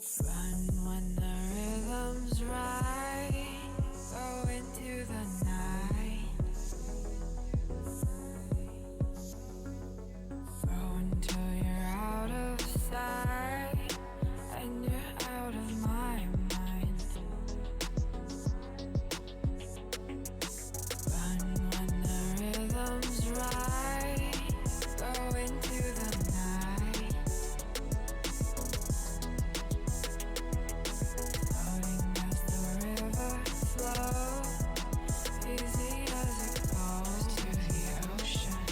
Run when the rhythm's right. Go into the night. Throw until you're out of sight and you're out of my mind. Run when the rhythm's right. Go into the night. Floating as the river flows, easy as it goes to the ocean.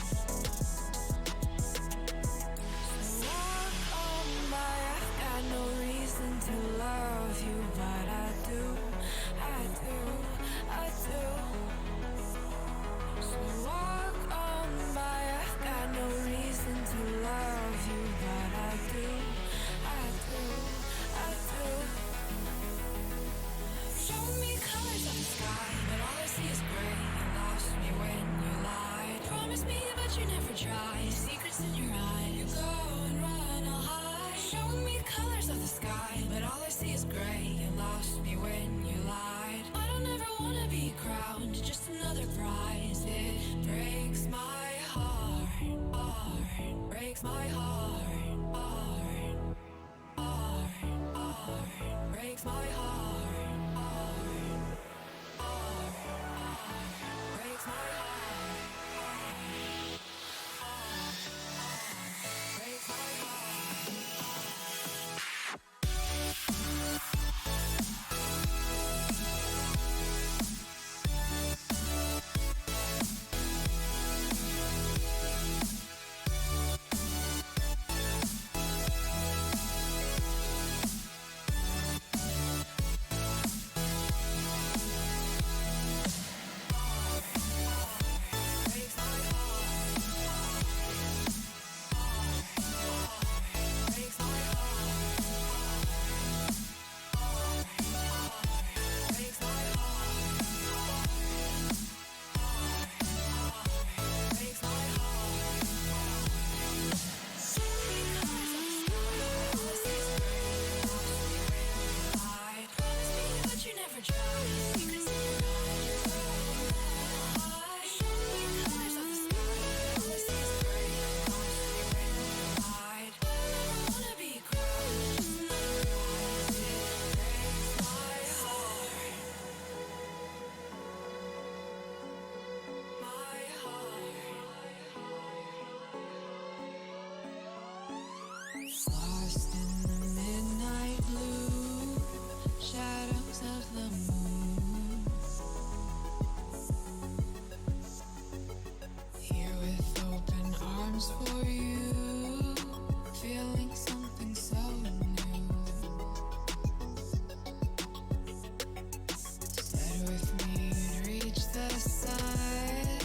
So walk on by, I've got no reason to love you, but I do, I do, I do. So walk on by, I've got no reason to love you, but I do, I do, I do. Show me colors of the sky, but all I see is gray. You lost me when you lied. Promise me, but you never tried. Secrets in your eyes. You go and run, I'll hide. Show me colors of the sky, but all I see is gray. You lost me when you lied. I don't ever wanna be crowned, just another prize. It breaks my heart, heart. Breaks my heart, heart, heart, heart. Breaks my heart, heart, heart, heart. Breaks my heart, heart, heart. Breaks my heart. Lost in the midnight blue shadows of the moon. Here with open arms for you, feeling something so new. Said with me you'd reach the sun.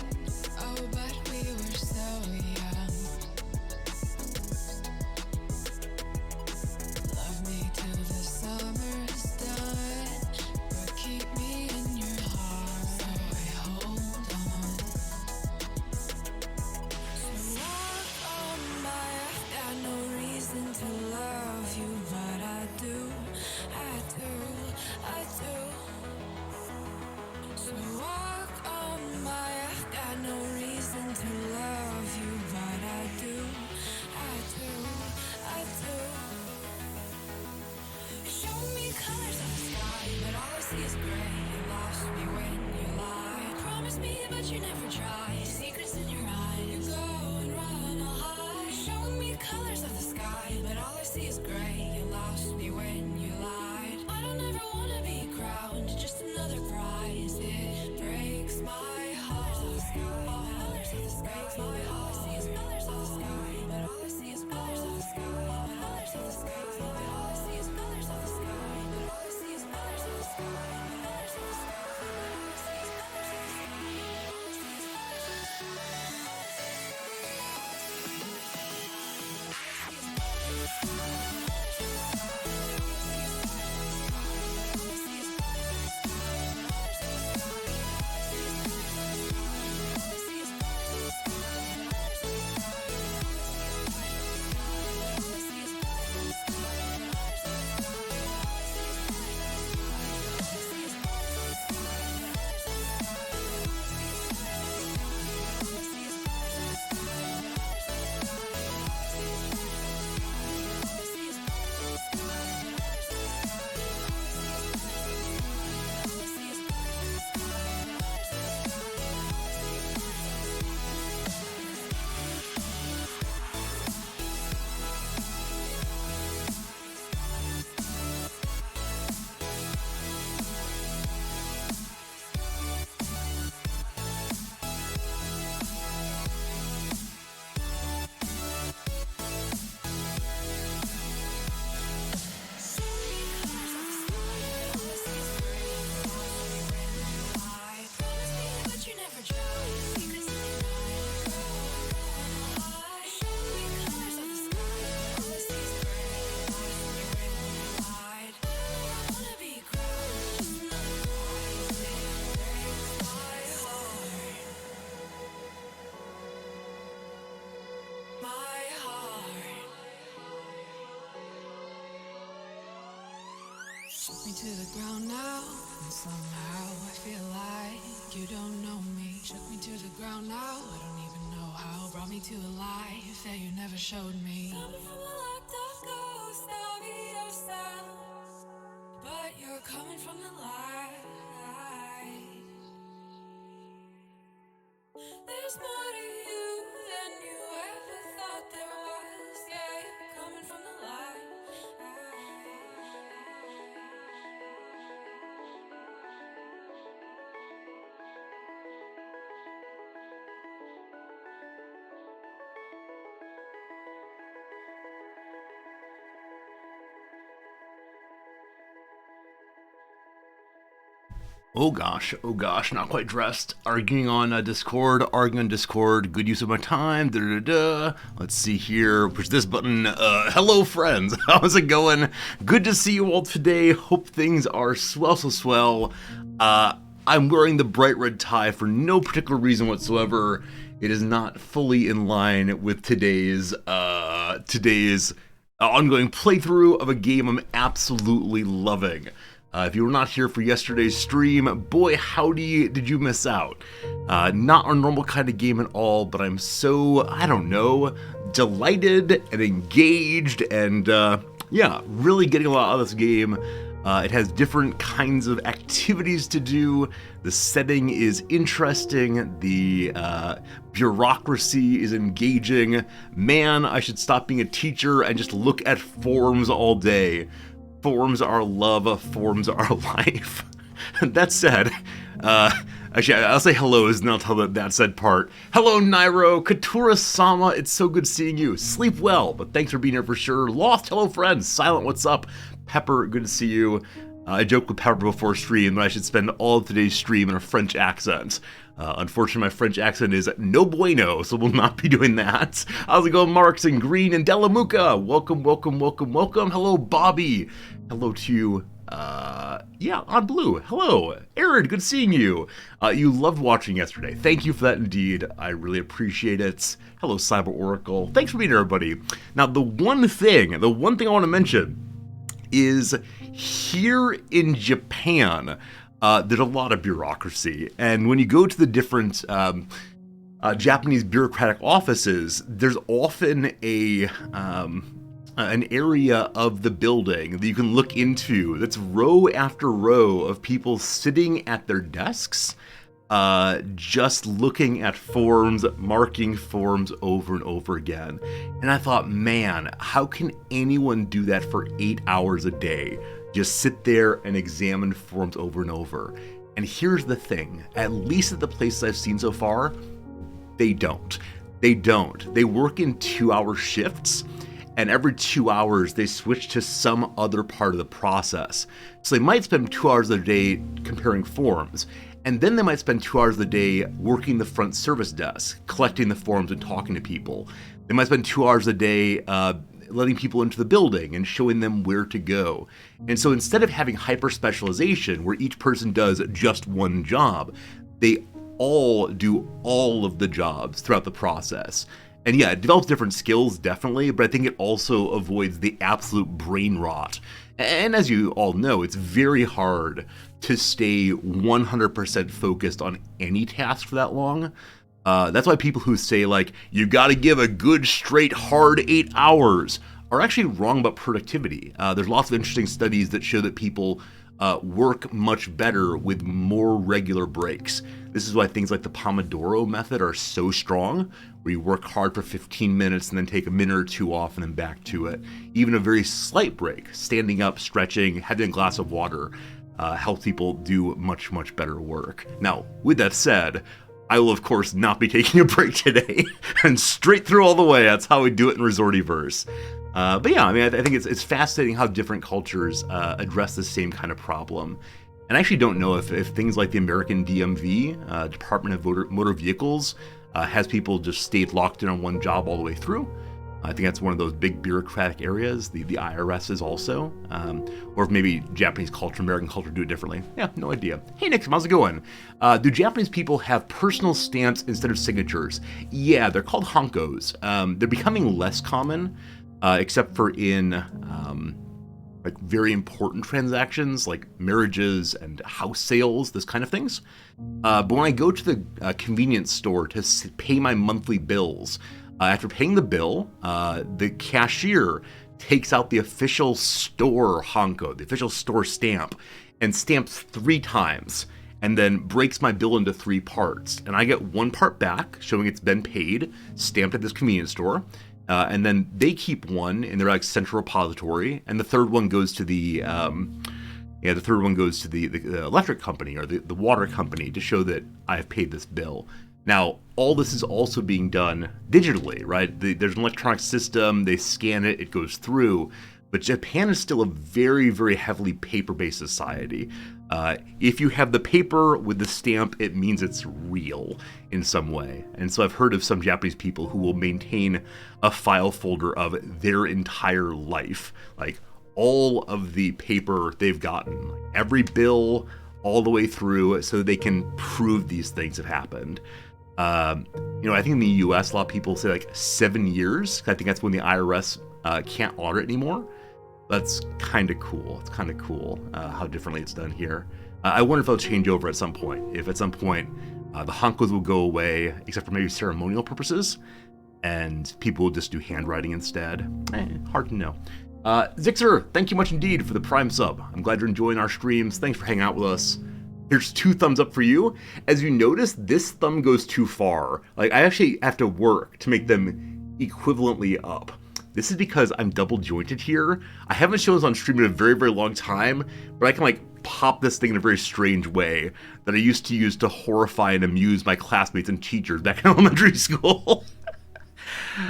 Oh, but we were so young. Love me till the summer's done, but keep me in your heart. So I hold on. So walk on by, I've got no reason to love you, but I do, I do, I do. So walk on by, I've got no reason to love you, but I do, I do, I do. Show me colors of the sky, but all I see is gray. You lost me when you lied. Promise me, but you never tried. Secrets in your eyes. You go and run, I'll hide. Show me colors of the sky, but all I see is gray. You lost me when you lied. I don't ever wanna be crowned, just another prize. It breaks my heart. Colors of the sky, breaks my heart. All I see is colors of the sky, but all I see is colors of the sky. Colors of the sky, but all I see is colors of the sky. But all I see is colors of the sky. Colors of the sky, but all I see is colors of the sky. All I see is colors of the sky. to the ground now, and somehow I feel like you don't know me. Shook me to the ground now, I don't even know how. Brought me to a life that you never showed me. Coming from a locked off ghost of yourself, but you're coming from the light. There's more to you than you ever thought there was. Yeah, you're coming from the light. Oh gosh, not quite dressed. Arguing on Discord, good use of my time, Let's see here, push this button. Hello friends, how's it going? Good to see you all today, hope things are swell. I'm wearing the bright red tie for no particular reason whatsoever. It is not fully in line with today's ongoing playthrough of a game I'm absolutely loving. If you were not here for yesterday's stream, boy howdy did you miss out. Not our normal kind of game at all, but I'm so, delighted and engaged and really getting a lot out of this game. It has different kinds of activities to do. The setting is interesting. The bureaucracy is engaging. Man, I should stop being a teacher and just look at forms all day. Forms are love, forms are life. That said, actually, I'll say hellos and I'll tell that said part. Hello, Nairo, Katura-sama, it's so good seeing you. Sleep well, but thanks for being here for sure. Lost, hello friends. Silent, what's up? Pepper, good to see you. I joked with Pepper before stream that I should spend all of today's stream in a French accent. Unfortunately, my French accent is no bueno, so we'll not be doing that. How's it going, Marks and Green and Delamuka? Welcome. Hello, Bobby. Hello to you. On blue. Hello. Aaron, good seeing you. You loved watching yesterday. Thank you for that indeed. I really appreciate it. Hello, Cyber Oracle. Thanks for being here, everybody. Now, the one thing I want to mention is here in Japan, there's a lot of bureaucracy, and when you go to the different Japanese bureaucratic offices, there's often an area of the building that you can look into that's row after row of people sitting at their desks, just looking at forms, marking forms over and over again. And I thought, man, how can anyone do that for 8 hours a day? Just sit there and examine forms over and over. And here's the thing, at least at the places I've seen so far, they don't. They work in 2-hour shifts, and every 2 hours they switch to some other part of the process. So they might spend 2 hours a day comparing forms, and then they might spend 2 hours a day working the front service desk, collecting the forms and talking to people. They might spend 2 hours a day letting people into the building and showing them where to go. And so instead of having hyper-specialization where each person does just one job, they all do all of the jobs throughout the process. And yeah, it develops different skills, definitely, but I think it also avoids the absolute brain rot. And as you all know, it's very hard to stay 100% focused on any task for that long. That's why people who say, like, you gotta give a good, straight, hard 8 hours are actually wrong about productivity. There's lots of interesting studies that show that people work much better with more regular breaks. This is why things like the Pomodoro method are so strong, where you work hard for 15 minutes and then take a minute or two off and then back to it. Even a very slight break, standing up, stretching, having a glass of water, helps people do much, much better work. Now, with that said, I will, of course, not be taking a break today, and straight through all the way. That's how we do it in Resortiverse. But yeah, I mean, I think it's fascinating how different cultures address the same kind of problem. And I actually don't know if things like the American DMV, Department of Motor Vehicles, has people just stayed locked in on one job all the way through. I think that's one of those big bureaucratic areas. The IRS is also, or if maybe Japanese culture, American culture do it differently. Yeah, no idea. Hey Nick, how's it going? Do Japanese people have personal stamps instead of signatures? Yeah, they're called hankos. They're becoming less common, except for in like very important transactions like marriages and house sales, this kind of things. But when I go to the convenience store to pay my monthly bills, after paying the bill, the cashier takes out the official store Hanko, the official store stamp, and stamps 3 times, and then breaks my bill into 3 parts. And I get 1 part back, showing it's been paid, stamped at this convenience store. And then they keep 1 in their like central repository, and the 3rd one goes to the electric company or the water company to show that I've paid this bill. Now, all this is also being done digitally, right? There's an electronic system, they scan it, it goes through, but Japan is still a very, very heavily paper-based society. If you have the paper with the stamp, it means it's real in some way. And so I've heard of some Japanese people who will maintain a file folder of their entire life, like all of the paper they've gotten, like every bill all the way through, so they can prove these things have happened. I think in the US, a lot of people say like 7 years. I think that's when the IRS can't audit anymore. That's kind of cool. It's kind of cool how differently it's done here. I wonder if it'll change over at some point. If at some point the Hankos will go away, except for maybe ceremonial purposes, and people will just do handwriting instead. Hard to know. Zixer, thank you much indeed for the Prime sub. I'm glad you're enjoying our streams. Thanks for hanging out with us. Here's 2 thumbs up for you. As you notice, this thumb goes too far. Like, I actually have to work to make them equivalently up. This is because I'm double jointed here. I haven't shown this on stream in a very, very long time, but I can like pop this thing in a very strange way that I used to use to horrify and amuse my classmates and teachers back in elementary school.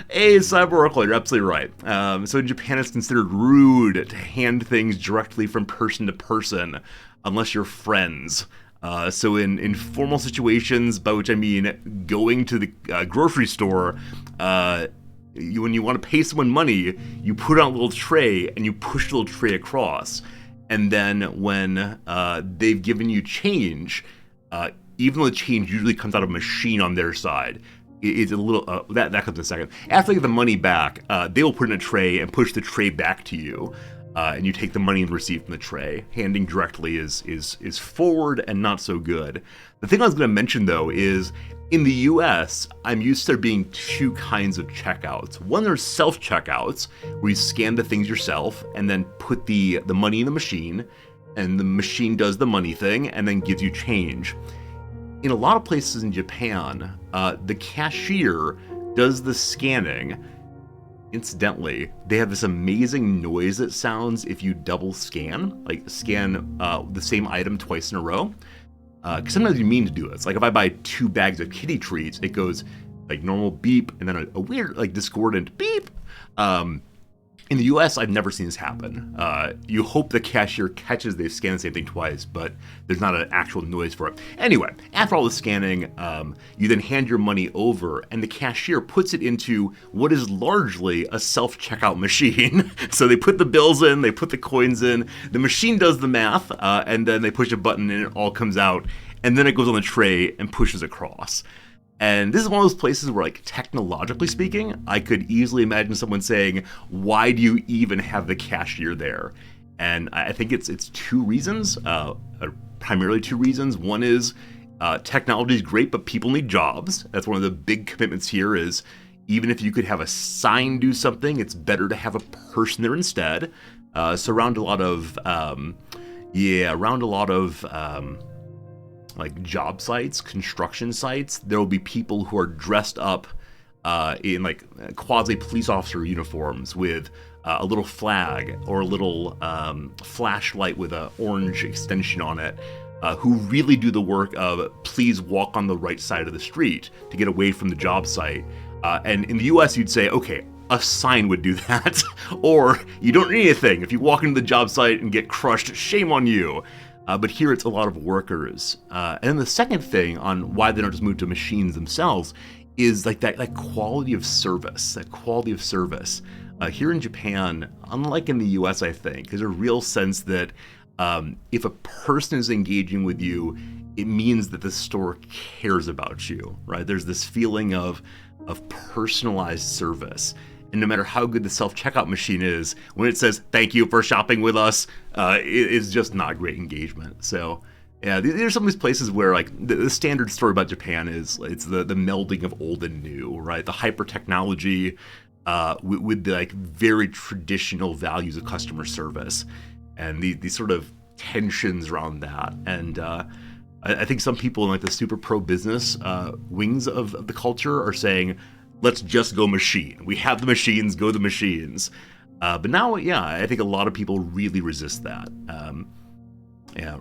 Hey, Cyber Oracle, you're absolutely right. So in Japan, it's considered rude to hand things directly from person to person, unless you're friends. So in formal situations, by which I mean going to the grocery store, when you want to pay someone money, you put on a little tray and you push the little tray across. And then when they've given you change, even though the change usually comes out of a machine on their side, it's a little, that comes in a second. After they get the money back, they will put it in a tray and push the tray back to you. And you take the money and receipt from the tray. Handing directly is forward and not so good. The thing I was going to mention though is in the US, I'm used to there being 2 kinds of checkouts. One, there's self-checkouts where you scan the things yourself and then put the money in the machine, and the machine does the money thing and then gives you change. In a lot of places in Japan, the cashier does the scanning. Incidentally, they have this amazing noise that sounds if you double scan, like scan the same item twice in a row. Because sometimes you mean to do this. Like if I buy 2 bags of kitty treats, it goes like normal beep and then a weird like discordant beep. In the US, I've never seen this happen. You hope the cashier catches they've scanned the same thing twice, but there's not an actual noise for it. Anyway, after all the scanning, you then hand your money over, and the cashier puts it into what is largely a self-checkout machine. So they put the bills in, they put the coins in, the machine does the math, and then they push a button and it all comes out, and then it goes on the tray and pushes across. And this is one of those places where, like, technologically speaking, I could easily imagine someone saying, why do you even have the cashier there? And I think it's 2 reasons, primarily 2 reasons. One is technology is great, but people need jobs. That's one of the big commitments here is even if you could have a sign do something, it's better to have a person there instead. So around a lot of like job sites, construction sites, there will be people who are dressed up in like quasi police officer uniforms with a little flag or a little flashlight with an orange extension on it, who really do the work of please walk on the right side of the street to get away from the job site. And in the US, you'd say, okay, a sign would do that, or you don't need anything. If you walk into the job site and get crushed, shame on you. But here it's a lot of workers. And then the second thing on why they don't just move to machines themselves is like that quality of service, here in Japan, unlike in the US, I think, there's a real sense that if a person is engaging with you, it means that the store cares about you, right? There's this feeling of personalized service. And no matter how good the self-checkout machine is, when it says, thank you for shopping with us, it's just not great engagement. So yeah, these are some of these places where like the standard story about Japan is it's the melding of old and new, right? The hyper technology with the like very traditional values of customer service, and these sort of tensions around that. And I think some people in like the super pro business wings of the culture are saying, let's just go machine. We have the machines, go the machines. But now, yeah, I think a lot of people really resist that.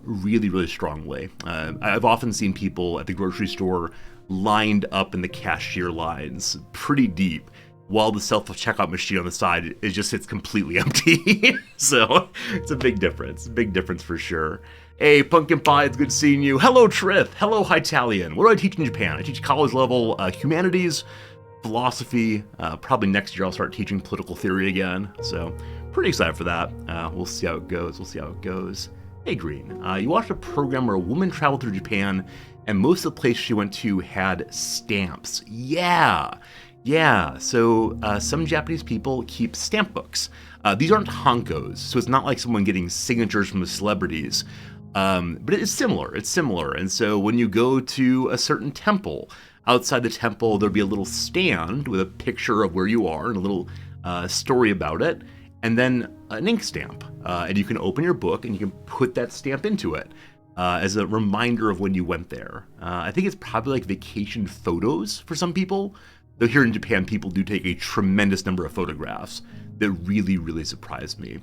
Really, really strongly. I've often seen people at the grocery store lined up in the cashier lines pretty deep, while the self-checkout machine on the side sits completely empty. So it's a big difference for sure. Hey, Pumpkin Pie, it's good seeing you. Hello, Trith. Hello, Hitalian. What do I teach in Japan? I teach college level humanities, philosophy. Probably next year I'll start teaching political theory again. So pretty excited for that. We'll see how it goes. Hey, Green. You watched a program where a woman traveled through Japan and most of the places she went to had stamps. Yeah. So some Japanese people keep stamp books. These aren't hankos, so it's not like someone getting signatures from the celebrities. But it's similar. And so when you go to a certain temple, outside the temple, there'll be a little stand with a picture of where you are and a little story about it, and then an ink stamp. And you can open your book and you can put that stamp into it as a reminder of when you went there. I think it's probably like vacation photos for some people. Though here in Japan, people do take a tremendous number of photographs that really, really surprised me.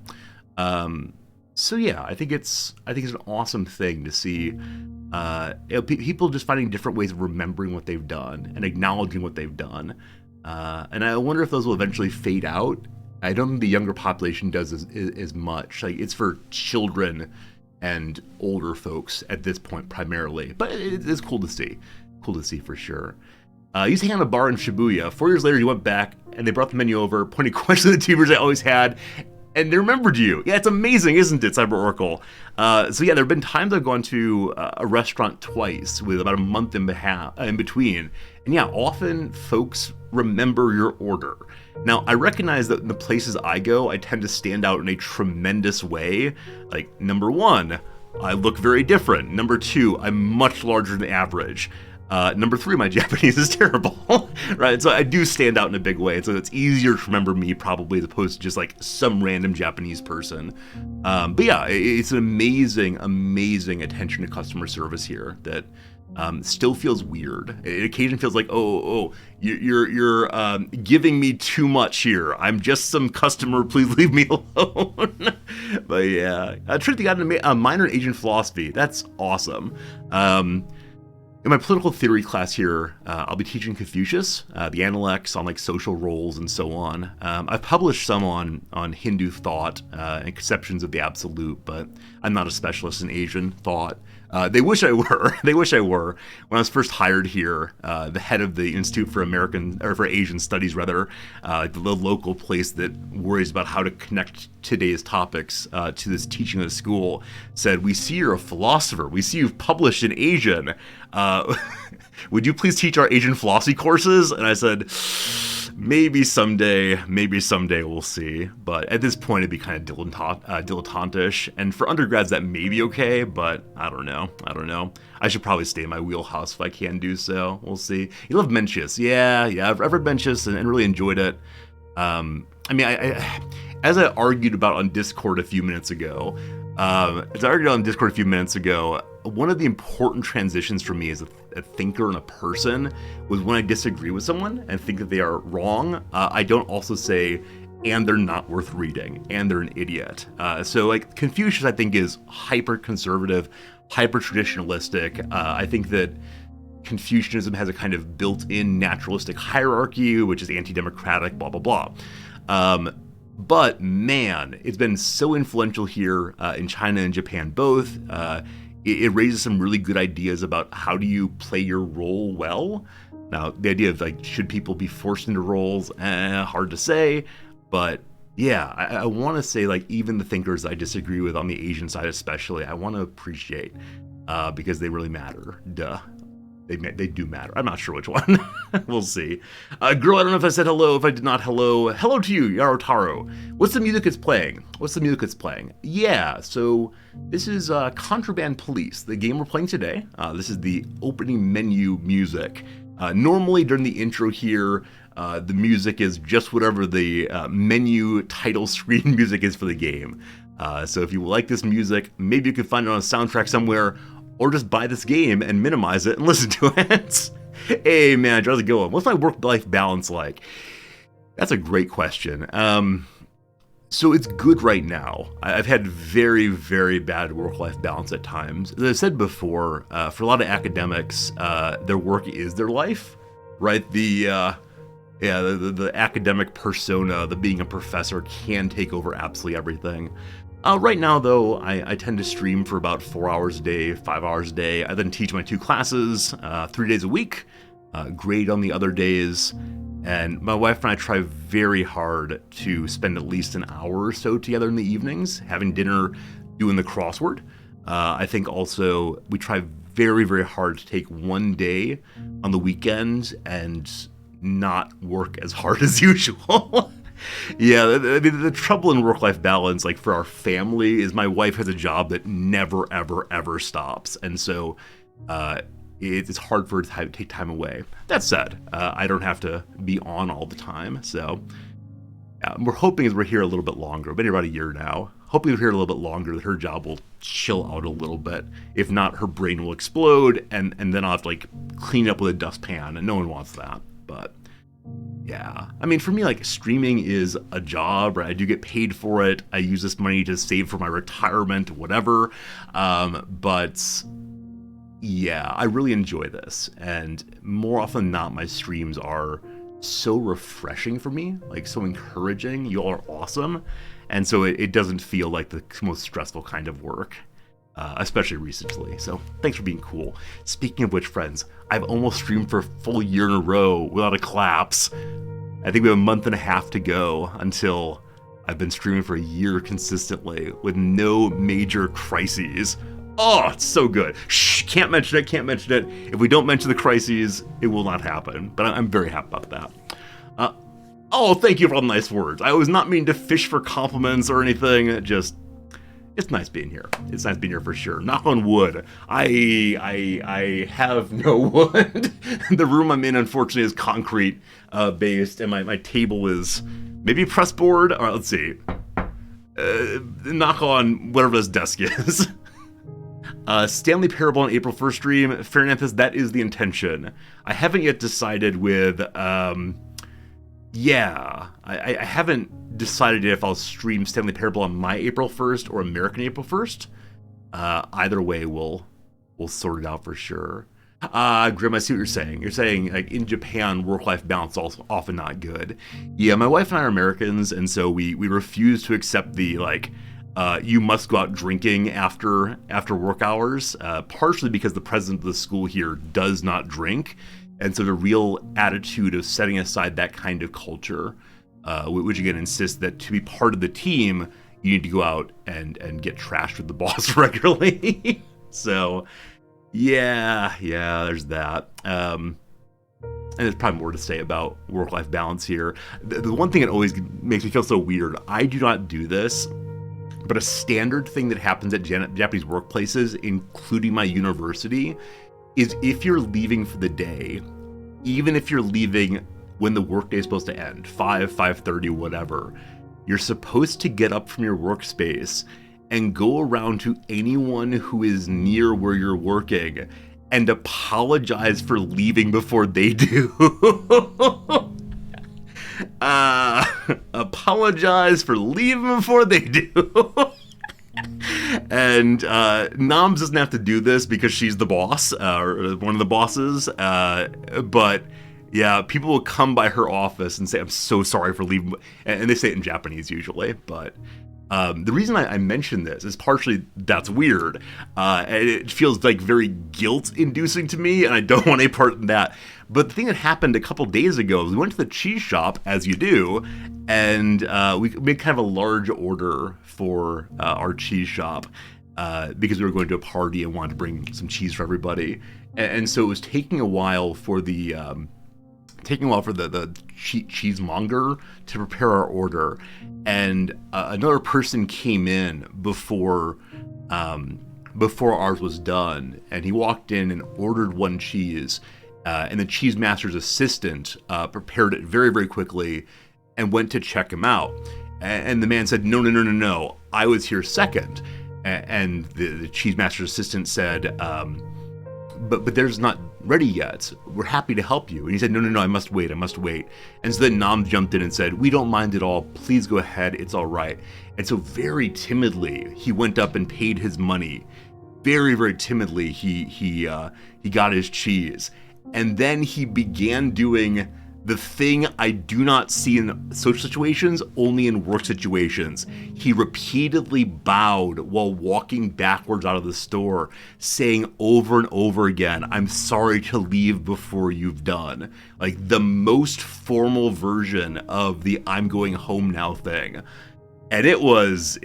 So yeah, I think it's an awesome thing to see people just finding different ways of remembering what they've done and acknowledging what they've done. And I wonder if those will eventually fade out. I don't think the younger population does as much. Like, it's for children and older folks at this point primarily, but it's cool to see. Cool to see for sure. I used to hang on a bar in Shibuya. 4 years later, you went back, and they brought the menu over, pointing questions at the tubers I always had, and they remembered you. Yeah, it's amazing, isn't it, Cyber Oracle? So yeah, there have been times I've gone to a restaurant twice with about a month in between, and yeah, often folks remember your order. Now, I recognize that in the places I go, I tend to stand out in a tremendous way. Like, number one, I look very different. Number two, I'm much larger than average. Number three, my Japanese is terrible, right? So I do stand out in a big way. So it's easier to remember me probably as opposed to just like some random Japanese person. But yeah, it's an amazing attention to customer service here that still feels weird. It occasionally feels like, you're giving me too much here. I'm just some customer. Please leave me alone. But yeah, Trinity got a minor in Asian philosophy. That's awesome. In my political theory class here, I'll be teaching Confucius, the Analects on like social roles and so on. I've published some on Hindu thought and conceptions of the absolute, but I'm not a specialist in Asian thought. They wish I were. When I was first hired here, the head of the Institute for Asian Studies, the local place that worries about how to connect today's topics to this teaching of the school, said, "We see you're a philosopher. We see you've published in Asian. Would you please teach our Asian philosophy courses?" And I said, maybe someday we'll see. But at this point, it'd be kind of dilettantish. And for undergrads, that may be okay, but I don't know. I should probably stay in my wheelhouse if I can do so. We'll see. You love Mencius. Yeah, I've read Mencius and really enjoyed it. I as I argued about on Discord a few minutes ago, one of the important transitions for me as a thinker and a person was when I disagree with someone and think that they are wrong, I don't also say, and they're not worth reading, and they're an idiot. So like Confucius, I think, is hyper-conservative, hyper-traditionalistic. I think that Confucianism has a kind of built-in naturalistic hierarchy, which is anti-democratic, blah, blah, blah. But man, it's been so influential here in China and Japan both. It raises some really good ideas about how do you play your role well. Now, the idea of like, should people be forced into roles? Hard to say. But yeah, I want to say like even the thinkers I disagree with on the Asian side especially, I want to appreciate because they really matter. Duh. They do matter. I'm not sure which one. We'll see. Girl, I don't know if I said hello. If I did not, hello. Hello to you, Yarotaro. What's the music it's playing? Yeah, so this is Contraband Police, the game we're playing today. This is the opening menu music. Normally during the intro here, the music is just whatever the menu title screen music is for the game. So if you like this music, maybe you can find it on a soundtrack somewhere, or just buy this game and minimize it and listen to it. Hey man, how's it going? What's my work-life balance like? That's a great question. So it's good right now. I've had very, very bad work-life balance at times. As I said before, for a lot of academics, their work is their life, right? The academic persona, the being a professor, can take over absolutely everything. Right now, though, I tend to stream for about 4 hours a day, 5 hours a day. I then teach my 2 classes, 3 days a week, grade on the other days, and my wife and I try very hard to spend at least an hour or so together in the evenings, having dinner, doing the crossword. I think also we try very, very hard to take one day on the weekend and not work as hard as usual. Yeah, the trouble in work-life balance, like for our family, is my wife has a job that never, ever, ever stops. And so it's hard for her to take time away. That said, I don't have to be on all the time. So we're hoping as we're here a little bit longer. We've been here about a year now. Hoping we're here a little bit longer, that her job will chill out a little bit. If not, her brain will explode, and then I'll have to like clean up with a dustpan, and no one wants that. But yeah, I mean, for me, like, streaming is a job, right? I do get paid for it. I use this money to save for my retirement, whatever. But yeah, I really enjoy this. And more often than not, my streams are so refreshing for me, like so encouraging. You all are awesome. And so it doesn't feel like the most stressful kind of work. Especially recently, so thanks for being cool. Speaking of which, friends, I've almost streamed for a full year in a row without a collapse. I think we have a month and a half to go until I've been streaming for a year consistently with no major crises. Oh, it's so good. Shh, can't mention it. If we don't mention the crises, it will not happen, but I'm very happy about that. Oh, thank you for all the nice words. I was not meaning to fish for compliments or anything, it's nice being here. It's nice being here for sure. Knock on wood. I have no wood. The room I'm in, unfortunately, is concrete based, and my table is maybe press board. All right, let's see. Knock on whatever this desk is. Stanley Parable on April 1st stream. Fairnanthus, that is the intention. I haven't yet decided with... Yeah, I haven't decided if I'll stream Stanley Parable on my April 1st or American April 1st. Either way, we'll sort it out for sure. Grim, I see what you're saying. You're saying, like, in Japan, work-life balance is also often not good. Yeah, my wife and I are Americans, and so we refuse to accept the, like, you must go out drinking after work hours, partially because the president of the school here does not drink. And so the real attitude of setting aside that kind of culture, which again insists that to be part of the team, you need to go out and get trashed with the boss regularly. So, yeah, there's that. And there's probably more to say about work-life balance here. The one thing that always makes me feel so weird, I do not do this, but a standard thing that happens at Japanese workplaces, including my university, is if you're leaving for the day, even if you're leaving when the workday is supposed to end, 5:30, whatever, you're supposed to get up from your workspace and go around to anyone who is near where you're working and apologize for leaving before they do. Apologize for leaving before they do. And Noms doesn't have to do this because she's the boss, or one of the bosses, but yeah, people will come by her office and say, I'm so sorry for leaving, and they say it in Japanese usually, but the reason I mention this is partially that's weird, and it feels like very guilt-inducing to me, and I don't want any part in that. But the thing that happened a couple days ago is we went to the cheese shop, as you do, and we made kind of a large order for our cheese shop. because we were going to a party and wanted to bring some cheese for everybody. And so it was taking a while for the cheesemonger to prepare our order, and another person came in before ours was done, and he walked in and ordered one cheese, and the cheese master's assistant prepared it very, very quickly and went to check him out, and the man said, no, I was here second. And the cheese master's assistant said, but theirs not ready yet. We're happy to help you. And he said, no, I must wait. And so then Nam jumped in and said, we don't mind at all. Please go ahead. It's all right. And so very timidly, he went up and paid his money. Very, very timidly, he got his cheese. And then he began doing the thing I do not see in social situations, only in work situations. He repeatedly bowed while walking backwards out of the store, saying over and over again, I'm sorry to leave before you've done. Like the most formal version of the I'm going home now thing. And it was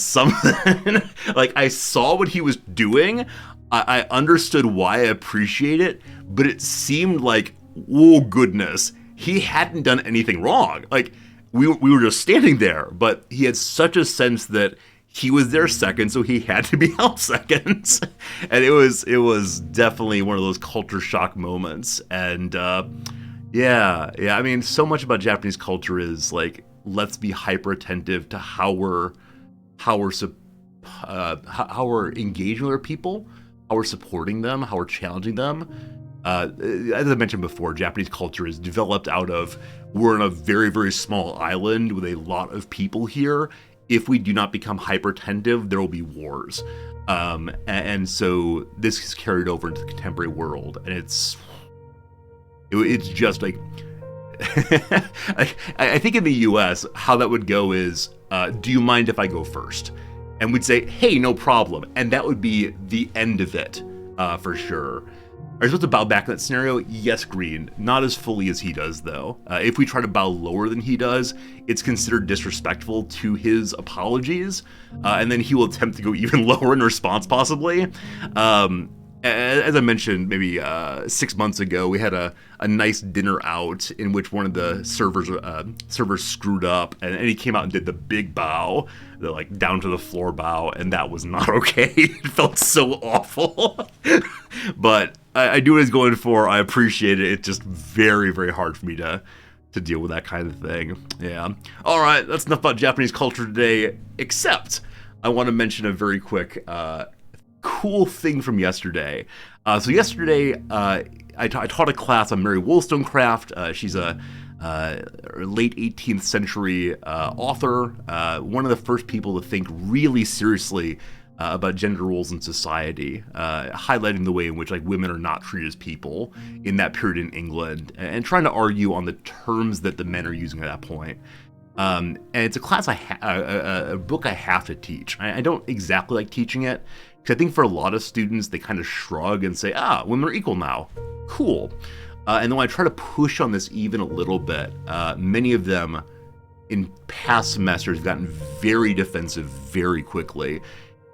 something. Like I saw what he was doing. I understood why I appreciate it, but it seemed like, oh goodness, he hadn't done anything wrong. Like we were just standing there, but he had such a sense that he was there second, so he had to be helped second. And it was definitely one of those culture shock moments. And yeah, I mean, so much about Japanese culture is like, let's be hyper attentive to how we're engaging with other people, how we're supporting them, how we're challenging them. As I mentioned before, Japanese culture is developed out of, we're on a very, very small island with a lot of people here. If we do not become hyper-attentive, there will be wars. And so this is carried over into the contemporary world. And it's just like, I think in the US, how that would go is, do you mind if I go first? And we'd say, hey, no problem. And that would be the end of it, for sure. Are you supposed to bow back in that scenario? Yes, Green. Not as fully as he does, though. If we try to bow lower than he does, it's considered disrespectful to his apologies, and then he will attempt to go even lower in response, possibly. As I mentioned, maybe 6 months ago, we had a nice dinner out in which one of the servers screwed up, and he came out and did the big bow, the like down to the floor bow, and that was not okay. It felt so awful. But I do what he's going for. I appreciate it. It's just very, very hard for me to deal with that kind of thing. Yeah. All right, that's enough about Japanese culture today, except I want to mention a very quick cool thing from yesterday. So yesterday, I taught a class on Mary Wollstonecraft. She's a late 18th century author, one of the first people to think really seriously about gender roles in society, highlighting the way in which like women are not treated as people in that period in England, and trying to argue on the terms that the men are using at that point. And it's a class a book I have to teach. I don't exactly like teaching it, because I think for a lot of students, they kind of shrug and say, women are equal now. Cool. And then when I try to push on this even a little bit, many of them in past semesters have gotten very defensive very quickly.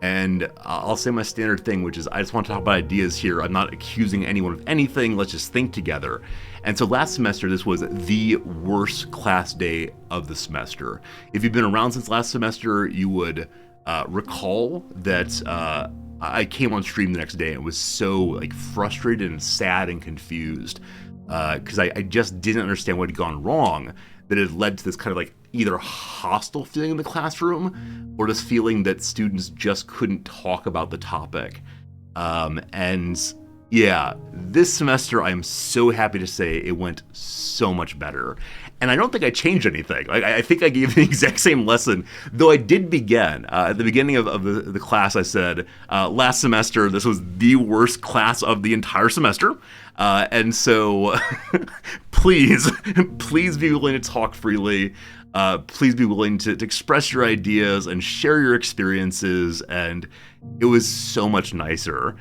And I'll say my standard thing, which is I just want to talk about ideas here. I'm not accusing anyone of anything. Let's just think together. And so last semester, this was the worst class day of the semester. If you've been around since last semester, you would recall that I came on stream the next day and was so like frustrated and sad and confused because I just didn't understand what had gone wrong, that it led to this kind of like either hostile feeling in the classroom or this feeling that students just couldn't talk about the topic. And yeah, this semester I'm so happy to say it went so much better. And I don't think I changed anything. Like I think I gave the exact same lesson, though I did begin. At the beginning of the class, I said, last semester, this was the worst class of the entire semester. And so please be willing to talk freely. Please be willing to express your ideas and share your experiences. And it was so much nicer.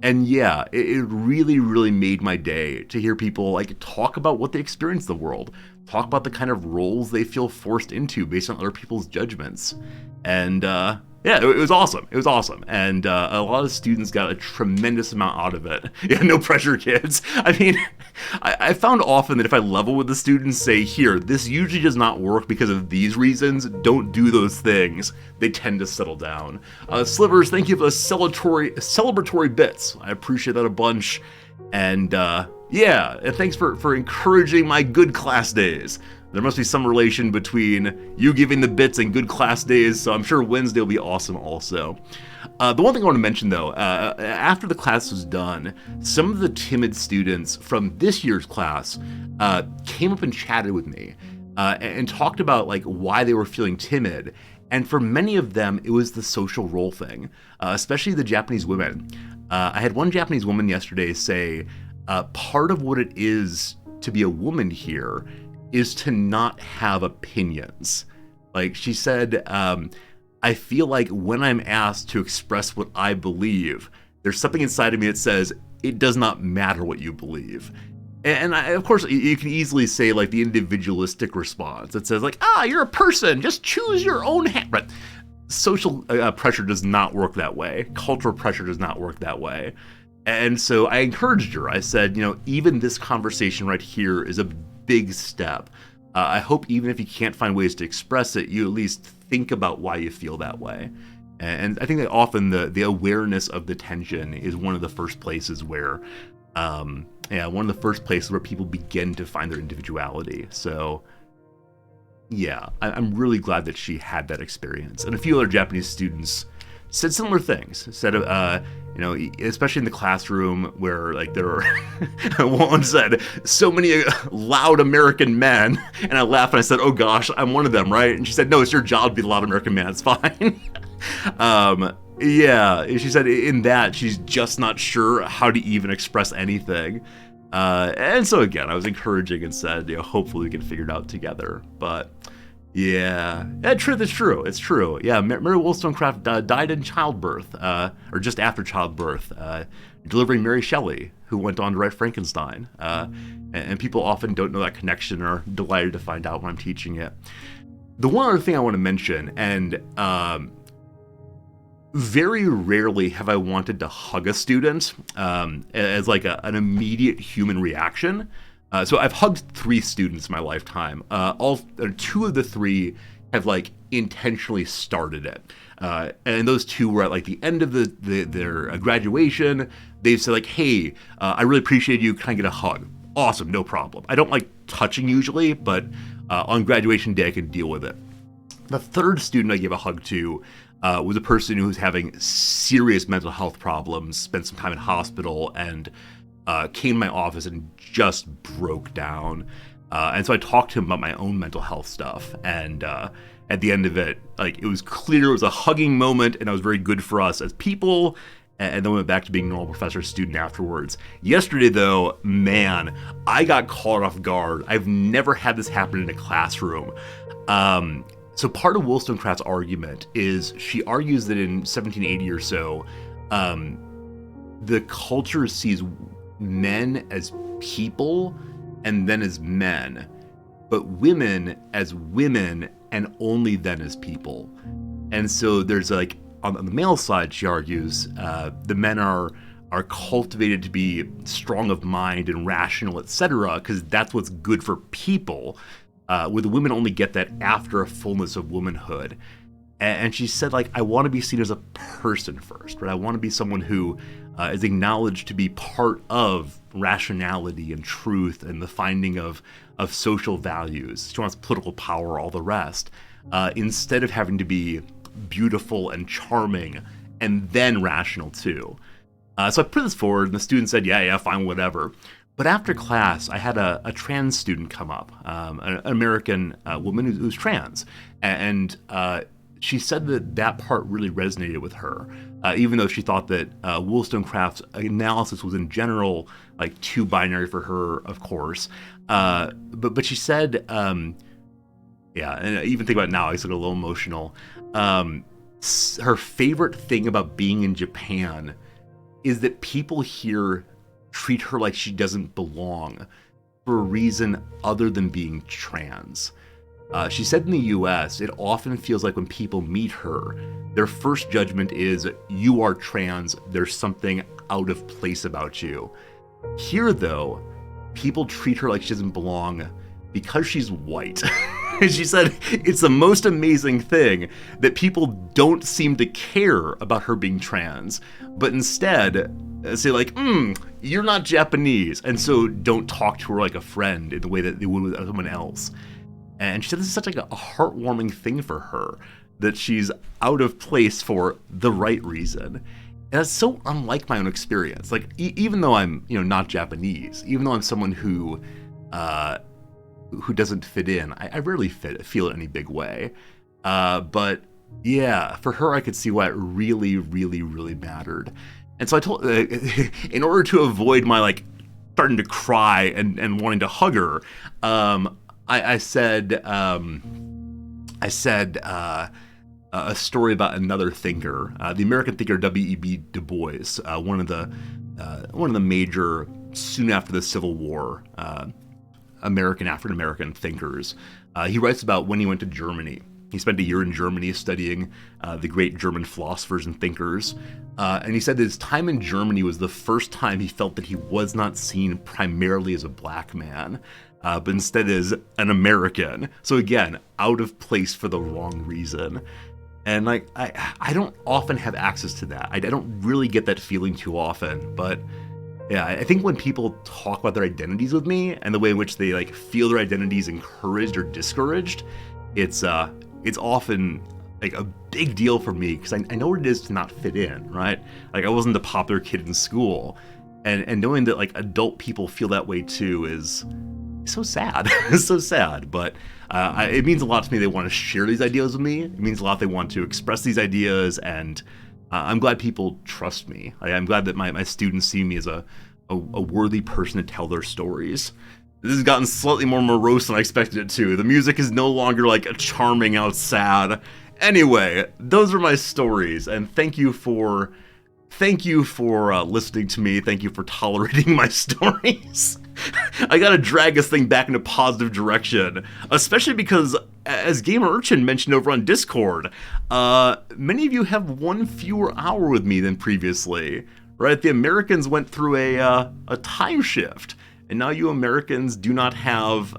And yeah, it really, really made my day to hear people like talk about what they experience in the world, talk about the kind of roles they feel forced into based on other people's judgments. And Yeah, it was awesome. It was awesome. And a lot of students got a tremendous amount out of it. Yeah, no pressure, kids. I mean, I found often that if I level with the students, say, here, this usually does not work because of these reasons, don't do those things, they tend to settle down. Slivers, thank you for the celebratory bits. I appreciate that a bunch. And yeah, and thanks for encouraging my good class days. There must be some relation between you giving the bits and good class days, so I'm sure Wednesday will be awesome also. The one thing I want to mention though, after the class was done, some of the timid students from this year's class came up and chatted with me and talked about like why they were feeling timid. And for many of them, it was the social role thing, especially the Japanese women. I had one Japanese woman yesterday say, part of what it is to be a woman here is to not have opinions. Like she said, I feel like when I'm asked to express what I believe, there's something inside of me that says, it does not matter what you believe. And of course, you can easily say like the individualistic response that says like, you're a person, just choose your own hand. But social pressure does not work that way. Cultural pressure does not work that way. And so I encouraged her. I said, even this conversation right here is a big step. I hope even if you can't find ways to express it, you at least think about why you feel that way. And I think that often the awareness of the tension is one of the first places where, people begin to find their individuality. So yeah, I'm really glad that she had that experience. And a few other Japanese students said similar things. Said, especially in the classroom where like there are, one said, so many loud American men, and I laughed and I said, oh gosh, I'm one of them, right? And she said, no, it's your job to be the loud American man, it's fine. Yeah, she said in that she's just not sure how to even express anything. And so again, I was encouraging and said, hopefully we can figure it out together. But yeah, truth is true. It's true. Yeah, Mary Wollstonecraft died in childbirth, or just after childbirth, delivering Mary Shelley, who went on to write Frankenstein. And people often don't know that connection or are delighted to find out when I'm teaching it. The one other thing I want to mention, and very rarely have I wanted to hug a student as like an immediate human reaction. So I've hugged 3 students in my lifetime. Two of the 3 have like intentionally started it. And those 2 were at like the end of their graduation. They said like, hey, I really appreciate you. Can I get a hug? Awesome, no problem. I don't like touching usually, but on graduation day I can deal with it. The 3rd student I gave a hug to was a person who was having serious mental health problems, spent some time in hospital, and came to my office and just broke down. And so I talked to him about my own mental health stuff. And at the end of it, like it was clear it was a hugging moment, and it was very good for us as people. And then went back to being a normal professor student afterwards. Yesterday, though, man, I got caught off guard. I've never had this happen in a classroom. So part of Wollstonecraft's argument is she argues that in 1780 or so, the culture sees men as people and then as men, but women as women and only then as people. And so there's like, on the male side, she argues, the men are cultivated to be strong of mind and rational, etc., because that's what's good for people, where the women only get that after a fullness of womanhood. And she said, like, I want to be seen as a person first, right? I want to be someone who is acknowledged to be part of rationality and truth and the finding of social values. She wants political power, all the rest, instead of having to be beautiful and charming and then rational too. So I put this forward and the student said, yeah, fine, whatever. But after class, I had a trans student come up, an American woman who's trans. And she said that part really resonated with her, even though she thought that Wollstonecraft's analysis was in general like too binary for her, of course. But she said, yeah, and I even think about it now, I get a little emotional. Her favorite thing about being in Japan is that people here treat her like she doesn't belong for a reason other than being trans. She said in the US, it often feels like when people meet her, their first judgment is, you are trans, there's something out of place about you. Here, though, people treat her like she doesn't belong because she's white. She said it's the most amazing thing that people don't seem to care about her being trans, but instead say like, you're not Japanese, and so don't talk to her like a friend in the way that they would with someone else. And she said this is such like a heartwarming thing for her, that she's out of place for the right reason. And that's so unlike my own experience. Like, even though I'm, not Japanese, even though I'm someone who doesn't fit in, I rarely feel it any big way. But yeah, for her, I could see why it really, really, really mattered. And so I told, in order to avoid my like starting to cry and wanting to hug her, I said a story about another thinker, the American thinker W.E.B. Du Bois, one of the major, soon after the Civil War, African American thinkers. He writes about when he went to Germany. He spent a year in Germany studying the great German philosophers and thinkers. And he said that his time in Germany was the first time he felt that he was not seen primarily as a black man, but instead as an American. So again, out of place for the wrong reason. And like, I don't often have access to that. I don't really get that feeling too often, but yeah, I think when people talk about their identities with me and the way in which they like feel their identities encouraged or discouraged, it's often like a big deal for me, because I know what it is to not fit in, right? Like, I wasn't the popular kid in school, and knowing that like adult people feel that way too is so sad. It's so sad, but it means a lot to me they want to share these ideas with me. It means a lot they want to express these ideas, and I'm glad people trust me. I'm glad that my students see me as a worthy person to tell their stories. This has gotten slightly more morose than I expected it to. The music is no longer like charming out sad. Anyway, those are my stories, and thank you for listening to me. Thank you for tolerating my stories. I gotta drag this thing back in a positive direction, especially because, as Gamer Urchin mentioned over on Discord, many of you have one fewer hour with me than previously, right? The Americans went through a time shift, and now you Americans do not have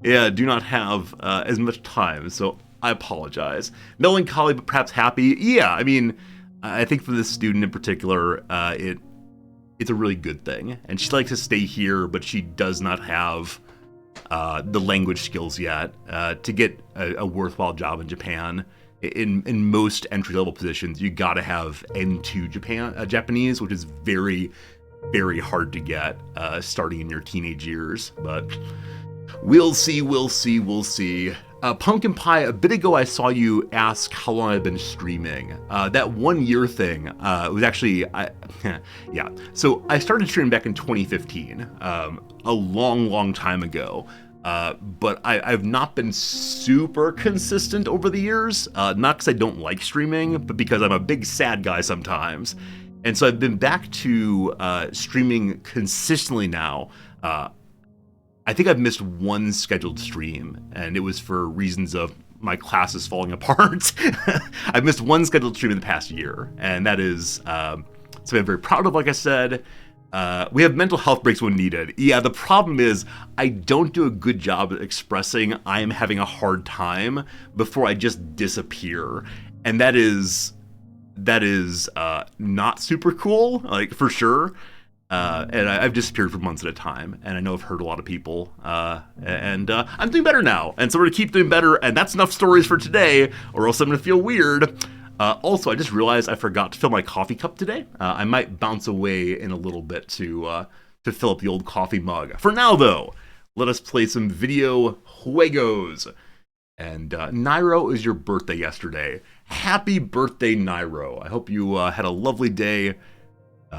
as much time, so I apologize. Melancholy, but perhaps happy. Yeah, I mean, I think for this student in particular, it's a really good thing. And she likes to stay here, but she does not have the language skills yet to get a worthwhile job in Japan. In most entry-level positions, you gotta have N2 Japanese, which is very, very hard to get starting in your teenage years. But we'll see. Pumpkin Pie, a bit ago I saw you ask how long I've been streaming. That 1 year thing was actually, yeah. So I started streaming back in 2015, a long time ago. But I've not been super consistent over the years, not because I don't like streaming, but because I'm a big sad guy sometimes. And so I've been back to streaming consistently now. I think I've missed one scheduled stream, and it was for reasons of my classes falling apart. I've missed one scheduled stream in the past year, and that is something I'm very proud of, like I said. We have mental health breaks when needed. Yeah, the problem is I don't do a good job at expressing I am having a hard time before I just disappear. And that is not super cool, like, for sure. And I've disappeared for months at a time, and I know I've hurt a lot of people, and I'm doing better now, and so we're gonna keep doing better, and that's enough stories for today, or else I'm gonna feel weird. Also, I just realized I forgot to fill my coffee cup today. I might bounce away in a little bit to fill up the old coffee mug. For now, though, let us play some video juegos. And Nairo, it was your birthday yesterday. Happy birthday, Nairo. I hope you had a lovely day.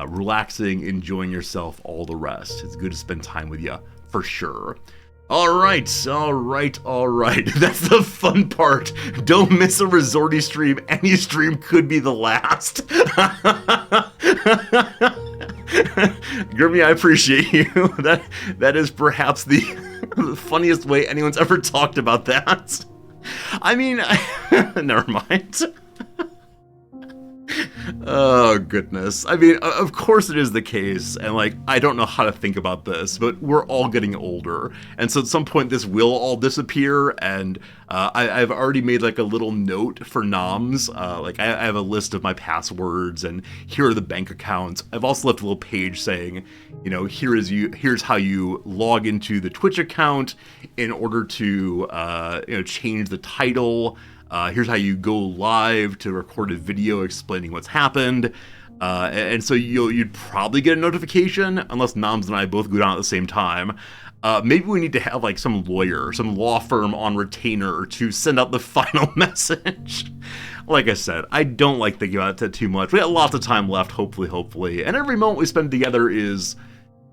Relaxing, enjoying yourself, all the rest. It's good to spend time with you, for sure. All right. That's the fun part. Don't miss a Resorty stream. Any stream could be the last. Grimmy, I appreciate you. That is perhaps the The funniest way anyone's ever talked about that. I mean, never mind. Oh, goodness. I mean, of course it is the case, and, like, I don't know how to think about this, but we're all getting older, and so at some point this will all disappear, and I've already made, like, a little note for noms. Like, I have a list of my passwords, and here are the bank accounts. I've also left a little page saying, you know, here's how you log into the Twitch account in order to, change the title. Here's how you go live to record a video explaining what's happened. And so you'd probably get a notification, unless Noms and I both go down at the same time. Maybe we need to have like some lawyer, some law firm on retainer to send out the final message. Like I said, I don't like thinking about it too much. We got lots of time left, hopefully. And every moment we spend together is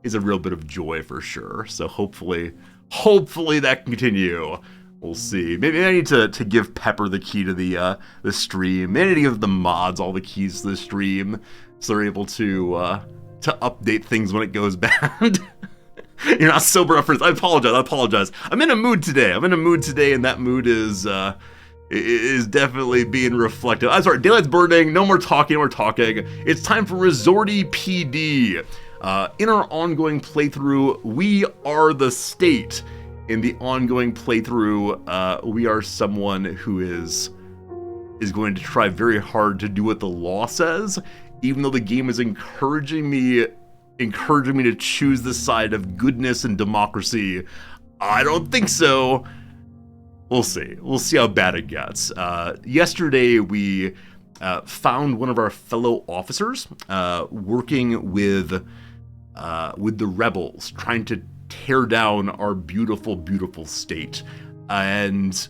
a real bit of joy for sure. So hopefully that can continue. We'll see. Maybe I need to give Pepper the key to the stream. Maybe I need to give the mods all the keys to the stream so they're able to update things when it goes bad. You're not sober enough for this. I apologize. I'm in a mood today, and that mood is definitely being reflected. I'm sorry, daylight's burning. No more talking. It's time for Resorty PD. In our ongoing playthrough, we are the state. In the ongoing playthrough, we are someone who is going to try very hard to do what the law says, even though the game is encouraging me to choose the side of goodness and democracy. I don't think so. We'll see. We'll see how bad it gets. Yesterday, we found one of our fellow officers working with the rebels, trying to tear down our beautiful, beautiful state. And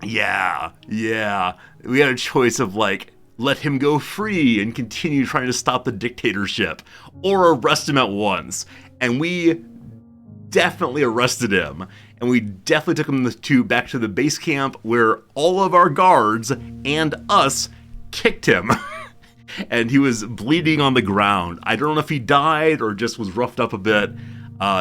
yeah, we had a choice of like, let him go free and continue trying to stop the dictatorship, or arrest him at once. And we definitely arrested him, and we definitely took him back to the base camp where all of our guards and us kicked him. And he was bleeding on the ground. I don't know if he died or just was roughed up a bit.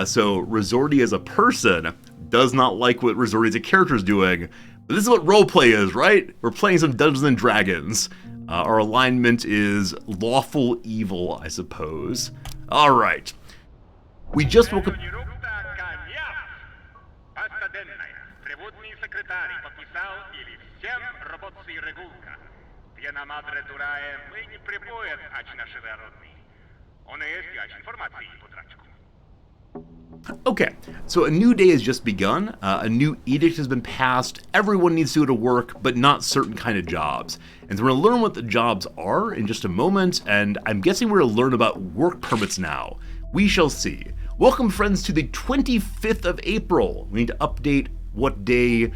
So Resorty as a person does not like what Resorty as a character is doing. But this is what roleplay is, right? We're playing some Dungeons and Dragons. Our alignment is lawful evil, I suppose. Alright. We just woke up... Okay, so a new day has just begun, a new edict has been passed, everyone needs to go to work, but not certain kind of jobs. And so we're going to learn what the jobs are in just a moment, and I'm guessing we're going to learn about work permits now. We shall see. Welcome, friends, to the 25th of April. We need to update what day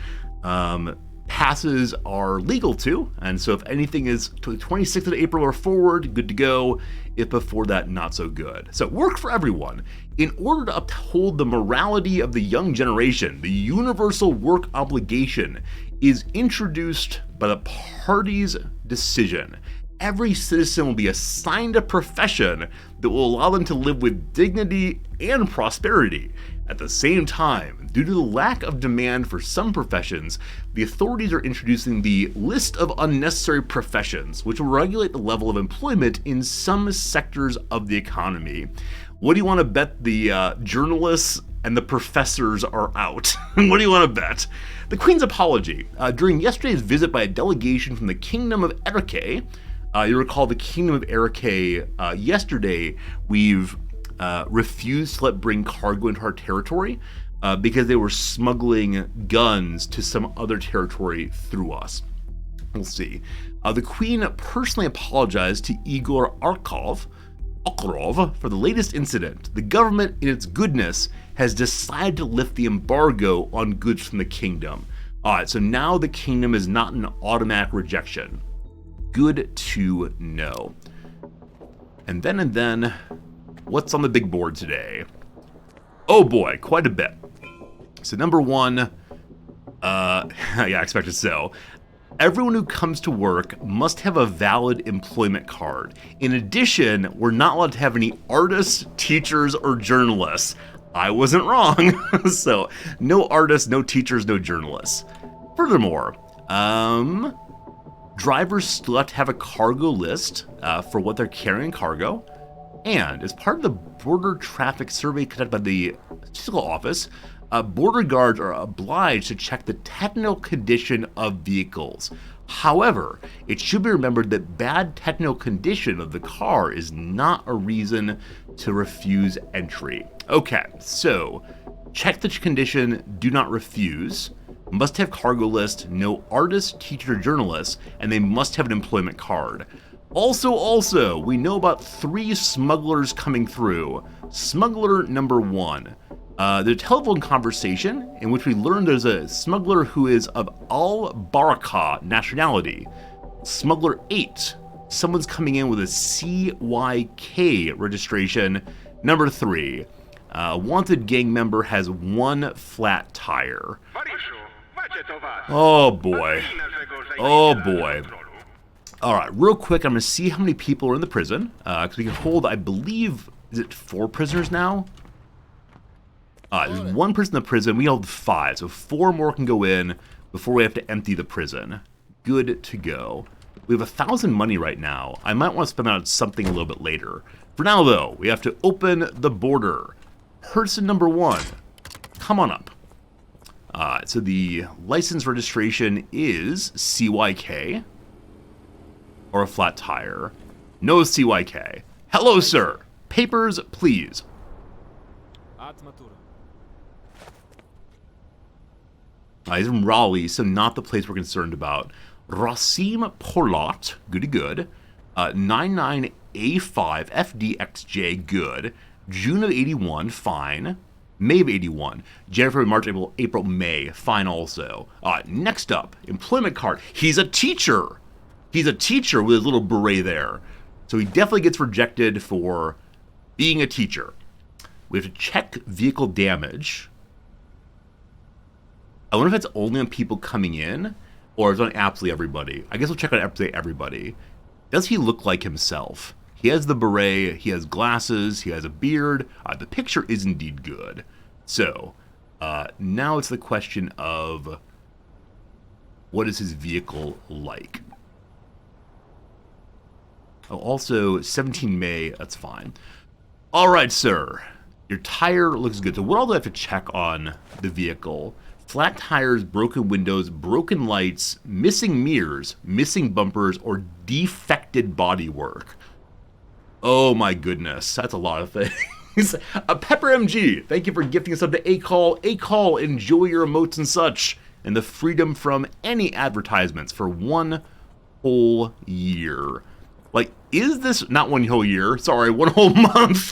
passes are legal to, and so if anything is to the 26th of April or forward, good to go. If before that, not so good. So work for everyone. In order to uphold the morality of the young generation, the universal work obligation is introduced by the party's decision. Every citizen will be assigned a profession that will allow them to live with dignity and prosperity. At the same time, due to the lack of demand for some professions, the authorities are introducing the list of unnecessary professions, which will regulate the level of employment in some sectors of the economy. What do you want to bet the journalists and the professors are out? What do you want to bet? The Queen's apology. During yesterday's visit by a delegation from the Kingdom of Erike, you recall the Kingdom of Erike, yesterday we've refused to let bring cargo into our territory because they were smuggling guns to some other territory through us. We'll see. The Queen personally apologized to Igor Arkhov for the latest incident. The government, in its goodness, has decided to lift the embargo on goods from the kingdom. Alright, so now the kingdom is not an automatic rejection. Good to know. And then, what's on the big board today? Oh boy, quite a bit. So number one, yeah, I expected so. Everyone who comes to work must have a valid employment card. In addition, we're not allowed to have any artists, teachers, or journalists. I wasn't wrong. So, no artists, no teachers, no journalists. Furthermore, drivers still have to have a cargo list for what they're carrying cargo. And as part of the border traffic survey conducted by the statistical office, border guards are obliged to check the technical condition of vehicles. However, it should be remembered that bad technical condition of the car is not a reason to refuse entry. Okay, so check the condition, do not refuse, must have cargo list, no artist, teacher, journalist, and they must have an employment card. Also, we know about 3 smugglers coming through. Smuggler number 1. There's a telephone conversation in which we learn there's a smuggler who is of Al-Baraka nationality. Smuggler 8. Someone's coming in with a CYK registration. Number 3. Wanted gang member has 1 flat tire. Oh boy. Oh boy. Alright, real quick, I'm going to see how many people are in the prison. Because we can hold, I believe, is it 4 prisoners now? There's 1 person in the prison. We hold 5, so 4 more can go in before we have to empty the prison. Good to go. We have 1,000 money right now. I might want to spend that on something a little bit later. For now, though, we have to open the border. Person number 1, come on up. So the license registration is CYK. Or a flat tire. No CYK. Hello, sir. Papers, please. He's from Raleigh, so not the place we're concerned about. Rasim Porlat, good. 99A5 FDXJ, good. June of 81, fine. May of 81. January, March, April, May, fine also. Next up, employment card. He's a teacher. He's a teacher with his little beret there. So he definitely gets rejected for being a teacher. We have to check vehicle damage. I wonder if it's only on people coming in, or is it on absolutely everybody. I guess we'll check on absolutely everybody. Does he look like himself? He has the beret, he has glasses, he has a beard. The picture is indeed good. So, now it's the question of what is his vehicle like? Oh, also, 17 May, that's fine. All right, sir. Your tire looks good. So what all do I have to check on the vehicle? Flat tires, broken windows, broken lights, missing mirrors, missing bumpers, or defected bodywork. Oh my goodness, that's a lot of things. Pepper MG, thank you for gifting us up to A-Call. A-Call, enjoy your emotes and such, and the freedom from any advertisements for 1 whole year. Like, is this, not 1 whole year, sorry, 1 whole month.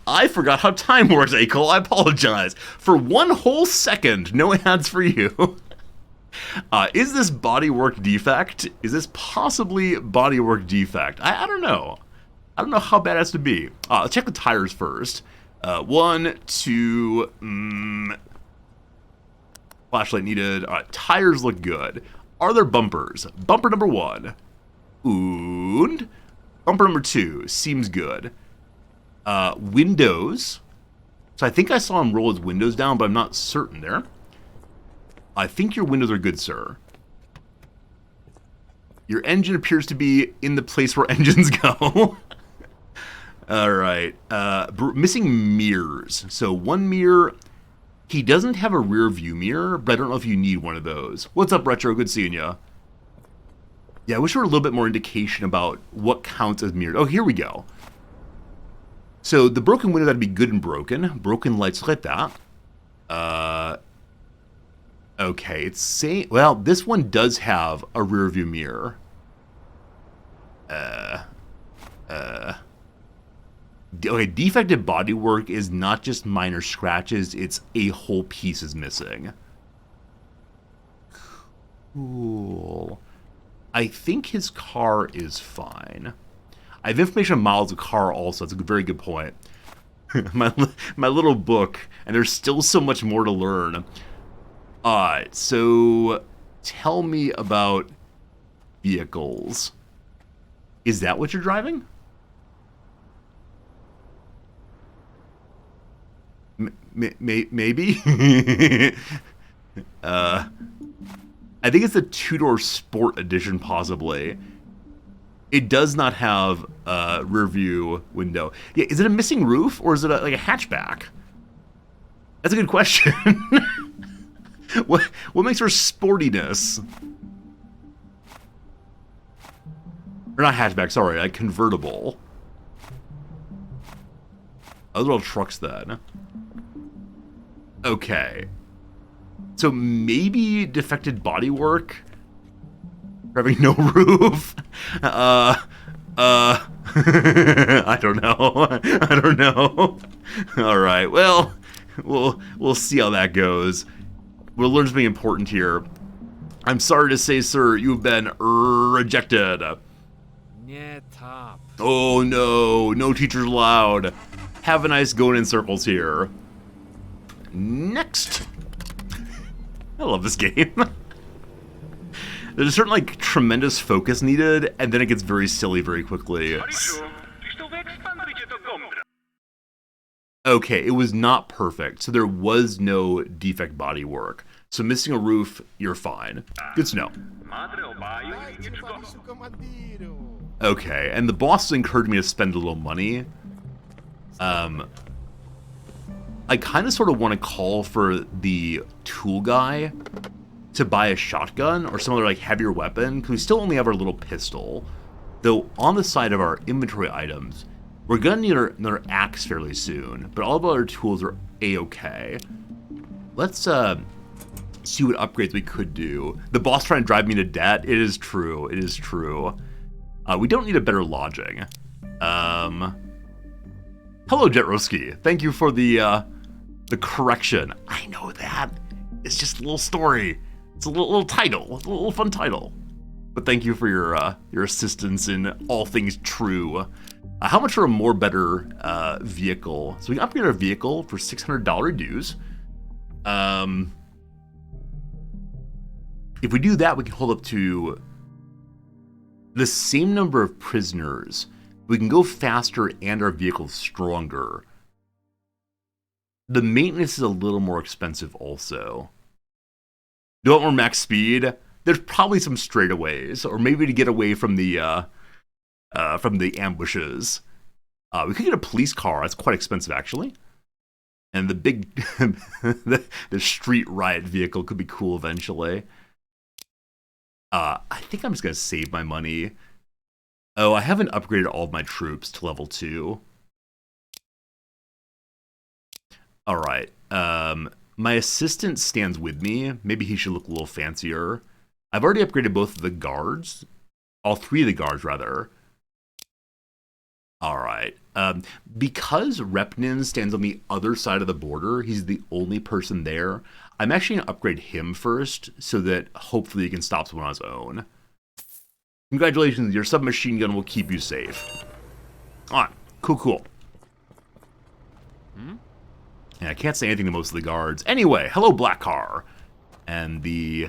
I forgot how time works, A-Call, I apologize. For 1 whole second, no ads for you. Is this bodywork defect? Is this possibly bodywork defect? I don't know. I don't know how bad it has to be. Let's check the tires first. 1, 2, flashlight needed. Tires look good. Are there bumpers? Bumper number 1. Und bumper number 2 seems good. Windows. So I think I saw him roll his windows down, but I'm not certain there. I think your windows are good, sir. Your engine appears to be in the place where engines go. All right. Missing mirrors. So 1 mirror. He doesn't have a rear view mirror, but I don't know if you need one of those. What's up, Retro? Good seeing ya. Yeah, I wish there were a little bit more indication about what counts as mirrored. Oh, here we go. So the broken window, that'd be good and broken. Broken lights, look at that. Okay, it's saying, well, this one does have a rear view mirror. Okay, defective bodywork is not just minor scratches, it's a whole piece is missing. Cool. I think his car is fine. I have information on miles of car also. That's a very good point. my little book, and there's still so much more to learn. Alright, so tell me about vehicles. Is that what you're driving? Maybe? I think it's the two-door sport edition, possibly. It does not have a rear view window. Yeah, is it a missing roof, or is it like a hatchback? That's a good question. What makes her sportiness? Or not hatchback, sorry, like convertible. Other little trucks then. Okay. So maybe defected bodywork? Having no roof? I don't know. I don't know. Alright, well, we'll see how that goes. We'll learn something important here. I'm sorry to say, sir, you've been rejected. Oh no, no teachers allowed. Have a nice going in circles here. Next. I love this game. There's a certain, like, tremendous focus needed, and then it gets very silly very quickly. Okay, it was not perfect, so there was no defect bodywork. So missing a roof, you're fine. Good to know. Okay, and the boss encouraged me to spend a little money. I kind of sort of want to call for the tool guy to buy a shotgun or some other like heavier weapon, because we still only have our little pistol. Though on the side of our inventory items, we're gonna need another axe fairly soon, but all of our tools are a-okay. Let's see what upgrades we could do. The boss trying to drive me to debt. It is true. It is true. We don't need a better lodging. Hello, Jetroski. Thank you for the correction. I know that. It's just a little story. It's a little title, a little fun title. But thank you for your assistance in all things true. How much for a more better vehicle? So we can upgrade our vehicle for $600 dues. If we do that, we can hold up to the same number of prisoners. We can go faster and our vehicle's stronger. The maintenance is a little more expensive also. Do you want more max speed? There's probably some straightaways, or maybe to get away from the ambushes. We could get a police car. That's quite expensive, actually. And the big, the street riot vehicle could be cool eventually. I think I'm just gonna save my money. Oh, I haven't upgraded all of my troops to level 2. All right. My assistant stands with me. Maybe he should look a little fancier. I've already upgraded both of the guards. All 3 of the guards, rather. All right. Because Repnin stands on the other side of the border, he's the only person there. I'm actually going to upgrade him first so that hopefully he can stop someone on his own. Congratulations, your submachine gun will keep you safe. All right. Cool, cool. And I can't say anything to most of the guards. Anyway, hello, Black Car. And the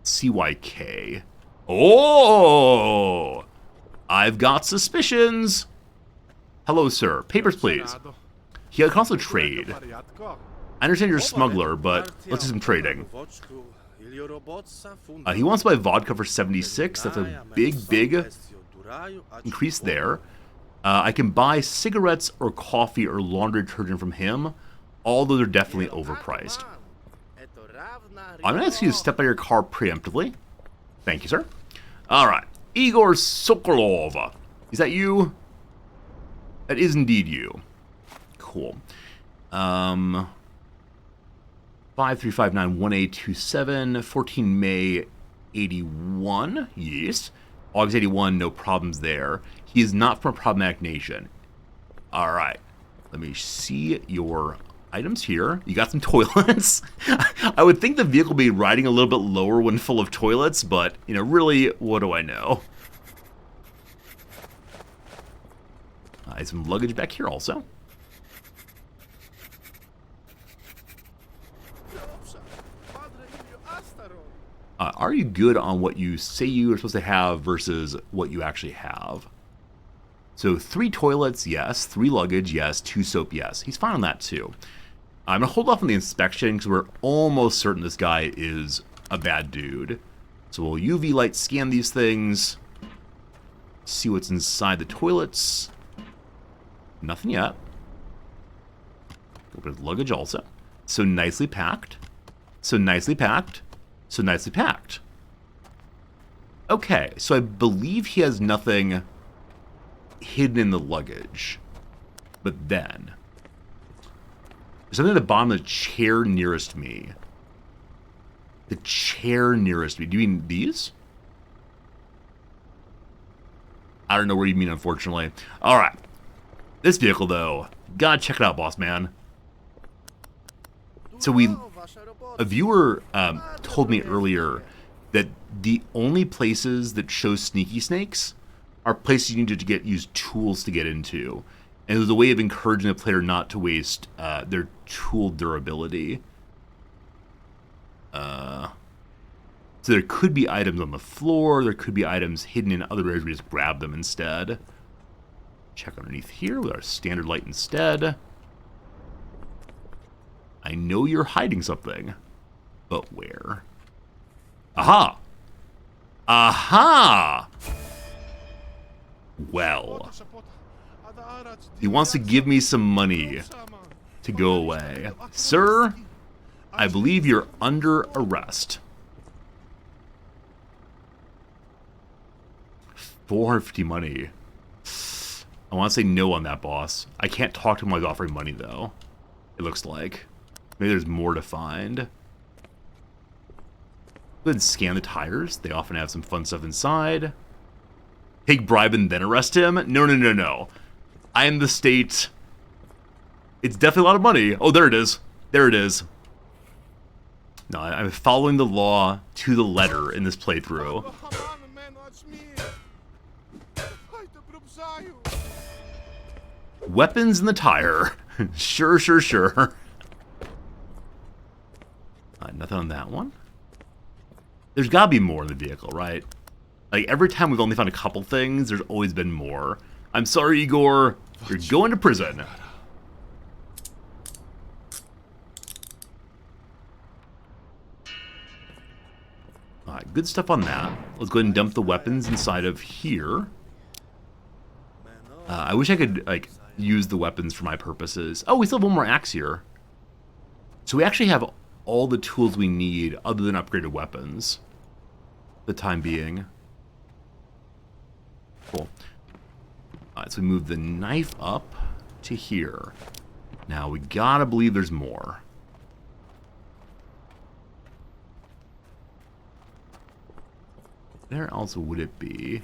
CYK. Oh! I've got suspicions. Hello, sir. Papers, please. He can also trade. I understand you're a smuggler, but let's do some trading. He wants to buy vodka for 76. That's a big increase there. I can buy cigarettes or coffee or laundry detergent from him. All those are definitely overpriced. I'm going to ask you to step out of your car preemptively. Thank you, sir. All right. Igor Sokolov. Is that you? That is indeed you. Cool. 53591827, 14 May 81. Yes. August 81, no problems there. He is not from a problematic nation. All right. Let me see your items here. You got some toilets. I would think the vehicle would be riding a little bit lower when full of toilets, but, you know, really, what do I know? Some luggage back here also. Are you good on what you say you are supposed to have versus what you actually have? So 3 toilets, yes. 3 luggage, yes. 2 soap, yes. He's fine on that too. I'm gonna hold off on the inspection because we're almost certain this guy is a bad dude. So we'll UV light scan these things. See what's inside the toilets. Nothing yet. Open his luggage also. So nicely packed. So nicely packed. So nicely packed. Okay, so I believe he has nothing hidden in the luggage. But then, there's something at the bottom of the chair nearest me. The chair nearest me. Do you mean these? I don't know where you mean, unfortunately. Alright. This vehicle, though. Gotta check it out, boss man. So a viewer told me earlier that the only places that show sneaky snakes are places you need to use tools to get into. And it was a way of encouraging the player not to waste their tool durability. So there could be items on the floor, there could be items hidden in other areas, we just grab them instead. Check underneath here with our standard light instead. I know you're hiding something, but where? Aha! Aha! Well, he wants to give me some money to go away. Sir, I believe you're under arrest. 450 money. I want to say no on that, boss. I can't talk to him while he's offering money, though. It looks like. Maybe there's more to find. Go ahead and scan the tires. They often have some fun stuff inside. Take bribe and then arrest him? No, no, no, no. I am the state. It's definitely a lot of money. Oh, there it is. There it is. No, I'm following the law to the letter in this playthrough. Weapons in the tire. Sure, sure, sure. Nothing on that one. There's gotta be more in the vehicle, right? Like, every time we've only found a couple things, there's always been more. I'm sorry, Igor. You're going to prison. Alright, good stuff on that. Let's go ahead and dump the weapons inside of here. I wish I could, like, use the weapons for my purposes. Oh, we still have one more axe here. So we actually have all the tools we need other than upgraded weapons. For the time being. Cool. Alright, so we move the knife up to here. Now, we gotta believe there's more. Where else would it be?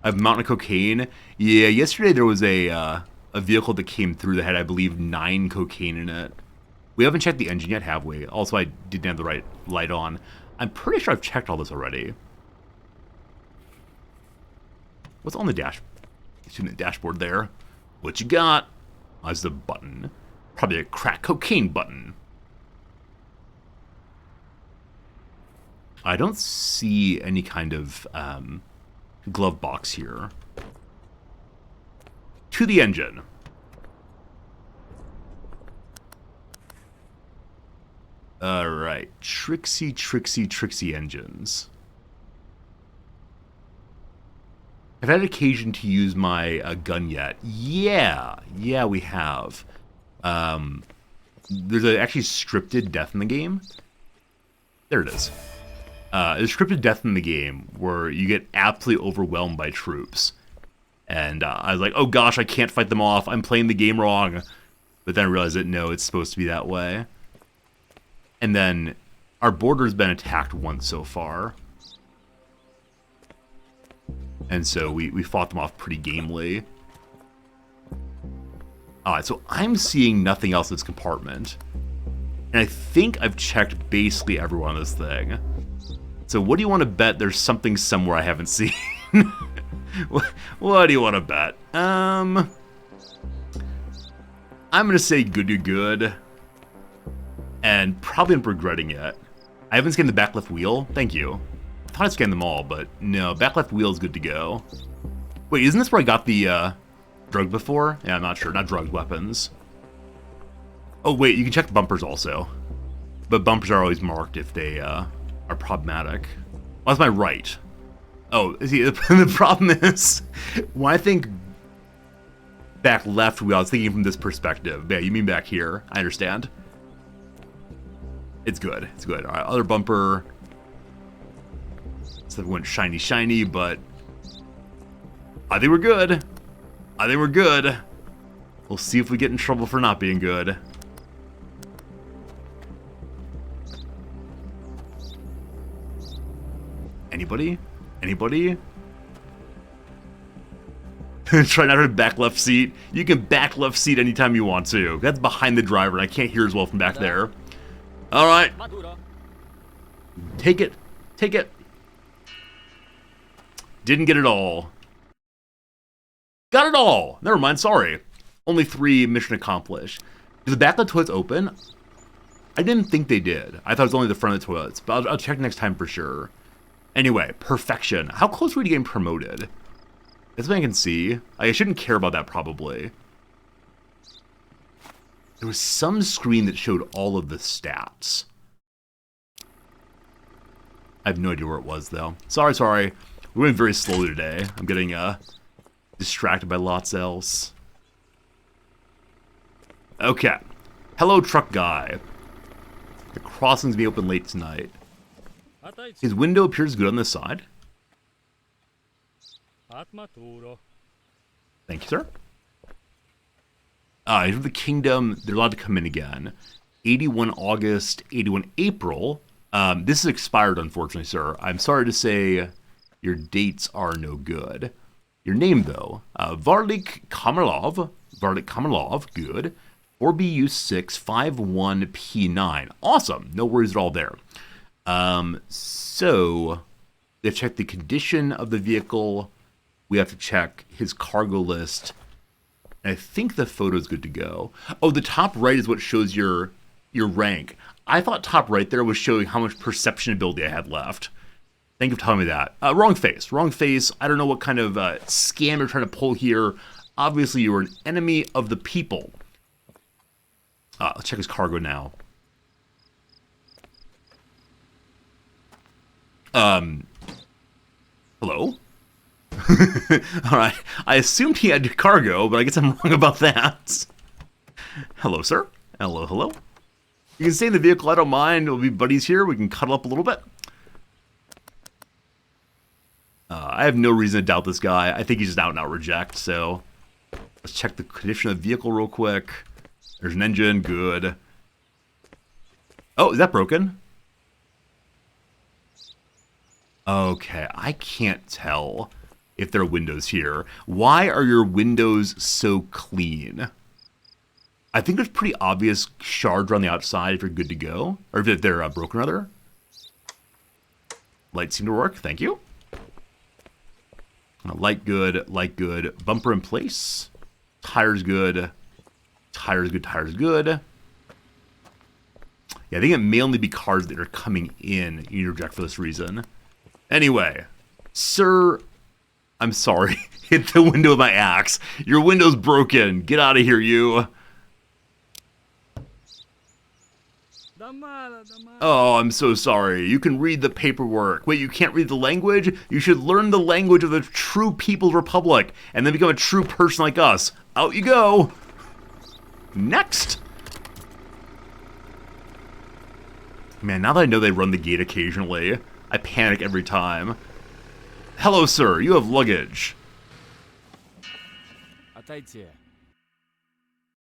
I have a mountain of cocaine. Yeah, yesterday there was a vehicle that came through that had, I believe, 9 cocaine in it. We haven't checked the engine yet, have we? Also, I didn't have the right light on. I'm pretty sure I've checked all this already. What's on the dashboard there? What you got? Oh, there's a button. Probably a crack cocaine button. I don't see any kind of glove box here. To the engine. Alright. Tricksy, tricksy, tricksy engines. I've had occasion to use my gun yet. Yeah, we have. There's actually scripted death in the game. There it is. There's scripted death in the game where you get absolutely overwhelmed by troops. And I was like, oh gosh, I can't fight them off. I'm playing the game wrong. But then I realized that no, it's supposed to be that way. And then our border's been attacked once so far. And so we fought them off pretty gamely. Alright, so I'm seeing nothing else in this compartment. And I think I've checked basically everyone on this thing. So what do you want to bet there's something somewhere I haven't seen? What do you want to bet? I'm going to say good. And probably not regretting it. I haven't scanned the back left wheel. Thank you. I thought I scanned them all, but no. Back left wheel is good to go. Wait, isn't this where I got the drug before? Yeah, I'm not sure. Not drugs, weapons. Oh, wait, you can check the bumpers also. But bumpers are always marked if they are problematic. Well, that's my right. Oh, see, the problem is, when I think back left wheel, I was thinking from this perspective. Yeah, you mean back here. I understand. It's good. It's good. All right, other bumper. So it went shiny, shiny, but I think we're good. I think we're good. We'll see if we get in trouble for not being good. Anybody? Anybody? Try not to back left seat. You can back left seat anytime you want to. That's behind the driver, and I can't hear as well from back there. All right. Take it. Take it. Didn't get it all. Got it all. Never mind, sorry. Only 3, mission accomplished. Do the back of the toilets open? I didn't think they did. I thought it was only the front of the toilets, but I'll check next time for sure. Anyway, perfection. How close were we to getting promoted? That's what I can see. I shouldn't care about that, probably. There was some screen that showed all of the stats. I have no idea where it was, though. Sorry, sorry. We're going very slowly today. I'm getting distracted by lots else. Okay. Hello, truck guy. The crossing's be open late tonight. His window appears good on this side. Thank you, sir. He's from the kingdom. They're allowed to come in again. 81 August, 81 April. This is expired, unfortunately, sir. I'm sorry to say your dates are no good. Your name, though, Varlik Kamalov. Varlik Kamalov, good. 4BU651P9. Awesome. No worries at all there. So, they have to check the condition of the vehicle. We have to check his cargo list. And I think the photo's good to go. Oh, the top right is what shows your rank. I thought top right there was showing how much perception ability I had left. Thank you for telling me that. Wrong face. Wrong face. I don't know what kind of scam you're trying to pull here. Obviously, you are an enemy of the people. Let's check his cargo now. Hello? Alright. I assumed he had cargo, but I guess I'm wrong about that. Hello, sir. Hello, hello. You can stay in the vehicle, I don't mind. We'll be buddies here. We can cuddle up a little bit. I have no reason to doubt this guy. I think he's just out and out reject, so let's check the condition of the vehicle real quick. There's an engine, good. Oh, is that broken? Okay, I can't tell if there are windows here. Why are your windows so clean? I think there's pretty obvious shards around the outside if you're good to go. Or if they're broken, rather. Lights seem to work, thank you. Light good, light good. Bumper in place. Tires good. Tires good, tires good. Yeah, I think it may only be cars that are coming in. You need to reject for this reason. Anyway, sir, I'm sorry. Hit the window with my axe. Your window's broken. Get out of here, you. Oh, I'm so sorry. You can read the paperwork. Wait, you can't read the language? You should learn the language of the true People's Republic and then become a true person like us. Out you go. Next. Man, now that I know they run the gate occasionally, I panic every time. Hello, sir. You have luggage.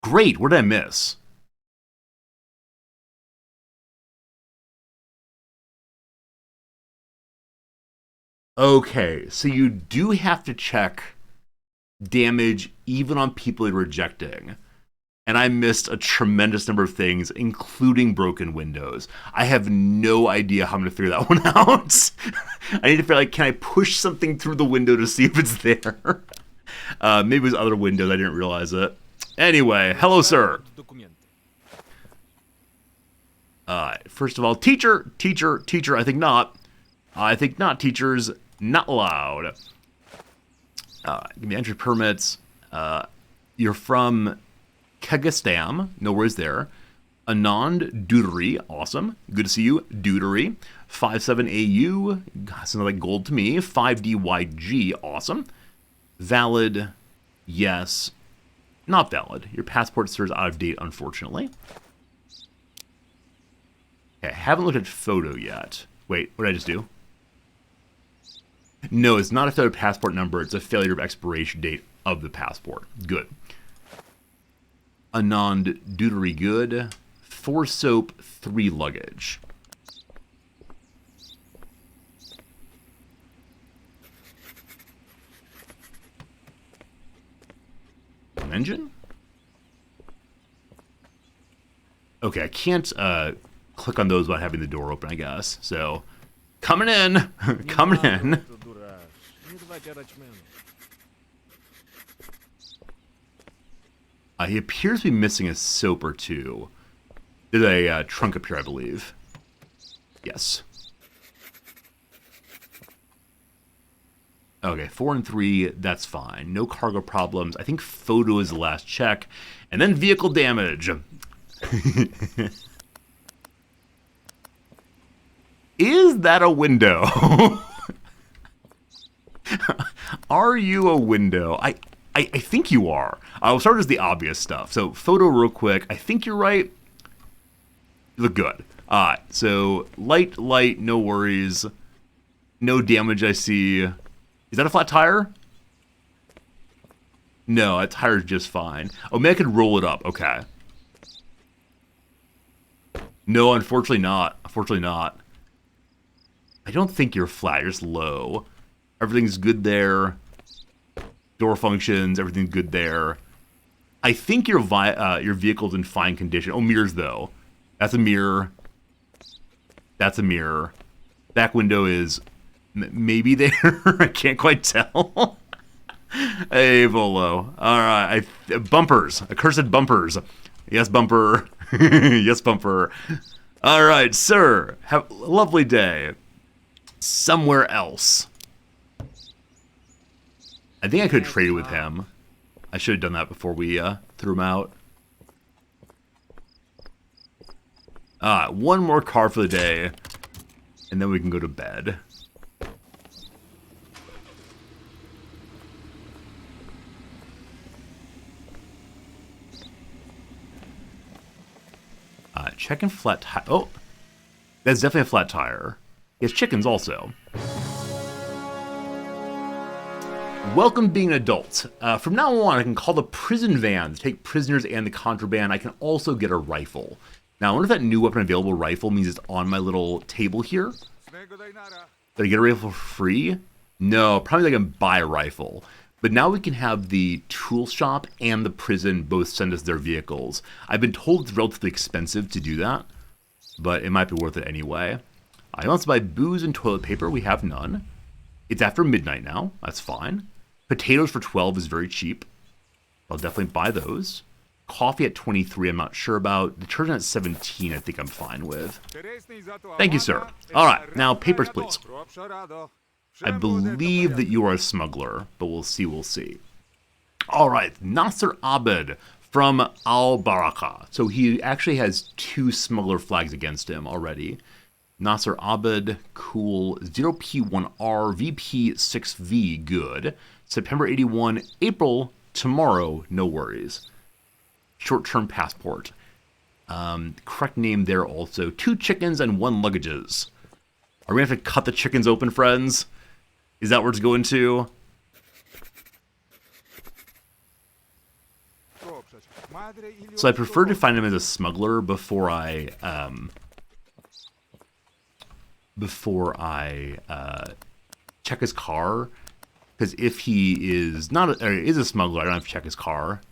Great. What did I miss? Okay, so you do have to check damage even on people you're rejecting. And I missed a tremendous number of things, including broken windows. I have no idea how I'm going to figure that one out. I need to figure, like, can I push something through the window to see if it's there? Maybe it was other windows, I didn't realize it. Anyway, hello, sir. First of all, teacher, I think not. I think not, teachers, not allowed. Give me entry permits. You're from Kyrgyzstan. No worries there. Anand Duderi. Awesome. Good to see you. Duderi. 57AU. Sounds like gold to me. 5DYG. Awesome. Valid. Yes. Not valid. Your passport still is out of date, unfortunately. Okay, I haven't looked at photo yet. Wait, what did I just do? No, it's not a failure passport number. It's a failure of expiration date of the passport. Good. Anand Duderi, good. 4 soap, 3 luggage. Engine? Okay, I can't click on those without having the door open, I guess. So, coming in! Coming in! He appears to be missing a soap or two. There's a trunk up here, I believe. Yes. Okay, 4 and 3, that's fine. No cargo problems. I think photo is the last check. And then vehicle damage. Is that a window? Are you a window? I think you are. I'll start as the obvious stuff. So, photo real quick. I think you're right. You look good. Alright, so light, no worries. No damage I see. Is that a flat tire? No, that tire's just fine. Oh, maybe I could roll it up. Okay. No, unfortunately not. Unfortunately not. I don't think you're flat. You're just low. Everything's good there. Door functions. Everything's good there. I think your vehicle's in fine condition. Oh, mirrors, though. That's a mirror. That's a mirror. Back window is maybe there. I can't quite tell. Hey, Volo. All right. Bumpers. Accursed bumpers. Yes, bumper. Yes, bumper. All right, sir. Have a lovely day. Somewhere else. I think I could trade with him. I should have done that before we threw him out. One more car for the day, and then we can go to bed. Checking flat tire. Oh, that's definitely a flat tire. He has chickens also. Welcome being an adult. From now on, I can call the prison van to take prisoners and the contraband. I can also get a rifle. Now, I wonder if that new weapon available rifle means it's on my little table here. Did I get a rifle for free? No, probably I can buy a rifle. But now we can have the tool shop and the prison both send us their vehicles. I've been told it's relatively expensive to do that, but it might be worth it anyway. I want to buy booze and toilet paper. We have none. It's after midnight now. That's fine. Potatoes for 12 is very cheap. I'll definitely buy those. Coffee at 23, I'm not sure about. Detergent at 17, I think I'm fine with. Thank you, sir. All right, now papers, please. I believe that you are a smuggler, but we'll see. All right, Nasser Abed from Al Baraka. So he actually has 2 smuggler flags against him already. Nasser Abed, cool. 0P1R, VP6V, good. September 81, April, tomorrow, no worries. Short-term passport. Correct name there also. 2 chickens and 1 luggages. Are we going to have to cut the chickens open, friends? Is that where it's going to? So I prefer to find him as a smuggler before I check his car. Because if he is not is a smuggler, I don't have to check his car.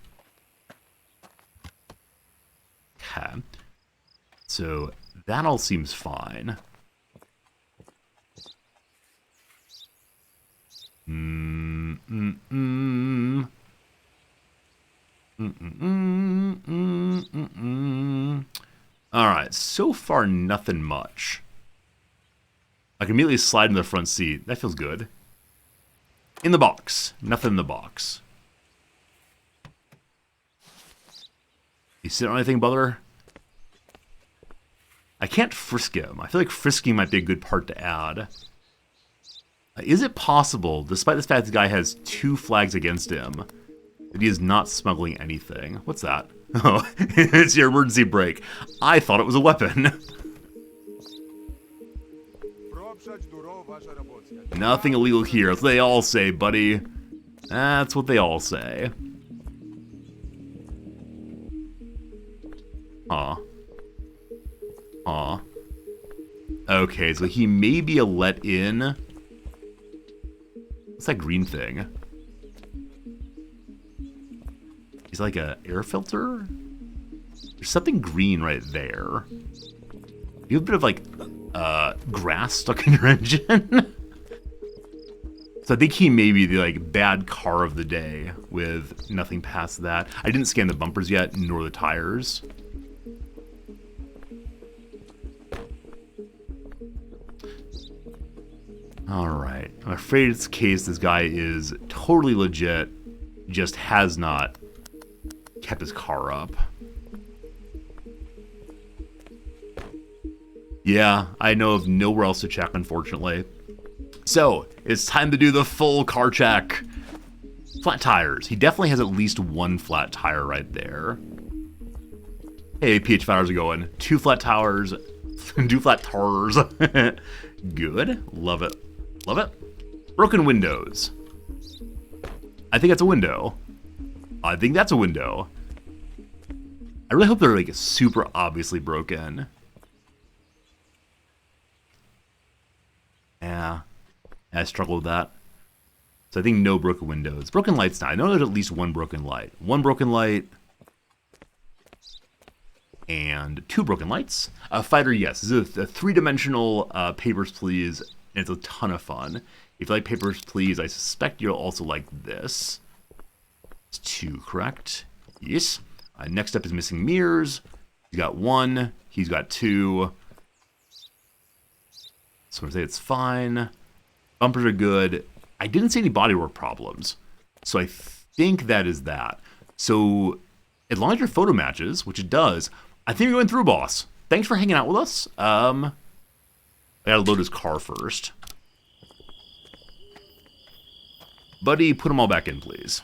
Okay. So that all seems fine. Alright, so far nothing much. I can immediately slide in the front seat. That feels good. In the box. Nothing in the box. You sit on anything, brother? I can't frisk him. I feel like frisking might be a good part to add. Is it possible, despite the fact the guy has 2 flags against him, that he is not smuggling anything? What's that? Oh, it's your emergency brake. I thought it was a weapon. Nothing illegal here. That's what they all say, buddy. That's what they all say. Aw. Aw. Okay, so he may be a let-in. What's that green thing? Is it like a air filter? There's something green right there. You have a bit of like grass stuck in your engine. So I think he may be the like bad car of the day with nothing past that. I didn't scan the bumpers yet, nor the tires. Alright, I'm afraid it's the case this guy is totally legit, just has not kept his car up. Yeah, I know of nowhere else to check, unfortunately. So, it's time to do the full car check. Flat tires. He definitely has at least 1 flat tire right there. Hey, PH how's it going? 2 flat tires. 2 flat tires. Good. Love it. Love it. Broken windows. I think that's a window. I think that's a window. I really hope they're like super obviously broken. Yeah. I struggle with that. So I think no broken windows. Broken lights now. I know there's at least 1 broken light. 1 broken light. And 2 broken lights. Fighter, yes. This is a 3-dimensional Papers, Please. And it's a ton of fun. If you like Papers, Please, I suspect you'll also like this. It's 2, correct? Yes. Next up is Missing Mirrors. He's got 1. He's got 2. So I'm going to say it's fine. Bumpers are good. I didn't see any bodywork problems. So I think that is that. So as long as your photo matches, which it does, I think you're going through, boss. Thanks for hanging out with us. I gotta load his car first. Buddy, put them all back in, please.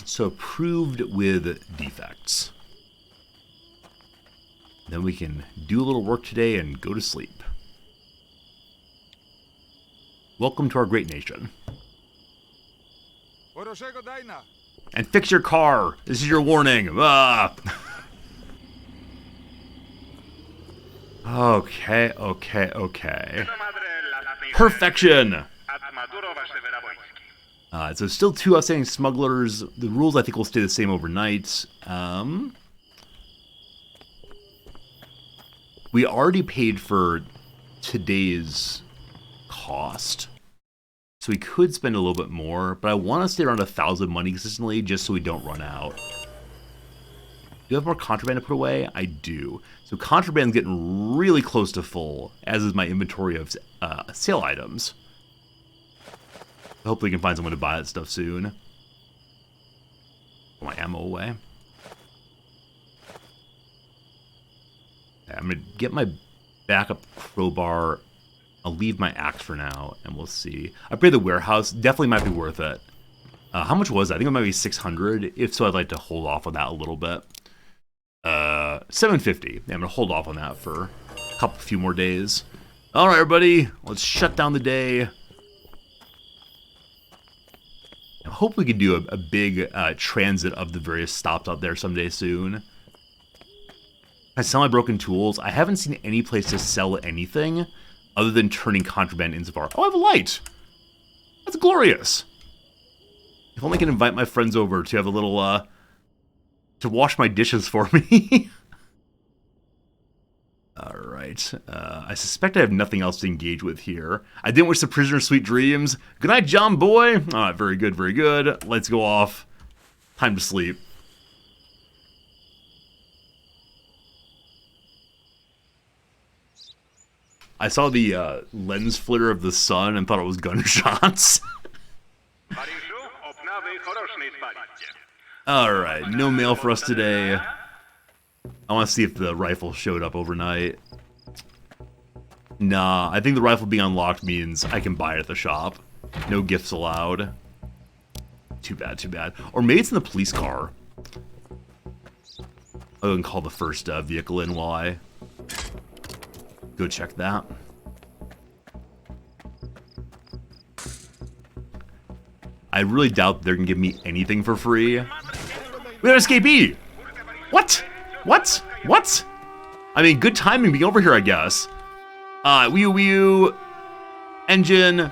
So approved with defects. Then we can do a little work today and go to sleep. Welcome to our great nation. And fix your car. This is your warning. Ah. Okay. Perfection. So still 2 outstanding smugglers. The rules I think will stay the same overnight. We already paid for today's cost. So we could spend a little bit more, but I want to stay around 1,000 money consistently just so we don't run out. Do you have more contraband to put away? I do. So contraband's getting really close to full, as is my inventory of sale items. Hopefully we can find someone to buy that stuff soon. Put my ammo away. I'm going to get my backup crowbar. I'll leave my axe for now, and we'll see. Upgrade the warehouse. Definitely might be worth it. How much was that? I think it might be 600. If so, I'd like to hold off on that a little bit. 750. Yeah, I'm going to hold off on that for a few more days. All right, everybody. Let's shut down the day. I hope we can do a big transit of the various stops out there someday soon. I sell my broken tools. I haven't seen any place to sell anything other than turning contraband into bar. Oh, I have a light. That's glorious. If only I can invite my friends over to have a little, to wash my dishes for me. All right. I suspect I have nothing else to engage with here. I didn't wish the prisoner sweet dreams. Good night, John boy. All right, very good, very good. Let's go off. Time to sleep. I saw the lens flare of the sun and thought it was gunshots. Alright, no mail for us today. I want to see if the rifle showed up overnight. Nah, I think the rifle being unlocked means I can buy it at the shop. No gifts allowed. Too bad, too bad. Or maybe it's in the police car. I'll go and call the first vehicle in while I go check that. I really doubt they're gonna give me anything for free. We got an escapee! What? What? What? I mean, good timing being over here, I guess. Wee engine.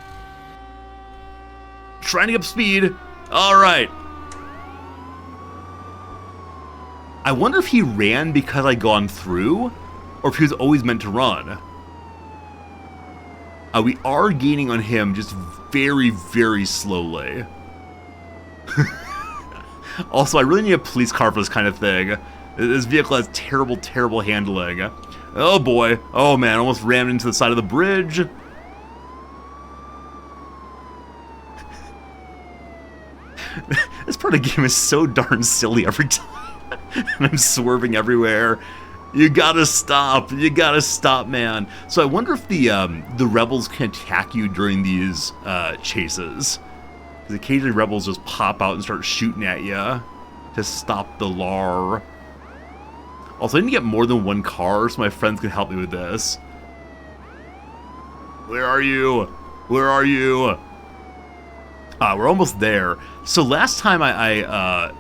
Trying to get up speed. Alright. I wonder if he ran because I'd gone through, or if he was always meant to run. We are gaining on him just very, very slowly. Also, I really need a police car for this kind of thing. This vehicle has terrible, terrible handling. Oh boy. Oh man, almost rammed into the side of the bridge. This part of the game is so darn silly every time. And I'm swerving everywhere. You gotta stop. You gotta stop, man. So I wonder if the rebels can attack you during these chases. Because occasionally rebels just pop out and start shooting at you to stop the lar. Also, I need to get more than one car so my friends can help me with this. Where are you? Where are you? We're almost there. So last time I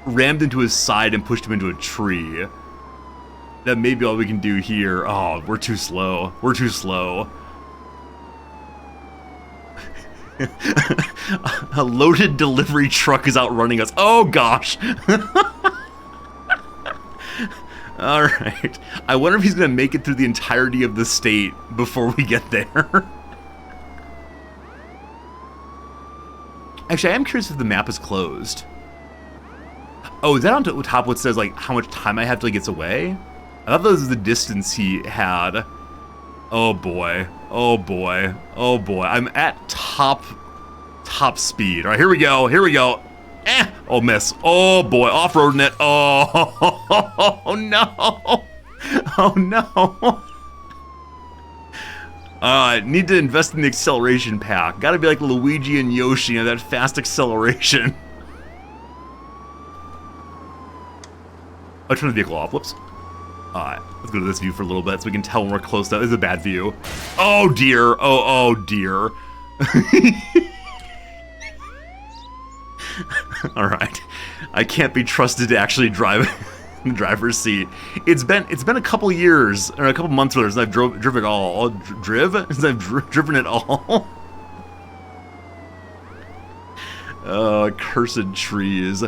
rammed into his side and pushed him into a tree. That may be all we can do here. Oh, we're too slow. We're too slow. A loaded delivery truck is outrunning us. Oh, gosh. Alright. I wonder if he's going to make it through the entirety of the state before we get there. Actually, I am curious if the map is closed. Oh, is that on top what says, like, how much time I have till he gets away? I thought that was the distance he had. Oh boy. Oh boy. Oh boy. I'm at top speed. Alright, here we go. Here we go. Oh, miss. Oh boy. Off-roading it. Oh no. Oh no. Need to invest in the acceleration pack. Gotta be like Luigi and Yoshi and that fast acceleration. I'll turn the vehicle off. Whoops. Alright, let's go to this view for a little bit so we can tell when we're close to. This is a bad view. Oh dear. Oh dear. Alright. I can't be trusted to actually drive in the driver's seat. It's been a couple years, or a couple months since I've driven it all. Since I've driven it all. Cursed trees.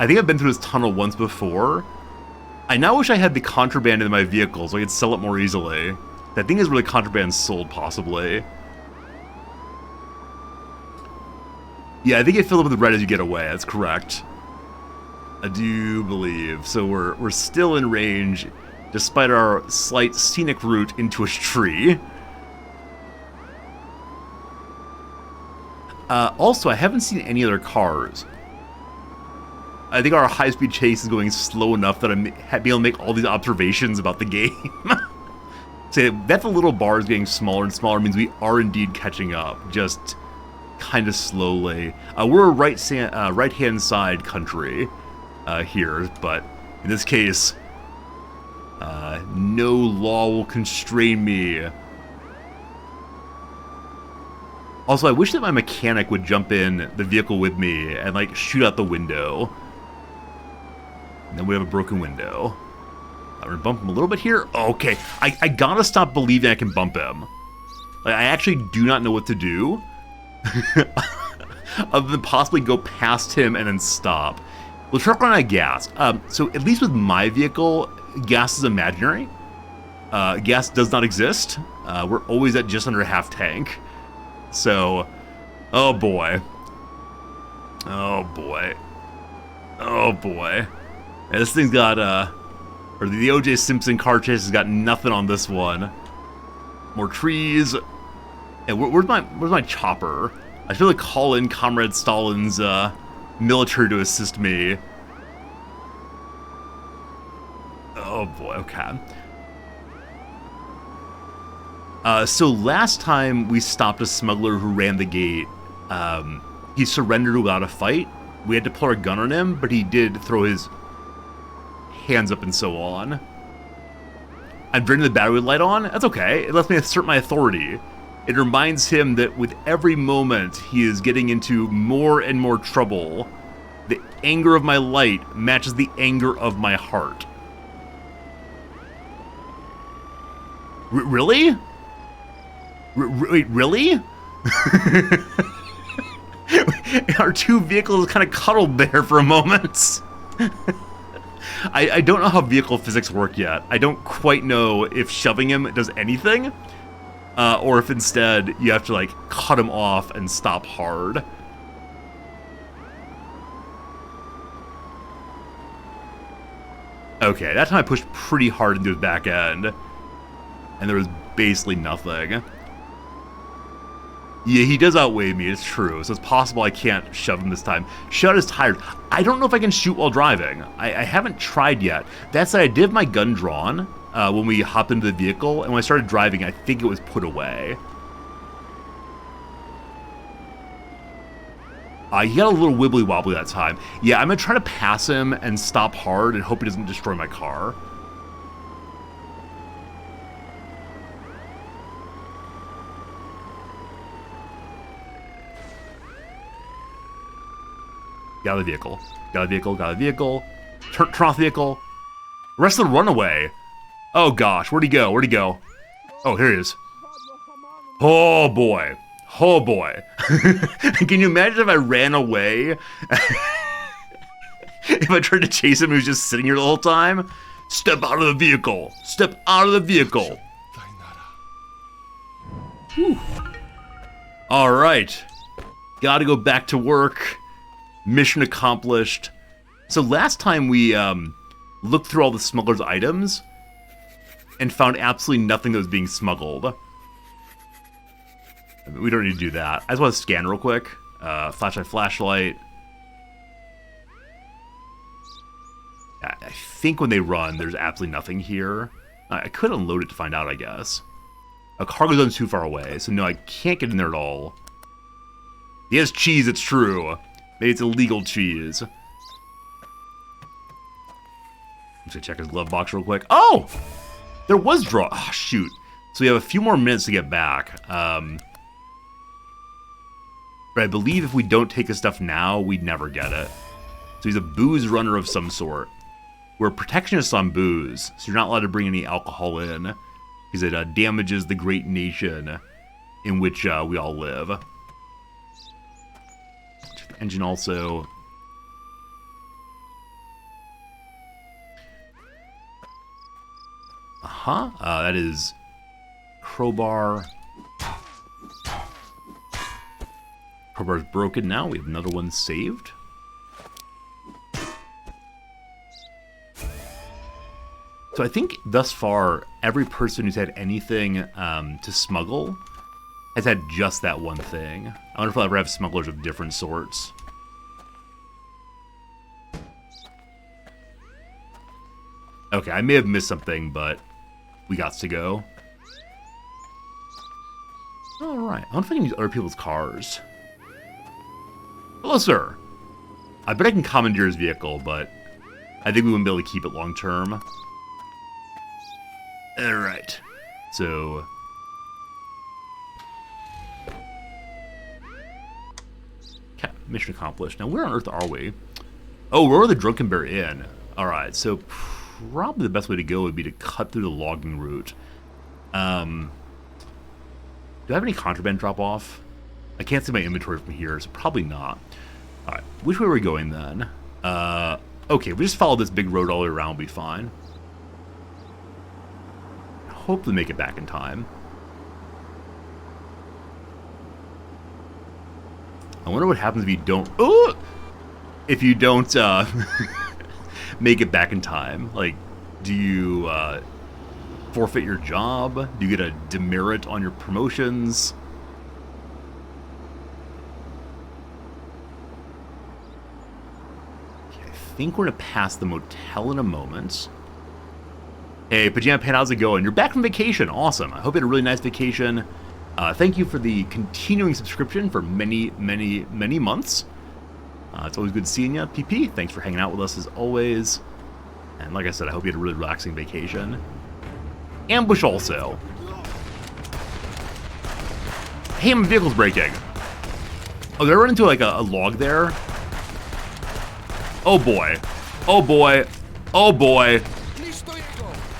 I think I've been through this tunnel once before. I now wish I had the contraband in my vehicle so I could sell it more easily. That thing is really contraband sold, possibly. Yeah, I think it fills up with red as you get away. That's correct. I do believe. So we're still in range, despite our slight scenic route into a tree. Also, I haven't seen any other cars. I think our high-speed chase is going slow enough that I'm being able to make all these observations about the game. So that the little bar is getting smaller and smaller means we are indeed catching up, just kind of slowly. We're a right-hand side country here, but in this case, no law will constrain me. Also, I wish that my mechanic would jump in the vehicle with me and, like, shoot out the window. And then we have a broken window. I'm gonna bump him a little bit here. Okay, I gotta stop believing I can bump him. Like, I actually do not know what to do. Other than possibly go past him and then stop. We'll truck run out of gas. So at least with my vehicle, gas is imaginary. Gas does not exist. We're always at just under a half tank. So, oh boy. Oh boy. Oh boy. Yeah, this thing's got Or the O.J. Simpson car chase has got nothing on this one. More trees. And where's my chopper? I feel like call in Comrade Stalin's military to assist me. Oh boy, okay. So last time we stopped a smuggler who ran the gate. He surrendered without a fight. We had to pull our gun on him, but he did throw his hands up and so on. I'm turning the battery light on. That's okay. It lets me assert my authority. It reminds him that with every moment he is getting into more and more trouble. The anger of my light matches the anger of my heart. Really? Wait, really? Our two vehicles kind of cuddled there for a moment. I don't know how vehicle physics work yet. I don't quite know if shoving him does anything, or if instead you have to like cut him off and stop hard. Okay, that time I pushed pretty hard into his back end, and there was basically nothing. Yeah, he does outweigh me, it's true, so it's possible I can't shove him this time. Shut his tires. I don't know if I can shoot while driving. I haven't tried yet. That said, I did have my gun drawn when we hopped into the vehicle, and when I started driving, I think it was put away. He got a little wibbly-wobbly that time. Yeah, I'm going to try to pass him and stop hard and hope he doesn't destroy my car. Got the vehicle. Got a vehicle. Got a vehicle. Turn off the vehicle. Rest of the runaway. Oh gosh, where'd he go? Where'd he go? Oh, here he is. Oh boy. Oh boy. Can you imagine if I ran away? If I tried to chase him, he was just sitting here the whole time? Step out of the vehicle. Step out of the vehicle. Whew. All right. Gotta go back to work. Mission accomplished. So last time we looked through all the smuggler's items and found absolutely nothing that was being smuggled. We don't need to do that. I just want to scan real quick. Flashlight. I think when they run, there's absolutely nothing here. I could unload it to find out, I guess. A cargo zone's too far away, so no, I can't get in there at all. He has cheese, it's true. Maybe it's illegal cheese. I'm just gonna check his glove box real quick. Oh! There was draw. Oh, shoot. So we have a few more minutes to get back. But I believe if we don't take his stuff now, we'd never get it. So he's a booze runner of some sort. We're protectionists on booze, so you're not allowed to bring any alcohol in, because it damages the great nation in which we all live. Engine also. That is crowbar. Crowbar's broken now. We have another one saved. So I think thus far, every person who's had anything to smuggle has had just that one thing. I wonder if I'll ever have smugglers of different sorts. Okay, I may have missed something, but we got to go. Alright, I wonder if I can use other people's cars. Hello, sir. I bet I can commandeer his vehicle, but I think we wouldn't be able to keep it long term. Alright, so... mission accomplished. Now, where on earth are we? Oh, we're the Drunken Bear Inn. Alright, so probably the best way to go would be to cut through the logging route. Do I have any contraband drop-off? I can't see my inventory from here, so probably not. Alright, which way are we going then? Okay, we just follow this big road all the way around, we'll be fine. Hopefully make it back in time. I wonder what happens if you don't... Oh! If you don't, make it back in time. Like, Do you forfeit your job? Do you get a demerit on your promotions? Okay, I think we're gonna pass the motel in a moment. Hey, Pajama Pan, how's it going? You're back from vacation. Awesome. I hope you had a really nice vacation. Thank you for the continuing subscription for many, many, many months. It's always good seeing you. PP, thanks for hanging out with us as always. And like I said, I hope you had a really relaxing vacation. Ambush also. Hey, my vehicle's braking. Oh, did I run into like a log there? Oh boy. Oh boy. Oh boy.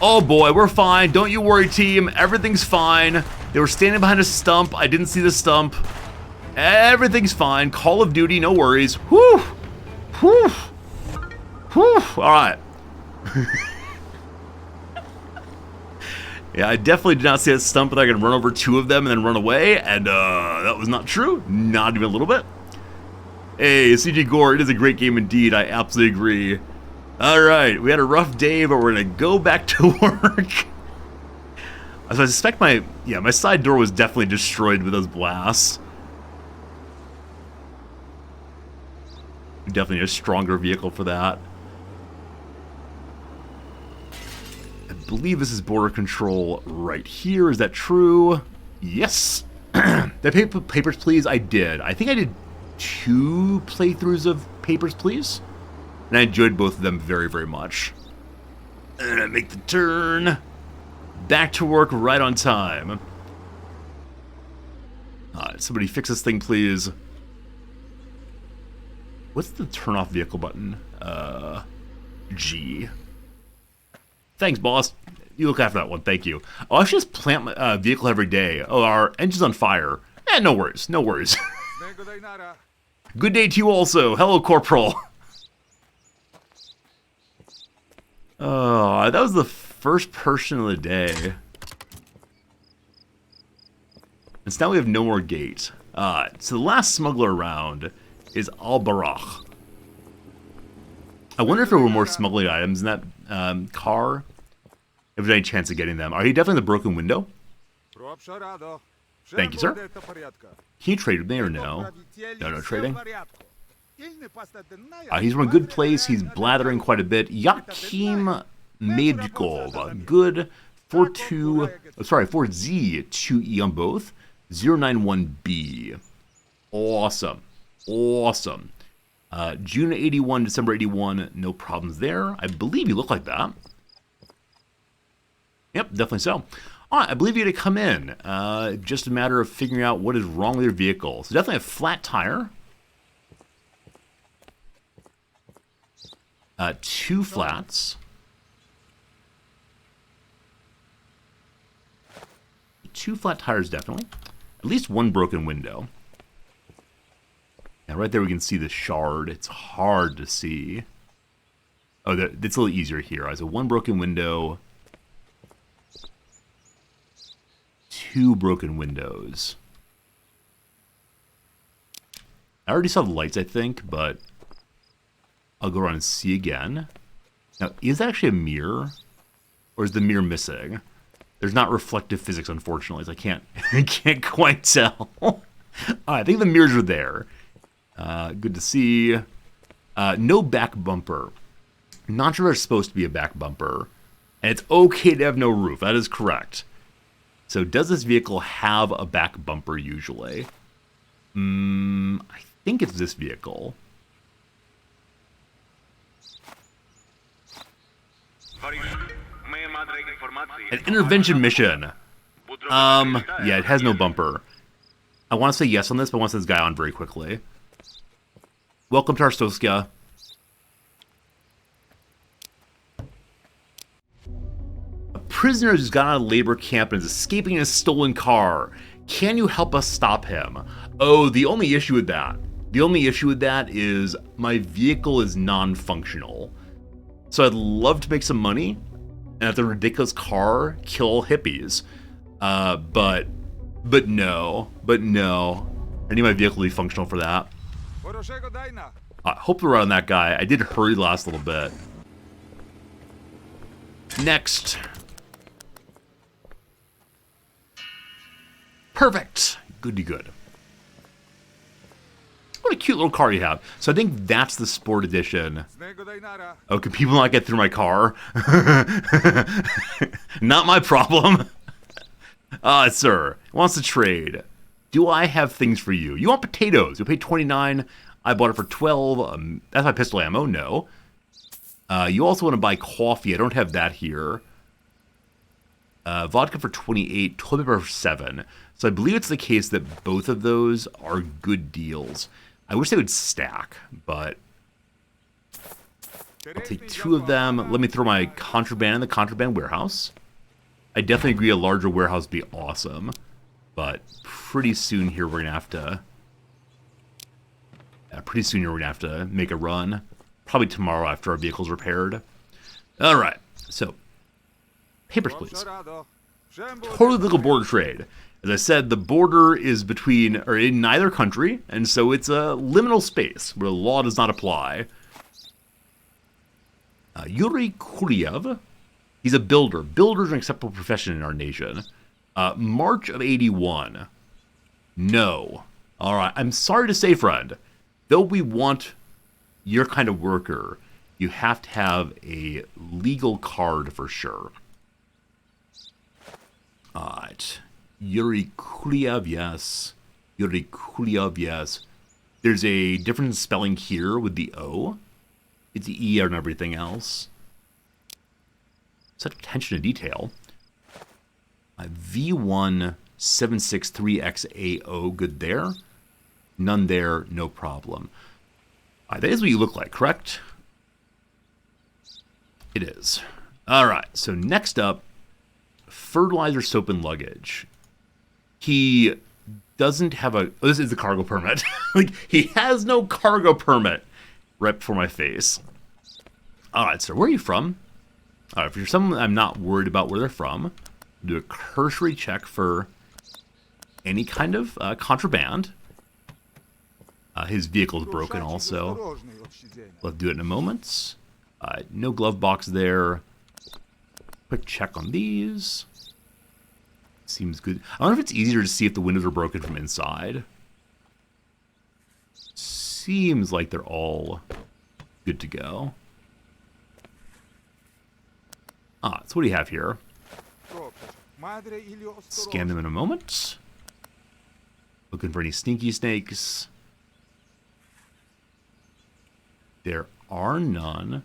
Oh boy, we're fine. Don't you worry, team. Everything's fine. They were standing behind a stump. I didn't see the stump. Everything's fine. Call of Duty, no worries. Whew. Whew. Whew. All right. Yeah, I definitely did not see that stump, but I could run over two of them and then run away, and that was not true. Not even a little bit. Hey, CG Gore, it is a great game indeed. I absolutely agree. All right, we had a rough day, but we're gonna go back to work. So I suspect my side door was definitely destroyed with those blasts. Definitely need a stronger vehicle for that. I believe this is border control right here. Is that true? Yes. The Papers, Please, I did. I think I did 2 playthroughs of Papers, Please. And I enjoyed both of them very, very much. And I make the turn. Back to work right on time. Somebody fix this thing, please. What's the turn off vehicle button? G. Thanks, boss. You look after that one. Thank you. Oh, I should just plant my vehicle every day. Oh, our engine's on fire. No worries. No worries. Good day to you also. Hello, Corporal. Oh, that was the first person of the day. And so now we have no more gate. So the last smuggler around is Al-Barach. I wonder if there were more smuggling items in that car. If there's any chance of getting them. Are you definitely in the broken window? Thank you, sir. Can you trade with me or no? No trading. He's from a good place. He's blathering quite a bit. Yakim Maidgol. Good 4Z, 2E on both. 091B. Awesome. Awesome. June 81, December 81. No problems there. I believe you look like that. Yep, definitely so. All right, I believe you had to come in. Just a matter of figuring out what is wrong with your vehicle. So definitely a flat tire. 2 flats. 2 flat tires, definitely. At least 1 broken window. Now, right there we can see the shard. It's hard to see. Oh, it's a little easier here. So 1 broken window. 2 broken windows. I already saw the lights, I think, but I'll go around and see again. Now, is that actually a mirror? Or is the mirror missing? There's not reflective physics, unfortunately, so I can't quite tell. I think the mirrors are there. Good to see. No back bumper. Not sure there's supposed to be a back bumper. And it's okay to have no roof. That is correct. So does this vehicle have a back bumper usually? I think it's this vehicle. An intervention mission. Yeah, it has no bumper. I want to say yes on this, but I want to send this guy on very quickly. Welcome to Arstoska. A prisoner has got out of labor camp and is escaping in a stolen car. Can you help us stop him? Oh, the only issue with that is my vehicle is non-functional. So I'd love to make some money and have the ridiculous car kill all hippies. But no. I need my vehicle to be functional for that. Hope we're on that guy. I did hurry last little bit. Next. Perfect. Goody good. What a cute little car you have. So I think that's the Sport Edition. Oh, can people not get through my car? Not my problem. Sir, wants to trade. Do I have things for you? You want potatoes. You'll pay 29. I bought it for 12. That's my pistol ammo. No. You also want to buy coffee. I don't have that here. Vodka for 28. Toilet paper for 7. So I believe it's the case that both of those are good deals. I wish they would stack, but I'll take 2 of them. Let me throw my contraband in the contraband warehouse. I definitely agree a larger warehouse would be awesome, but pretty soon here we're gonna have to. Pretty soon here we're gonna have to make a run. Probably tomorrow after our vehicle's repaired. All right, so papers, please. Totally legal border trade. As I said, the border is between, or in neither country, and so it's a liminal space where the law does not apply. Yuri Kuryev, he's a builder. Builder's an acceptable profession in our nation. March of 81. No. All right, I'm sorry to say, friend, though we want your kind of worker, you have to have a legal card for sure. All right. Yuri Kuryev, yes. Yuri Kuryev, yes. There's a different spelling here with the O. It's the E and everything else. Such attention to detail. V1763XAO, good there. None there, no problem. That is what you look like, correct? It is. All right, so next up, fertilizer, soap, and luggage. He doesn't have a... Oh, this is the cargo permit. Like, he has no cargo permit. Right before my face. All right, so where are you from? All right, if you're someone I'm not worried about where they're from, do a cursory check for any kind of contraband. His vehicle is broken also. We'll do it in a moment. No glove box there. Quick check on these. Seems good. I wonder if it's easier to see if the windows are broken from inside. Seems like they're all good to go. So what do you have here? Scan them in a moment. Looking for any sneaky snakes. There are none.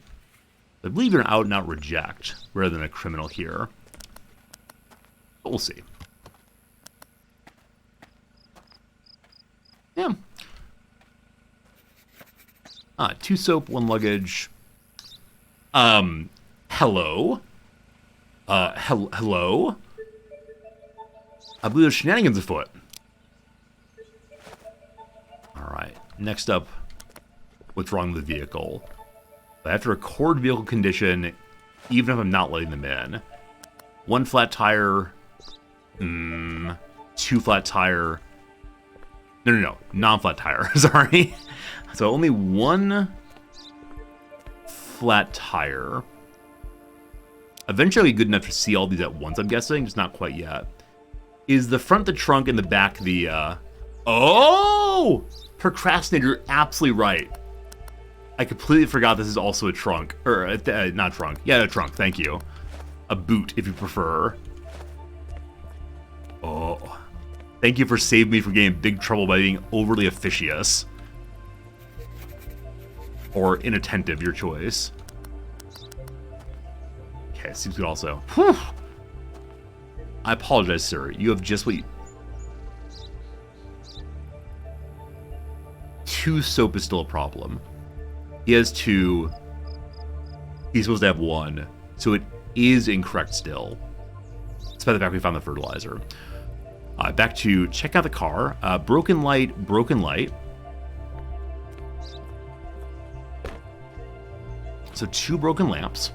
I believe you're an out-and-out reject rather than a criminal here. But we'll see. Yeah. 2 soap, 1 luggage. Hello? Hello? I believe there's shenanigans afoot. Alright, next up, what's wrong with the vehicle? I have to record vehicle condition, even if I'm not letting them in. 1 flat tire. 2 flat tire. No. Non-flat tire, sorry. So only 1 flat tire. Eventually good enough to see all these at once, I'm guessing. Just not quite yet. Is the front the trunk and the back the... Oh! Procrastinator, you're absolutely right. I completely forgot this is also a trunk. Or, not trunk. Yeah, a trunk, thank you. A boot, if you prefer. Oh. Thank you for saving me from getting in big trouble by being overly officious. Or inattentive, your choice. Okay, seems good also. Whew. I apologize, sir. You have just what you... 2 soap is still a problem. He has 2. He's supposed to have 1. So it is incorrect still. Despite the fact we found the fertilizer. Back to check out the car. Broken light, broken light. So 2 broken lamps.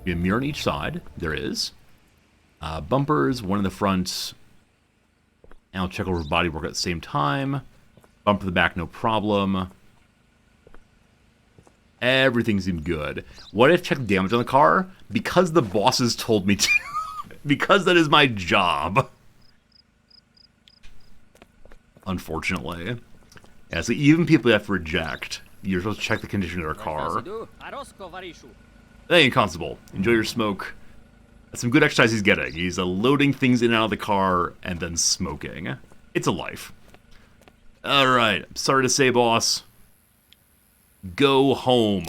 A mirror on each side. There is. Bumpers, 1 in the front. And I'll check over bodywork at the same time. Bumper the back, no problem. Everything seemed good. What if I checked damage on the car? Because the bosses told me to. Because that is my job. Unfortunately. Yeah, so even people you have to reject, you're supposed to check the condition of their car. Hey, Constable. Enjoy your smoke. That's some good exercise he's getting. He's loading things in and out of the car and then smoking. It's a life. Alright. Sorry to say, boss. Go home.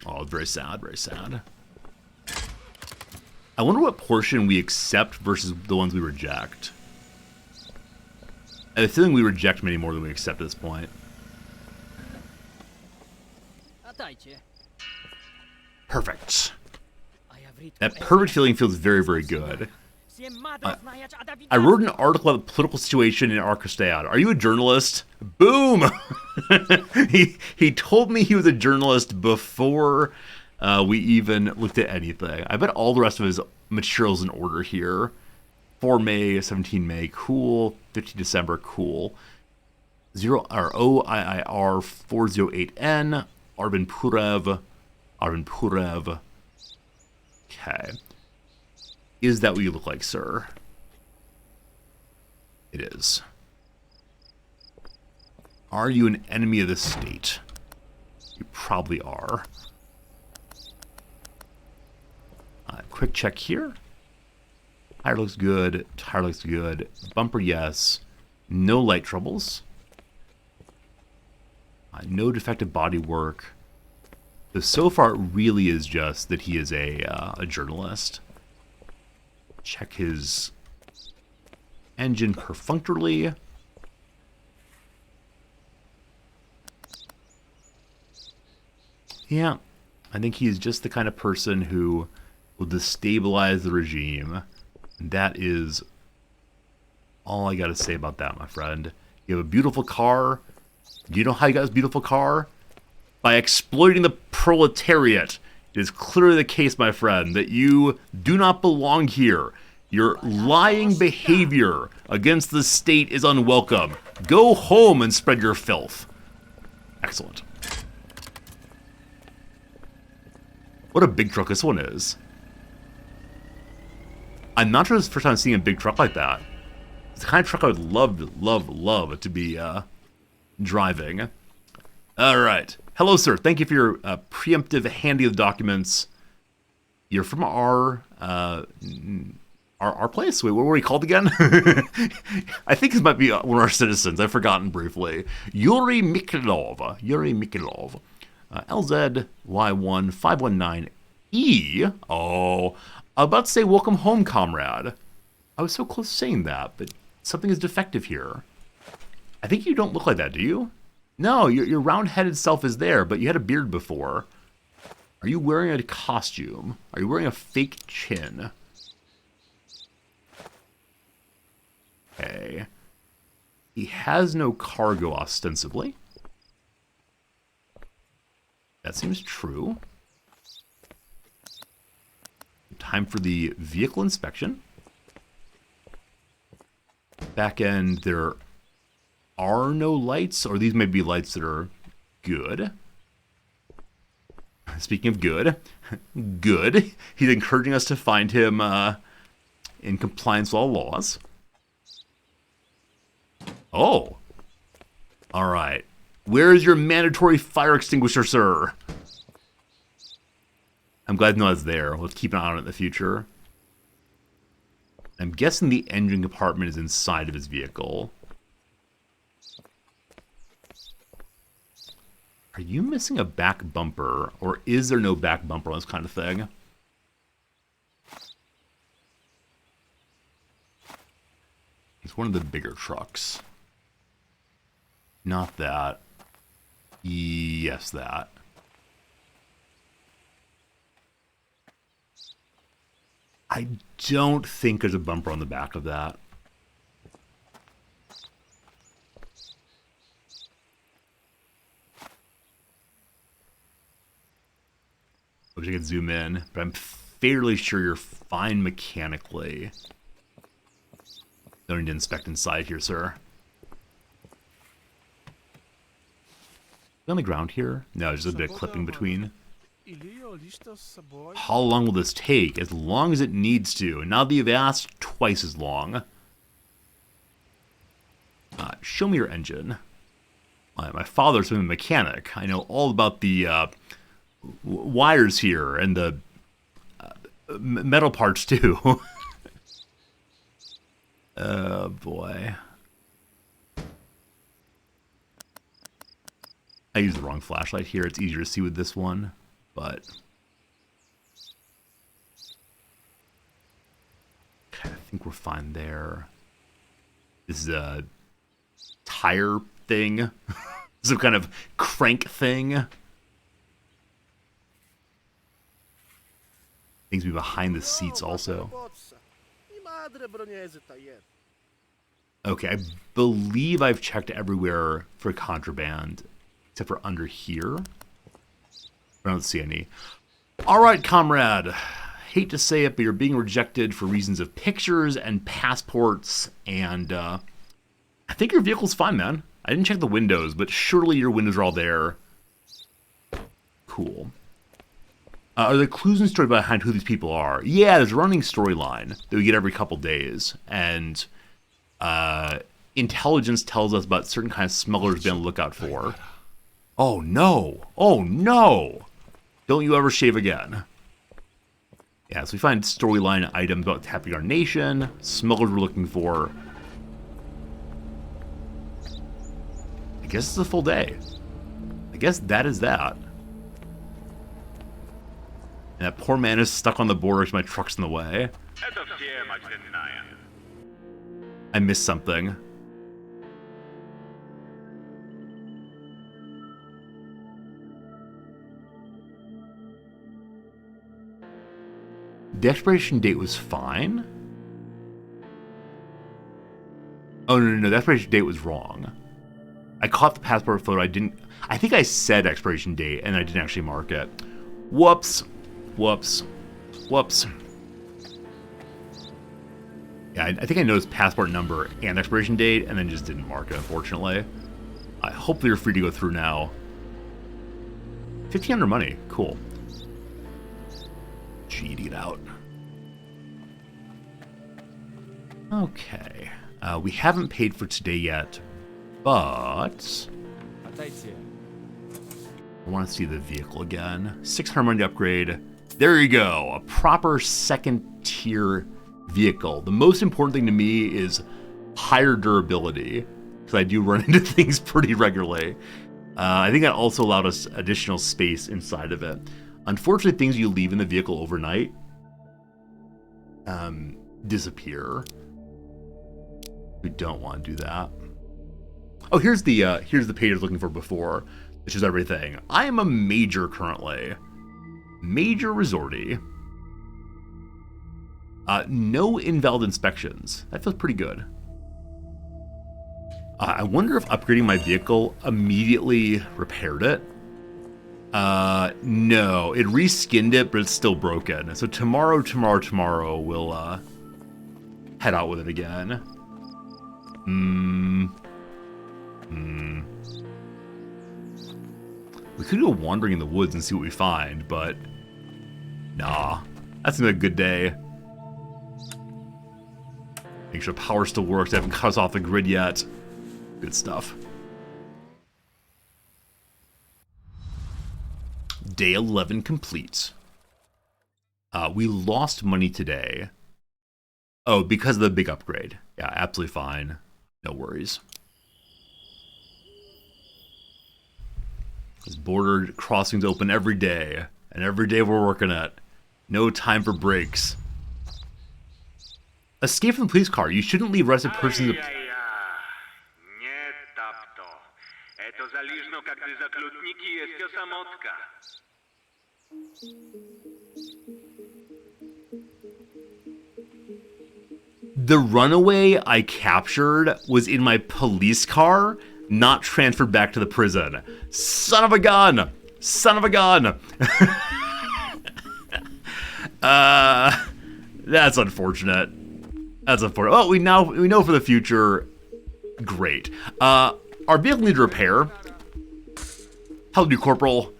Oh, very sad, very sad. I wonder what portion we accept versus the ones we reject. I have a feeling we reject many more than we accept at this point. Perfect. That perfect feeling feels very, very good. I wrote an article about the political situation in Arkastad. Are you a journalist? Boom! he told me he was a journalist before we even looked at anything. I bet all the rest of his materials in order here. 4 May, 17 May, cool. 15 December, cool. OIIR 408N, Arvin Purev. Okay. Is that what you look like, sir? It is. Are you an enemy of the state? You probably are. Quick check here. Tire looks good. Tire looks good. Bumper, yes. No light troubles. No defective body work. So far, it really is just that he is a journalist. Check his engine perfunctorily. Yeah, I think he's just the kind of person who will destabilize the regime. And that is all I got to say about that, my friend. You have a beautiful car. Do you know how you got this beautiful car? By exploiting the proletariat. It is clearly the case, my friend, that you do not belong here. Your lying behavior against the state is unwelcome. Go home and spread your filth. Excellent. What a big truck this one is. I'm not sure this is the first time I'm seeing a big truck like that. It's the kind of truck I would love to be driving. All right. Hello, sir. Thank you for your preemptive handing of the documents. You're from our place? Wait, what were we called again? I think this might be one of our citizens. I've forgotten briefly. Yuri Mikhailov. LZY1519E. Oh, I was about to say welcome home, comrade. I was so close to saying that, but something is defective here. I think you don't look like that, do you? No, your round-headed self is there, but you had a beard before. Are you wearing a costume? Are you wearing a fake chin? Okay. He has no cargo, ostensibly. That seems true. Time for the vehicle inspection. Back end, there are no lights, or these may be lights that are good. Speaking of good, good. He's encouraging us to find him in compliance with all laws. Oh. All right. Where is your mandatory fire extinguisher, sir? I'm glad to know it's there. We'll keep an eye on it in the future. I'm guessing the engine compartment is inside of his vehicle. Are you missing a back bumper? Or is there no back bumper on this kind of thing? It's one of the bigger trucks. Not that. Yes, that. I don't think there's a bumper on the back of that. I wish I could zoom in, but I'm fairly sure you're fine mechanically. Don't need to inspect inside here, sir. On the ground here? No, there's a bit of clipping between. How long will this take? As long as it needs to. Now that you've asked, twice as long. Show me your engine. My father's been a mechanic. I know all about the wires here and the metal parts too. Oh boy. I used the wrong flashlight here. It's easier to see with this one, but... Okay, I think we're fine there. This is a tire thing. Some kind of crank thing. Things be behind the seats also. Okay, I believe I've checked everywhere for contraband, except for under here. I don't see any. Alright, comrade. Hate to say it, but you're being rejected for reasons of pictures and passports, and I think your vehicle's fine, man. I didn't check the windows, but surely your windows are all there. Cool. Are there clues and story behind who these people are? Yeah, there's a running storyline that we get every couple days, and intelligence tells us about certain kind of smugglers being on the lookout for. Oh no! Oh no! Don't you ever shave again. Yeah, so we find storyline items about tapping our nation, smugglers we're looking for. I guess it's a full day. I guess that is that. And that poor man is stuck on the border because my truck's in the way. I missed something. The expiration date was fine. Oh, no, the expiration date was wrong. I caught the passport photo. I think I said expiration date and I didn't actually mark it. Whoops. Whoops. Whoops. Yeah, I think I noticed passport number and expiration date and then just didn't mark it, unfortunately. Hopefully you're free to go through now. 1,500 money. Cool. Gee, get out. Okay. We haven't paid for today yet, but... I want to see the vehicle again. 600 money upgrade. There you go. A proper second tier vehicle. The most important thing to me is higher durability, because I do run into things pretty regularly. I think that also allowed us additional space inside of it. Unfortunately, things you leave in the vehicle overnight disappear. We don't want to do that. Oh, here's the page I was looking for before, which is everything. I am a major currently. Major resorty. No invalid inspections. That feels pretty good. I wonder if upgrading my vehicle immediately repaired it. No. It reskinned it, but it's still broken. So tomorrow, we'll head out with it again. We could go wandering in the woods and see what we find, but... Nah. That's gonna be a good day. Make sure power still works. I haven't cut us off the grid yet. Good stuff. Day 11 complete. We lost money today. Oh, because of the big upgrade. Yeah, absolutely fine. No worries. This border crossings open every day. And every day we're working it. No time for breaks. Escape from the police car. You shouldn't leave arrested persons... The runaway I captured was in my police car, not transferred back to the prison. Son of a gun! Son of a gun! That's unfortunate. That's unfortunate. Oh, we know for the future. Great. Our vehicle needs repair. How'll do, Corporal?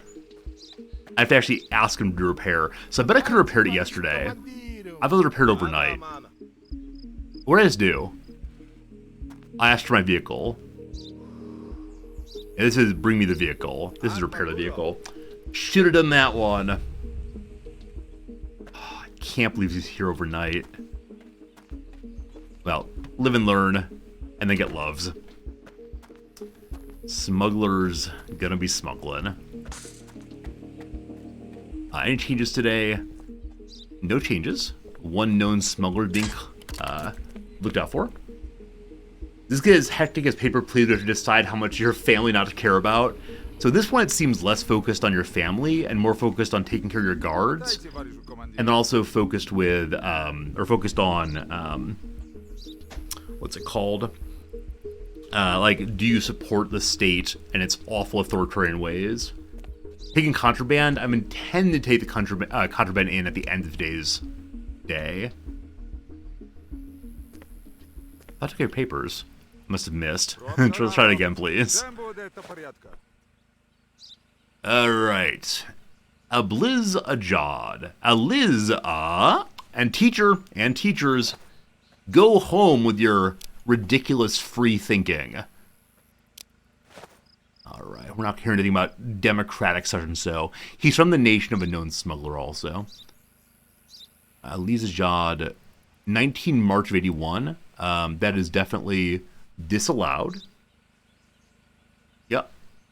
I have to actually ask him to repair. So I bet I could have repaired it yesterday. I thought it was repaired overnight. What did I just do? I asked for my vehicle. And this is bring me the vehicle. This is repair the vehicle. Should have done that one. Oh, I can't believe he's here overnight. Well, live and learn, and then get loves. Smuggler's gonna be smuggling. Any changes today? No changes. One known smuggler being looked out for. This is as hectic as paper please to decide how much your family not to care about. So this one, it seems less focused on your family and more focused on taking care of your guards, and then also focused with focused on what's it called? Like, do you support the state and its awful authoritarian ways? Taking contraband, I'm intending to take the contraband in at the end of today's day. I took your papers. Must have missed. Let's try it again, please. Alright. A bliz a jod. A liz and teachers, go home with your ridiculous free thinking. Alright, we're not hearing anything about democratic such and so. He's from the nation of a known smuggler also. Liza Jod, 19 March of 81. That is definitely disallowed. Yep.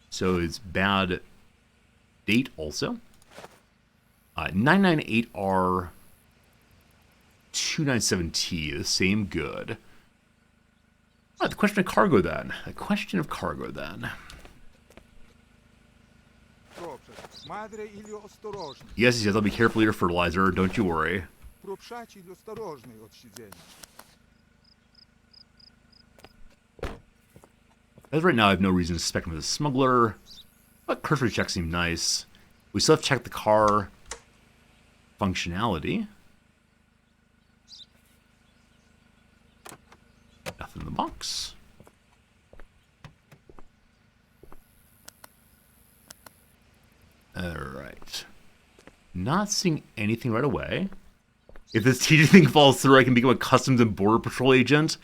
So it's bad date also. 998R 297T, the same good. Alright, the question of cargo then. The question of cargo then. Yes, I'll be careful with your fertilizer, don't you worry. As right now, I have no reason to suspect him as a smuggler, but cursory checks seem nice. We still have to check the car functionality. Nothing in the box. Alright. Not seeing anything right away. If this teaching thing falls through, I can become a Customs and Border Patrol agent.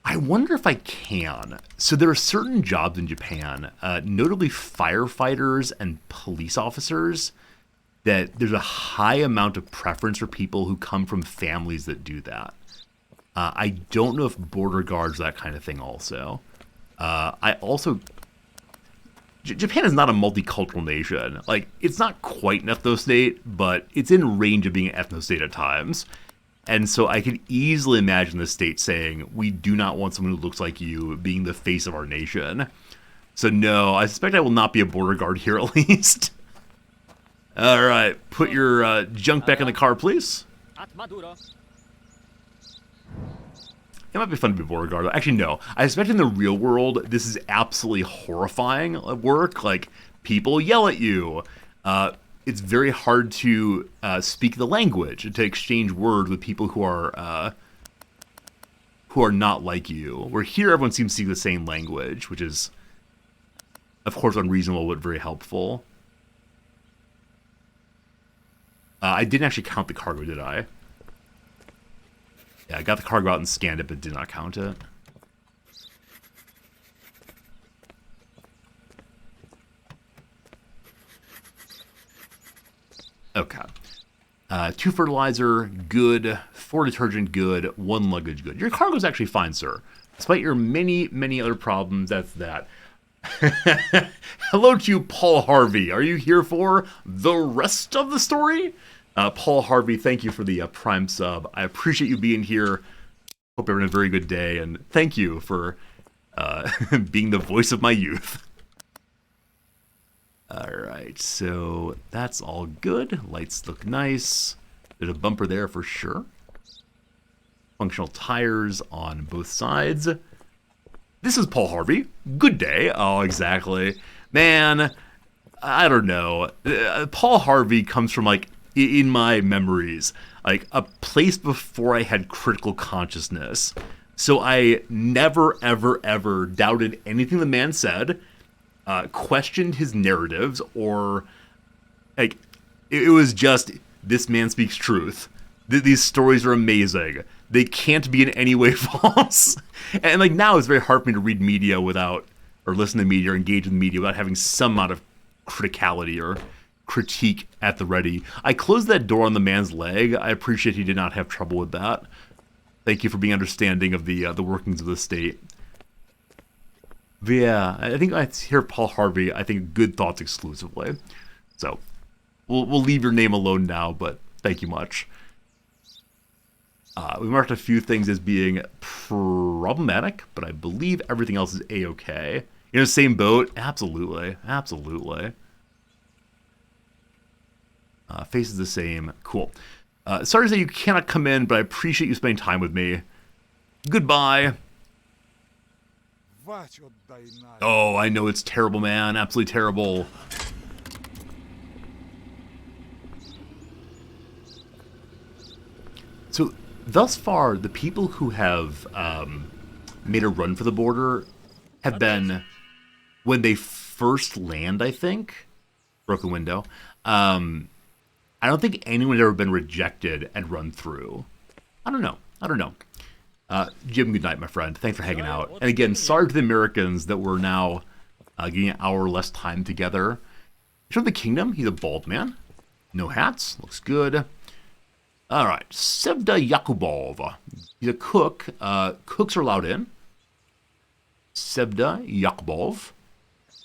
I wonder if I can. So there are certain jobs in Japan, notably firefighters and police officers, that there's a high amount of preference for people who come from families that do that. I don't know if border guards are that kind of thing also. Japan is not a multicultural nation. Like, it's not quite an ethno-state, but it's in range of being an ethno-state at times. And so I could easily imagine the state saying, we do not want someone who looks like you being the face of our nation. So no, I suspect I will not be a border guard here at least. All right, put your junk back in the car, please. It might be fun to be a border guard. Actually, no. I suspect in the real world, this is absolutely horrifying work. Like, people yell at you. It's very hard to speak the language and to exchange words with people who are not like you. Where here, everyone seems to speak the same language, which is, of course, unreasonable but very helpful. I didn't actually count the cargo, did I? Yeah, I got the cargo out and scanned it, but did not count it. Okay. 2 fertilizer, good. 4 detergent, good. 1 luggage, good. Your cargo's actually fine, sir. Despite your many, many other problems, that's that. Hello to you, Paul Harvey. Are you here for the rest of the story? Paul Harvey, thank you for the Prime sub. I appreciate you being here. Hope you're having a very good day, and thank you for being the voice of my youth. Alright, so that's all good. Lights look nice. There's a bumper there for sure. Functional tires on both sides. This is Paul Harvey. Good day. Oh, exactly. Man, I don't know. Paul Harvey comes from, like, in my memories, like a place before I had critical consciousness. So I never, ever, ever doubted anything the man said. questioned his narratives, or like it was just, this man speaks truth. These stories are amazing. They can't be in any way false. And like now it's very hard for me to read media without, or listen to media or engage with media without having some amount of criticality or critique at the ready. I closed that door on the man's leg. I appreciate he did not have trouble with that. Thank you for being understanding of the workings of the state. But yeah, I think I hear Paul Harvey. I think good thoughts exclusively. So we'll leave your name alone now, but thank you much. We marked a few things as being problematic, but I believe everything else is A-okay. You know, same boat? Absolutely. Absolutely. Face is the same. Cool. Sorry to say you cannot come in, but I appreciate you spending time with me. Goodbye. Oh, I know it's terrible, man. Absolutely terrible. So, thus far, the people who have made a run for the border have been, when they first land, I think, broken window, I don't think anyone's ever been rejected and run through. I don't know. Jim, good night, my friend. Thanks for hanging out. And again, sorry to the Americans that we're now getting an hour less time together. From the Kingdom, he's a bald man. No hats. Looks good. All right. Sevda Yakubov. He's a cook. Cooks are allowed in. Sevda Yakubov.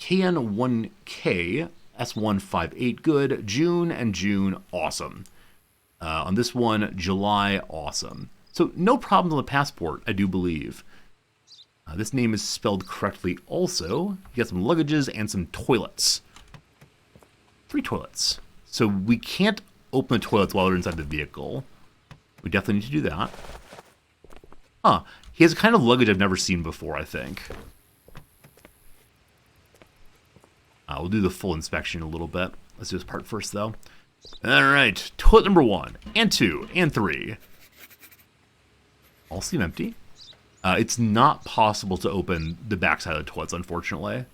KN1K. S158, good. June and June, awesome. On this one, July, awesome. So no problems on the passport, I do believe. This name is spelled correctly also. You got some luggages and some toilets. 3 toilets. So we can't open the toilets while they're inside the vehicle. We definitely need to do that. Huh. He has a kind of luggage I've never seen before, I think. We'll do the full inspection in a little bit. Let's do this part first, though. All right. Toilet number 1, and 2, and 3. All seem empty. It's not possible to open the backside of the toilets, unfortunately.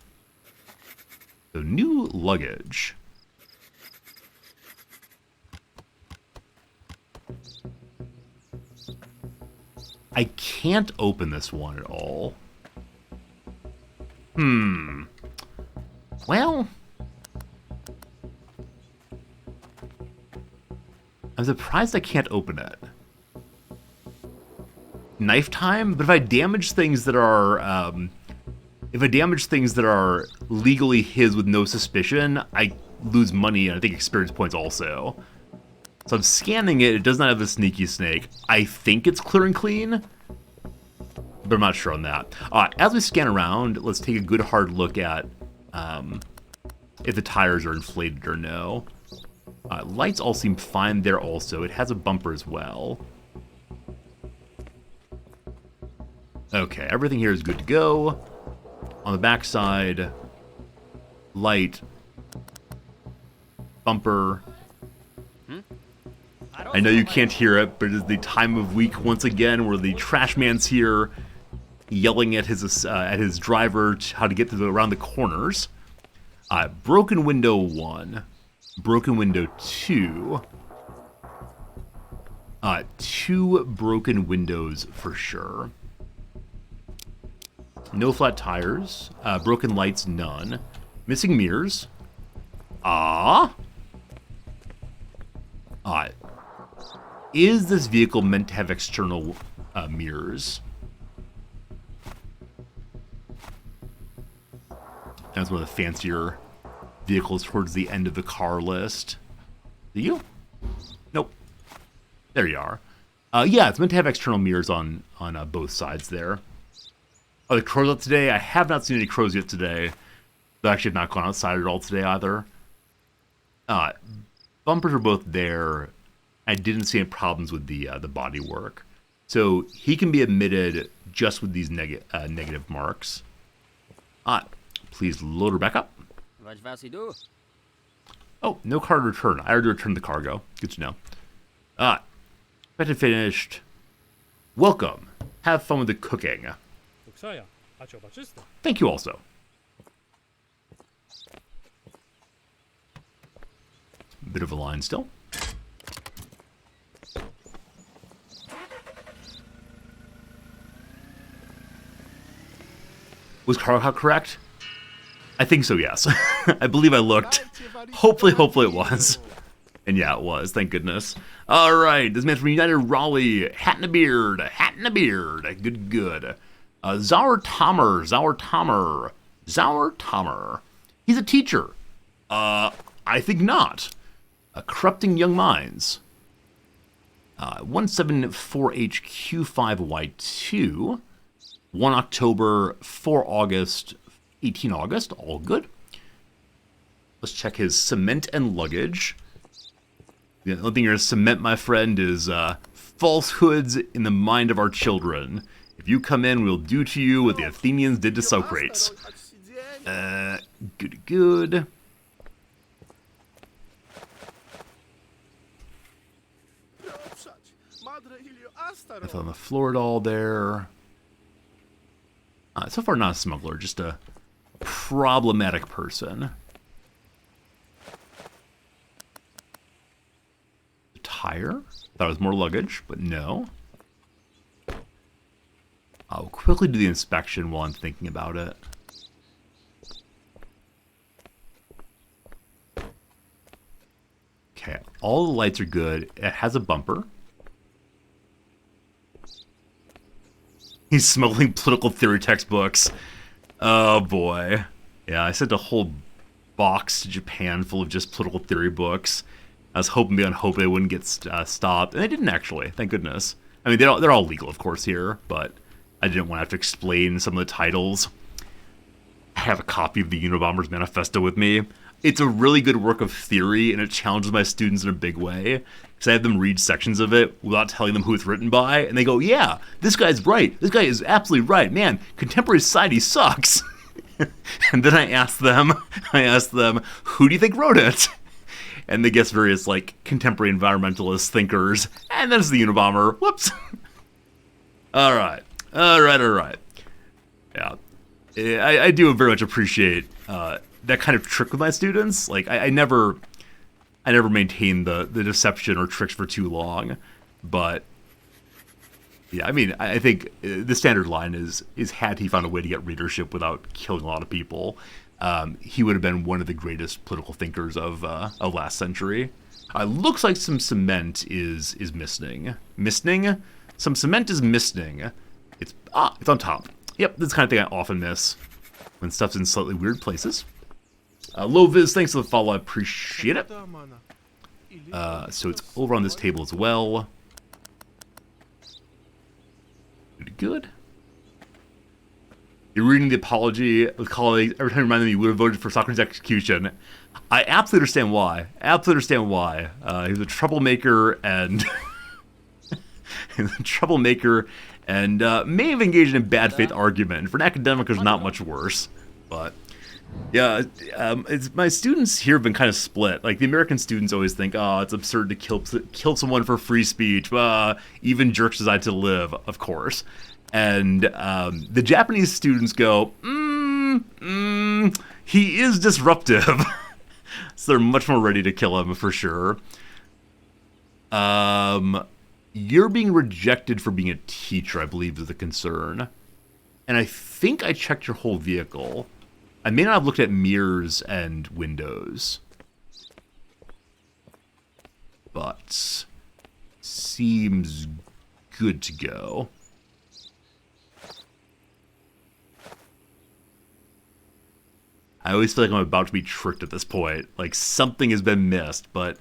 So, new luggage. I can't open this one at all. Well, I'm surprised I can't open it. Knife time? But if I damage things that are, legally his with no suspicion, I lose money and I think experience points also. So I'm scanning it. It does not have the sneaky snake. I think it's clear and clean, but I'm not sure on that. As we scan around, let's take a good hard look at if the tires are inflated or no. Lights all seem fine there also. It has a bumper as well. Okay, everything here is good to go. On the back side, light, bumper. I know you can't hear it, but it is the time of week once again where the trash man's here yelling at his driver how to get around the corners. Broken window 1. Broken window 2. 2 broken windows for sure. No flat tires. Broken lights, none. Missing mirrors. Is this vehicle meant to have external mirrors? That's one of the fancier vehicles towards the end of the car list. Do you? Nope. There you are. Yeah, it's meant to have external mirrors on both sides there. Are the crows out today? I have not seen any crows yet today. They actually have not gone outside at all today either. Bumpers are both there. I didn't see any problems with the body work. So he can be admitted just with these negative marks. Please load her back up. Oh, no card return. I already returned the cargo. Good to know. Better finished. Welcome. Have fun with the cooking. Thank you also. Bit of a line still. Was Carl correct? I think so, yes. I believe I looked. Hopefully it was. And yeah, it was. Thank goodness. All right, this man's from United Raleigh. Hat and a beard. Hat and a beard. Good. Zauer Tomer. He's a teacher. I think not. Corrupting Young Minds. 174HQ5Y2. 1 October, 4 August, 18 August. All good. Let's check his cement and luggage. The only thing you're going to cement, my friend, is falsehoods in the mind of our children. If you come in, we'll do to you what the Athenians did to Socrates. Good. That's on the floor all there. So far, not a smuggler, just a problematic person. Tire. Thought it was more luggage, but no. I'll quickly do the inspection while I'm thinking about it. Okay, all the lights are good. It has a bumper. He's smuggling political theory textbooks. Oh boy. Yeah, I sent a whole box to Japan full of just political theory books. I was hoping beyond hope they wouldn't get stopped, and they didn't actually. Thank goodness. I mean, they're all legal, of course, here, but I didn't want to have to explain some of the titles. I have a copy of the Unabomber's Manifesto with me. It's a really good work of theory, and it challenges my students in a big way. Because I have them read sections of it without telling them who it's written by, and they go, yeah, this guy's right. This guy is absolutely right. Man, contemporary society sucks. And then I ask them, who do you think wrote it? And they guess various, like, contemporary environmentalist thinkers. And then it's the Unabomber. Whoops. All right. Yeah. I do very much appreciate that kind of trick with my students. Like, I never maintain the deception or tricks for too long. But, yeah, I mean, I think the standard line is had he found a way to get readership without killing a lot of people, he would have been one of the greatest political thinkers of last century. Looks like some cement is missing. Missing? Some cement is missing. It's on top. Yep, this is the kind of thing I often miss when stuff's in slightly weird places. Low Viz, thanks for the follow. I appreciate it. So it's over on this table as well. Pretty good. You're reading the apology with colleagues every time you remind them you would have voted for Socrates' execution. I absolutely understand why. He was a troublemaker and may have engaged in a bad faith argument. For an academic, there's not much worse. But yeah, my students here have been kind of split. Like, the American students always think, oh, it's absurd to kill someone for free speech. Even jerks decide to live, of course. And the Japanese students go, he is disruptive. So they're much more ready to kill him for sure. You're being rejected for being a teacher, I believe, is the concern. And I think I checked your whole vehicle. I may not have looked at mirrors and windows. But seems good to go. I always feel like I'm about to be tricked at this point. Like, something has been missed, but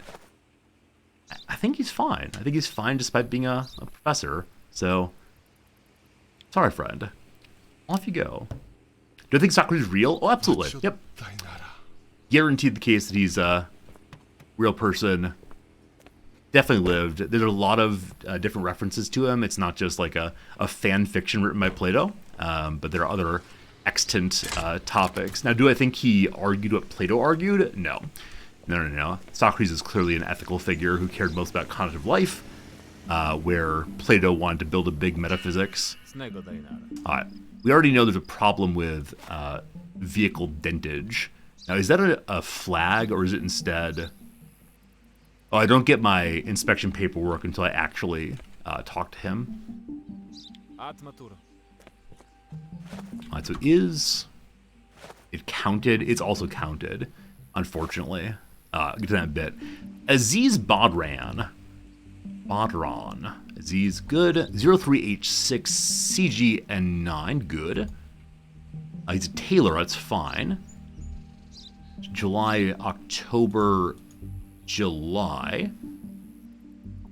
I think he's fine. I think he's fine despite being a professor. So, sorry, friend. Off you go. Do I think Socrates is real? Oh, absolutely. Yep. Guaranteed the case that he's a real person. Definitely lived. There's a lot of different references to him. It's not just like a fan fiction written by Plato, but there are other extant topics. Now, do I think he argued what Plato argued? No. Socrates is clearly an ethical figure who cared most about contemplative life, where Plato wanted to build a big metaphysics. We already know there's a problem with vehicle dentage. Now, is that a flag, or is it instead... Oh, I don't get my inspection paperwork until I actually talk to him. Alright, so it counted? It's also counted, unfortunately. I'll get to that in a bit. Aziz Badran. Aziz, good. 03H6, CGN9, good. He's a tailor, that's fine. July, October, July.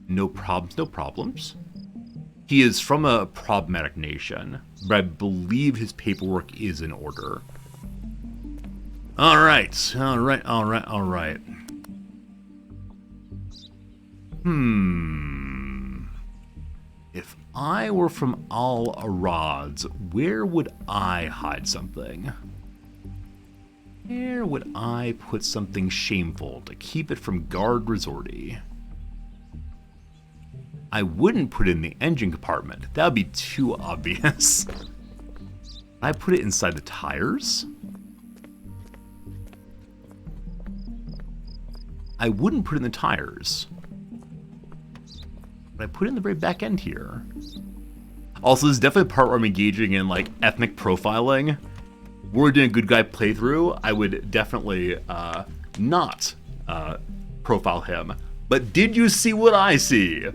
No problems. He is from a problematic nation, but I believe his paperwork is in order. All right. If I were from Al Arad's, where would I hide something? Where would I put something shameful to keep it from Guard Resorty? I wouldn't put it in the engine compartment. That would be too obvious. I put it inside the tires? I wouldn't put it in the tires. But I put it in the very back end here. Also, this is definitely a part where I'm engaging in, like, ethnic profiling. We're doing a good guy playthrough. I would definitely not profile him. But did you see what I see?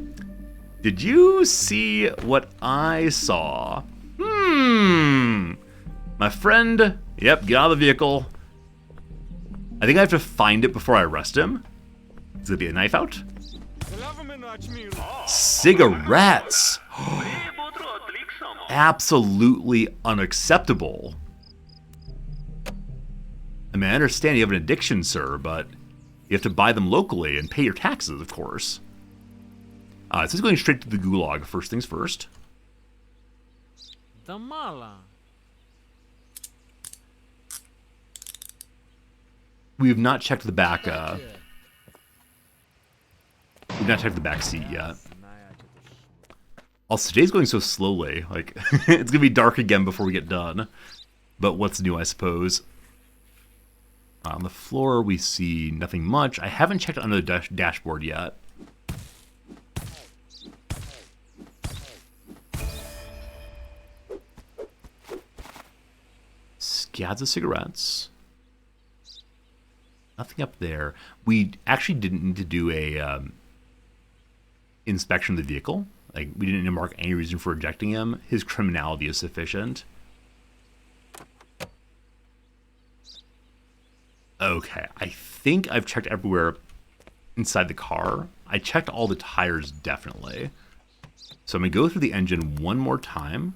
Did you see what I saw? My friend, yep, get out of the vehicle. I think I have to find it before I arrest him. Is there be a knife out? Cigarettes! Absolutely unacceptable. I mean, I understand you have an addiction, sir, but you have to buy them locally and pay your taxes, of course. So he's going straight to the gulag, first things first. We have not checked the back, we've not checked the back seat yet. Also, today's going so slowly, like, it's gonna be dark again before we get done. But what's new, I suppose? On the floor, we see nothing much. I haven't checked under the dashboard yet. Scads of cigarettes. Nothing up there. We actually didn't need to do a inspection of the vehicle. Like, we didn't mark any reason for rejecting him. His criminality is sufficient. Okay, I think I've checked everywhere inside the car. I checked all the tires, definitely. So I'm going to go through the engine one more time.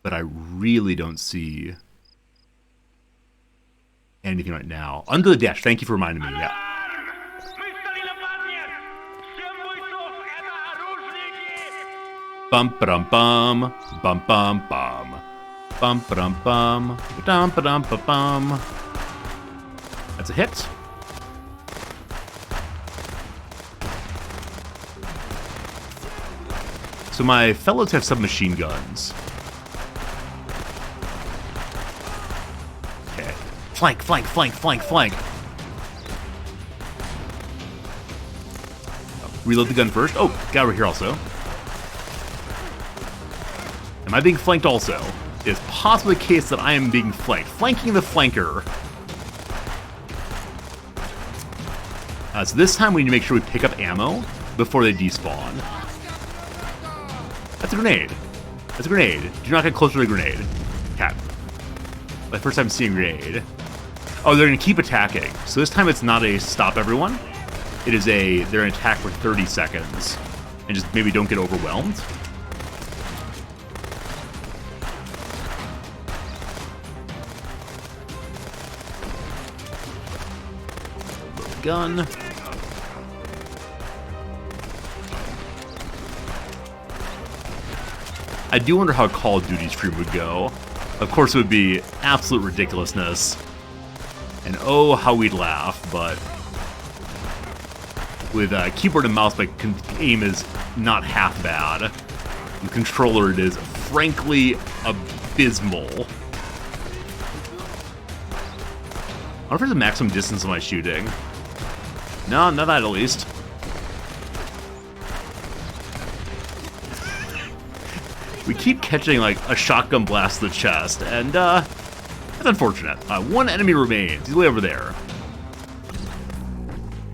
But I really don't see anything right now. Under the dash, thank you for reminding me, yeah. Bum ba dum bum, bum bum bum, bum ba dum bum, dum ba dum ba bum. That's a hit. So my fellows have submachine guns. Okay, flank, flank, flank, flank, flank. Reload the gun first. Oh, guy over here also. Am I being flanked also? It is possibly the case that I am being flanked. Flanking the flanker. So this time we need to make sure we pick up ammo before they despawn. That's a grenade. That's a grenade. Do not get closer to the grenade. Cat. My first time seeing a grenade. Oh, they're going to keep attacking. So this time it's not a stop everyone. It is a, they're going to attack for 30 seconds. And just maybe don't get overwhelmed. Gun. I do wonder how Call of Duty stream would go. Of course, it would be absolute ridiculousness. And oh, how we'd laugh, but with keyboard and mouse, my aim is not half bad. The controller, it is frankly abysmal. wonder if there's a maximum distance on my shooting. No, not that at least. We keep catching, like, a shotgun blast to the chest, and, that's unfortunate. One enemy remains. He's way over there.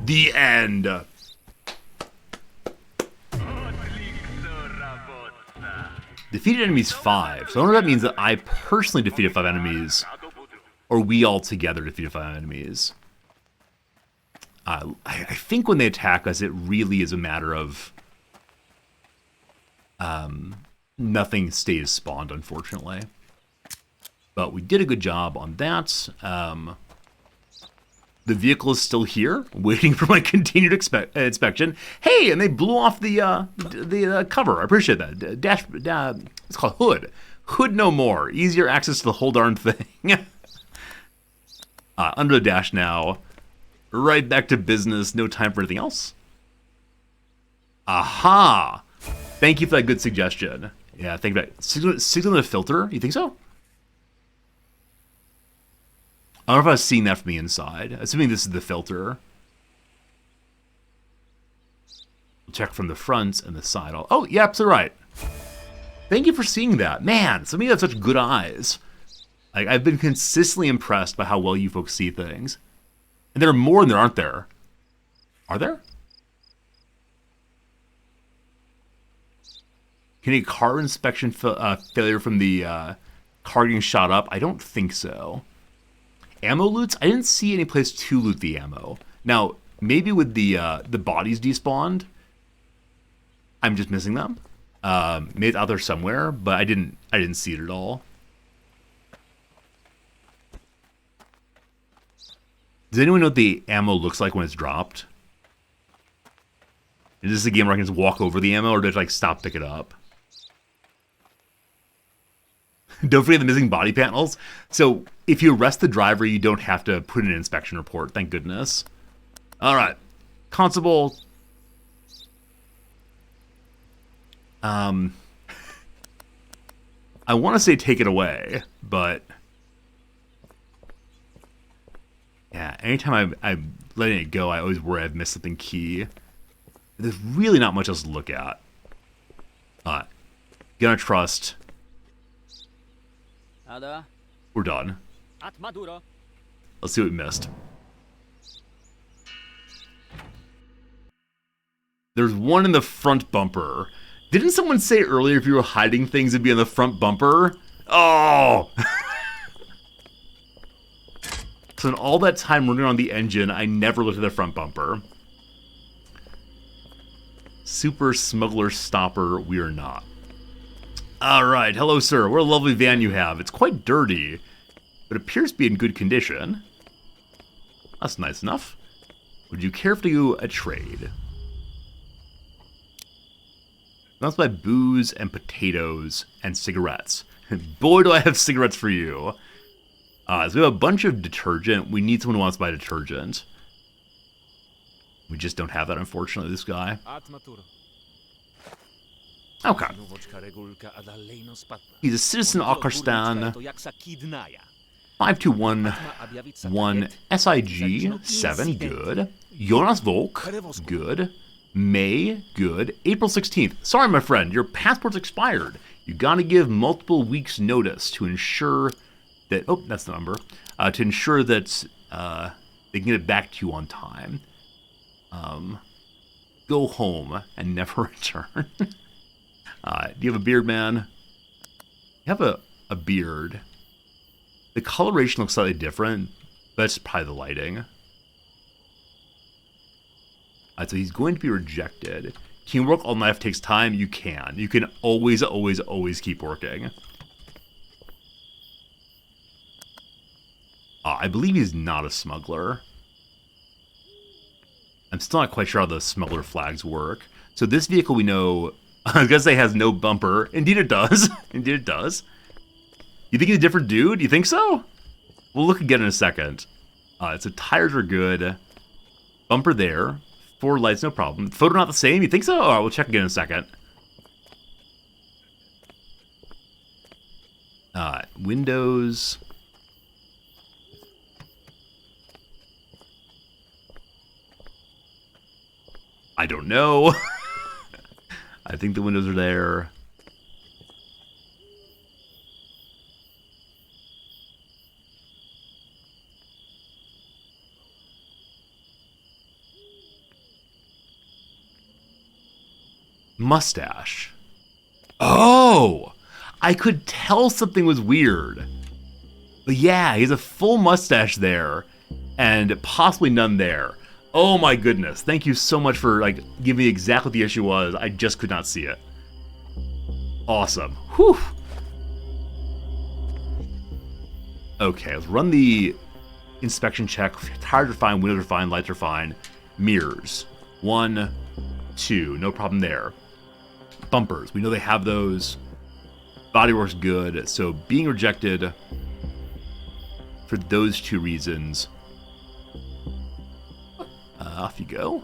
The end. Defeated enemies 5. So I wonder if that means that I personally defeated 5 enemies, or we all together defeated 5 enemies. I think when they attack us, it really is a matter of nothing stays spawned, unfortunately. But we did a good job on that. The vehicle is still here, waiting for my continued inspection. Hey, and they blew off the cover. I appreciate that. It's called Hood. Hood no more. Easier access to the whole darn thing. Under the dash now. Right back to business. No time for anything else. Aha! Thank you for that good suggestion. Yeah, think about it. Signal the filter? You think so? I don't know if I was seeing that from the inside. Assuming this is the filter. We'll check from the front and the side. Oh, yeah, absolutely right. Thank you for seeing that. Man, some of you have such good eyes. Like, I've been consistently impressed by how well you folks see things. And there are more than there aren't there. Are there? Can a car inspection failure from the car getting shot up? I don't think so. Ammo loots? I didn't see any place to loot the ammo. Now, maybe with the bodies despawned, I'm just missing them. Maybe it's out there somewhere, but I didn't see it at all. Does anyone know what the ammo looks like when it's dropped? Is this a game where I can just walk over the ammo, or do I have to, like, stop, pick it up? Don't forget the missing body panels. So if you arrest the driver, you don't have to put in an inspection report. Thank goodness. All right. Constable. I want to say take it away, but yeah, anytime I'm letting it go, I always worry I've missed something key. There's really not much else to look at. Gonna trust. We're done. Let's see what we missed. There's one in the front bumper. Didn't someone say earlier if you were hiding things it'd be on the front bumper? Oh! So in all that time running on the engine, I never looked at the front bumper. Super smuggler stopper, we are not. Alright, hello sir, what a lovely van you have. It's quite dirty, but appears to be in good condition. That's nice enough. Would you care to do a trade? That's by booze and potatoes and cigarettes. Boy, do I have cigarettes for you. So we have a bunch of detergent. We need someone who wants to buy detergent. We just don't have that, unfortunately, this guy. Okay. He's a citizen of Akarstan. 5211 SIG 7, good. Jonas Volk, good. May, good. April 16th. Sorry, my friend, your passport's expired. You gotta give multiple weeks' notice to ensure that. Oh, that's the number. To ensure that they can get it back to you on time. Go home and never return. Do you have a beard, man? You have a beard. The coloration looks slightly different, but it's probably the lighting. So he's going to be rejected. Can you work all night if it takes time? You can. You can always, always, always keep working. I believe he's not a smuggler. I'm still not quite sure how the smuggler flags work. So this vehicle we know, I was gonna say has no bumper. Indeed it does. Indeed it does. You think he's a different dude? You think so? We'll look again in a second. So tires are good. Bumper there. 4 lights, no problem. Photo not the same? You think so? Alright, we'll check again in a second. Windows. I don't know. I think the windows are there. Mustache. Oh! I could tell something was weird. But yeah, he has a full mustache there, and possibly none there. Oh my goodness. Thank you so much for like giving me exactly what the issue was. I just could not see it. Awesome. Whew. Okay, let's run the inspection check. Tires are fine, windows are fine, lights are fine. Mirrors. 1, 2, no problem there. Bumpers, we know they have those. Bodywork's good, so being rejected for those 2 reasons. Off you go.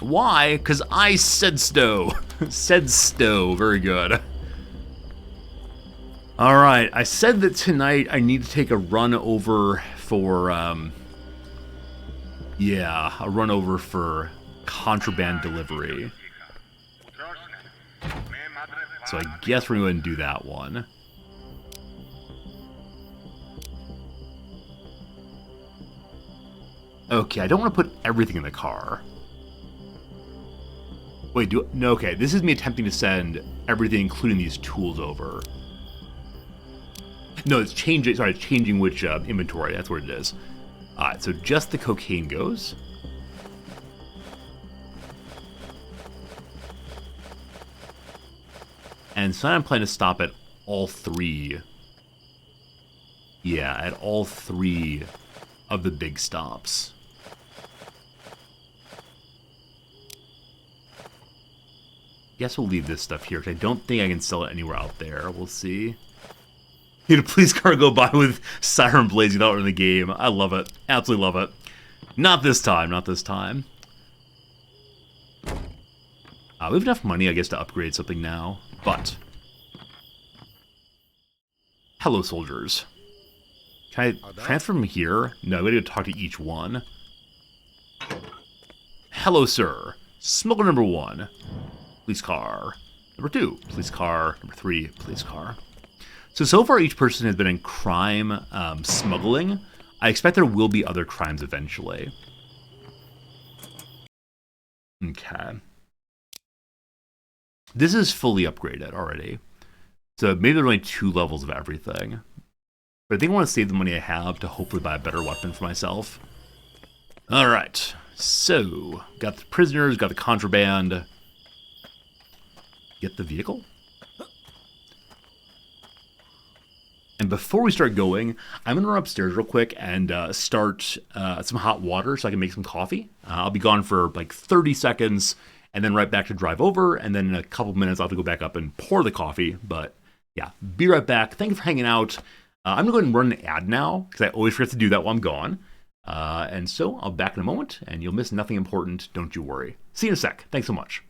Why? Because I said so. Said so. Very good. Alright, I said that tonight I need to take a run over for, yeah, a run over for contraband delivery. So I guess we're going to do that one. Okay, I don't want to put everything in the car. Wait, no, okay, this is me attempting to send everything, including these tools, over. No, it's changing, sorry, it's changing which inventory, that's what it is. Alright, so just the cocaine goes. And so I'm planning to stop at all 3. Yeah, at all 3 of the big stops. Guess we'll leave this stuff here, because I don't think I can sell it anywhere out there. We'll see. You had a police car go by with siren blazing out in the game. I love it. Absolutely love it. Not this time, not this time. We have enough money, I guess, to upgrade something now, but... Hello, soldiers. Can I transfer from here? No, we gotta go talk to each one. Hello, sir. Smuggler number 1. Police car. Number 2. Police car. Number 3. Police car. So far each person has been in crime smuggling. I expect there will be other crimes eventually. Okay. This is fully upgraded already. So maybe there's only 2 levels of everything. But I think I want to save the money I have to hopefully buy a better weapon for myself. Alright. So, got the prisoners, got the contraband. Get the vehicle? And before we start going, I'm going to run upstairs real quick and start some hot water so I can make some coffee. I'll be gone for like 30 seconds and then right back to drive over. And then in a couple minutes, I'll have to go back up and pour the coffee. But yeah, be right back. Thank you for hanging out. I'm going to go ahead and run an ad now because I always forget to do that while I'm gone. And so I'll be back in a moment and you'll miss nothing important. Don't you worry. See you in a sec. Thanks so much.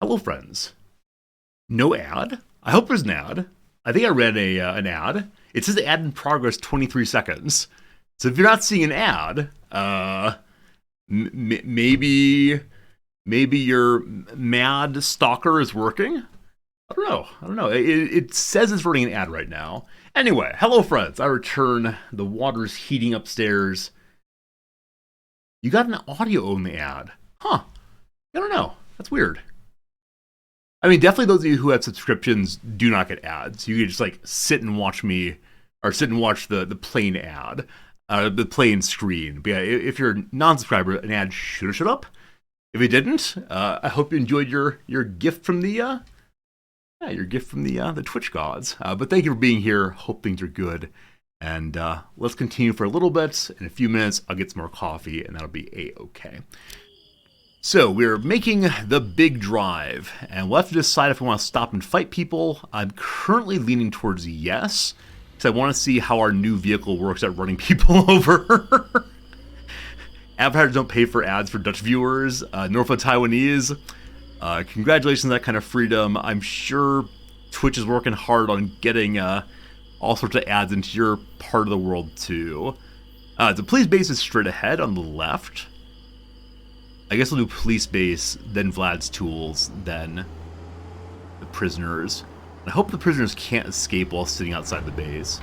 Hello, friends. No ad? I hope there's an ad. I think I read an ad. It says ad in progress 23 seconds. So if you're not seeing an ad, maybe your mad stalker is working. I don't know. I don't know. It says it's running an ad right now. Anyway, hello friends. I return. The water's heating upstairs. You got an audio-only ad. Huh. I don't know. That's weird. I mean, definitely those of you who have subscriptions do not get ads. You can just like sit and watch me, or sit and watch the plain ad, the plain screen. But yeah, if you're a non-subscriber, an ad should have showed up. If it didn't, I hope you enjoyed your gift from the the Twitch gods. But thank you for being here. Hope things are good. And let's continue for a little bit. In a few minutes, I'll get some more coffee, and that'll be a-okay. So we're making the big drive, and we'll have to decide if we want to stop and fight people. I'm currently leaning towards yes, because I want to see how our new vehicle works at running people over. Advertisers don't pay for ads for Dutch viewers, nor for Taiwanese. Congratulations on that kind of freedom. I'm sure Twitch is working hard on getting all sorts of ads into your part of the world too. The police base is straight ahead on the left. I guess we'll do police base, then Vlad's tools, then the prisoners. I hope the prisoners can't escape while sitting outside the base.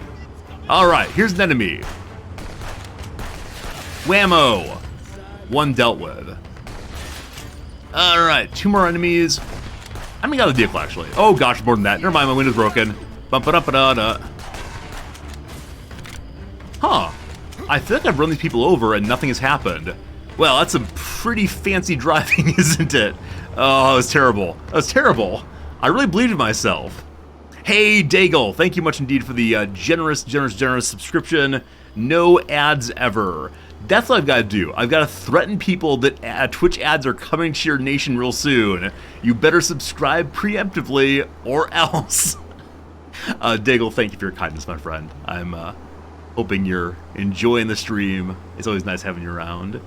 Alright, here's an enemy. Whammo! One dealt with. Alright, 2 more enemies. I mean, got a vehicle actually. Oh gosh, more than that. Never mind, my window's broken. Bump-a-da-da-da. Huh. I feel like I've run these people over and nothing has happened. Well, that's some pretty fancy driving, isn't it? Oh, that was terrible. That was terrible. I really believed in myself. Hey, Daigle, thank you much indeed for the generous subscription. No ads ever. That's what I've got to do. I've got to threaten people that Twitch ads are coming to your nation real soon. You better subscribe preemptively or else. Daigle, thank you for your kindness, my friend. I'm hoping you're enjoying the stream. It's always nice having you around.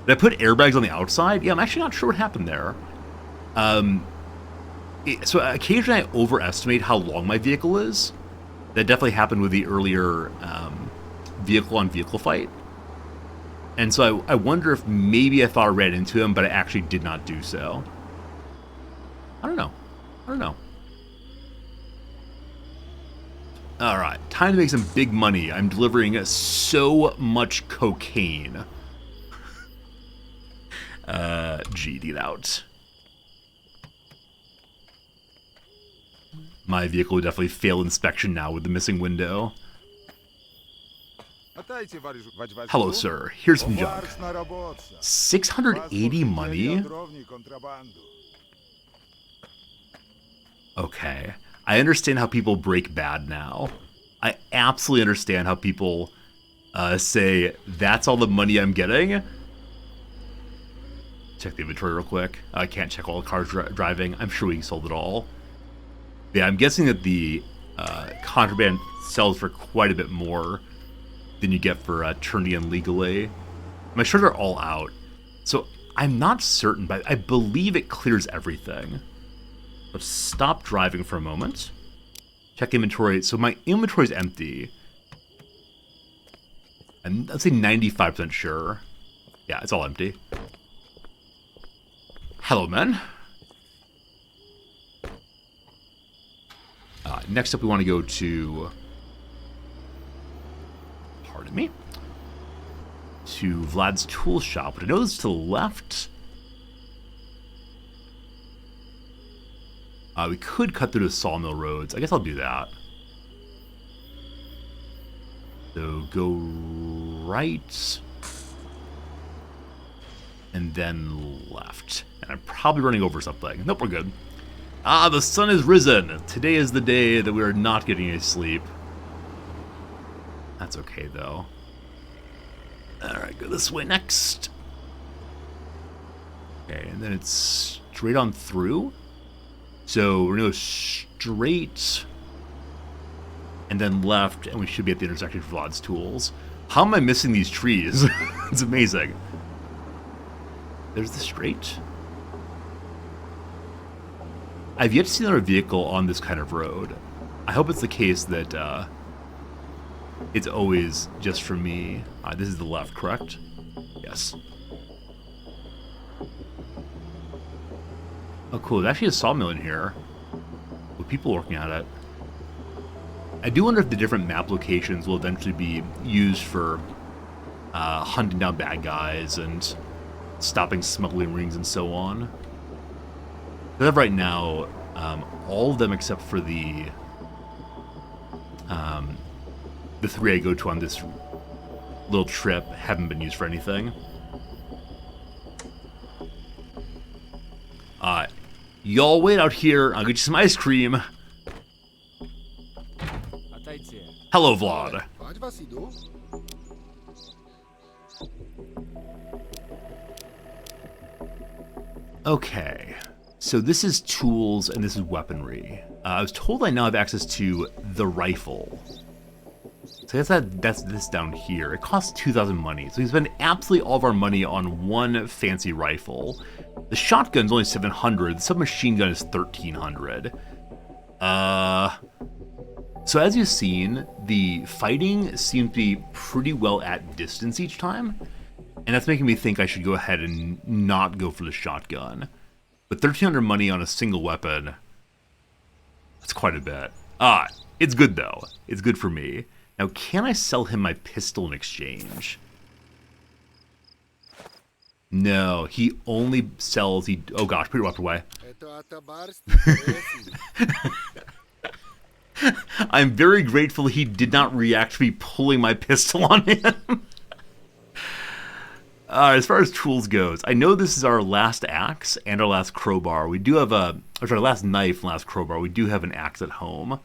Did I put airbags on the outside? Yeah, I'm actually not sure what happened there. So occasionally I overestimate how long my vehicle is. That definitely happened with the earlier vehicle-on-vehicle fight. And so I wonder if maybe I thought I ran into him, but I actually did not do so. I don't know. I don't know. Alright, time to make some big money. I'm delivering so much cocaine. G'd it out. My vehicle would definitely fail inspection now with the missing window. Hello, sir. Here's some junk. 680 money? Okay. I understand how people break bad now. I absolutely understand how people say, that's all the money I'm getting. Check the inventory real quick. I can't check all the cars driving. I'm sure we sold it all. Yeah, I'm guessing that the contraband sells for quite a bit more than you get for turning in legally. I'm sure they're all out. So I'm not certain, but I believe it clears everything. Let's stop driving for a moment. Check inventory. So my inventory is empty. I'm, let's say 95% sure. Yeah, it's all empty. Hello, men. Next up, we want to go to... Pardon me. To Vlad's tool shop. But I know this is to the left. We could cut through the sawmill roads. I guess I'll do that. So go right. And then left. And I'm probably running over something. Nope, we're good. Ah, the sun has risen. Today is the day that we are not getting any sleep. That's okay, though. Alright, go this way next. Okay, and then it's straight on through. So we're going to go straight and then left, and we should be at the intersection for Vlad's tools. How am I missing these trees? It's amazing. There's the straight. I've yet to see another vehicle on this kind of road. I hope it's the case that it's always just for me. This is the left, correct? Yes. Oh, cool. There's actually a sawmill in here. We'll people working at it. I do wonder if the different map locations will eventually be used for hunting down bad guys and stopping smuggling rings and so on. As of right now, all of them except for the 3 I go to on this little trip haven't been used for anything. Y'all wait out here. I'll get you some ice cream. Hello, Vlad. Okay, so this is tools and this is weaponry. I was told I now have access to the rifle. So I guess that's this down here. It costs 2,000 money, so we spend absolutely all of our money on one fancy rifle. The shotgun's only 700. The submachine gun is 1,300. So as you've seen, the fighting seems to be pretty well at distance each time, and that's making me think I should go ahead and not go for the shotgun. But 1,300 money on a single weapon, that's quite a bit. It's good though. It's good for me. Now, can I sell him my pistol in exchange? No, he only sells, oh gosh, put your weapon away. I'm very grateful he did not react to me pulling my pistol on him. As far as tools goes, I know this is our last axe and our last crowbar. We do have our last knife and last crowbar. We do have an axe at home.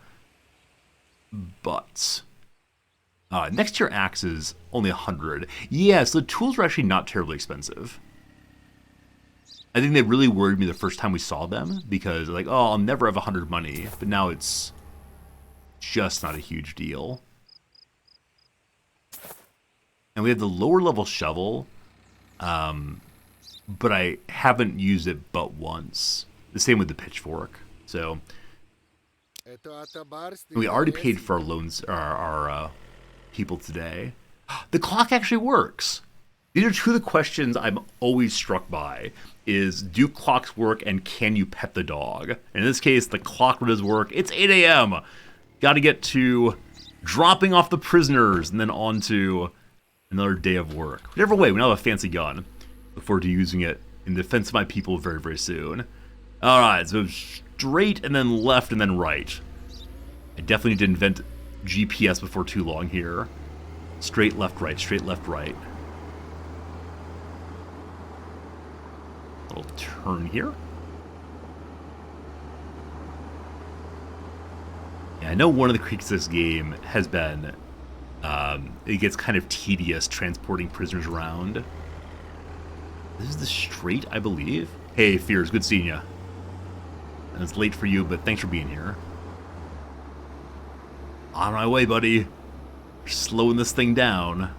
But next to your axe is only 100. Yeah, so the tools are actually not terribly expensive. I think they really worried me the first time we saw them because like, oh, I'll never have 100 money. But now it's just not a huge deal. And we have the lower level shovel, but I haven't used it but once. The same with the pitchfork. So we already paid for our loans, our people today. The clock actually works. These are two of the questions I'm always struck by, is do clocks work and can you pet the dog? And in this case, the clock does work. It's 8 a.m. Got to get to dropping off the prisoners and then on to another day of work. Whichever way, we now have a fancy gun. Look forward to using it in defense of my people very, very soon. Alright, so straight and then left and then right. I definitely need to invent GPS before too long here. Straight, left, right, straight, left, right. Little turn here. Yeah, I know one of the critiques of this game has been it gets kind of tedious transporting prisoners around. This is the straight, I believe. Hey, Fears, good seeing you. And it's late for you, but thanks for being here. On my way, buddy. Slowing this thing down.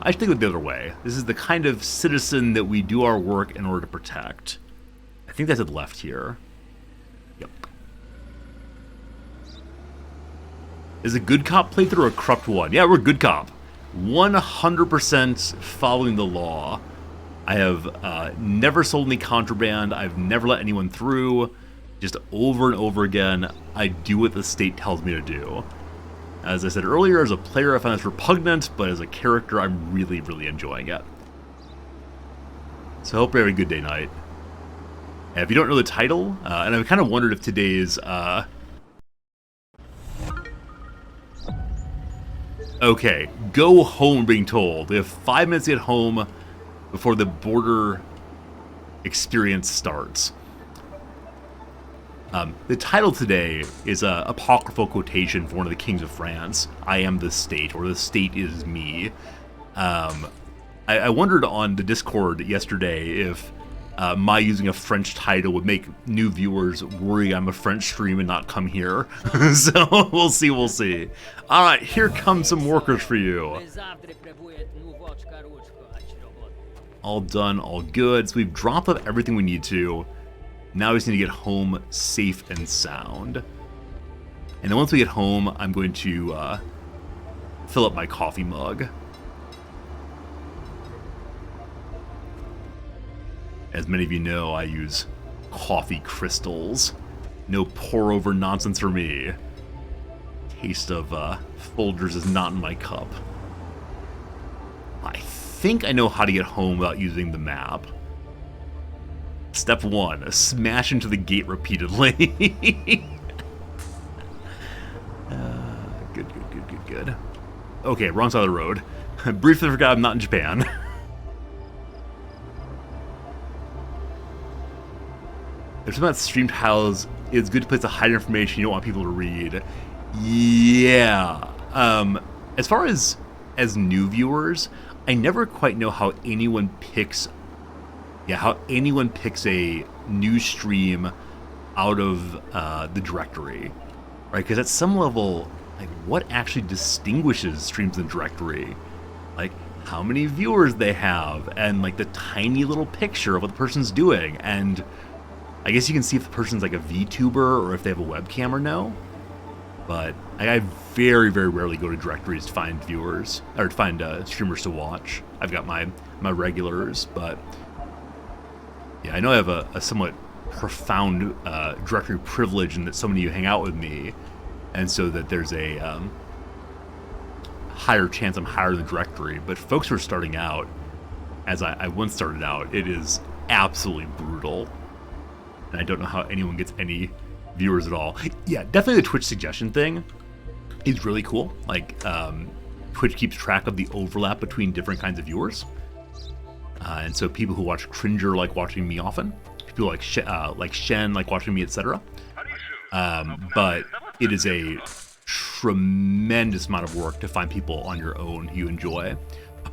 I should think of it the other way. This is the kind of citizen that we do our work in order to protect. I think that's at the left here. Yep. Is a good cop playthrough or a corrupt one? Yeah, we're a good cop. 100% following the law. I have never sold any contraband. I've never let anyone through. Just over and over again, I do what the state tells me to do. As I said earlier, as a player, I find this repugnant, but as a character, I'm really, really enjoying it. So I hope you're having a good day, Knight. And if you don't know the title, and I've kind of wondered if today's... Okay, go home being told. We have 5 minutes to get home before the border experience starts. The title today is an apocryphal quotation from one of the kings of France. I am the state, or the state is me. I wondered on the Discord yesterday if my using a French title would make new viewers worry I'm a French stream and not come here. So we'll see, we'll see. Alright, here come some workers for you. All done, all good. So we've dropped off everything we need to. Now we just need to get home safe and sound. And then once we get home, I'm going to fill up my coffee mug. As many of you know, I use coffee crystals. No pour over nonsense for me. Taste of Folgers is not in my cup. I think I know how to get home without using the map. Step 1, smash into the gate repeatedly. Good. Okay, wrong side of the road. I briefly forgot I'm not in Japan. If something about stream tiles is a good place to hide information you don't want people to read. Yeah. As far as new viewers, I never quite know how anyone picks a new stream out of the directory, right? Because at some level, like, what actually distinguishes streams in the directory? Like, how many viewers they have, and like the tiny little picture of what the person's doing, and I guess you can see if the person's like a VTuber or if they have a webcam or no. But I very, very rarely go to directories to find viewers or to find streamers to watch. I've got my regulars, but yeah, I know I have a somewhat profound directory privilege in that so many of you hang out with me, and so that there's a higher chance I'm higher in the directory. But folks who are starting out, as I once started out, it is absolutely brutal. And I don't know how anyone gets any viewers at all. Yeah, definitely the Twitch suggestion thing is really cool. Like, Twitch keeps track of the overlap between different kinds of viewers. And so people who watch Cringer like watching me often. People like Shen like watching me, etc. But it is a tremendous amount of work to find people on your own you enjoy.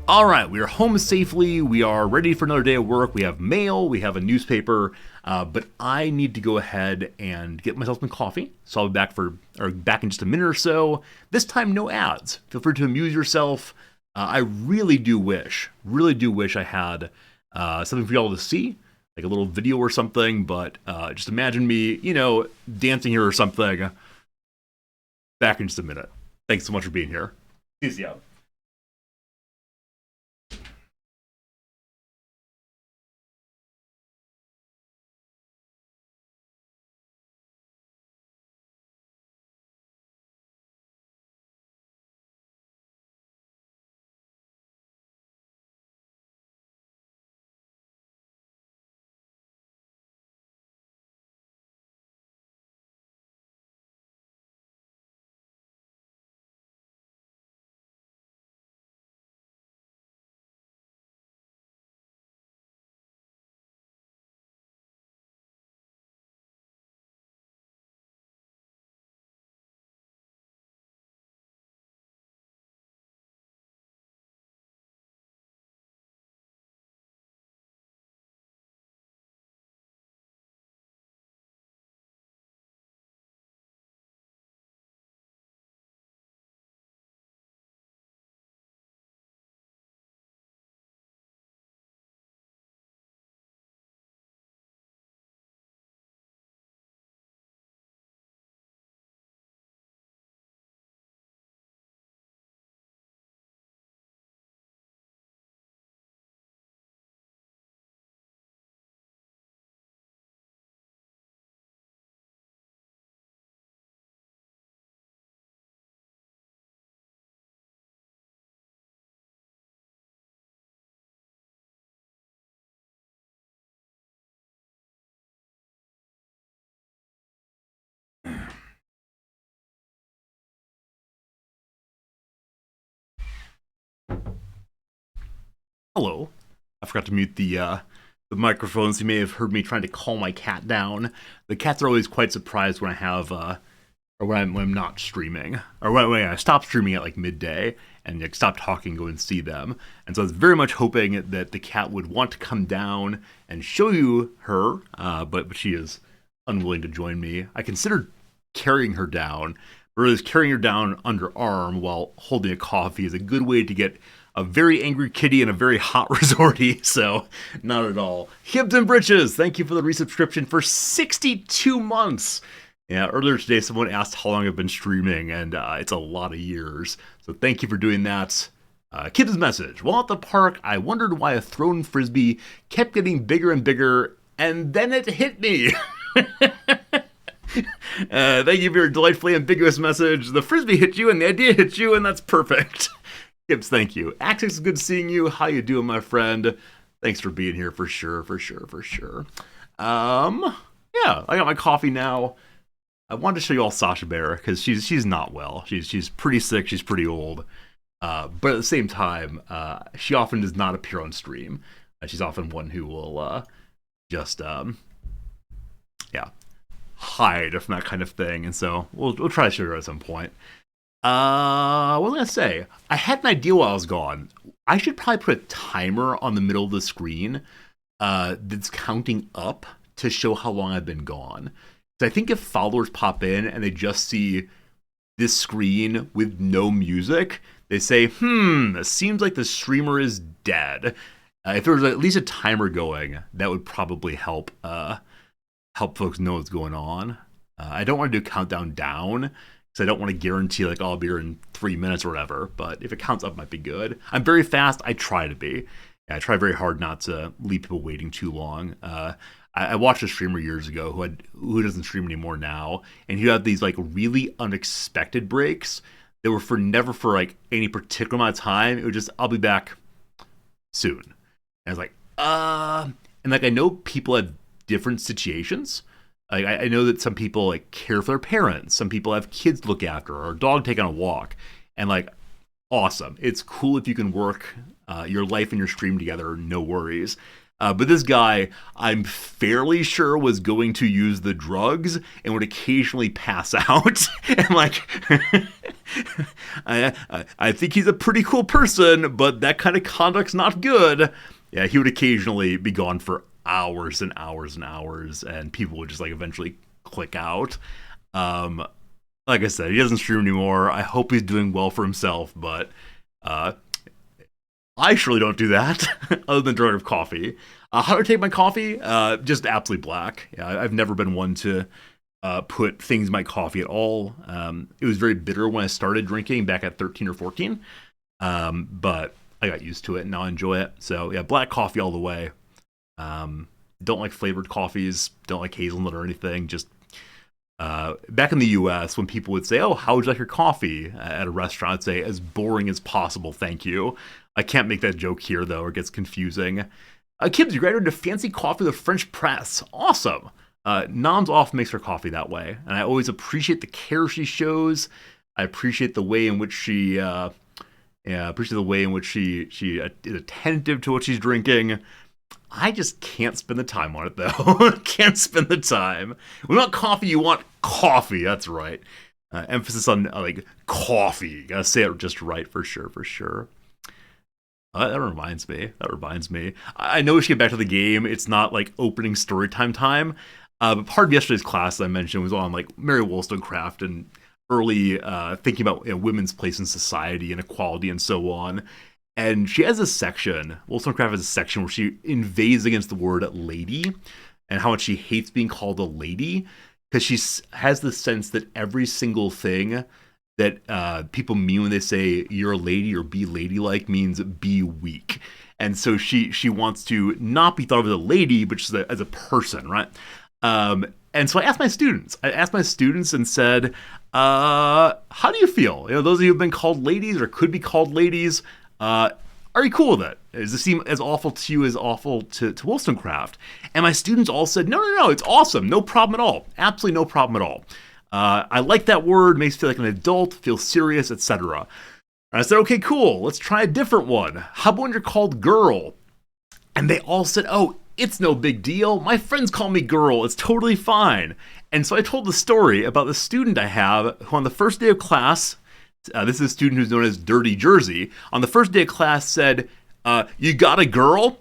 All right, we are home safely. We are ready for another day of work. We have mail, we have a newspaper, but I need to go ahead and get myself some coffee. So I'll be back in just a minute or so. This time, no ads. Feel free to amuse yourself. I really do wish I had something for y'all to see, like a little video or something. But just imagine me, dancing here or something. Back in just a minute. Thanks so much for being here. Peace out. Hello. I forgot to mute the microphones. You may have heard me trying to calm my cat down. The cats are always quite surprised when I have, or when I'm not streaming, or when I stop streaming at like midday and like stop talking, go and see them. And so I was very much hoping that the cat would want to come down and show you her, but she is unwilling to join me. I considered carrying her down, but really carrying her down under arm while holding a coffee is a good way to get a very angry kitty and a very hot resorty, so not at all. Hibs and Britches, thank you for the resubscription for 62 months. Yeah, earlier today someone asked how long I've been streaming, and it's a lot of years. So thank you for doing that. Kid's message. While at the park, I wondered why a thrown frisbee kept getting bigger and bigger and then it hit me. Thank you for your delightfully ambiguous message. The frisbee hit you and the idea hit you, and that's perfect. Gibbs, thank you. Axis, good seeing you. How you doing, my friend? Thanks for being here for sure. Yeah, I got my coffee now. I wanted to show you all Sasha Bear because she's not well. She's pretty sick. She's pretty old. But at the same time, she often does not appear on stream. She's often one who will just hide from that kind of thing. And so we'll try to show her at some point. What was I gonna say? I had an idea while I was gone. I should probably put a timer on the middle of the screen that's counting up to show how long I've been gone. So I think if followers pop in and they just see this screen with no music, they say, it seems like the streamer is dead. If there was at least a timer going, that would probably help folks know what's going on. I don't want to do countdown down, because I don't want to guarantee, like, I'll be here in 3 minutes or whatever, but if it counts up, it might be good. I'm very fast. I try to be. I try very hard not to leave people waiting too long. I watched a streamer years ago who doesn't stream anymore now, and he had these like really unexpected breaks that were never for like any particular amount of time. It was just, I'll be back soon. And I was like, and like I know people have different situations. Like I know that some people like care for their parents, some people have kids to look after, or a dog taking a walk, and like, awesome. It's cool if you can work your life and your stream together, no worries. But this guy, I'm fairly sure, was going to use the drugs and would occasionally pass out. And like, I think he's a pretty cool person, but that kind of conduct's not good. Yeah, he would occasionally be gone for hours and hours and hours, and people would just like eventually click out. Like I said, he doesn't stream anymore. I hope he's doing well for himself, but I surely don't do that, other than drink of coffee. How do I take my coffee? Just absolutely black. Yeah, I've never been one to put things in my coffee at all. It was very bitter when I started drinking back at 13 or 14, but I got used to it and now I enjoy it. So yeah, black coffee all the way. Don't like flavored coffees, don't like hazelnut or anything. Just back in the US, when people would say, "Oh, how would you like your coffee?" at a restaurant, I'd say, "As boring as possible, thank you." I can't make that joke here, though, or it gets confusing. Kibbs, you graduated to fancy coffee with a French press. Awesome. Noms often makes her coffee that way, and I always appreciate the care she shows. I appreciate the way in which she is attentive to what she's drinking. I just can't spend the time on it, though. Can't spend the time. We want coffee, you want coffee. That's right. Emphasis on like coffee. Gotta say it just right for sure. That reminds me. I know we should get back to the game. It's not like opening story time. But part of yesterday's class I mentioned was on like Mary Wollstonecraft and early thinking about women's place in society and equality and so on. And she has a section, Wollstonecraft has a section where she invades against the word lady and how much she hates being called a lady, because she has the sense that every single thing that people mean when they say you're a lady or be ladylike means be weak. And so she wants to not be thought of as a lady, but just as a person, right? And so I asked my students and said, how do you feel? Those of you who have been called ladies or could be called ladies, are you cool with it? Does it seem as awful to you as awful to Wollstonecraft? And my students all said, no, it's awesome. No problem at all. Absolutely no problem at all. I like that word, makes me feel like an adult, feel serious, etc. And I said, okay, cool. Let's try a different one. How about when you're called girl? And they all said, oh, it's no big deal. My friends call me girl. It's totally fine. And so I told the story about the student I have who on the first day of class, this is a student who's known as Dirty Jersey, on the first day of class said, you got a girl?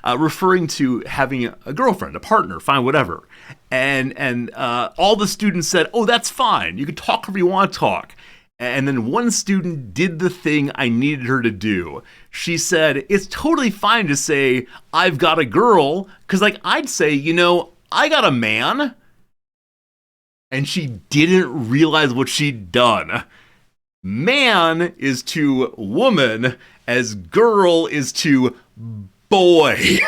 Referring to having a girlfriend, a partner, fine, whatever. And all the students said, oh, that's fine. You can talk whenever you want to talk. And then one student did the thing I needed her to do. She said, it's totally fine to say, I've got a girl, because like I'd say, I got a man. And she didn't realize what she'd done. Man is to woman as girl is to boy.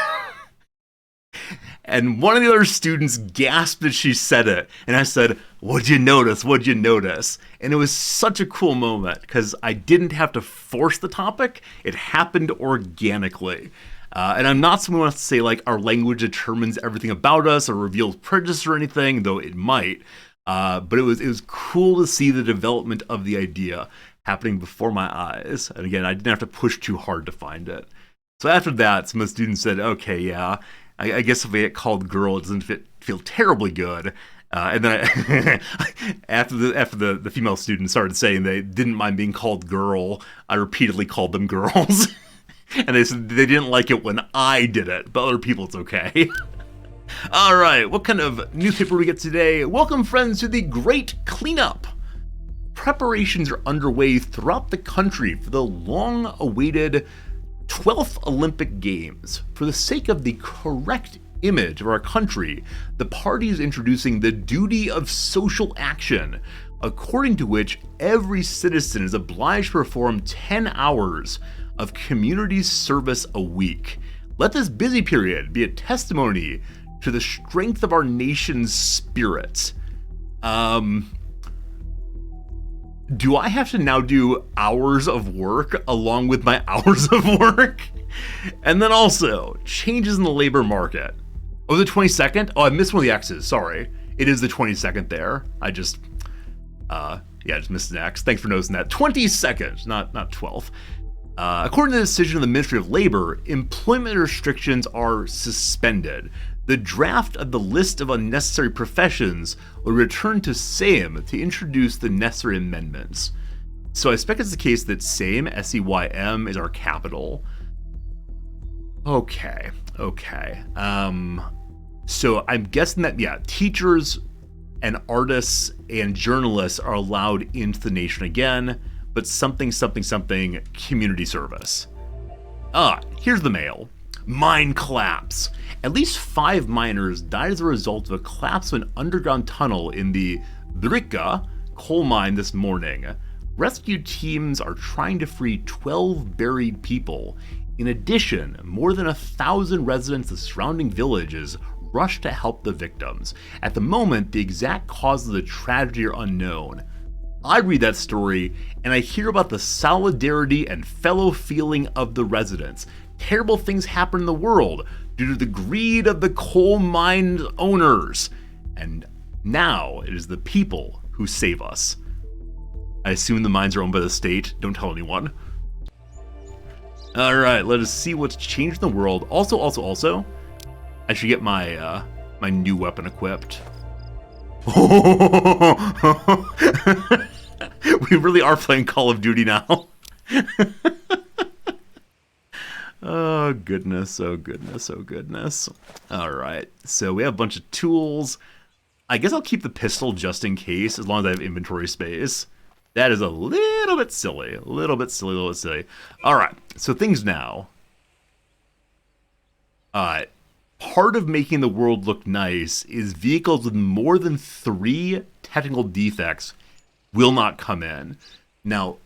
And one of the other students gasped as she said it. And I said, "What'd you notice? What'd you notice?" And it was such a cool moment because I didn't have to force the topic. It happened organically. And I'm not someone who wants to say, like, our language determines everything about us or reveals prejudice or anything, though it might. But it was cool to see the development of the idea happening before my eyes. And again, I didn't have to push too hard to find it. So after that, some of the students said, "Okay, yeah, I guess if I get called girl, it doesn't feel terribly good." And then after the female students started saying they didn't mind being called girl, I repeatedly called them girls. And they said they didn't like it when I did it, but other people it's okay. All right, what kind of newspaper we get today? Welcome, friends, to the Great Cleanup. Preparations are underway throughout the country for the long-awaited 12th Olympic Games. For the sake of the correct image of our country, the party is introducing the duty of social action, according to which every citizen is obliged to perform 10 hours of community service a week. Let this busy period be a testimony to the strength of our nation's spirit. Do I have to now do hours of work along with my hours of work? And then also, changes in the labor market. Oh, the 22nd? Oh, I missed one of the X's, sorry. It is the 22nd there. I just missed an X. Thanks for noticing that. 22nd, not 12th. According to the decision of the Ministry of Labor, employment restrictions are suspended. The draft of the list of unnecessary professions will return to SAYM to introduce the necessary amendments. So I expect it's the case that SAYM, S-E-Y-M, is our capital. Okay. So I'm guessing that, yeah, teachers and artists and journalists are allowed into the nation again, but something community service. Here's the mail. Mine collapse. At least 5 miners died as a result of a collapse of an underground tunnel in the Bricka coal mine this morning. Rescue teams are trying to free 12 buried people. In addition, more than 1,000 residents of surrounding villages rushed to help the victims. At the moment, the exact cause of the tragedy are unknown. I read that story, and I hear about the solidarity and fellow feeling of the residents. Terrible things happen in the world due to the greed of the coal mine owners. And now it is the people who save us. I assume the mines are owned by the state. Don't tell anyone. All right, let us see what's changed in the world. Also, I should get my my new weapon equipped. We really are playing Call of Duty now. Oh goodness. All right, so we have a bunch of tools. I guess I'll keep the pistol just in case, as long as I have inventory space. That is a little bit silly. All right, so things now. Part of making the world look nice is vehicles with more than 3 technical defects will not come in. Now,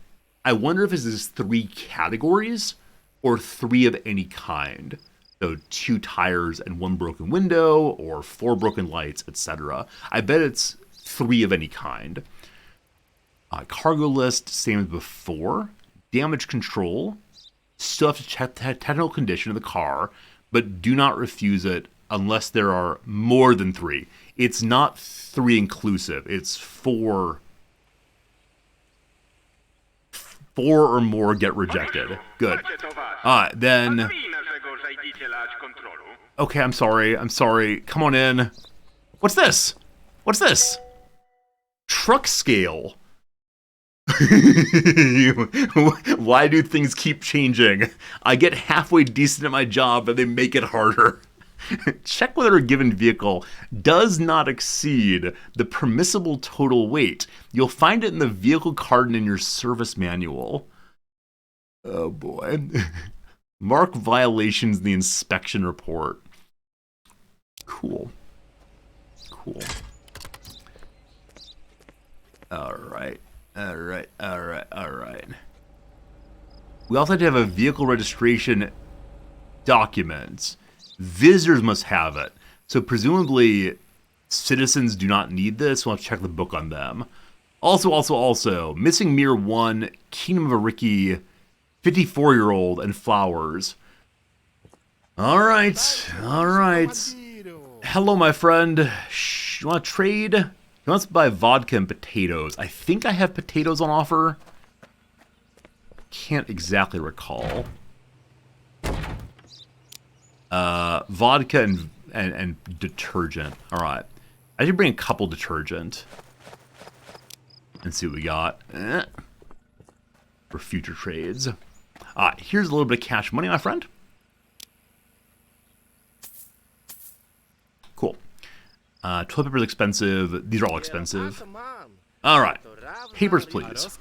I wonder if this is 3 categories or 3 of any kind. So 2 tires and 1 broken window, or 4 broken lights, etc. I bet it's 3 of any kind. Cargo list, same as before. Damage control. Still have to check the technical condition of the car, but do not refuse it unless there are more than 3. It's not 3 inclusive. It's 4. 4 or more get rejected. Good. Then... Okay, I'm sorry. Come on in. What's this? Truck scale. Why do things keep changing? I get halfway decent at my job and they make it harder. Check whether a given vehicle does not exceed the permissible total weight. You'll find it in the vehicle card and in your service manual. Oh boy. Mark violations in the inspection report. Cool. All right. We also have to have a vehicle registration document. Visitors must have it. So presumably, citizens do not need this. We'll have to check the book on them. Also, Missing Mirror 1, Kingdom of Ariki, 54-year-old, and Flowers. Alright. Hello, my friend. You want to trade? He wants to buy vodka and potatoes. I think I have potatoes on offer. Can't exactly recall. Vodka and detergent. Alright. I should bring a couple detergent. And see what we got. For future trades. Here's a little bit of cash money, my friend. Cool. Toilet paper is expensive. These are all expensive. Alright. Papers, please.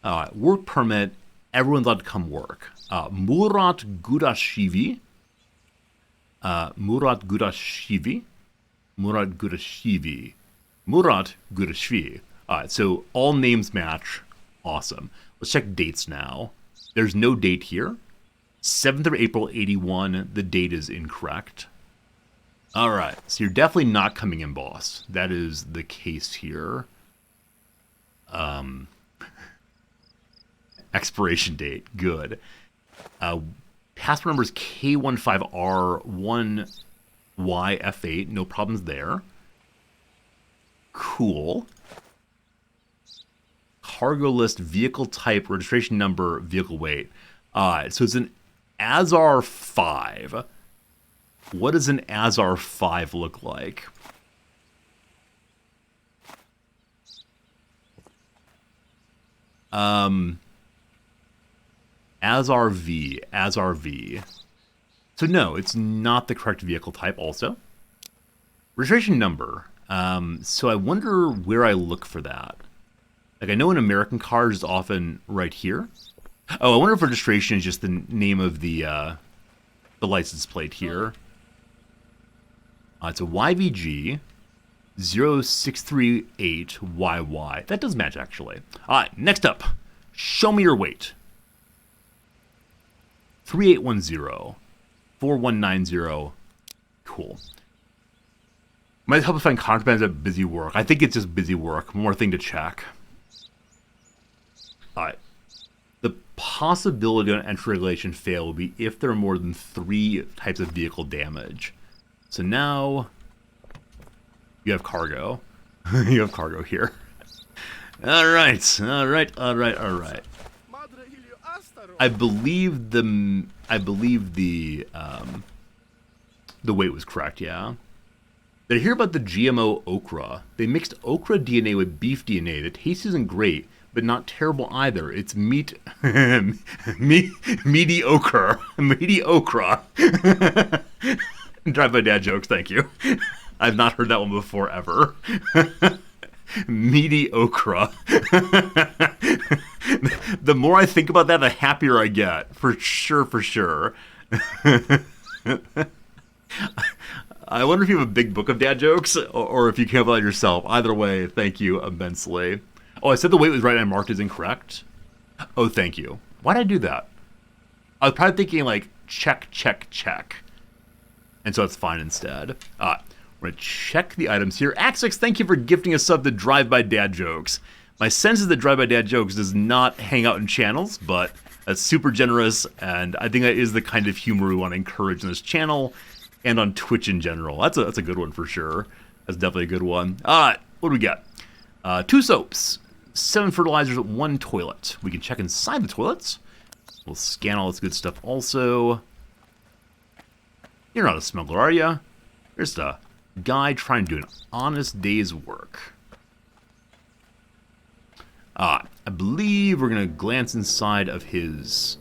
Alright. Work permit. Everyone's allowed to come work. Murat Gudashivi. Murat Gudashvi. Alright, so all names match. Awesome. Let's check dates now. There's no date here. 7th of April, 81. The date is incorrect. Alright, so you're definitely not coming in, boss. That is the case here. Expiration date. Good. Passport number is K15R1YF8. No problems there. Cool. Cargo list, vehicle type, registration number, vehicle weight. So it's an Azar 5. What does an Azar 5 look like? Azar V. So no, it's not the correct vehicle type also. Registration number. So I wonder where I look for that. Like, I know in American cars it's often right here. Oh, I wonder if registration is just the name of the license plate here. It's a YVG 0638YY. That does match, actually. Alright, next up. Show me your weight. 3810. 4190. Cool. Might help us find contraband at busy work. I think it's just busy work. More thing to check. Alright. The possibility on entry regulation fail will be if there are more than 3 types of vehicle damage. So now you have cargo. You have cargo here. Alright. I believe the weight was correct, yeah. Did I hear about the GMO okra? They mixed okra DNA with beef DNA. The taste isn't great, but not terrible either. It's meaty okra. Meaty okra. Drive by dad jokes, thank you. I've not heard that one before, ever. Meaty okra. The more I think about that, the happier I get. For sure. I wonder if you have a big book of dad jokes, or if you came up with that yourself. Either way, thank you immensely. Oh, I said the weight was right and I marked as incorrect? Oh, thank you. Why did I do that? I was probably thinking, like, check. And so it's fine instead. We're going to check the items here. Axix, thank you for gifting a sub to Drive By Dad Jokes. My sense is that Drive By Dad Jokes does not hang out in channels, but that's super generous, and I think that is the kind of humor we want to encourage in this channel and on Twitch in general. That's a good one for sure. That's definitely a good one. Alright, what do we got? 2 soaps, 7 fertilizers, 1 toilet. We can check inside the toilets. We'll scan all this good stuff also. You're not a smuggler, are you? You're just a guy trying to do an honest day's work. I believe we're going to glance inside of his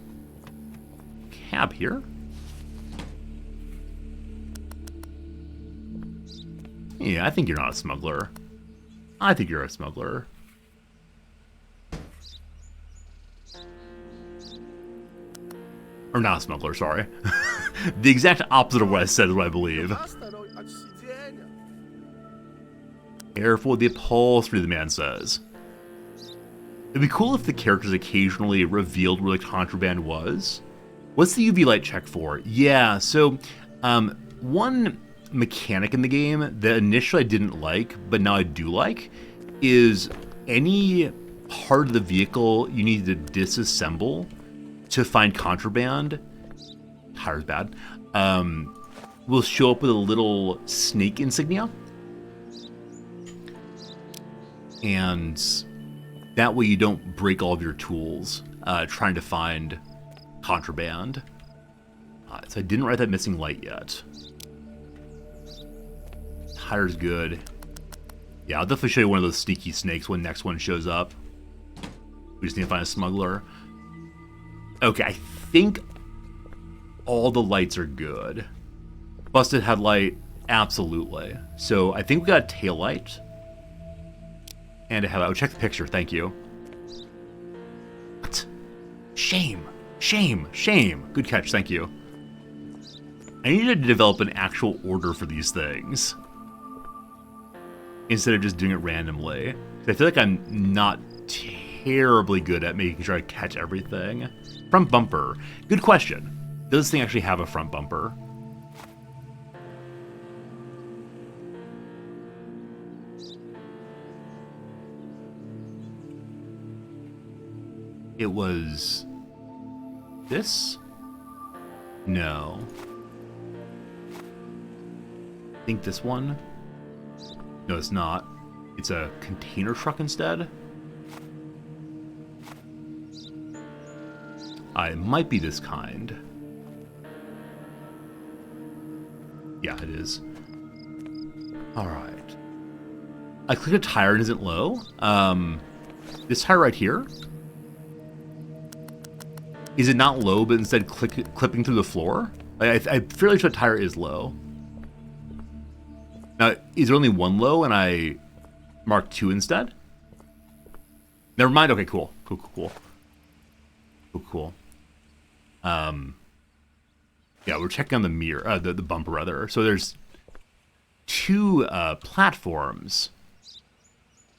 cab here. Yeah, I think you're not a smuggler. I think you're a smuggler. Or not a smuggler, sorry. The exact opposite of what I said is what I believe. Careful with the upholstery, the man says. It'd be cool if the characters occasionally revealed where the contraband was. What's the UV light check for? Yeah, so one mechanic in the game that initially I didn't like, but now I do like, is any part of the vehicle you need to disassemble to find contraband. Tire's bad. Will show up with a little snake insignia. And that way you don't break all of your tools trying to find contraband. So I didn't write that missing light yet. Tire's good. Yeah, I'll definitely show you one of those sneaky snakes when next one shows up. We just need to find a smuggler. Okay, I think all the lights are good. Busted headlight, absolutely. So I think we got a tail light. And a headlight. Oh, check the picture, thank you. What? Shame. Shame. Shame. Good catch, thank you. I need to develop an actual order for these things. Instead of just doing it randomly. I feel like I'm not terribly good at making sure I catch everything. Front bumper. Good question. Does this thing actually have a front bumper? It was this? No. I think this one? No, it's not. It's a container truck instead. It might be this kind. Yeah, it is. Alright. I clicked a tire and isn't low. This tire right here. Is it not low, but instead clipping through the floor? I'm fairly sure the tire is low. Now, is there only one low and I marked 2 instead? Never mind. Okay, cool. Cool. Yeah, we're checking on the mirror, the bumper rather. So there's 2 platforms.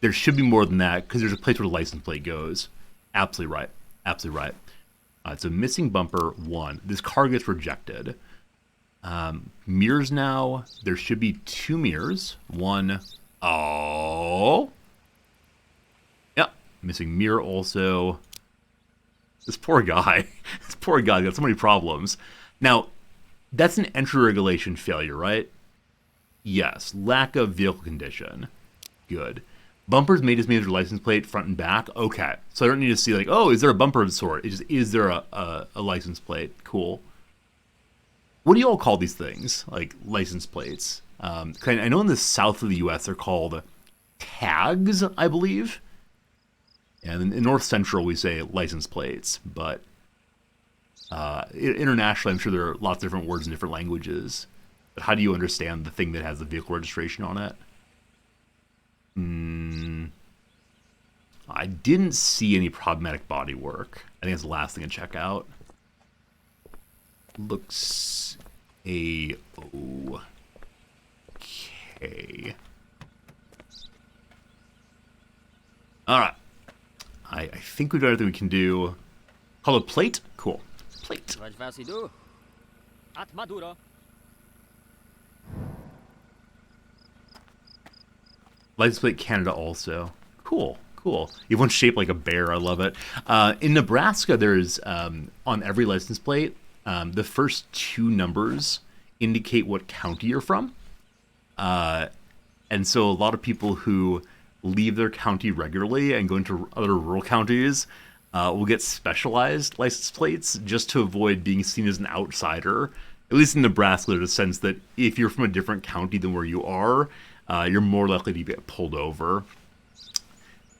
There should be more than that because there's a place where the license plate goes. Absolutely right. Absolutely right. It's a missing bumper 1. This car gets rejected. Mirrors now. There should be 2 mirrors. 1. Oh. Yep. Missing mirror also. This poor guy. This poor guy got so many problems. Now, that's an entry regulation failure, right? Yes. Lack of vehicle condition. Good. Bumpers may just mean there's a license plate front and back. Okay. So I don't need to see like, oh, is there a bumper of sort? It's just, is there a license plate? Cool. What do you all call these things? Like license plates? I know in the south of the U.S. they're called tags, I believe. And in North Central we say license plates. But internationally, I'm sure there are lots of different words in different languages. But how do you understand the thing that has the vehicle registration on it? I didn't see any problematic bodywork. I think that's the last thing to check out. Looks okay. Alright. I think we've done everything we can do. Call it plate? Cool. Plate. License plate Canada also. Cool. Everyone's shaped like a bear. I love it. In Nebraska, there's, on every license plate, the first 2 numbers indicate what county you're from. And so a lot of people who leave their county regularly and go into other rural counties will get specialized license plates just to avoid being seen as an outsider. At least in Nebraska, there's a sense that if you're from a different county than where you are, you're more likely to get pulled over.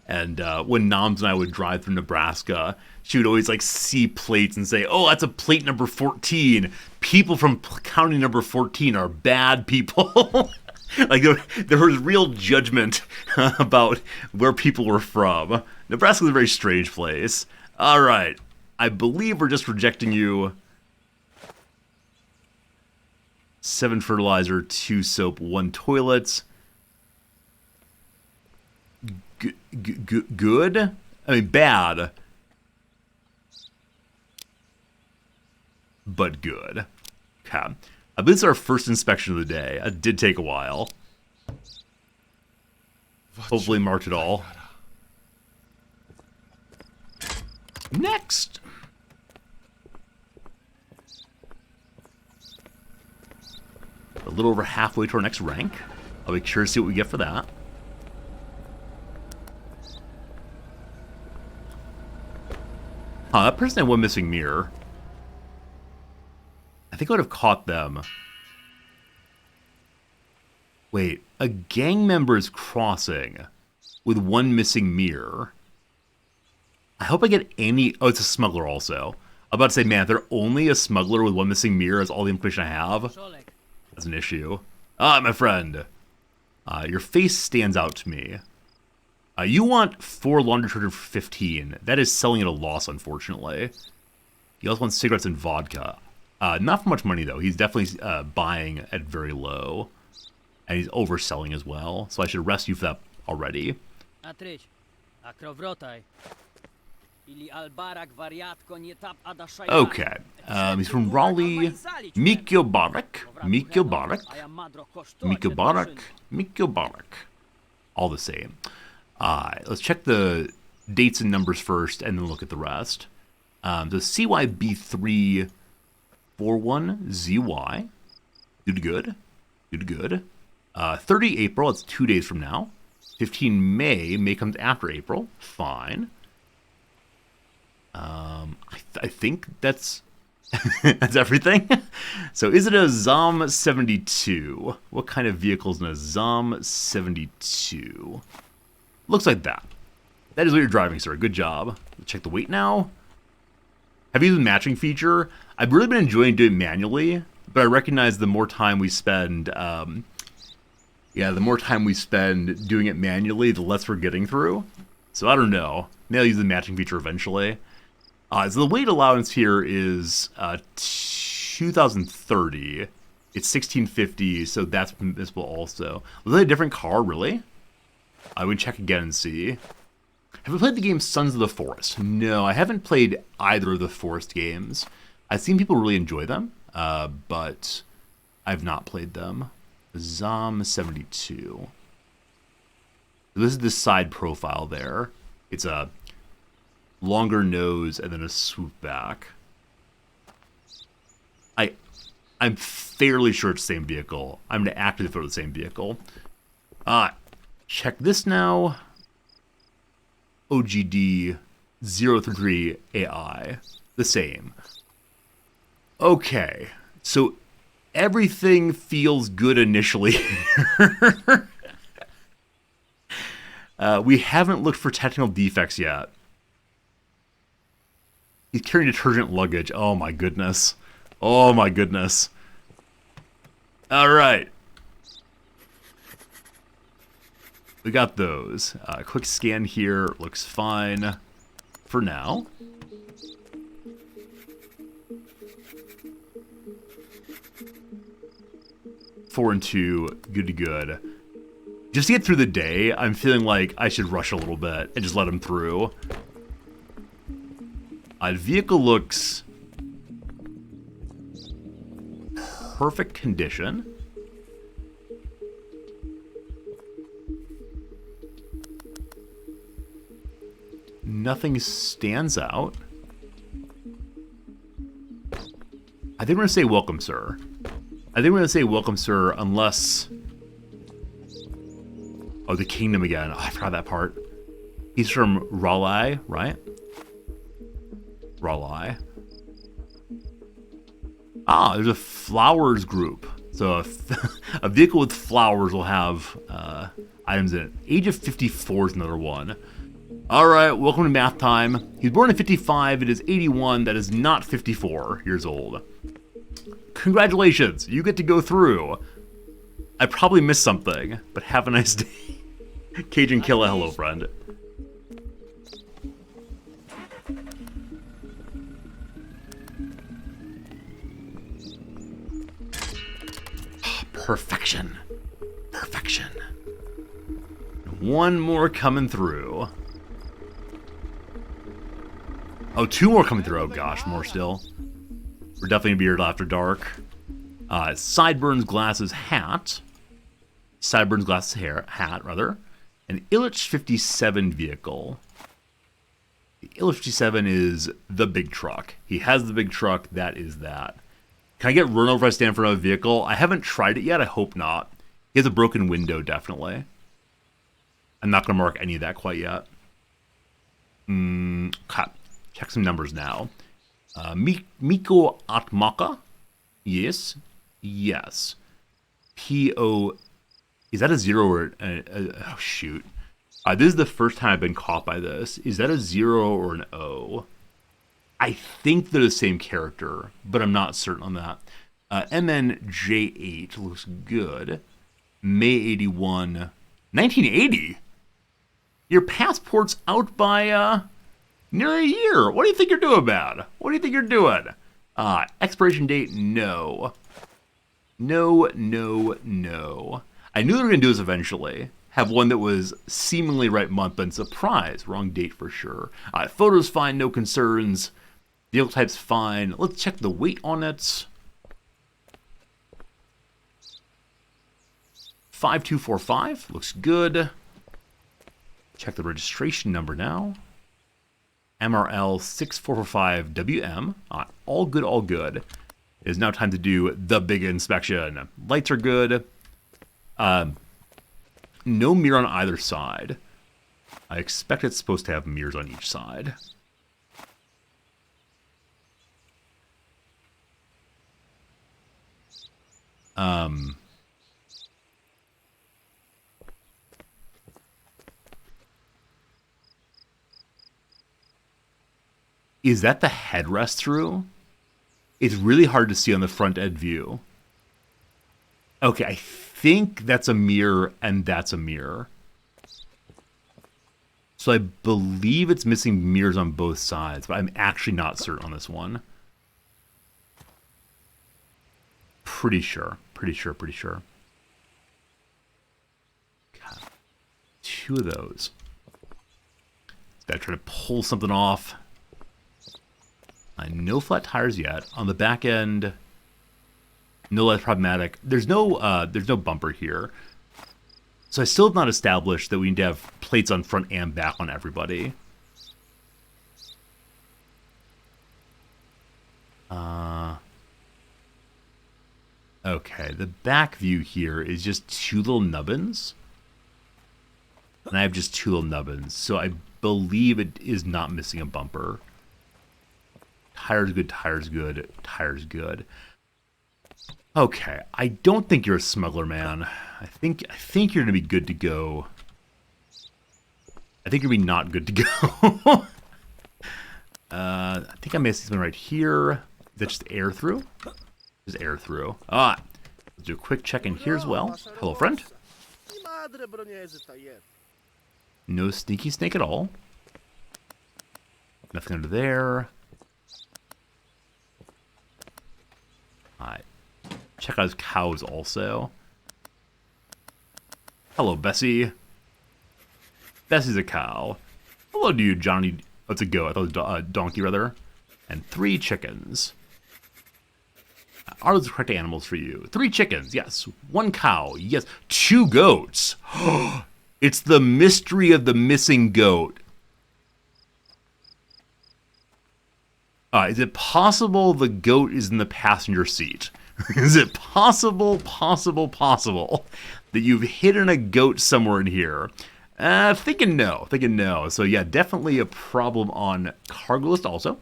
And when Noms and I would drive through Nebraska, she would always like see plates and say, oh, that's a plate number 14. People from county number 14 are bad people. Like there was real judgment about where people were from. Nebraska's a very strange place. All right. I believe we're just rejecting you. 7 fertilizer, 2 soap, 1 toilet. Good? I mean, bad. but good. Okay. I believe it's our first inspection of the day. It did take a while. Hopefully marked it all. Next! A little over halfway to our next rank. I'll be curious to see what we get for that. That person had one missing mirror. I think I would have caught them. Wait, a gang member is crossing with one missing mirror. I hope I get any... Oh, it's a smuggler also. I'm about to say, man, if they're only a smuggler with one missing mirror, that's all the information I have. That's an issue. Ah, my friend. Your face stands out to me. You want 4 laundry detergent for 15. That is selling at a loss, unfortunately. He also wants cigarettes and vodka. Not for much money, though. He's definitely buying at very low. And he's overselling as well. So I should arrest you for that already. Okay. He's from Raleigh. Mikio Barak. All the same. Let's check the dates and numbers first, and then look at the rest. The CYB341ZY. Good. 30 April, it's 2 days from now. 15 May comes after April. Fine. I think that's that's everything. So is it a ZOM 72? What kind of vehicle is in a ZOM 72? Looks like that. That is what you're driving, sir. Good job. Let's check the weight now. Have you used the matching feature? I've really been enjoying doing it manually, but I recognize the more time we spend, the more time we spend doing it manually, the less we're getting through. So I don't know. Maybe I'll use the matching feature eventually. So the weight allowance here is 2030. It's 1650, so that's permissible also. Was that a different car, really? I would check again and see. Have you played the game Sons of the Forest? No, I haven't played either of the Forest games. I've seen people really enjoy them, but I've not played them. ZOM 72. This is the side profile there. It's a longer nose and then a swoop back. I'm fairly sure it's the same vehicle. I'm going to actively throw the same vehicle. Check this now. OGD 033 AI. The same. Okay. So everything feels good initially. We haven't looked for technical defects yet. He's carrying detergent luggage. Oh my goodness. All right. We got those. Quick scan here. Looks fine for now. Four and 2, good to good. Just to get through the day, I'm feeling like I should rush a little bit and just let him through. The vehicle looks perfect condition. Nothing stands out. I think we're going to say welcome, sir. Unless... Oh, the kingdom again. Oh, I forgot that part. He's from Raleigh, right? Raleigh. There's a flowers group. So a vehicle with flowers will have items in it. Age of 54 is another one. All right, welcome to math time. He was born in 55. It is 81. That is not 54 years old. Congratulations. You get to go through. I probably missed something, but have a nice day. Cajun Killa, hello, friend. Perfection. One more coming through. Oh, 2 more coming through. Oh gosh, more still. We're definitely gonna be here till after dark. Sideburns glasses hat. Sideburns glasses hat, rather. An Illich 57 vehicle. The Illich 57 is the big truck. He has the big truck, that is that. Can I get run over if I stand in front of a vehicle? I haven't tried it yet, I hope not. He has a broken window, definitely. I'm not gonna mark any of that quite yet. Cut. Check some numbers now. Miko Atmaka? Yes. Yes. P-O... Is that a 0 or... oh, shoot. This is the first time I've been caught by this. Is that a 0 or an O? I think they're the same character, but I'm not certain on that. MNJ8 looks good. May 81... 1980? Your passport's out by, nearly a year. What do you think you're doing, man? What do you think you're doing? Expiration date, no. No, no, no. I knew they were going to do this eventually. Have one that was seemingly right month, but surprise. Wrong date for sure. Photos fine, no concerns. Vehicle type's fine. Let's check the weight on it. 5245. Looks good. Check the registration number now. MRL 6445WM. All good, all good. It is now time to do the big inspection. Lights are good. No mirror on either side. I expect it's supposed to have mirrors on each side. Is that the headrest through? It's really hard to see on the front end view. Okay, I think that's a mirror and that's a mirror. So I believe it's missing mirrors on both sides, but I'm actually not certain on this one. Pretty sure. Pretty sure. God. 2 of those. Gotta try to pull something off. No flat tires yet. On the back end, no less problematic. There's no bumper here. So I still have not established that we need to have plates on front and back on everybody. Okay, the back view here is just 2 little nubbins. And I have just 2 little nubbins. So I believe it is not missing a bumper. Tires good, tires good, tires good. Okay, I don't think you're a smuggler, man. I think you're gonna be good to go. I think you're gonna be not good to go. I think I may see something right here. Is that just air through? Just air through. Let's do a quick check in here as well. Hello, friend. No sneaky snake at all. Nothing under there. Alright. Check out his cows also. Hello, Bessie. Bessie's a cow. Hello to you, Johnny. Let's a goat. I thought it was a donkey, rather. And 3 chickens. Are those the correct animals for you? 3 chickens, yes. 1 cow, yes. 2 goats. It's the mystery of the missing goat. Is it possible the goat is in the passenger seat? Is it possible that you've hidden a goat somewhere in here? Thinking no. So yeah, definitely a problem on cargo list also.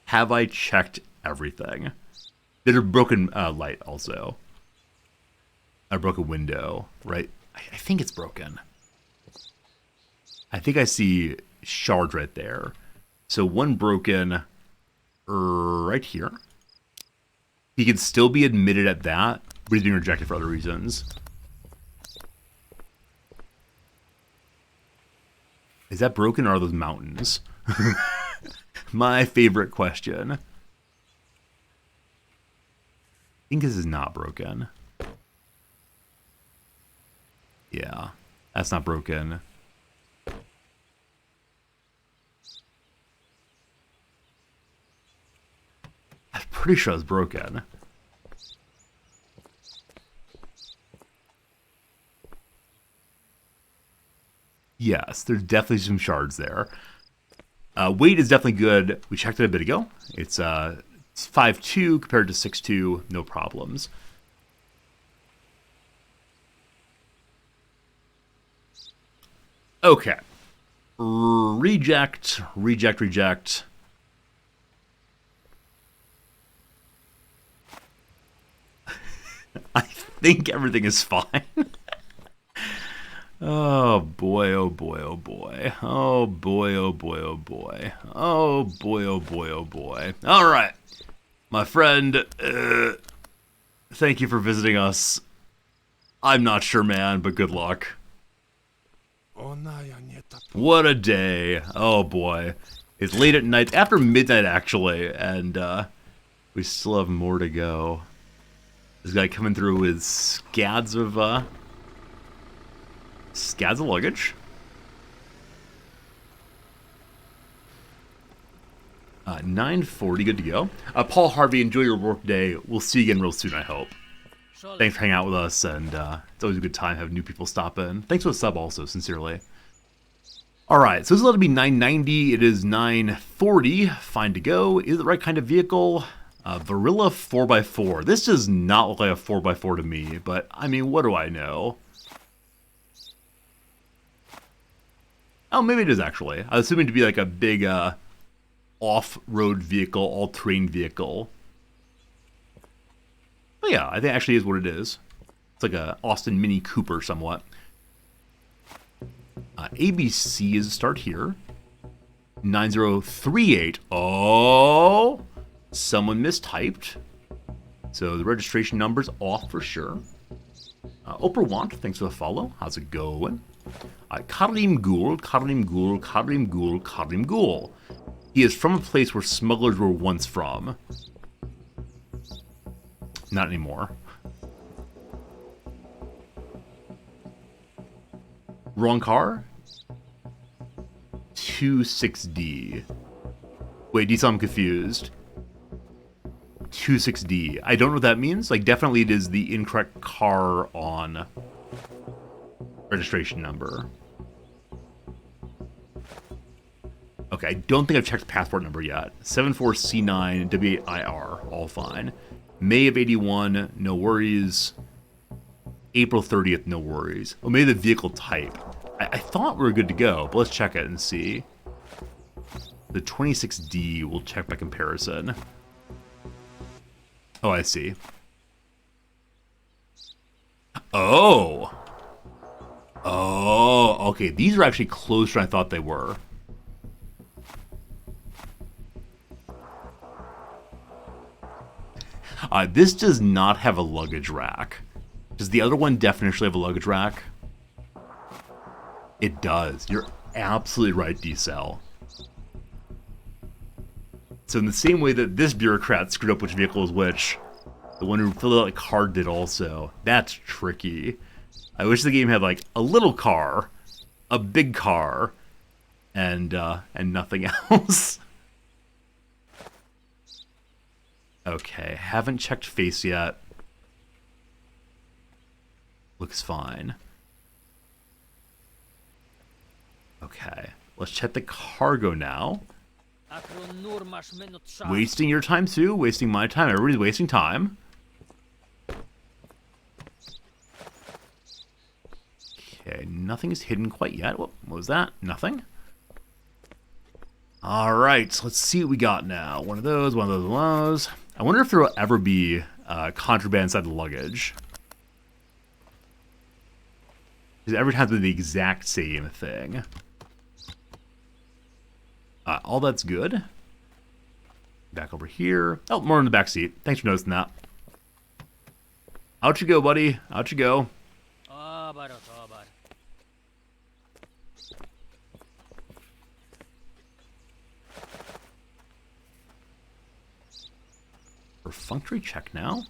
Have I checked everything? There's a broken light also. A broken window, right? I think it's broken. I think I see shards right there. So 1 broken right here. He can still be admitted at that, but he's being rejected for other reasons. Is that broken or are those mountains? My favorite question. I think this is not broken. Yeah, that's not broken. pretty sure it's broken. Yes, there's definitely some shards there. Weight is definitely good. We checked it a bit ago. It's 5.2 compared to 6.2. No problems. Okay. Reject, reject, reject. I think everything is fine. Oh boy, oh boy, oh boy. Oh boy, oh boy, oh boy. Oh boy, oh boy, oh boy. Alright. My friend, thank you for visiting us. I'm not sure, man, but good luck. What a day. Oh boy. It's late at night, after midnight actually, and we still have more to go. This guy coming through with scads of luggage. 9:40, good to go. Paul Harvey, enjoy your work day. We'll see you again real soon, I hope. Thanks for hanging out with us, and it's always a good time having new people stop in. Thanks for the sub also, sincerely. Alright, so this is allowed to be 990. It is 940. Fine to go. Is it the right kind of vehicle? Varilla 4x4. This does not look like a 4x4 to me, but I mean, what do I know? Oh, maybe it is actually. I was assuming to be like a big off-road vehicle, all-terrain vehicle. But yeah, I think it actually is what it is. It's like a Austin Mini Cooper somewhat. ABC is a start here. 9038. Oh! Someone mistyped. So the registration number's off for sure. Oprah Want, thanks for the follow. How's it going? Karim Ghoul, Karim Ghoul, Karim Ghoul, Karim Ghoul. He is from a place where smugglers were once from. Not anymore. Wrong car? 26D. Wait, Diesel, I'm confused. 26D. I don't know what that means. Like, definitely it is the incorrect car on registration number. Okay, I don't think I've checked the passport number yet. 74C9 W8IR, all fine. May of 81, no worries. April 30th, no worries. Oh, maybe the vehicle type. I thought we were good to go, but let's check it and see. The 26D, we'll check by comparison. Oh, I see. Oh! Oh, okay. These are actually closer than I thought they were. This does not have a luggage rack. Does the other one definitionally have a luggage rack? It does. You're absolutely right, D-Cell. So in the same way that this bureaucrat screwed up which vehicle is which, the one who filled out the card did also. That's tricky. I wish the game had like a little car, a big car, and nothing else. Okay, haven't checked face yet. Looks fine. Okay, let's check the cargo now. Wasting your time too, wasting my time. Everybody's wasting time. Okay, nothing is hidden quite yet. What was that? Nothing. Alright, let's see what we got now. One of those, one of those, one of those. I wonder if there will ever be contraband inside the luggage. Because every time it's the exact same thing. All that's good. Back over here. Oh, more in the back seat. Thanks for noticing that. Out you go, buddy. Out you go. Perfunctory check now.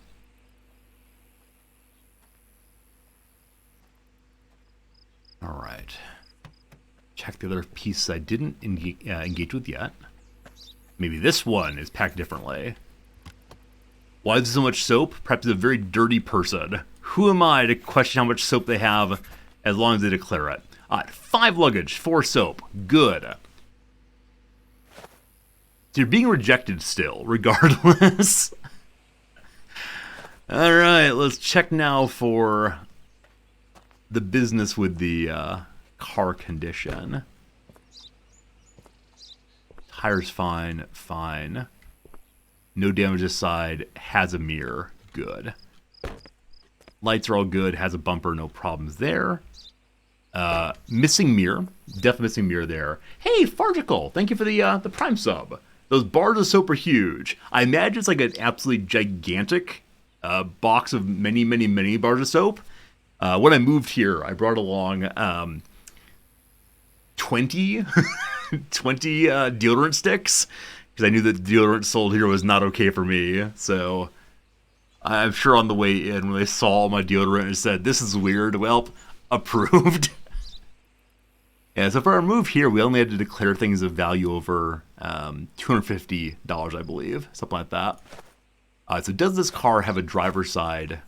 All right. Check the other piece I didn't engage with yet. Maybe this one is packed differently. Why is there so much soap? Perhaps he's a very dirty person. Who am I to question how much soap they have as long as they declare it? 5 luggage, 4 soap. Good. So you're being rejected still, regardless. Alright, let's check now for the business with the car condition. Tires fine, fine. No damage this side, has a mirror, good. Lights are all good, has a bumper, no problems there. Missing mirror, definitely missing mirror there. Hey, Fargical, thank you for the Prime sub. Those bars of soap are huge. I imagine it's like an absolutely gigantic box of many, many, many bars of soap. When I moved here, I brought along 20 deodorant sticks, because I knew that deodorant sold here was not okay for me. So I'm sure on the way in, when they saw all my deodorant and said, this is weird, well, approved. Yeah, so for our move here, we only had to declare things of value over $250, I believe, something like that. So does this car have a driver's side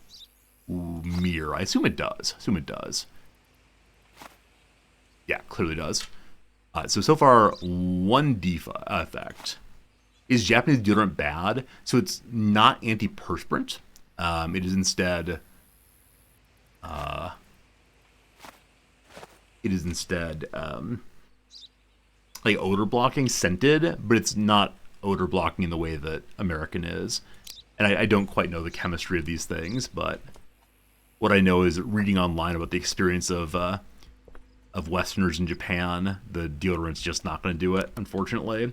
mirror? I assume it does. Yeah, clearly does. So far, one defect. Is Japanese deodorant bad? So it's not antiperspirant. It is instead... like odor blocking, scented, but it's not odor blocking in the way that American is. And I don't quite know the chemistry of these things, but what I know is reading online about the experience of Westerners in Japan, the deodorant's just not going to do it, unfortunately.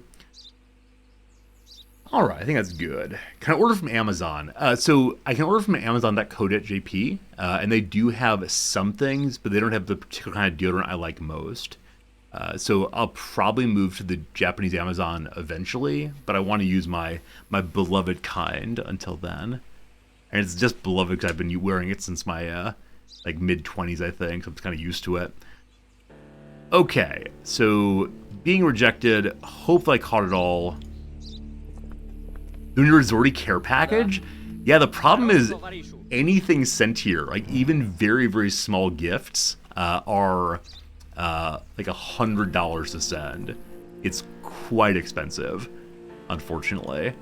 All right, I think that's good. Can I order from Amazon? So I can order from Amazon.co.jp, and they do have some things, but they don't have the particular kind of deodorant I like most. So I'll probably move to the Japanese Amazon eventually, but I want to use my beloved kind until then. And it's just beloved because I've been wearing it since my like mid-20s, I think, so I'm kind of used to it. Okay, so being rejected, hopefully I caught it all. The new Resorty care package? Yeah, the problem is anything sent here, like even very, very small gifts, are like $100 to send. It's quite expensive, unfortunately.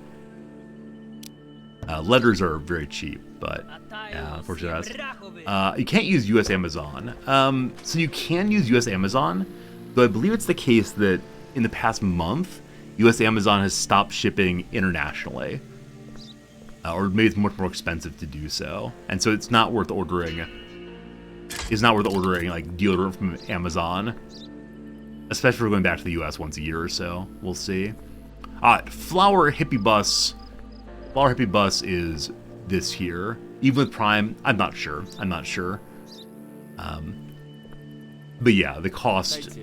Letters are very cheap, but yeah, unfortunately you can't use US Amazon. So you can use US Amazon, though I believe it's the case that in the past month, US Amazon has stopped shipping internationally. Or maybe it's much more expensive to do so. And so it's not worth ordering. It's not worth ordering like deodorant from Amazon. Especially if we're going back to the US once a year or so. We'll see. Flower Hippie Bus. Flower Hippie Bus is this here. Even with Prime, I'm not sure. But yeah, the cost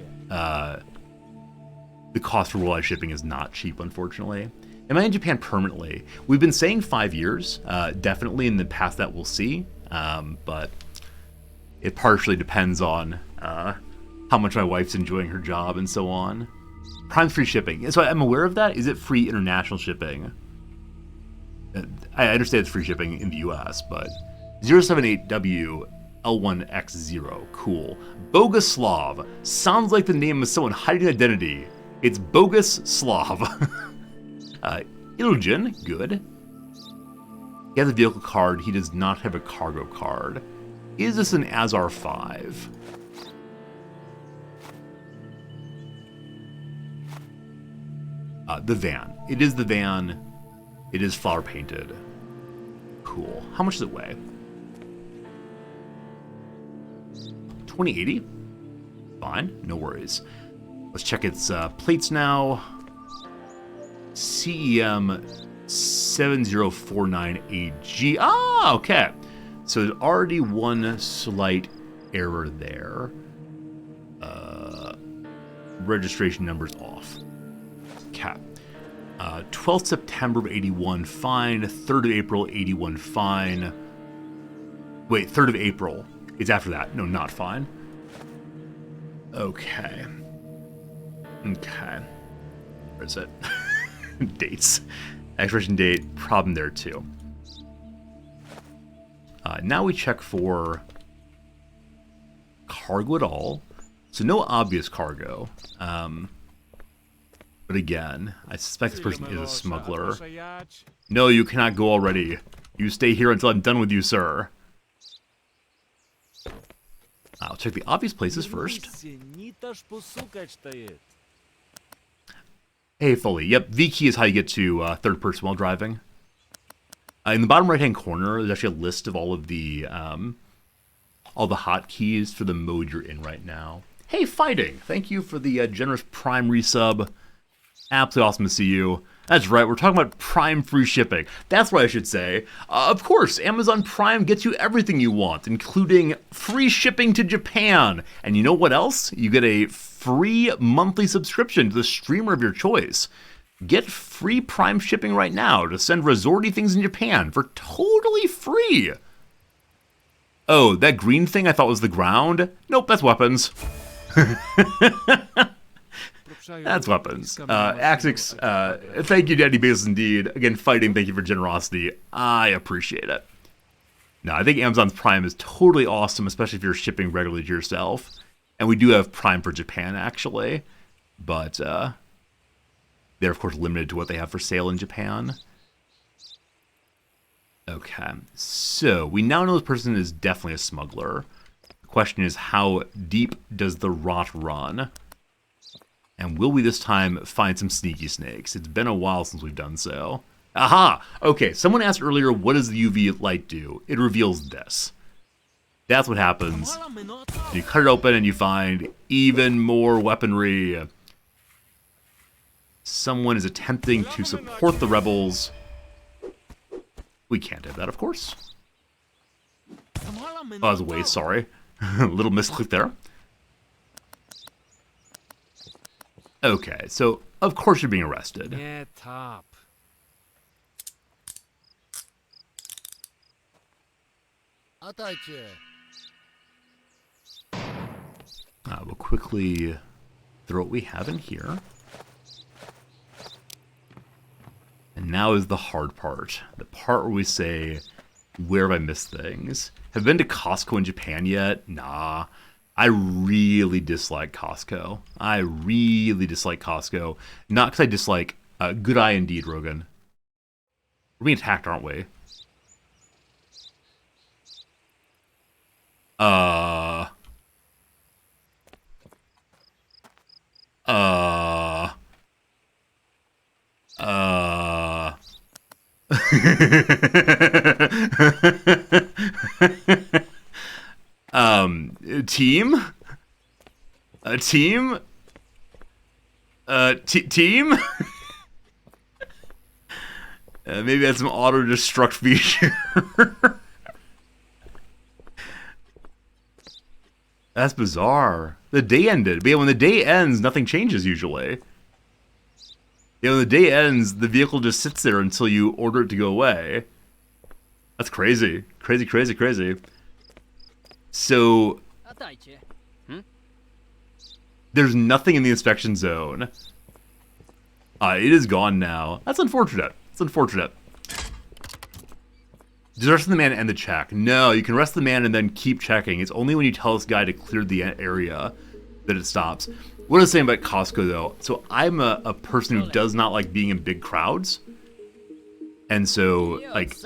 for worldwide shipping is not cheap, unfortunately. Am I in Japan permanently? We've been saying 5 years. Definitely in the past that we'll see. But it partially depends on how much my wife's enjoying her job and so on. Prime's free shipping. So I'm aware of that. Is it free international shipping? I understand it's free shipping in the US, but 078W L1X0. Cool. Boguslav. Sounds like the name of someone hiding identity. It's Bogus Slav. Ilgen. Good. He has a vehicle card. He does not have a cargo card. Is this an Azar 5? The van. It is the van. It is flower painted. Cool. How much does it weigh? 2080? Fine. No worries. Let's check its plates now. CEM 7049AG. Ah, okay. So there's already one slight error there. Registration number's off. Okay. 12th September of 81, fine. 3rd of April, 81, fine. Wait, 3rd of April. It's after that. No, not fine. Okay. Where is it? Dates. Expiration date, problem there too. Now we check for cargo at all. So no obvious cargo. But again, I suspect this person is a smuggler. No, you cannot go already. You stay here until I'm done with you, sir. I'll check the obvious places first. Hey, Foley. Yep, V key is how you get to third person while driving. In the bottom right-hand corner, there's actually a list of all the hotkeys for the mode you're in right now. Hey, Fighting! Thank you for the generous Prime resub. Absolutely awesome to see you. That's right, we're talking about Prime free shipping. That's what I should say. Of course, Amazon Prime gets you everything you want, including free shipping to Japan. And you know what else? You get a free monthly subscription to the streamer of your choice. Get free Prime shipping right now to send resorty things in Japan for totally free. Oh, that green thing I thought was the ground? Nope, that's weapons. That's weapons. Axix, thank you, Daddy Basis, indeed. Again, Fighting, thank you for generosity. I appreciate it. No, I think Amazon's Prime is totally awesome, especially if you're shipping regularly to yourself. And we do have Prime for Japan, actually. But they're, of course, limited to what they have for sale in Japan. Okay, so we now know this person is definitely a smuggler. The question is, how deep does the rot run? And will we this time find some sneaky snakes? It's been a while since we've done so. Aha! Okay, someone asked earlier, what does the UV light do? It reveals this. That's what happens. You cut it open and you find even more weaponry. Someone is attempting to support the rebels. We can't have that, of course. Oh, I was way sorry. A little misclick there. Okay, so of course you're being arrested. Yeah, top. We'll quickly throw what we have in here. And now is the hard part. The part where we say, where have I missed things? Have you been to Costco in Japan yet? Nah. I really dislike Costco. I really dislike Costco. Not because I dislike... good eye indeed, Rogan. We're being attacked, aren't we? Team? A team? Team? Maybe that's some auto-destruct feature. That's bizarre. The day ended. But yeah, when the day ends, nothing changes usually. Yeah, when the day ends, the vehicle just sits there until you order it to go away. That's crazy. Crazy, crazy, crazy. So... there's nothing in the inspection zone. It is gone now. That's unfortunate. It's unfortunate. Just arrest the man and the check. No, you can arrest the man and then keep checking. It's only when you tell this guy to clear the area that it stops. What I was saying about Costco, though, so I'm a person who does not like being in big crowds. And so, like,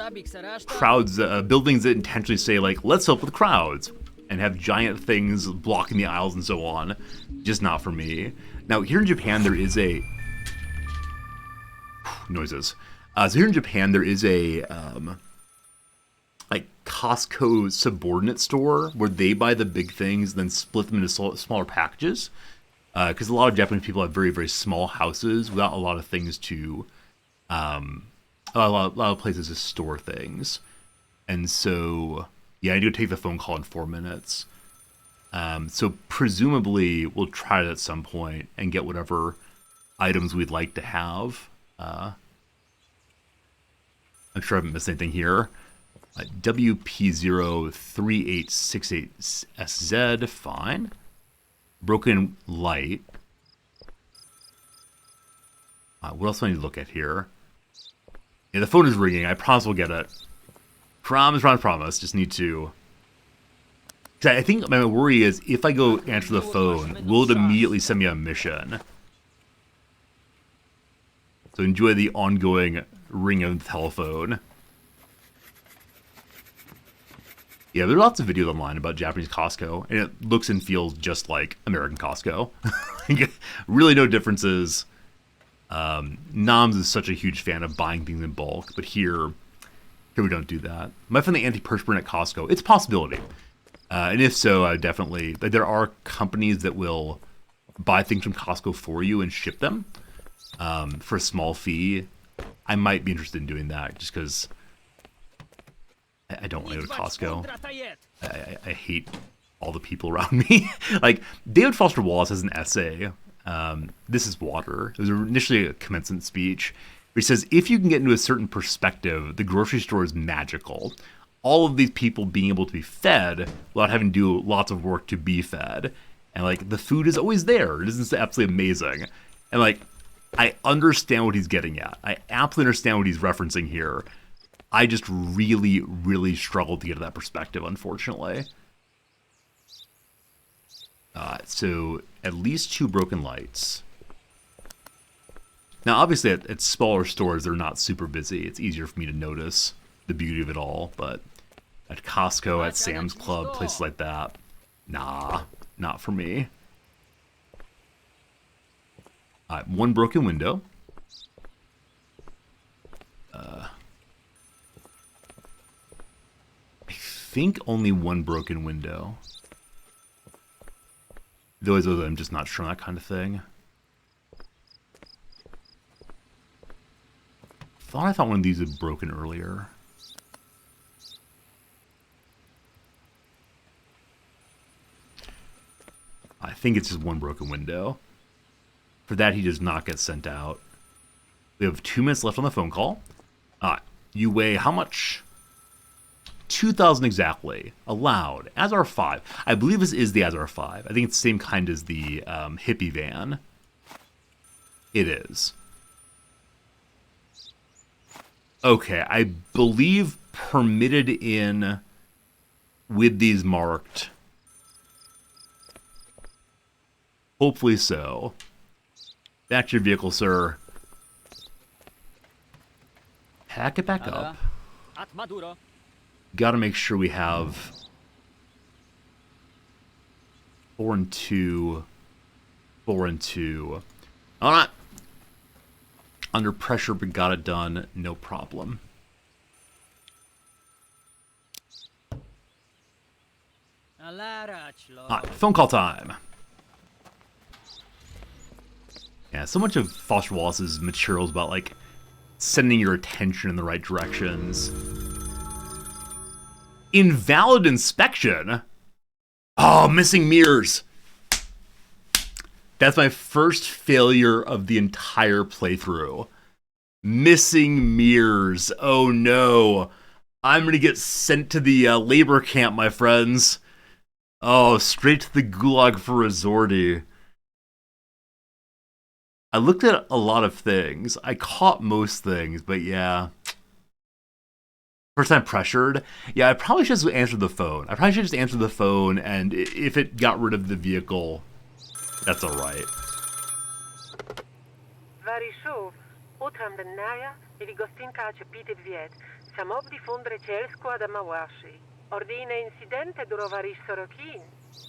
crowds, buildings that intentionally say, like, let's help with crowds, and have giant things blocking the aisles and so on, just not for me. Now, here in Japan, there is a... noises. So here in Japan, there is a... like Costco subordinate store where they buy the big things, then split them into smaller packages. Because a lot of Japanese people have very, very small houses without a lot of things to, a lot of places to store things. And so, yeah, I need to take the phone call in 4 minutes. So presumably we'll try it at some point and get whatever items we'd like to have. I'm sure I haven't missed anything here. WP03868SZ, fine. Broken light. What else do I need to look at here? Yeah, the phone is ringing. I promise we'll get it. Promise. Just need to... 'Cause I think my worry is if I go answer the phone, will it immediately send me on a mission? So enjoy the ongoing ring of the telephone. Yeah, there are lots of videos online about Japanese Costco, and it looks and feels just like American Costco. Really no differences. Noms is such a huge fan of buying things in bulk, but here we don't do that. Might find the antiperspirant at Costco. It's a possibility. And if so, I definitely... there are companies that will buy things from Costco for you and ship them for a small fee. I might be interested in doing that just because I don't want to go to Costco. I hate all the people around me. Like, David Foster Wallace has an essay. This is Water. It was initially a commencement speech. He says, if you can get into a certain perspective, the grocery store is magical. All of these people being able to be fed without having to do lots of work to be fed. And, like, the food is always there. It is absolutely amazing. And, like, I understand what he's getting at. I absolutely understand what he's referencing here. I just really, really struggled to get to that perspective, unfortunately. So, at least 2 broken lights. Now, obviously, at smaller stores, they're not super busy. It's easier for me to notice the beauty of it all, but at Costco, at Sam's Club, places like that, nah, not for me. 1 broken window. I think only 1 broken window. Those I'm just not sure on that kind of thing. I thought one of these had broken earlier. I think it's just 1 broken window. For that, he does not get sent out. We have 2 minutes left on the phone call. You weigh how much? 2,000 exactly. Allowed. Azar 5. I believe this is the Azar 5. I think it's the same kind as the hippie van. It is. Okay, I believe permitted in with these marked. Hopefully so. Back to your vehicle, sir. Pack it back up. Gotta make sure we have 4 and 2. 4 and 2. Alright. Under pressure, but got it done. No problem. Alright, phone call time. Yeah, so much of Foster Wallace's material is about, like, sending your attention in the right directions. Invalid inspection? Oh, missing mirrors. That's my first failure of the entire playthrough. Missing mirrors. Oh no. I'm gonna get sent to the labor camp, my friends. Oh, straight to the gulag for Resorty. I looked at a lot of things. I caught most things, but yeah. First time pressured. Yeah, I probably should have answered the phone. I probably should just answer the phone, and if it got rid of the vehicle, that's alright. Varishov, utram dennaja ili gostinka acepite vjet. Samov difundre cielsko adamawashi. Ordine incidente durovarish sorokin.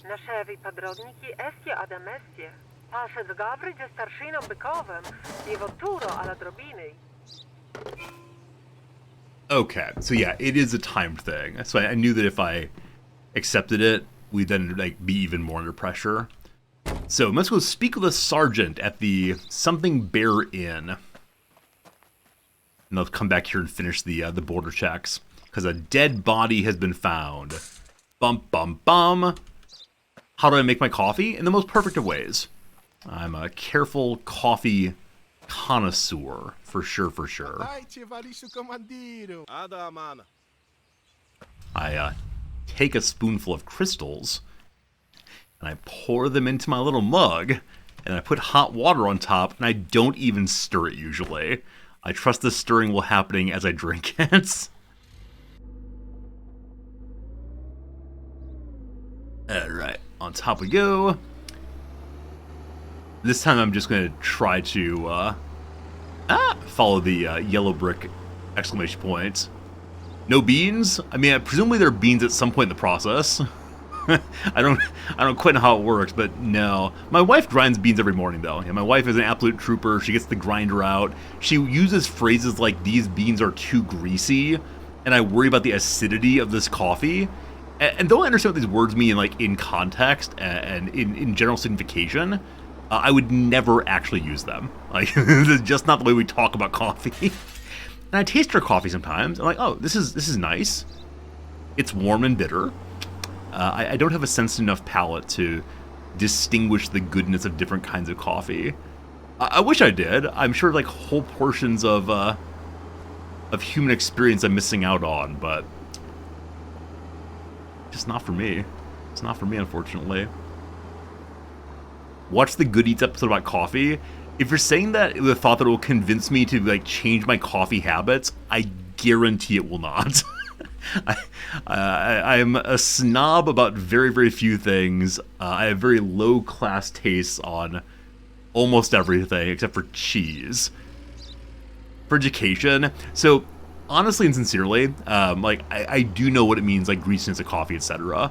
Nashevi podrodniki estie adamestie. Pashe zgavri ze starshinom bykovem i woturo ala drobiny. Okay, so yeah, it is a timed thing. So I knew that if I accepted it, we'd then like be even more under pressure. So let's go speak with a sergeant at the Something Bear Inn. And I'll come back here and finish the border checks. Because a dead body has been found. Bum, bum, bum. How do I make my coffee? In the most perfect of ways. I'm a careful coffee connoisseur, for sure, for sure. I take a spoonful of crystals, and I pour them into my little mug, and I put hot water on top, and I don't even stir it usually. I trust the stirring will happening as I drink it. Alright, on top we go. This time I'm just going to try to follow the yellow brick exclamation point. No beans? I mean, presumably there are beans at some point in the process. I don't quite know how it works, but no. My wife grinds beans every morning, though. Yeah, my wife is an absolute trooper. She gets the grinder out. She uses phrases like, these beans are too greasy, and I worry about the acidity of this coffee. And though I understand what these words mean, like, in context and in general signification, I would never actually use them. Like, this is just not the way we talk about coffee. And I taste her coffee sometimes. I'm like, oh, this is nice. It's warm and bitter. I don't have a sensitive enough palate to distinguish the goodness of different kinds of coffee. I wish I did. I'm sure like whole portions of human experience I'm missing out on, but just not for me. It's not for me, unfortunately. Watch the Good Eats episode about coffee. If you're saying that with the thought that it will convince me to like change my coffee habits, I guarantee it will not. I'm a snob about very, very few things. I have very low class tastes on almost everything except for cheese. For education, so honestly and sincerely, like I do know what it means, like greasiness of coffee, etc.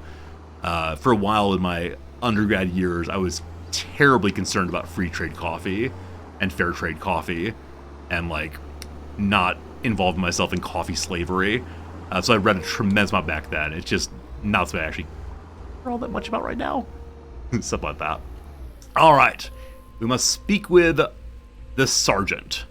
For a while in my undergrad years, I was terribly concerned about free trade coffee and fair trade coffee, and like not involving myself in coffee slavery. So I read a tremendous amount back then. It's just not something I actually care all that much about right now. Stuff like that. All right, we must speak with the sergeant.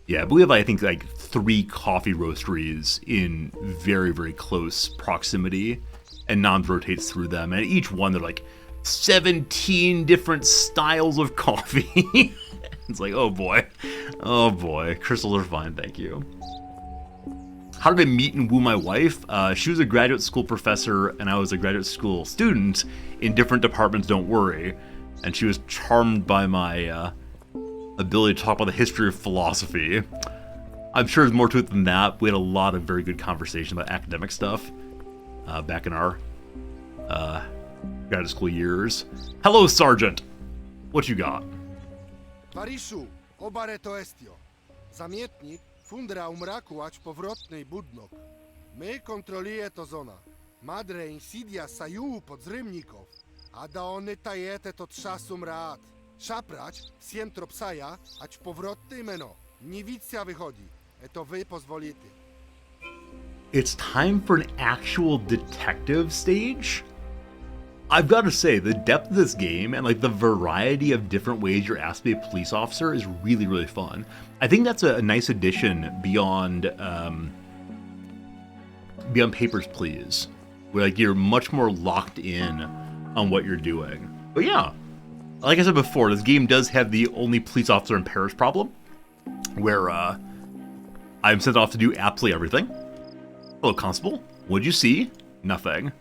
Yeah, but we have, I think, like 3 coffee roasteries in very, very close proximity, and Noms rotates through them, and each one they're like 17 different styles of coffee. It's like, oh boy. Crystals are fine, thank you. How did I meet and woo my wife? She was a graduate school professor, and I was a graduate school student in different departments, don't worry. And she was charmed by my ability to talk about the history of philosophy. I'm sure there's more to it than that. We had a lot of very good conversation about academic stuff back in our graduate school years. Hello, Sergeant. What you got? Pariszu, obare to estio. Zamietnik, fundra umraku ać powrotnej budnok. My kontroluje to zona. Madre insidia saju podzrymników. A da one tajete to trzasum raat. Szaprać, sientro psaja, ać powrotnej meno. Niwicja wychodzi. To wy pozwolite. It's time for an actual detective stage? I've got to say, the depth of this game and like the variety of different ways you're asked to be a police officer is really, really fun. I think that's a nice addition beyond Papers, Please, where like you're much more locked in on what you're doing. But yeah, like I said before, this game does have the only police officer in Paris problem, where I'm sent off to do absolutely everything. Hello, Constable. What'd you see? Nothing.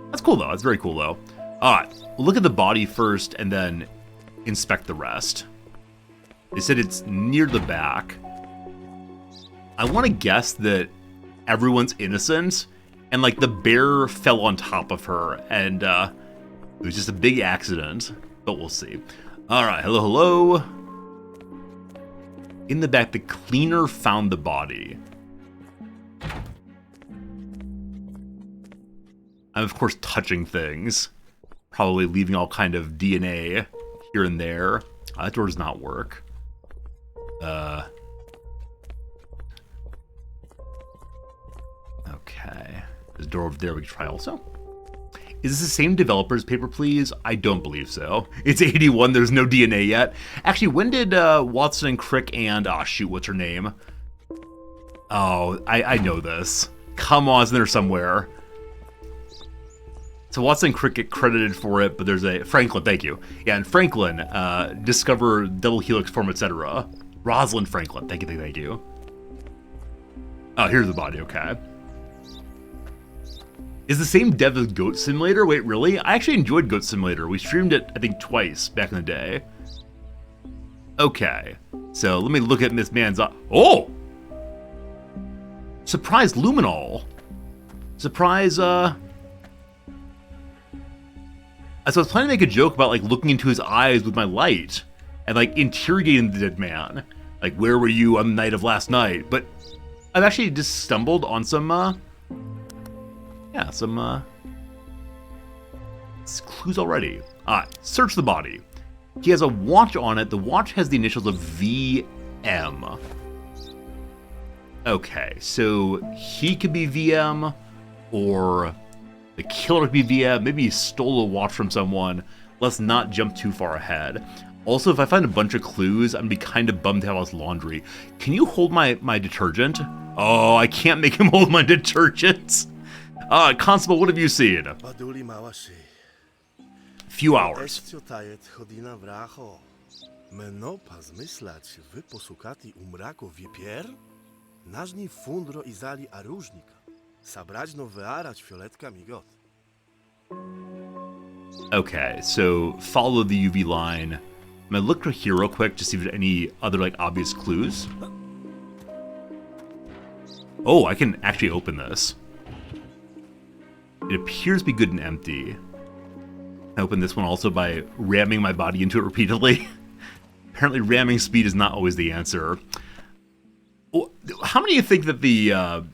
That's cool, though. That's very cool, though. Alright, look at the body first and then inspect the rest. They said it's near the back. I want to guess that everyone's innocent, and like the bear fell on top of her, and it was just a big accident, but we'll see. Alright, hello. In the back, the cleaner found the body. I'm, of course, touching things. Probably leaving all kind of DNA here and there. That door does not work. Okay. There's a door over there we can try also. Is this the same developer as Paper, Please? I don't believe so. It's 81, there's no DNA yet. Actually, when did Watson and Crick and... oh, shoot, what's her name? Oh, I know this. Come on, it's in there somewhere. So Watson and Crick get credited for it, but there's a... Franklin, thank you. Yeah, and Franklin, discover double helix form, etc. Rosalind Franklin, thank you. Oh, here's the body, okay. Is the same dev as Goat Simulator? Wait, really? I actually enjoyed Goat Simulator. We streamed it, I think, twice back in the day. Okay, so let me look at this man's... oh! Surprise luminol. Surprise, So I was planning to make a joke about, like, looking into his eyes with my light and, like, interrogating the dead man. Like, where were you on the night of last night? But I've actually just stumbled on some clues already. Search the body. He has a watch on it. The watch has the initials of VM. Okay, so he could be VM, or the killer could be VM. Maybe he stole a watch from someone. Let's not jump too far ahead. Also, if I find a bunch of clues, I'm gonna be kind of bummed to have lost laundry. Can you hold my detergent? Oh, I can't make him hold my detergent. Constable, what have you seen? Few hours. Okay, so follow the UV line. I'm gonna look here real quick to see if there's any other, like, obvious clues. Oh, I can actually open this. It appears to be good and empty. I open this one also by ramming my body into it repeatedly. Apparently ramming speed is not always the answer. How many of you think that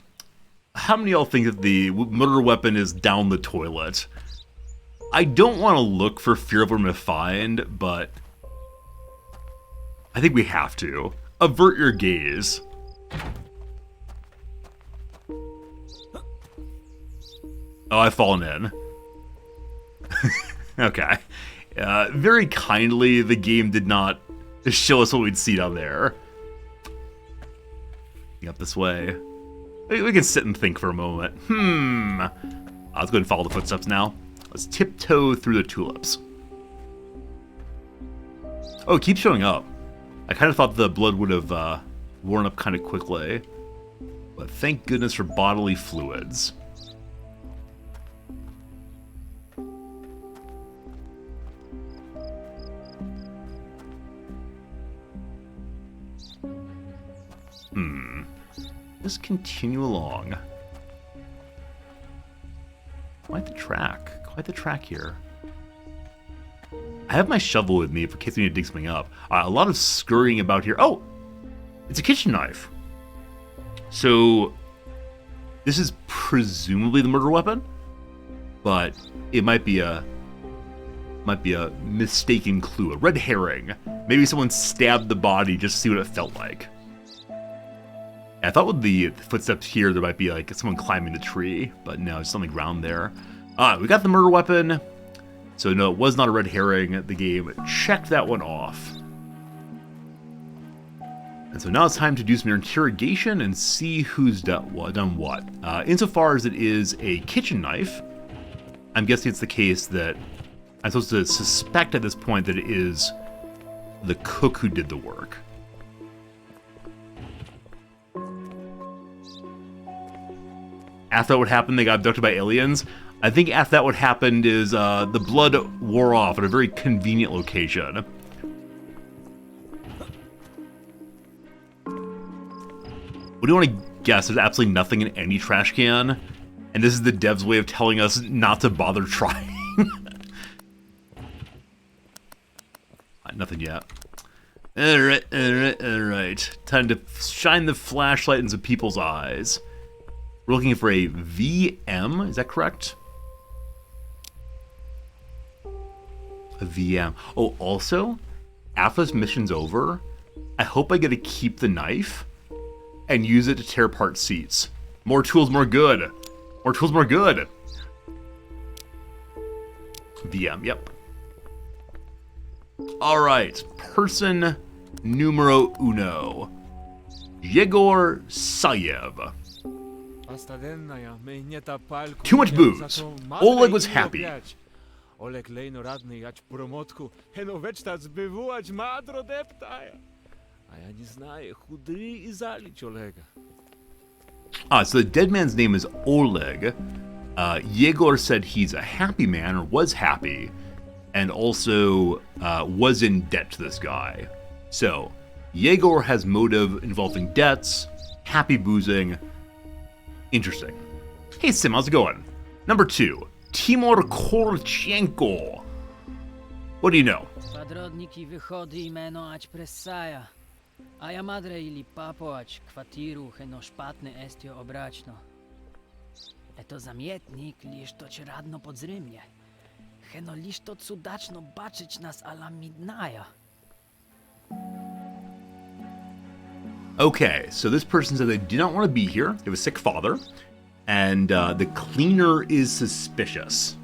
how many of y'all think that the murder weapon is down the toilet? I don't want to look for fear of what I'm going to find, but I think we have to. Avert your gaze. Oh, I've fallen in. Okay. Very kindly, the game did not show us what we'd see down there. Up this way. We can sit and think for a moment. Let's go ahead and follow the footsteps now. Let's tiptoe through the tulips. Oh, it keeps showing up. I kind of thought the blood would have worn up kind of quickly. But thank goodness for bodily fluids. Just continue along. Quite the track. Quite the track here. I have my shovel with me in case we need to dig something up. A lot of scurrying about here. Oh! It's a kitchen knife. So, this is presumably the murder weapon, but it might be a mistaken clue, a red herring. Maybe someone stabbed the body just to see what it felt like. I thought with the footsteps here there might be like someone climbing the tree, but no, it's on the ground there. We got the murder weapon, so no, it was not a red herring. The game checked that one off. And so now it's time to do some interrogation and see who's done what. Insofar as it is a kitchen knife, I'm guessing it's the case that I'm supposed to suspect at this point that it is the cook who did the work. After that what happened, they got abducted by aliens. I think after that what happened is the blood wore off at a very convenient location. What do you want to guess? There's absolutely nothing in any trash can, and this is the dev's way of telling us not to bother trying. Nothing yet. Alright. Time to shine the flashlight into people's eyes. We're looking for a VM, is that correct? A VM. Oh, also, after this mission's over, I hope I get to keep the knife and use it to tear apart seats. More tools, more good. More tools, more good. VM, yep. Alright, person numero uno. Yegor Sayev. Too much booze. Oleg was happy. So the dead man's name is Oleg. Yegor said he's a happy man, or was happy, and also was in debt to this guy. So, Yegor has motive involving debts, happy boozing. Interesting. Hey Sim, how's it going? Number 2, Timur Korchenko. What do you know? Подrodniki wychody imeno ać pressaja. A ja madre ili papo ać kwatiru heno szpatny estio obraćno. Eto zamietnik liż to ci radno podzrymnie. Heno liż to cudaczno baczyć nas ala midnaja. Okay, so this person said they do not want to be here. They have a sick father, and the cleaner is suspicious.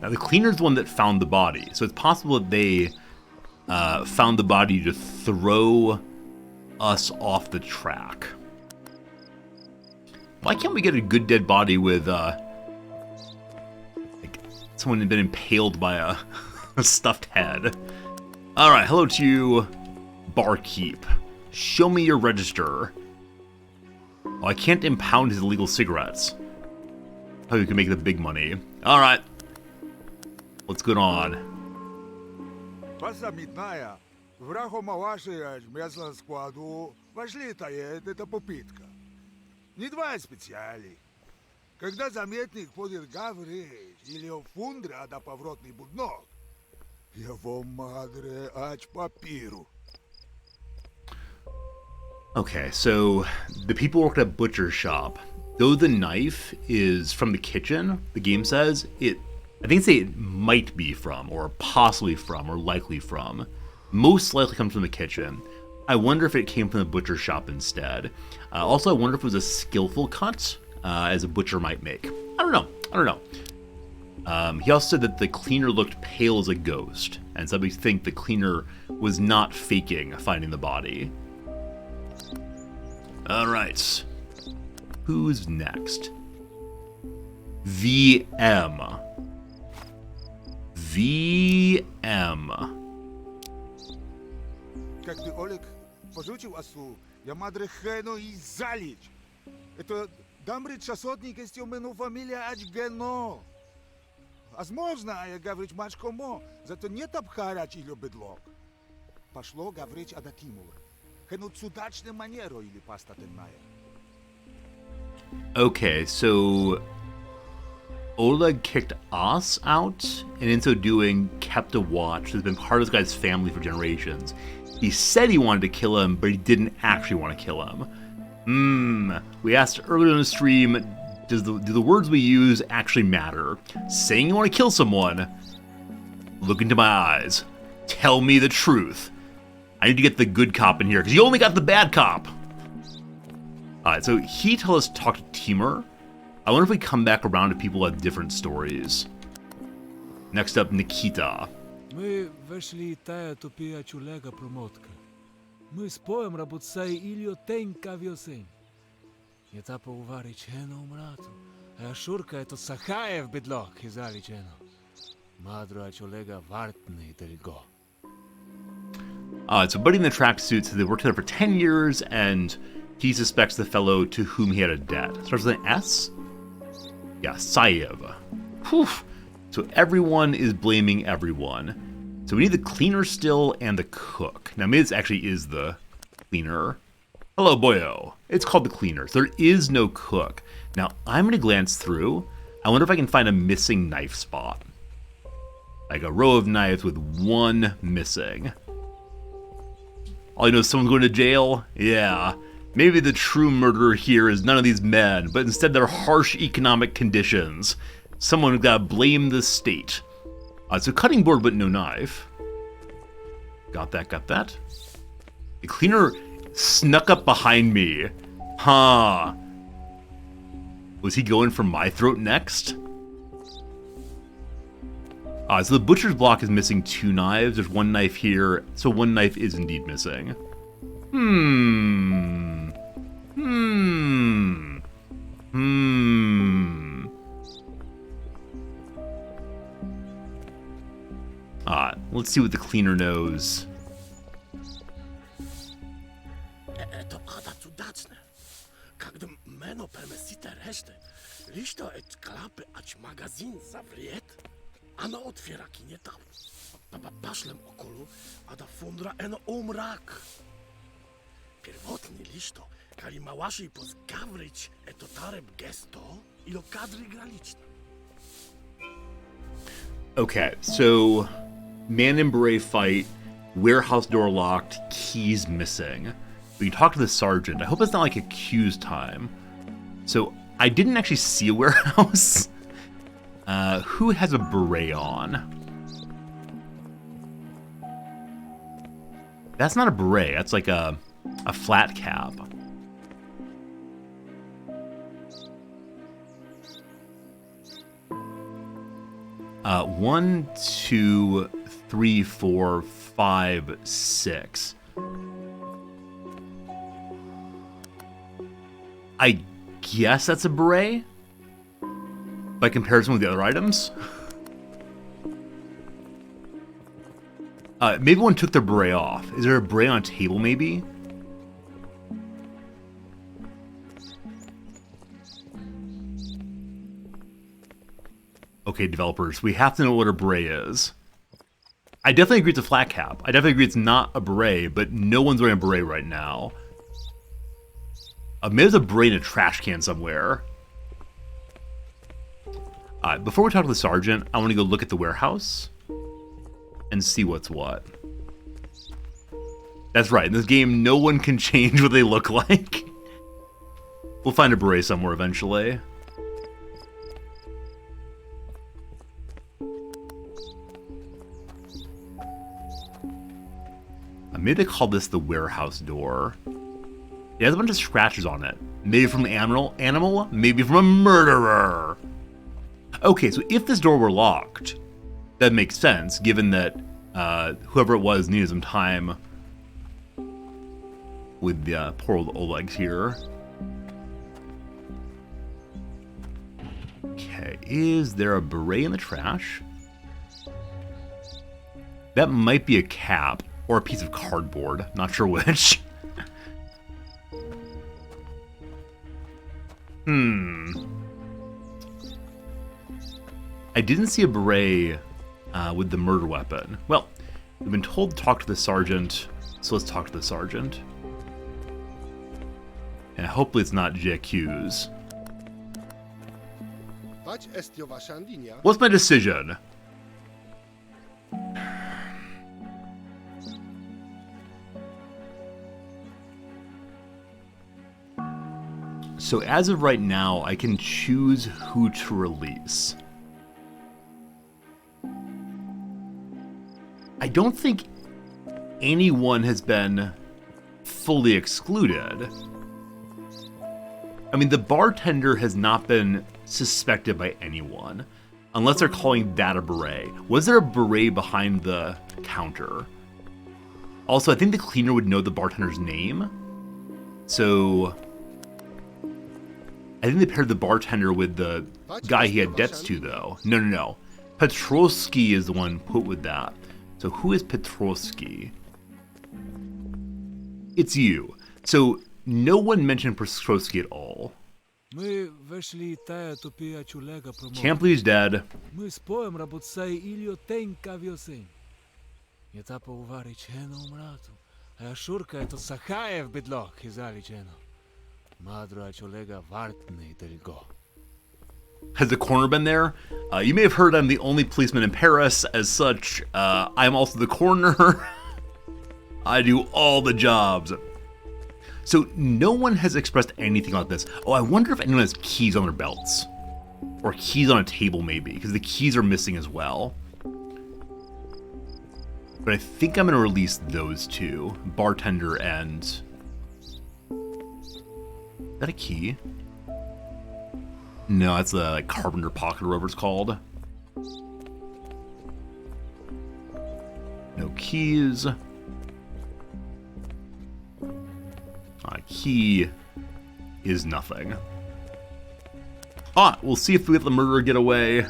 Now, the cleaner is the one that found the body, so it's possible that they found the body to throw us off the track. Why can't we get a good dead body with like someone had been impaled by a stuffed head? All right, hello to you, barkeep. Show me your register. Oh, I can't impound his illegal cigarettes. Oh, you can make the big money. All right, what's going on? Pasa midnaja, vraho małaszej miasla składu, вошли-то это попытка. Не два специали. Когда заметник будет говорить или фундра да поворотный буднок, его мадре ач папиру. Okay, so the people work at a butcher shop. Though the knife is from the kitchen, the game says I think it might be from, or possibly from, or likely from. Most likely comes from the kitchen. I wonder if it came from the butcher shop instead. Also, I wonder if it was a skillful cut, as a butcher might make. I don't know. He also said that the cleaner looked pale as a ghost, and some people think the cleaner was not faking finding the body. Alright. Who's next? VM. Как ты, Олег, пожучил осу, я мадре хено и залить. Это дамрит шасотник есть у мену фамилия ач гено. Возможно, я говорить мачкомо, зато нет обхарач или бедлок. Пошло говорить ада Тимур. Хено цудачне манеро или паста тенная. Okay, so Oleg kicked us out, and in so doing, kept a watch that's been part of this guy's family for generations. He said he wanted to kill him, but he didn't actually want to kill him. We asked earlier in the stream, do the words we use actually matter? Saying you want to kill someone, look into my eyes. Tell me the truth. I need to get the good cop in here, because you only got the bad cop. Alright, so he told us to talk to Timur. I wonder if we come back around to people who have different stories. Next up, Nikita. Мы вошли тая тупия чулега промотка. Мы споем работцай илио тенка вьосень. Je tapo uvarić heno u mratu. A šurka je to Sahajev bidlok izalić heno. Madro a čolega vartni del go. So Buddy in the tracksuit said they worked together for 10 years, and he suspects the fellow to whom he had a debt. Starts with an S? Yeah, Sayev. Whew. So everyone is blaming everyone. So we need the cleaner still and the cook. Now maybe this actually is the cleaner. Hello, boyo. It's called the cleaner. So there is no cook. Now I'm going to glance through. I wonder if I can find a missing knife spot. Like a row of knives with one missing. All you know is someone's going to jail? Yeah. Maybe the true murderer here is none of these men, but instead their harsh economic conditions. Someone gotta blame the state. So cutting board but no knife. Got that. The cleaner snuck up behind me. Huh. Was he going for my throat next? So the butcher's block is missing 2 knives. There's 1 knife here, so 1 knife is indeed missing. Let's see what the cleaner knows. Это ада цудацне. Когда мено пермесите реште, лишто эт клапы ач магазин заврет, она отвера кинетав. Пошлем околу, ада фундра ено умрак. pierwotny listo, kali małaszy pozgawryć eto tareb gesto, ilo kadry graliczne. Okay, so man in beret fight, warehouse door locked, keys missing. We talk to the sergeant. I hope it's not like accused time. So I didn't actually see a warehouse. Who has a beret on? That's not a beret. That's like a flat cap. One, two, three, four, five, six. I guess that's a beret? By comparison with the other items? Maybe one took their beret off. Is there a beret on a table, maybe? Okay, developers, we have to know what a beret is. I definitely agree it's a flat cap. I definitely agree it's not a beret, but no one's wearing a beret right now. Maybe there's a beret in a trash can somewhere. Before we talk to the sergeant, I want to go look at the warehouse and see what's what. That's right, in this game, no one can change what they look like. We'll find a beret somewhere eventually. Maybe they call this the warehouse door. It has a bunch of scratches on it. Maybe from an animal, maybe from a murderer. Okay, so if this door were locked, that makes sense, given that whoever it was needed some time with the poor old Oleg here. Okay, is there a beret in the trash? That might be a cap or a piece of cardboard. Not sure which. I didn't see a beret with the murder weapon. Well, we've been told to talk to the sergeant, so let's talk to the sergeant. And hopefully it's not JQ's. What's my decision? So as of right now, I can choose who to release. I don't think anyone has been fully excluded. I mean, the bartender has not been suspected by anyone, unless they're calling that a beret. Was there a beret behind the counter? Also, I think the cleaner would know the bartender's name. So I think they paired the bartender with the guy he had debts to, though. No. Petrovsky is the one put with that. So who is Petrovsky? It's you. So no one mentioned Petrovsky at all. Can't believe he's dead. Мы споем работай илио тенка вёсень. Я тапа уварить хену мрату. А шурка это сахаев бедлох изаличено. Madra Cholega Vartne Delgo. Has the coroner been there? You may have heard I'm the only policeman in Paris. As such, I'm also the coroner. I do all the jobs. So no one has expressed anything about this. Oh, I wonder if anyone has keys on their belts. Or keys on a table, maybe, because the keys are missing as well. But I think I'm going to release those two. Bartender and... Is that a key? No, that's a carpenter pocket or whatever it's called. No keys. Key is nothing. We'll see if we let the murderer get away.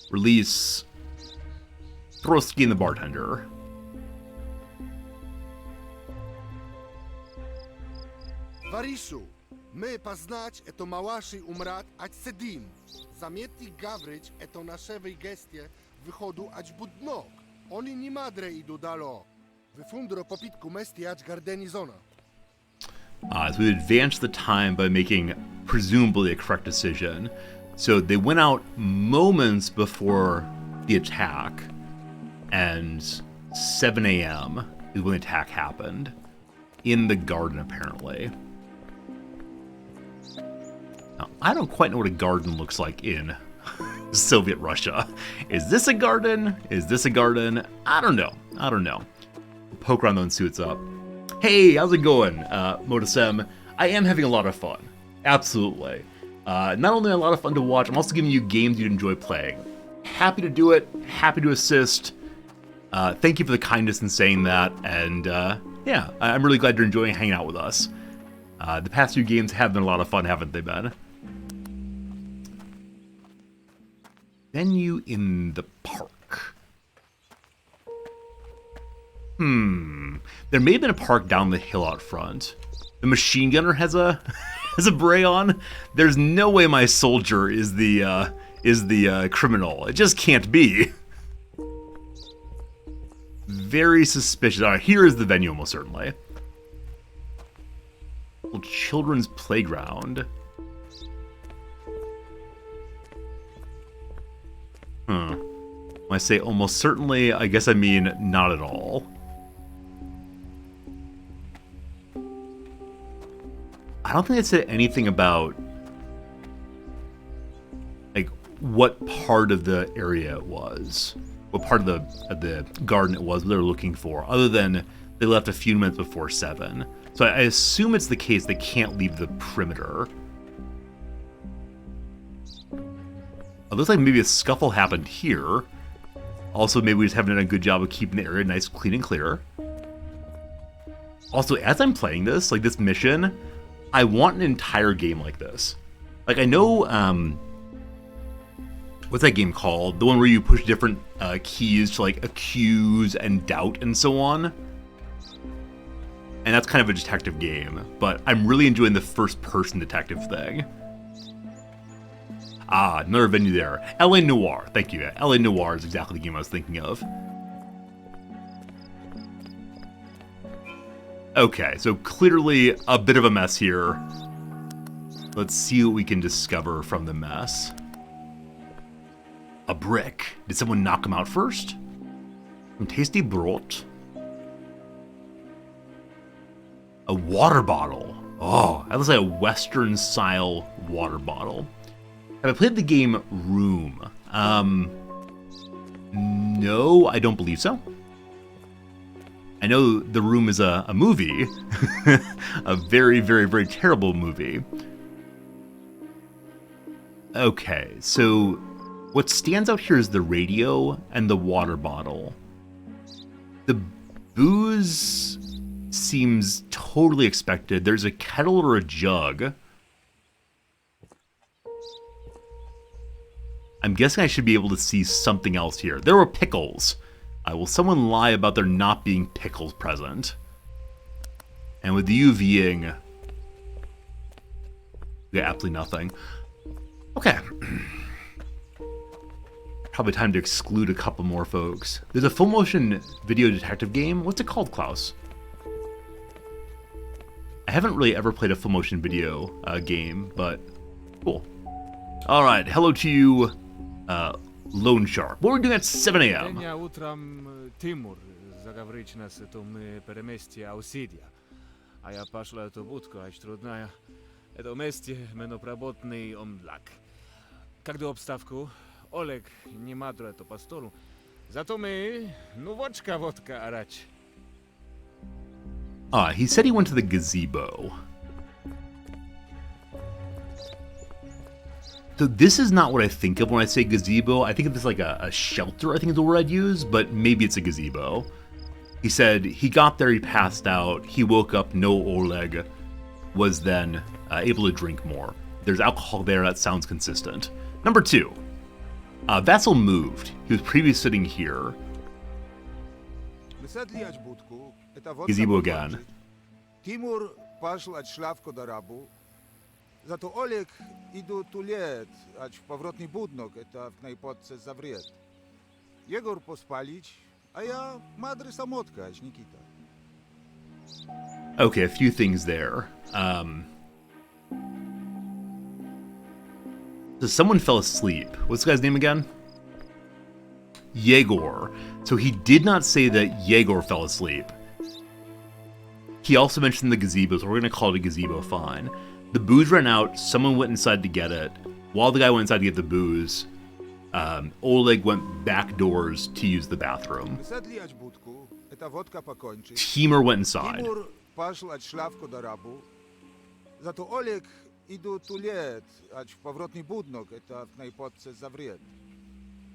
Release Trotsky and the bartender. Varishu, my poznać eto małaszy umrat ać sedim. Zamietnik gawryć eto naszewej gestie wychodu ać budnok. Oni nie madre idu dalo. Wyfundro popitku mesti ać gardenizona. So we advanced the time by making presumably a correct decision. So they went out moments before the attack, and 7 a.m. is when the attack happened. In the garden, apparently. Now, I don't quite know what a garden looks like in Soviet Russia. Is this a garden? Is this a garden? I don't know. Poke around though and see what's up. Hey, how's it going, Motasem? I am having a lot of fun. Absolutely. Not only a lot of fun to watch, I'm also giving you games you'd enjoy playing. Happy to do it. Happy to assist. Thank you for the kindness in saying that. And yeah, I'm really glad you're enjoying hanging out with us. The past few games have been a lot of fun, haven't they been? Venue in the park. There may have been a park down the hill out front. The machine gunner has a has a beret on. There's no way my soldier is the criminal. It just can't be. Very suspicious. All right, here is the venue, almost certainly. Little children's playground. When I say almost certainly, I guess I mean not at all. I don't think it said anything about like what part of the area it was, what part of the garden it was they were looking for, other than they left a few minutes before 7. So I assume it's the case they can't leave the perimeter. It looks like maybe a scuffle happened here. Also, maybe we just haven't done a good job of keeping the area nice, clean, and clear. Also, as I'm playing this, like this mission, I want an entire game like this. Like, I know, what's that game called? The one where you push different keys to, like, accuse and doubt and so on. And that's kind of a detective game, but I'm really enjoying the first-person detective thing. Ah, another venue there. LA Noire, thank you. LA Noire is exactly the game I was thinking of. Okay, so clearly a bit of a mess here. Let's see what we can discover from the mess. A brick. Did someone knock him out first? Some tasty brot. A water bottle. Oh, that looks like a Western-style water bottle. Have I played the game Room? No, I don't believe so. I know The Room is a movie. A very, very, very terrible movie. Okay, so what stands out here is the radio and the water bottle. The booze seems totally expected. There's a kettle or a jug. I'm guessing I should be able to see something else here. There were pickles. Will someone lie about there not being pickles present? And with the UVing, we got absolutely nothing. Okay. Probably time to exclude a couple more folks. There's a full motion video detective game. What's it called, Klaus? I haven't really ever played a full motion video game, but cool. All right, hello to you, Lone Shark. What are we doing at 7 a.m.? Dnia utram Timur zaговорить нас, это мы переместие Аусидия. А я пошла эту будку, аж трудная. Это вместе менопроботный омдлак. Когда обставку, Олег не мадру это по столу. Зато мы, ну водка орать. He said he went to the gazebo. So this is not what I think of when I say gazebo. I think of this like a shelter, I think is the word I'd use, but maybe it's a gazebo. He said he got there, he passed out, he woke up, no Oleg, was then able to drink more. There's alcohol there, that sounds consistent. Number 2, Vassal moved. He was previously sitting here. Gazebo again. Timur пошел от шлавку до рабу. Зато Олег иду тулет, аж поворотный буднок, это в найподце завред. Егор поспалить, а я мадре самотка, аж Никита. Okay, a few things there. So someone fell asleep. What's the guy's name again? Yegor. So he did not say that Yegor fell asleep. He also mentioned the gazebo, so we're going to call it a gazebo, fine. The booze ran out, someone went inside to get it. While the guy went inside to get the booze, Oleg went back doors to use the bathroom. Wysadli ać budku, eta wodka pokończyć. Timur went inside. Timur poszł ać szlawko do rabu. Za to Oleg idu tu liet, ać w powrotny budnok, eta w knajpotce zawriet.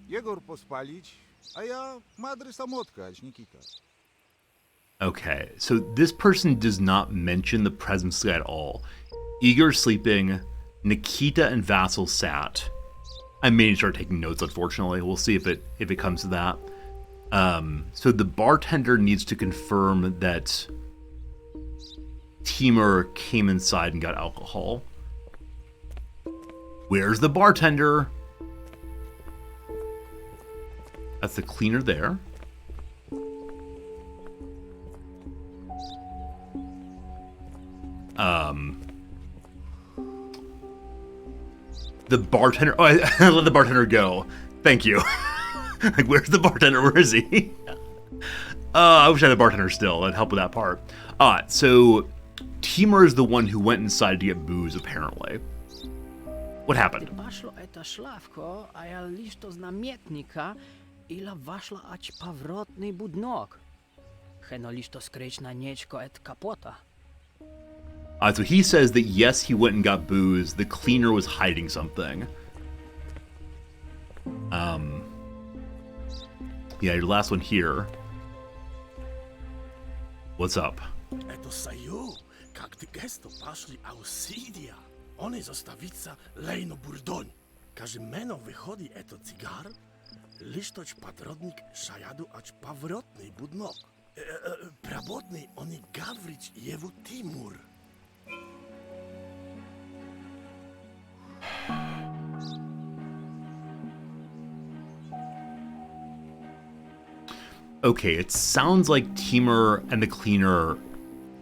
Jegor pospalić, a ja madry samotka, ać Nikita. Okay, so this person does not mention the presence at all. Igor sleeping, Nikita and Vassal sat. I may need to start taking notes, unfortunately. We'll see if it comes to that. So the bartender needs to confirm that Timur came inside and got alcohol. Where's the bartender? That's the cleaner there. The bartender. Oh, I let the bartender go. Thank you. Like, where's the bartender? Where is he? I wish I had a bartender still. That'd help with that part. Alright, so Timur is the one who went inside to get booze, apparently. What happened? Poszło eta szlawko, a ja listo z namietnika, ila waszla ać powrotny budnok. Heno listo skryć na nieczko et kapota. So he says that yes, he went and got booze. The cleaner was hiding something. Yeah, your last one here. What's up? Eto saju, jak ty gesto paszli ausidia. One zostawica lejno burdoń. Każe meno wychodzi eto cigar, lisztoć patrodnik szajadu ać powrotny budnok. Prabodny oni gawrić jewu Timur. Okay, it sounds like Timur and the cleaner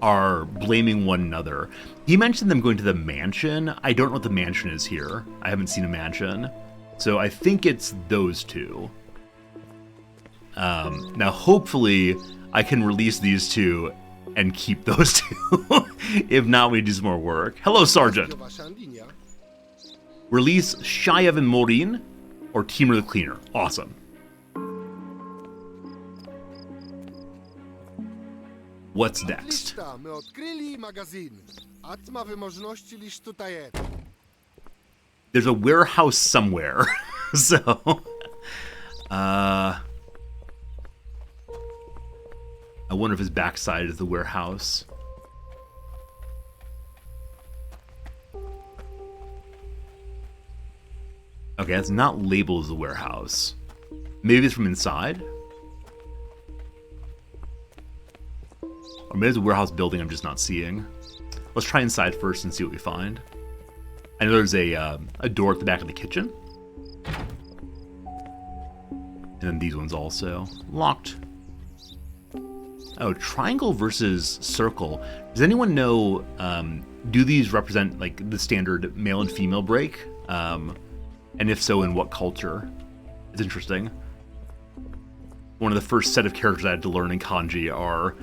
are blaming one another. He mentioned them going to the mansion. I don't know what the mansion is here. I haven't seen a mansion. So I think it's those two. Now, hopefully, I can release these two and keep those two. If not, we do some more work. Hello, Sergeant. Release Shayev and Morin or Timur the Cleaner. Awesome. What's next? Lista, my odkryli magazyn. Atma wymożności lisz tutaj jest. There's a warehouse somewhere. So, I wonder if his backside is the warehouse. Okay, that's not labeled as a warehouse. Maybe it's from inside? Or maybe it's a warehouse building I'm just not seeing. Let's try inside first and see what we find. I know there's a door at the back of the kitchen. And then these ones also. Locked. Oh, triangle versus circle. Does anyone know, do these represent like the standard male and female break? And if so, in what culture? It's interesting. One of the first set of characters I had to learn in kanji are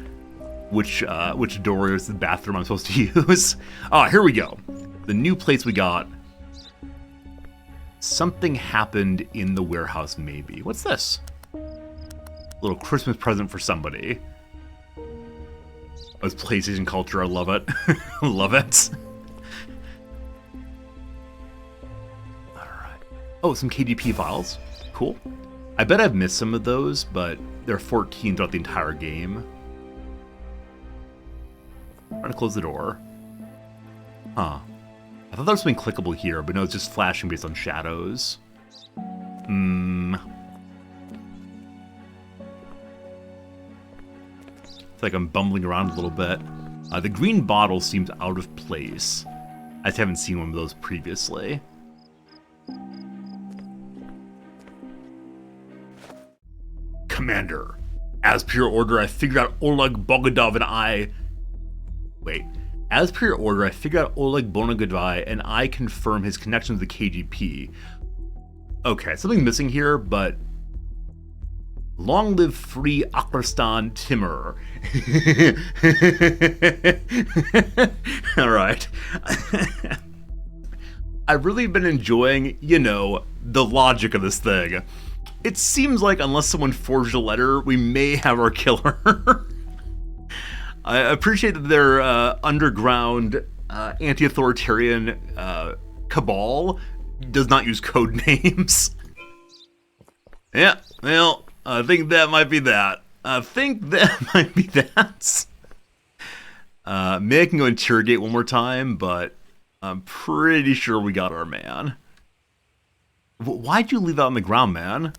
which door is the bathroom I'm supposed to use. Here we go. The new plates we got. Something happened in the warehouse, maybe. What's this? A little Christmas present for somebody. Oh, it's PlayStation culture. I love it. Love it. Alright. Oh, some KDP files. Cool. I bet I've missed some of those, but there are 14 throughout the entire game. I'm trying to close the door. Huh. I thought there was something clickable here, but no, it's just flashing based on shadows. It's like I'm bumbling around a little bit. The green bottle seems out of place. I just haven't seen one of those previously. Commander, as per your order, I figured out Oleg Bogodov and I Wait. As per your order, I figured out Oleg Bonagodai and I confirm his connection with the KGP. Okay, something missing here, but... Long live free Akhlistan Timur. Alright. I've really been enjoying, you know, the logic of this thing. It seems like unless someone forged a letter, we may have our killer. I appreciate that their underground anti-authoritarian cabal does not use code names. Yeah, well, I think that might be that. May I can go interrogate one more time, but I'm pretty sure we got our man. Why'd you leave out on the ground, man?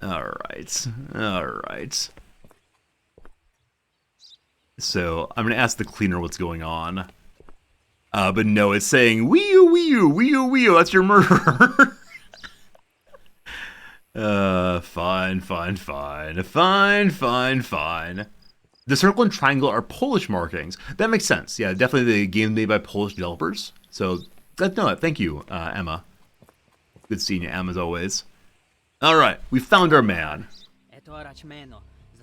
Alright. So, I'm gonna ask the cleaner what's going on. But no, it's saying, Wee-oo, that's your murderer. Fine. The circle and triangle are Polish markings. That makes sense. Yeah, definitely the game made by Polish developers. So, no, thank you, Emma. Good seeing you, Emma, as always. Alright, we found our man.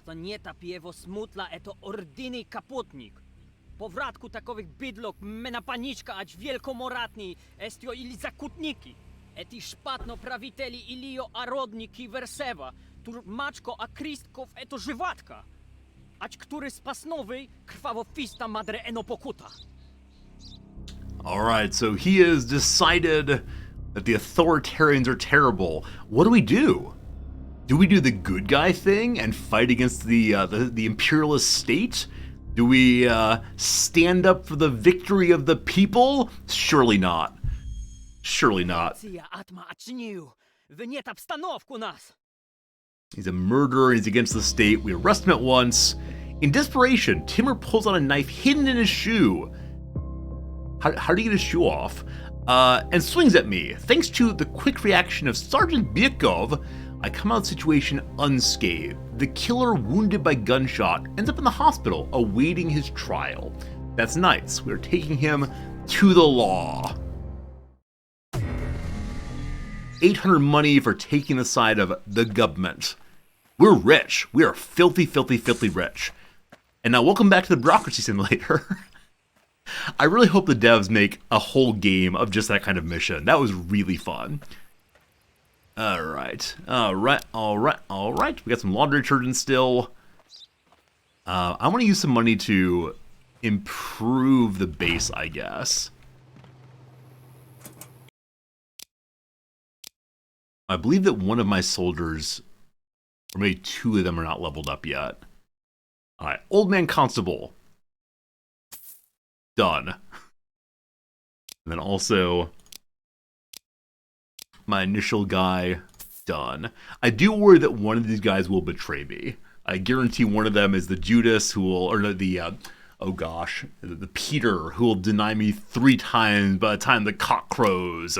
To nie ta piewo smutla, eto ordyny kaputnik. Powratku takowych bydlok, mena paniczka, ać wielkomoratni, estio ili zakutniki. Eti szpatno prawiteli ilio arodniki wersewa, tur maczko a kristków eto żywatka. Ać który spasnowy, krwawofista madre eno pokuta. Alright, so he has decided that the authoritarians are terrible. What do we do? Do we do the good guy thing and fight against the imperialist state? Do we stand up for the victory of the people? Surely not. Surely not. He's a murderer, he's against the state, we arrest him at once. In desperation, Timur pulls out a knife hidden in his shoe. How do you get his shoe off? And swings at me. Thanks to the quick reaction of Sergeant Byakov, I come out of the situation unscathed. The killer, wounded by gunshot, ends up in the hospital, awaiting his trial. That's nice. We're taking him to the law. 800 money for taking the side of the government. We're rich. We are filthy rich. And now welcome back to the Bureaucracy Simulator. I really hope the devs make a whole game of just that kind of mission. That was really fun. Alright. We got some laundry detergent still. I want to use some money to improve the base, I guess. I believe that one of my soldiers, or maybe two of them, are not leveled up yet. Alright, Old Man Constable. Done. And then also my initial guy, done. I do worry that one of these guys will betray me. I guarantee one of them is the Judas who will, or the Peter who will deny me 3 times by the time the cock crows.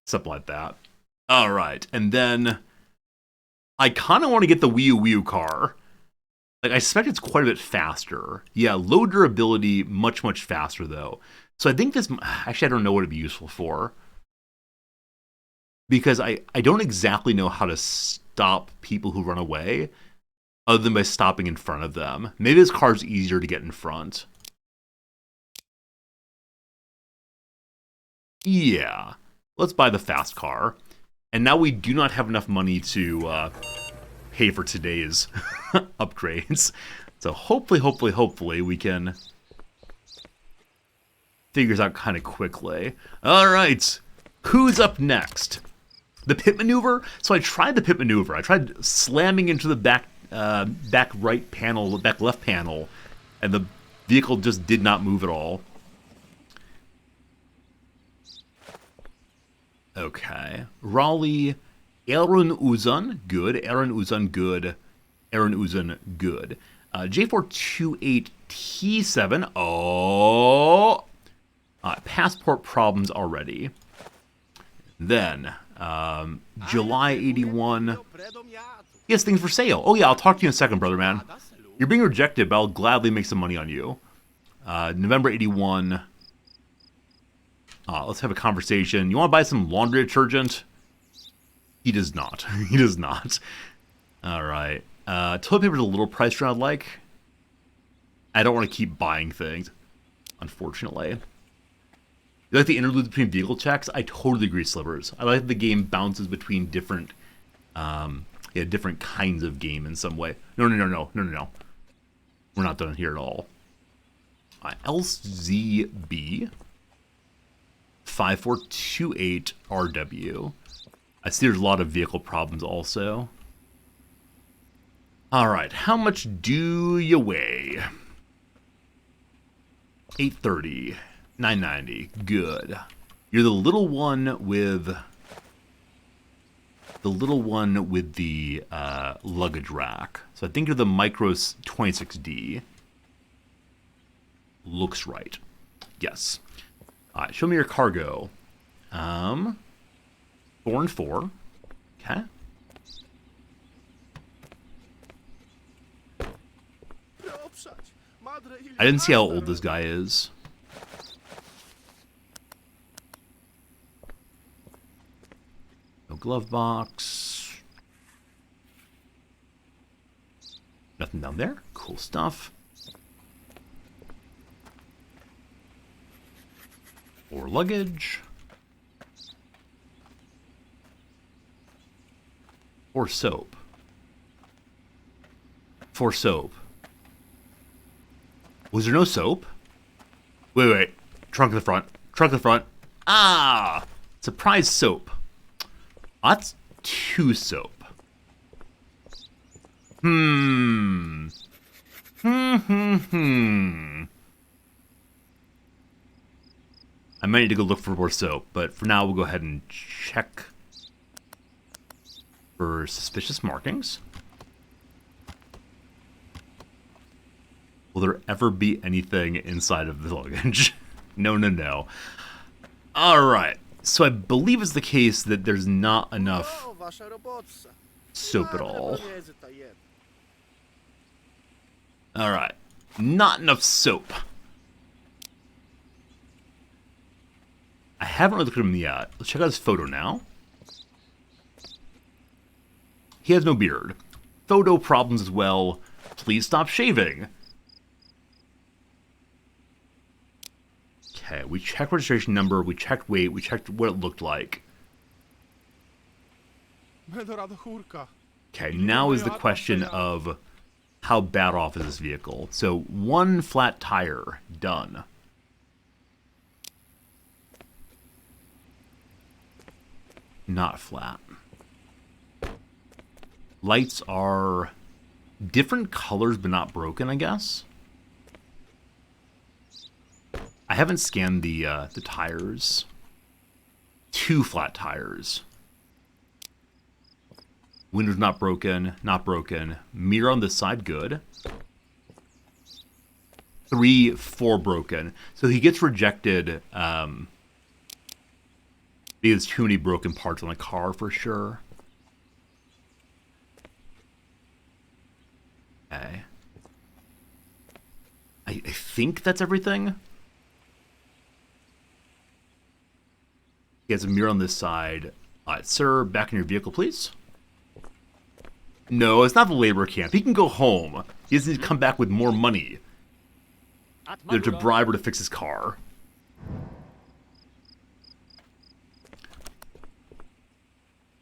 Something like that. Alright, and then I kind of want to get the Wii U car. Like, I suspect it's quite a bit faster. Yeah, low durability, much faster, though. So I think this... Actually, I don't know what it'd be useful for. Because I don't exactly know how to stop people who run away, other than by stopping in front of them. Maybe this car's easier to get in front. Yeah. Let's buy the fast car. And now we do not have enough money to... pay for today's upgrades. So hopefully we can figure this out kind of quickly. Alright, who's up next? The pit maneuver? So I tried the pit maneuver. I tried slamming into the back right panel, back left panel, and the vehicle just did not move at all. Okay. Raleigh... Aaron Uzun, good. Aaron Uzun, good. Aaron Uzun, good. J428T7. Oh! Passport problems already. Then, July 81. Yes, things for sale. Oh yeah, I'll talk to you in a second, brother man. You're being rejected, but I'll gladly make some money on you. November 81. Let's have a conversation. You want to buy some laundry detergent? He does not. He does not. All right. Toilet paper's a little priced around, like. I don't want to keep buying things, unfortunately. You like the interlude between vehicle checks? I totally agree, Slivers. I like that the game bounces between different, different kinds of game in some way. No. We're not done here at all. LZB 5428 RW. I see there's a lot of vehicle problems also. All right, how much do you weigh? 830, 990. Good. You're the little one with the luggage rack. So I think you're the Micros 26D. Looks right. Yes. All right, show me your cargo. 4 and 4. Okay. I didn't see how old this guy is. No glove box. Nothing down there. Cool stuff. Or luggage. Or soap. For soap. Was there no soap? Wait. Trunk in the front. Trunk in the front. Ah! Surprise soap. That's 2 soap. I might need to go look for more soap, but for now we'll go ahead and check for suspicious markings. Will there ever be anything inside of the luggage? No. Alright, so I believe it's the case that there's not enough soap at all. Alright, not enough soap. I haven't really looked at him yet. Let's check out his photo now. He has no beard. Photo problems as well. Please stop shaving. Okay, we checked registration number, we checked weight, we checked what it looked like. Okay, now is the question of how bad off is this vehicle. So 1 flat tire, done. Not flat. Lights are different colors but not broken, I guess. I haven't scanned the tires. 2 flat tires. Windows not broken, not broken. Mirror on the side, good. 3, 4 broken. So he gets rejected because too many broken parts on the car for sure. Okay. I think that's everything. He has a mirror on this side. All right, sir, back in your vehicle, please. No, it's not the labor camp. He can go home. He doesn't need to come back with more money. To bribe her to fix his car.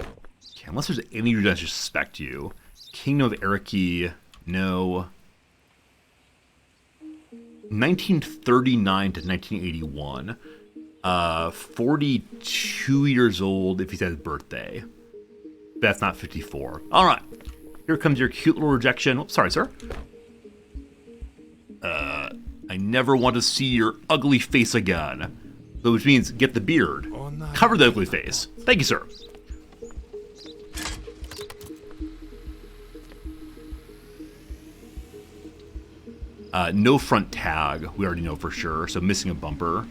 Okay, unless there's any reason to suspect you. Kingdom of Eriki, no. 1939 to 1981. 42 years old if he's at his birthday. That's not 54. All right. Here comes your cute little rejection. Oh, sorry, sir. I never want to see your ugly face again. So which means get the beard. Cover the ugly face. Thank you, sir. No front tag. We already know for sure. So missing a bumper.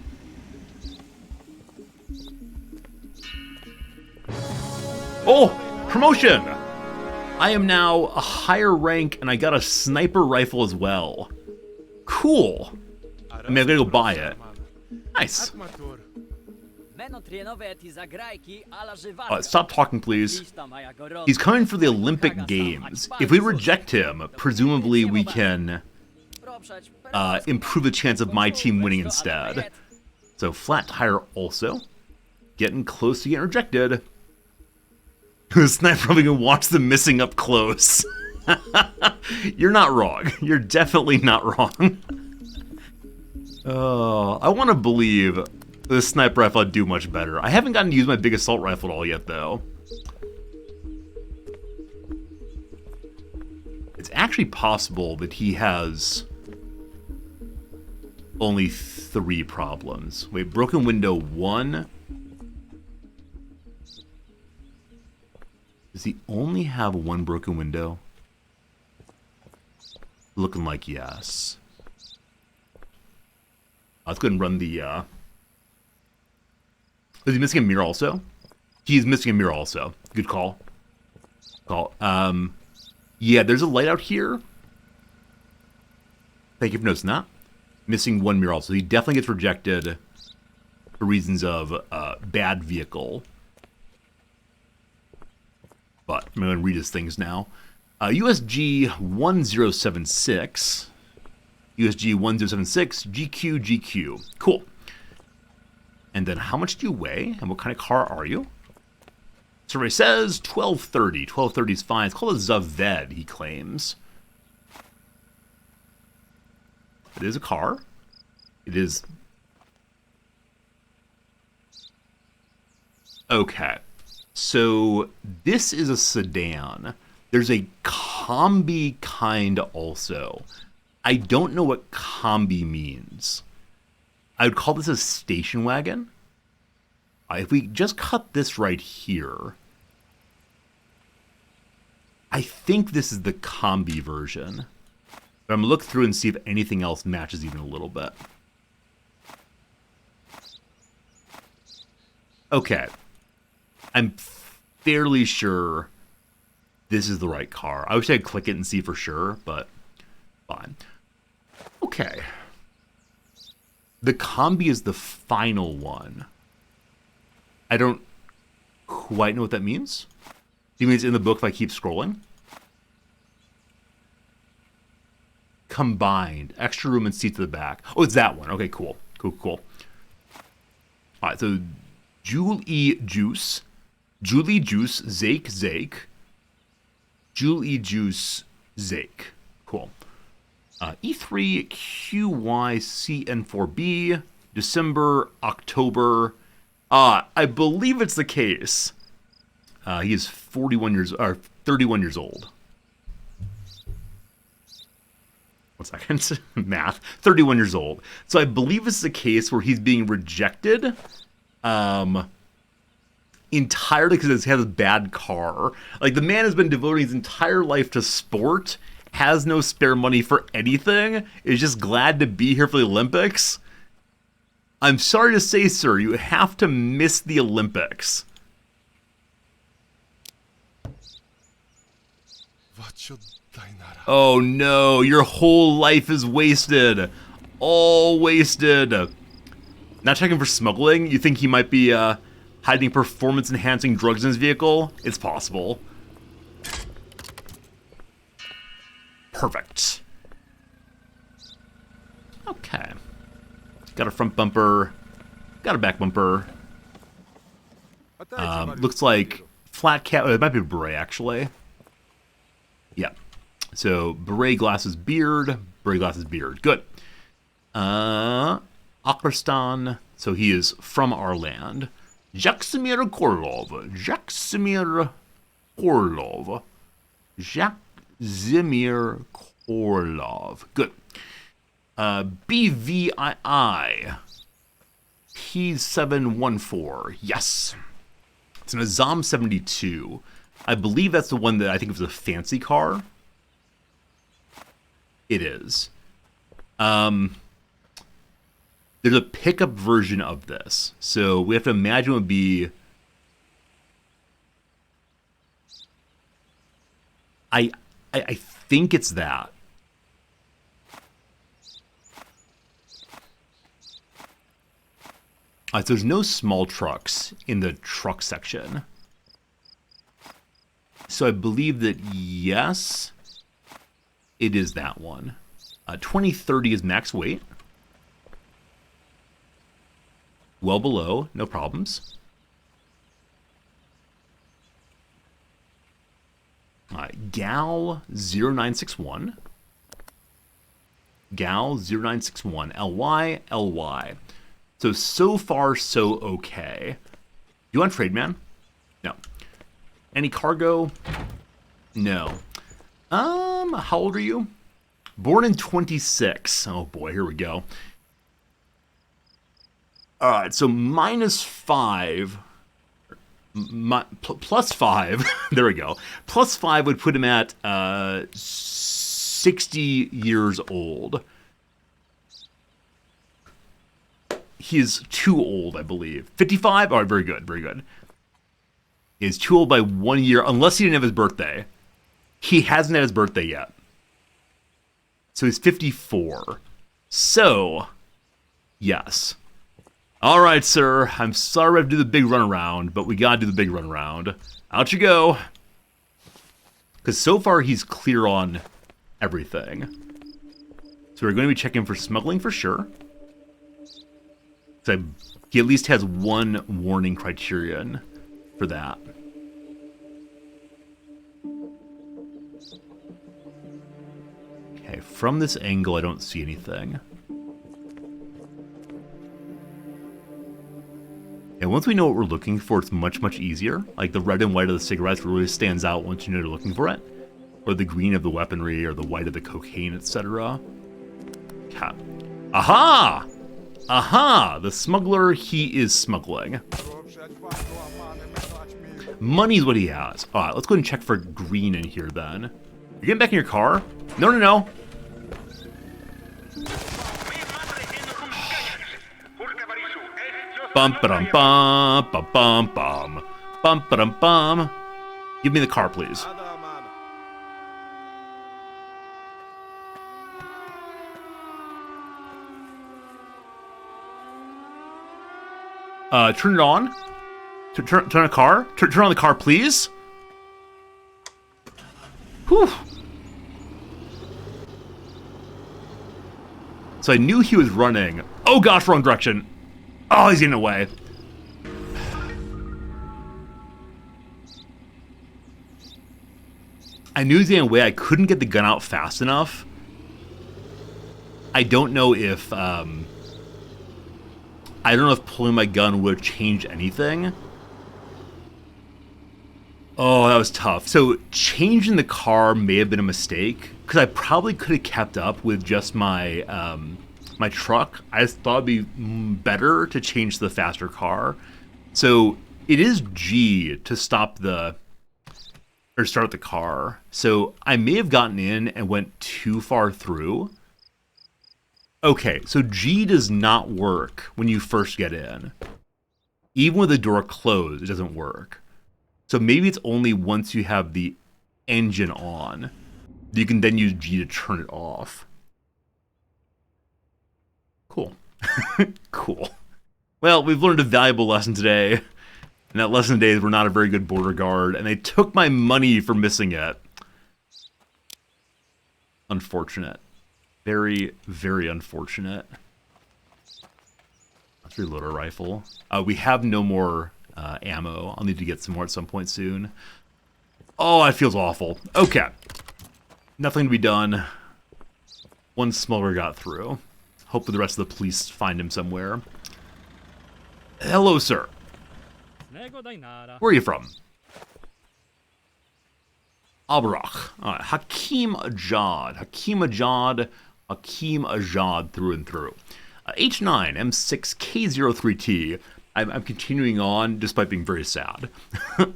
Oh, promotion! I am now a higher rank, and I got a sniper rifle as well. Cool. I mean, I'm gonna go buy it. Nice. Stop talking, please. He's coming for the Olympic Games. If we reject him, presumably we can improve the chance of my team winning instead. So flat tire also. Getting close to getting rejected. The sniper probably gonna watch them missing up close. You're not wrong. You're definitely not wrong. I want to believe the sniper rifle would do much better. I haven't gotten to use my big assault rifle at all yet, though. It's actually possible that he has only 3 problems. Wait, broken window 1? Does he only have 1 broken window? Looking like yes. Let's go ahead and run the, Is he missing a mirror also? He's missing a mirror also. Good call. Yeah, there's a light out here. Thank you for noticing that. Missing 1 mirror also. He definitely gets rejected for reasons of, bad vehicle. But I'm going to read his things now. USG 1076. USG 1076, GQ, GQ. Cool. And then how much do you weigh? And what kind of car are you? Survey says 1230. 1230 is fine. It's called a Zaved, he claims. It is a car. It is... Okay. So this is a sedan. There's a combi kind also. I don't know what combi means. I would call this a station wagon. If we just cut this right here, I think this is the combi version. But I'm going to look through and see if anything else matches even a little bit. Okay. I'm fairly sure this is the right car. I wish I could click it and see for sure, but fine. Okay. The combi is the final one. I don't quite know what that means. Do you mean it's in the book if I keep scrolling? Combined. Extra room and seats to the back. Oh, it's that one. Okay, cool. Cool. All right, so Julie Juice, Zake, Julie Juice, Zake. Cool. E3QYCN4B, December, October. I believe it's the case. He is 31 years old. 1 second. Math. 31 years old. So I believe it's the case where he's being rejected entirely because he has a bad car. Like, the man has been devoting his entire life to sport, has no spare money for anything, is just glad to be here for the Olympics. I'm sorry to say, sir, you have to miss the Olympics. Oh no, your whole life is wasted. All wasted. Not checking for smuggling? You think he might be hiding performance-enhancing drugs in his vehicle? It's possible. Perfect. Okay. Got a front bumper. Got a back bumper. Looks like flat cap. Oh, it might be a beret, actually. Yeah. So, beret, glasses, beard. Beret, glasses, beard. Good. Akhristan. So, he is from our land. Jaksimir Korlov. Jaksimir Korlov. Good. BVII. P714. Yes. It's an Azam 72. I believe that's the one that I think was a fancy car. It is. There's a pickup version of this. So we have to imagine it would be... I think it's that. So there's no small trucks in the truck section. So I believe that, yes, it is that one. 2030 is max weight. Well below, no problems. Gal 0961. Gal 0961. LY, LY. So far, so okay. You want trade, man? No. Any cargo? No. How old are you? Born in 26. Oh boy, here we go. Alright, so -5. +5. There we go. +5 would put him at 60 years old. He is too old, I believe. 55? All right, very good, very good. He is too old by 1 year, unless he didn't have his birthday. He hasn't had his birthday yet. So he's 54. So, yes. All right, sir. I'm sorry I have to do the big runaround, but we gotta do the big runaround. Out you go. Because so far he's clear on everything. So we're going to be checking for smuggling for sure. So he at least has one warning criterion for that. Okay, from this angle I don't see anything. And once we know what we're looking for, it's much, much easier. Like the red and white of the cigarettes really stands out once you know you're looking for it. Or the green of the weaponry, or the white of the cocaine, etc. Okay. Aha! Aha! The smuggler, he is smuggling. Money's what he has. Alright, let's go ahead and check for green in here then. You're getting back in your car? No, no, no. Bum ba dum bum bum bum bum bum ba dum bum. Give me the car, please. Turn it on. Turn a car. Turn on the car, please. Whew. So I knew he was running. Oh gosh, wrong direction. Oh, he's getting away. I knew he was getting away. I couldn't get the gun out fast enough. I don't know if pulling my gun would have changed anything. Oh, that was tough. So changing the car may have been a mistake, because I probably could have kept up with just my my truck. I just thought it'd be better to change to the faster car. So it is G to stop or start the car. So I may have gotten in and went too far through. Okay, so G does not work when you first get in. Even with the door closed, it doesn't work. So maybe it's only once you have the engine on that you can then use G to turn it off. Cool. Cool. Well, we've learned a valuable lesson today. And that lesson today is we're not a very good border guard, and they took my money for missing it. Unfortunate. Very, very unfortunate. Let's reload our rifle. We have no more ammo. I'll need to get some more at some point soon. Oh, that feels awful. Okay. Nothing to be done. One smuggler got through. Hopefully the rest of the police find him somewhere. Hello, sir. Where are you from? Albarak. Alright, Hakim Ajad. Hakim Ajad. Hakim Ajad through and through. H9 M6K03T. I'm continuing on despite being very sad.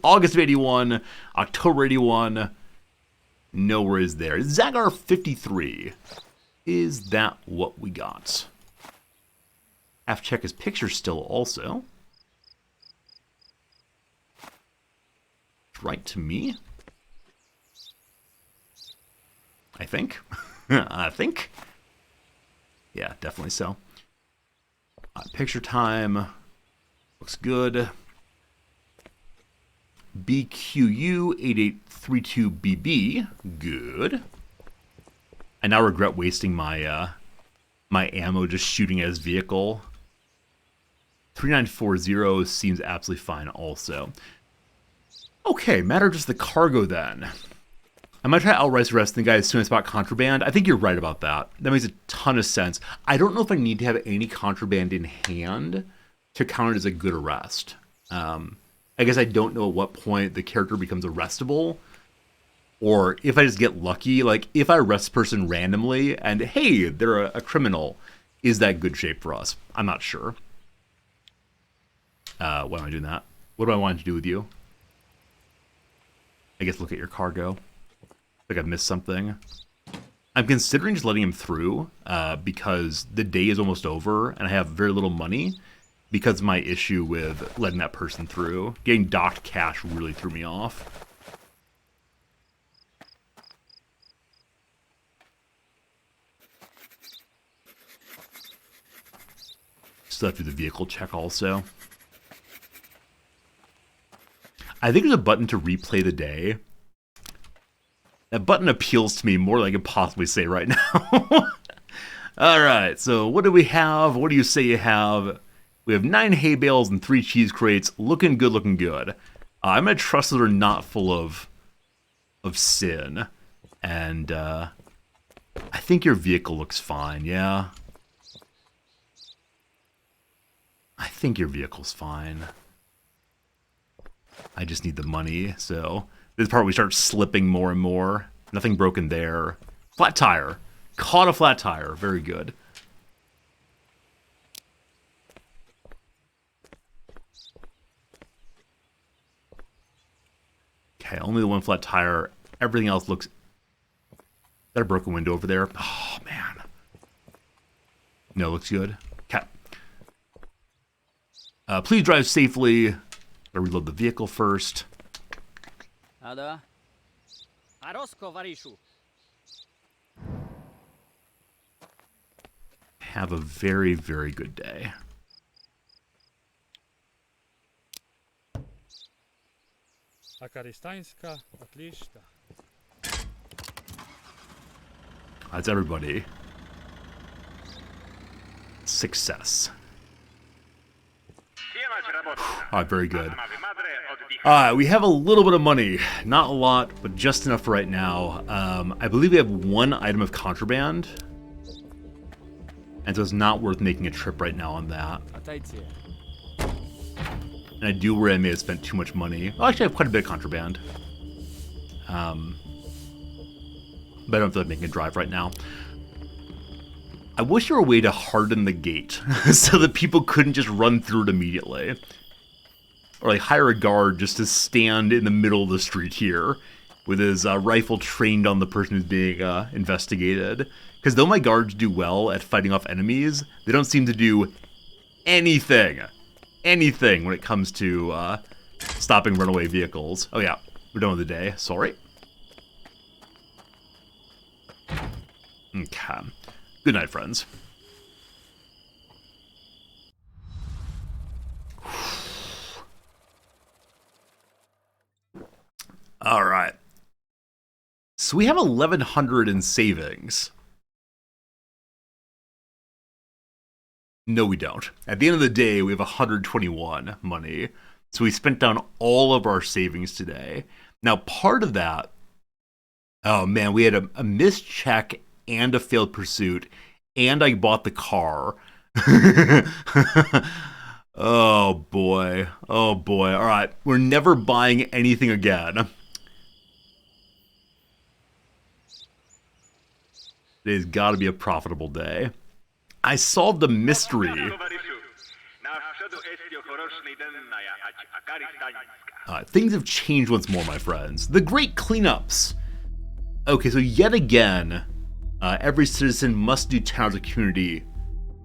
August of 81. October 81. No worries there. Zagar 53. Is that what we got? Have to check his picture still also. Right to me. I think. I think. Yeah, definitely so. Picture time. Looks good. BQU8832BB. Good. I now regret wasting my my ammo just shooting at his vehicle. 3940 seems absolutely fine also. Okay, matter just the cargo then. I might try to outright the rest of the guy as soon as I spot contraband. I think you're right about that. That makes a ton of sense. I don't know if I need to have any contraband in hand to count it as a good arrest. I guess I don't know at what point the character becomes arrestable, or if I just get lucky. Like, if I arrest a person randomly and, hey, they're a criminal, is that good shape for us? I'm not sure. Why am I doing that? What do I want to do with you? I guess look at your cargo. Like I've missed something. I'm considering just letting him through because the day is almost over and I have very little money because of my issue with letting that person through. Getting docked cash really threw me off. Still have to do the vehicle check also. I think there's a button to replay the day. That button appeals to me more than I can possibly say right now. Alright, so what do we have? What do you say you have? We have 9 hay bales and 3 cheese crates. Looking good, looking good. I'm going to trust that they're not full of sin. And I think your vehicle looks fine, yeah? I think your vehicle's fine. I just need the money, so... This part we start slipping more and more. Nothing broken there. Flat tire. Caught a flat tire. Very good. Okay, only the one flat tire. Everything else looks... Is that a broken window over there? Oh, man. No, looks good. Okay. Please drive safely. Gotta reload the vehicle first. Ada? Arosko, Varishu. Have a very, very good day. Akaristańska, отлично. That's everybody. Success. Alright, very good. Alright, we have a little bit of money. Not a lot, but just enough for right now. I believe we have 1 item of contraband. And so it's not worth making a trip right now on that. And I do worry I may have spent too much money. Well, actually, I have quite a bit of contraband. But I don't feel like making a drive right now. I wish there were a way to harden the gate so that people couldn't just run through it immediately. Or like hire a guard just to stand in the middle of the street here with his rifle trained on the person who's being investigated. Because though my guards do well at fighting off enemies, they don't seem to do anything when it comes to stopping runaway vehicles. Oh yeah, we're done with the day. Sorry. Okay. Good night, friends. All right. So we have 1,100 in savings. No, we don't. At the end of the day, we have 121 money. So we spent down all of our savings today. Now, part of that... Oh, man, we had a missed check and a failed pursuit, and I bought the car. Oh, boy. Oh, boy. All right. We're never buying anything again. Today's got to be a profitable day. I solved the mystery. Things have changed once more, my friends. The great cleanups. Okay, so yet again, every citizen must do 10 hours of community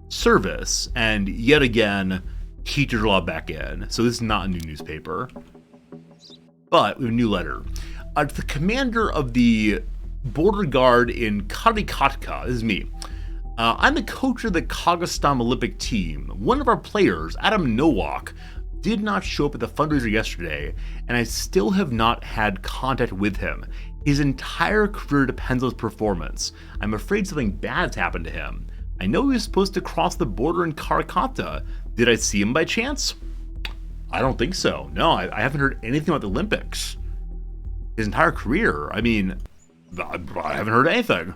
service, and yet again, teachers are allowed back in. So this is not a new newspaper, but we have a new letter. The commander of the border guard in Karikatka. This is me. I'm the coach of the Kazakhstan Olympic team. One of our players, Adam Nowak, did not show up at the fundraiser yesterday, and I still have not had contact with him. His entire career depends on his performance. I'm afraid something bad's happened to him. I know he was supposed to cross the border in Karikatka. Did I see him by chance? I don't think so. No, I haven't heard anything about the Olympics. His entire career, I mean, I haven't heard anything.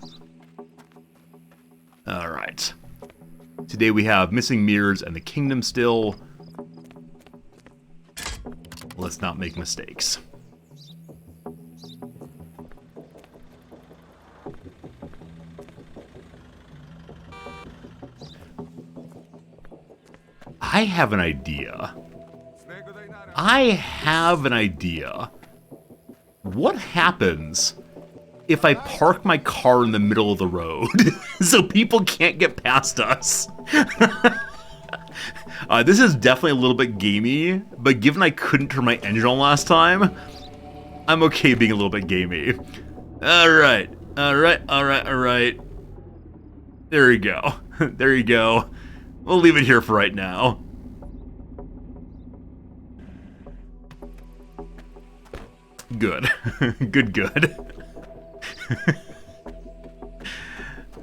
Alright. Today we have Missing Mirrors and the Kingdom still. Let's not make mistakes. I have an idea. What happens if I park my car in the middle of the road so people can't get past us? This is definitely a little bit gamey, but given I couldn't turn my engine on last time, I'm okay being a little bit gamey. Alright. There we go. There you go. We'll leave it here for right now. Good. Good.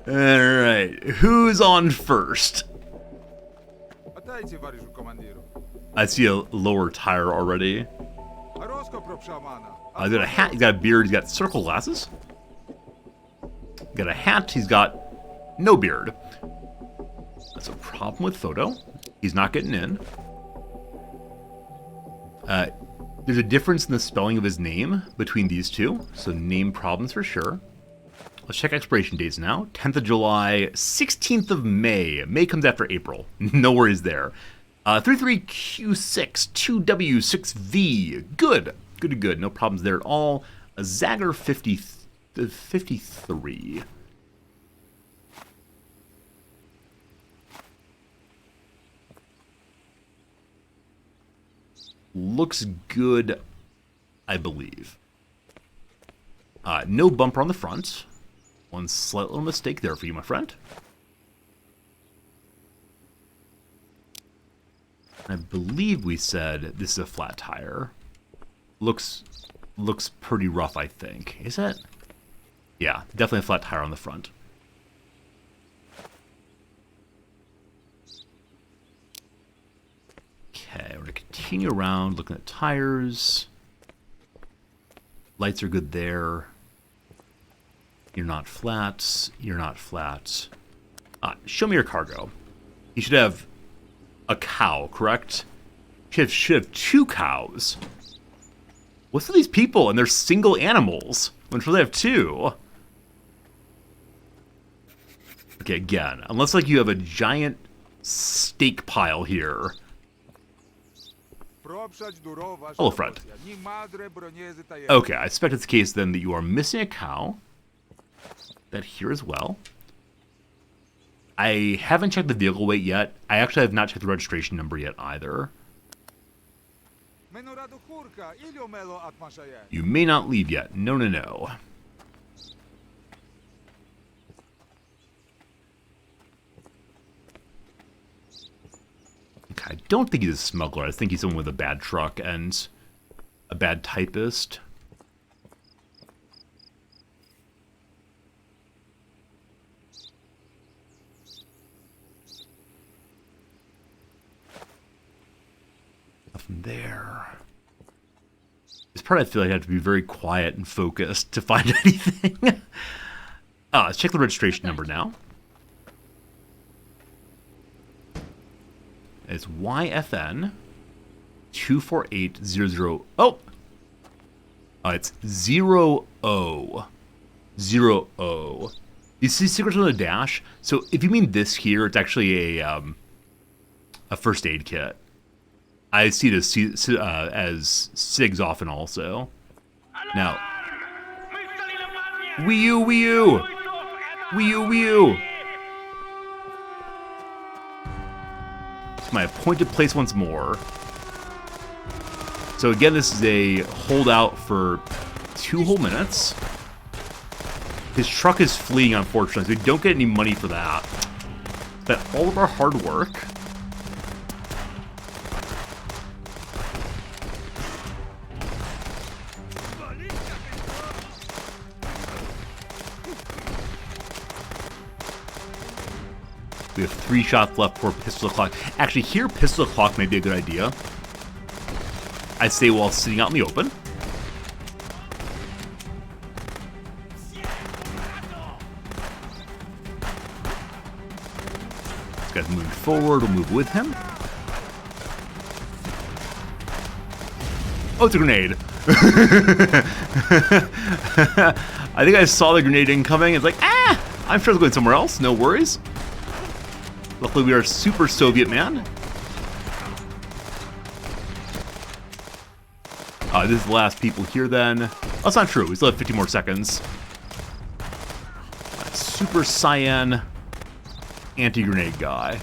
Alright, who's on first? I see a lower tire already. He's got a hat, he's got a beard, he's got circle glasses. Got a hat, he's got no beard. That's a problem with photo. He's not getting in. There's a difference in the spelling of his name between these two, so name problems for sure. Let's check expiration dates now. 10th of July, 16th of May. May comes after April. No worries there. 33Q6, 2W6V. Good. No problems there at all. A Zagger 53. Looks good, I believe. No bumper on the front. One slight little mistake there for you, my friend. I believe we said this is a flat tire. Looks pretty rough, I think. Is it? Yeah, definitely a flat tire on the front. Okay, we're going to continue around looking at tires. Lights are good there. You're not flat. You're not flat. Show me your cargo. You should have a cow, correct? You should have 2 cows. What's with these people and they're single animals? I'm sure they have 2. Okay, again, unless like you have a giant steak pile here. Hello, friend. Okay, I suspect it's the case then that you are missing a cow. That here as well. I haven't checked the vehicle weight yet. I actually have not checked the registration number yet either. You may not leave yet. No. Okay, I don't think he's a smuggler. I think he's someone with a bad truck and a bad typist. Nothing there. This part I feel like I have to be very quiet and focused to find anything. Let's check the registration number now. It's YFN 24800. Oh! It's 00. 00. You see secrets on the dash? So if you mean this here, it's actually a first aid kit. I see it as SIGs often also. Now, Wii U! It's my appointed place once more. So again, this is a holdout for 2 whole minutes. His truck is fleeing, unfortunately, so we don't get any money for that. But all of our hard work... We have 3 shots left for pistol clock. Actually, here, pistol clock may be a good idea. I say while sitting out in the open. This guy's moving forward. We'll move with him. Oh, it's a grenade. I think I saw the grenade incoming. It's like, ah! I'm sure it's going somewhere else. No worries. Luckily, we are super Soviet man. This is the last people here then. Oh, that's not true. We still have 50 more seconds. Super Cyan anti-grenade guy.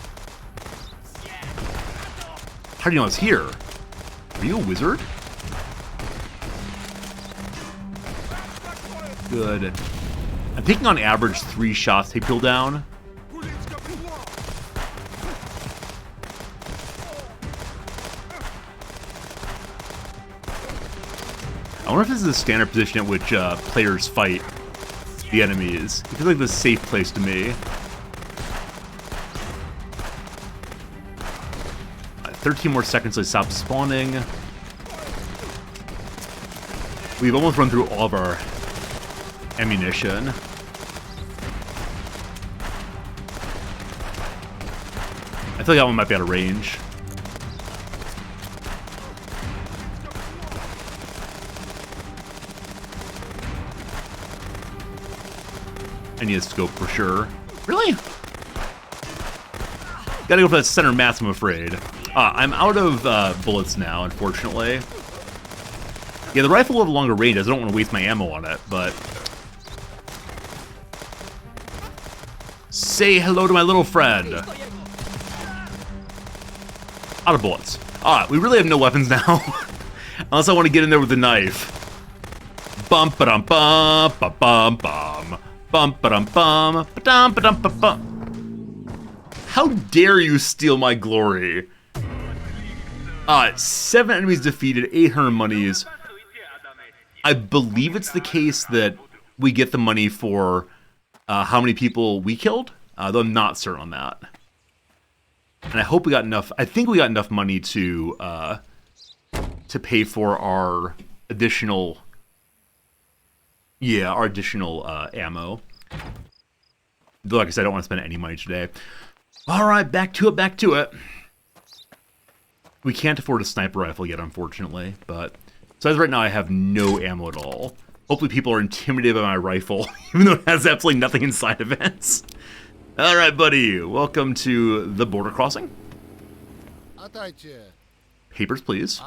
How do you know it's here? Are you a wizard? Good. I'm taking on average 3 shots to take people down. I wonder if this is the standard position at which players fight the enemies. It feels like the safe place to me. 13 more seconds till they stop spawning. We've almost run through all of our ammunition. I feel like that one might be out of range. I need a scope for sure. Really? Gotta go for that center mass, I'm afraid. I'm out of bullets now, unfortunately. Yeah, the rifle will have a longer range. I don't want to waste my ammo on it, but... Say hello to my little friend. Out of bullets. Alright, we really have no weapons now. Unless I want to get in there with a knife. Bum-ba-dum-bum, bum-ba-dum-bum, ba-dum-ba-dum-ba-bum. How dare you steal my glory? 7 enemies defeated, 800 monies. I believe it's the case that we get the money for how many people we killed, though I'm not certain on that. And I hope we got enough. I think we got enough money to pay for our additional. Yeah, our additional ammo. Though, like I said, I don't want to spend any money today. All right, back to it. We can't afford a sniper rifle yet, unfortunately. But so as right now, I have no ammo at all. Hopefully, people are intimidated by my rifle, even though it has absolutely nothing inside of it. All right, buddy. Welcome to the border crossing. Papers, please.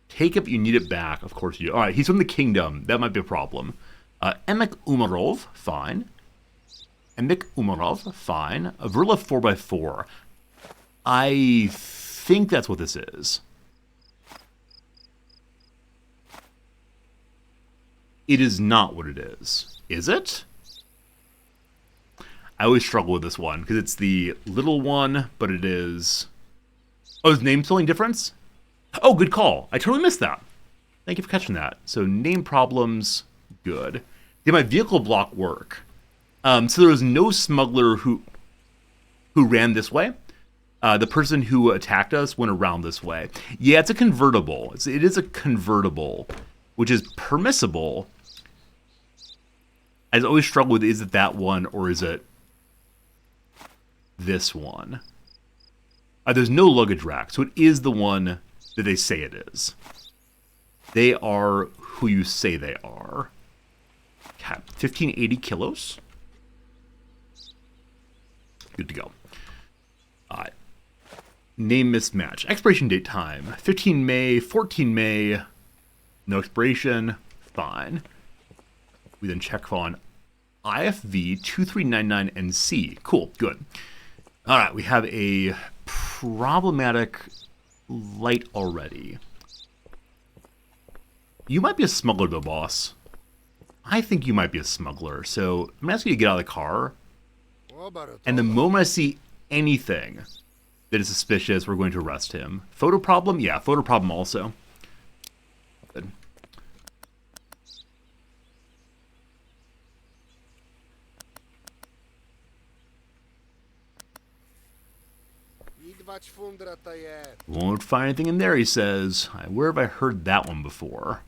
Take it, but you need it back. Of course you do. All right, he's from the kingdom. That might be a problem. Emek Umarov, fine. Emek Umarov, fine. Avrila 4x4. I think that's what this is. It is not what it is. Is it? I always struggle with this one, because it's the little one, but it is... Oh, is name spelling difference? Oh, good call. I totally missed that. Thank you for catching that. So, name problems, good. Did my vehicle block work? So there was no smuggler who ran this way. The person who attacked us went around this way. Yeah, it's a convertible. It is a convertible, which is permissible. I always struggle with, is it that one or is it this one? There's no luggage rack, so it is the one that they say it is. They are who you say they are. Okay, 1580 kilos. Good to go. Name mismatch. Expiration date time. 15 May, 14 May. No expiration. Fine. We then check on IFV 2399NC. Cool, good. All right, we have a problematic light already. You might be a smuggler though, boss. I think you might be a smuggler, so I'm gonna ask you to get out of the car. Obaro And the to. moment I see anything that is suspicious, we're going to arrest him. Photo problem? Yeah, photo problem also. Good. Idwać fundra ta je. Won't find anything in there, he says. Where have I heard that one before?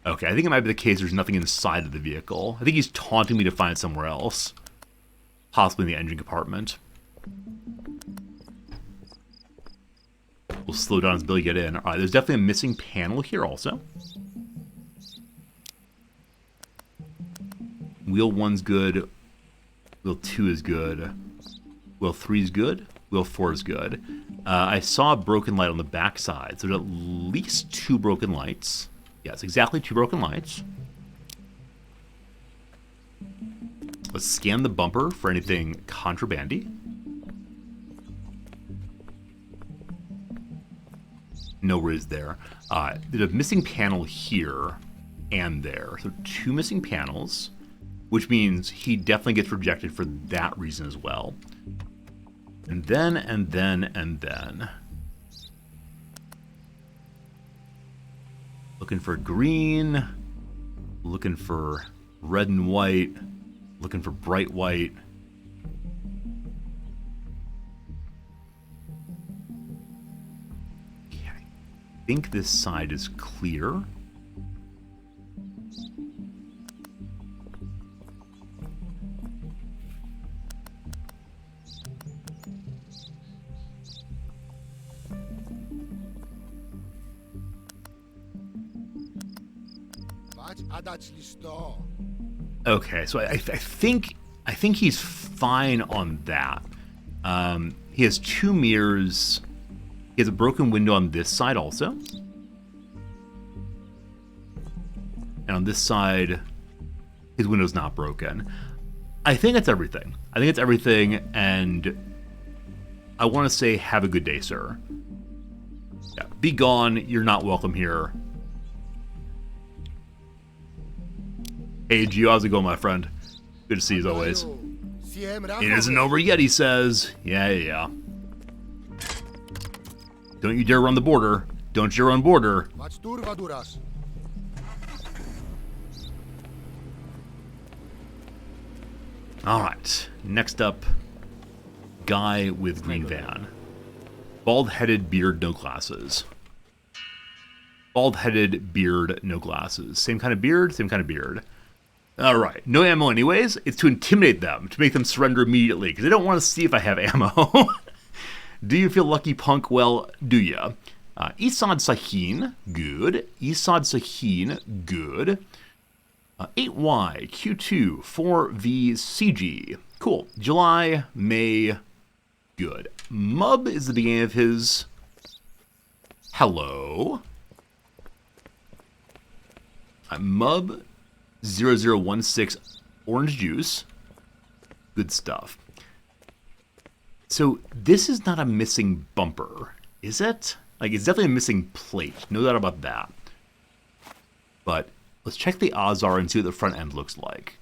Okay, I think it might be the case there's nothing inside of the vehicle. I think he's taunting me to find it somewhere else. Possibly in the engine compartment. We'll slow down his ability to get in. Alright, there's definitely a missing panel here also. Wheel 1's good. Wheel 2 is good. Wheel 3 is good. Wheel 4 is good. I saw a broken light on the back side, so there's at least 2 broken lights. Yes, exactly 2 broken lights. Let's scan the bumper for anything contrabandy. No worries there. There's a missing panel here and there. So 2 missing panels, which means he definitely gets rejected for that reason as well. And then. Looking for green, looking for red and white, looking for bright white. Okay, I think this side is clear. Wać, a dać listo. Okay, so I think he's fine on that. He has 2 mirrors. He has a broken window on this side also. And on this side, his window's not broken. I think that's everything. I think it's everything, and I want to say have a good day, sir. Yeah, be gone. You're not welcome here. Hey, Gio, how's it going, my friend? Good to see you as always. Siem It isn't over yet, he says. Yeah. Don't you dare run the border. Don't you run border. Wać turwa durasz. Alright, next up, guy with green van. Bald-headed beard, no glasses. Bald-headed beard, no glasses. Same kind of beard, same kind of beard. Alright, no ammo anyways. It's to intimidate them, to make them surrender immediately, because they don't want to see if I have ammo. Do you feel lucky, punk? Well, do ya? Isad Sahin, good. Isad Sahin, good. 8Y, Q2, 4V, CG. Cool. July, May, good. Mub is the beginning of his... Hello. Mub 0016, orange juice. Good stuff. So this is not a missing bumper, is it? Like, it's definitely a missing plate. No doubt about that. But let's check the Azar and see what the front end looks like.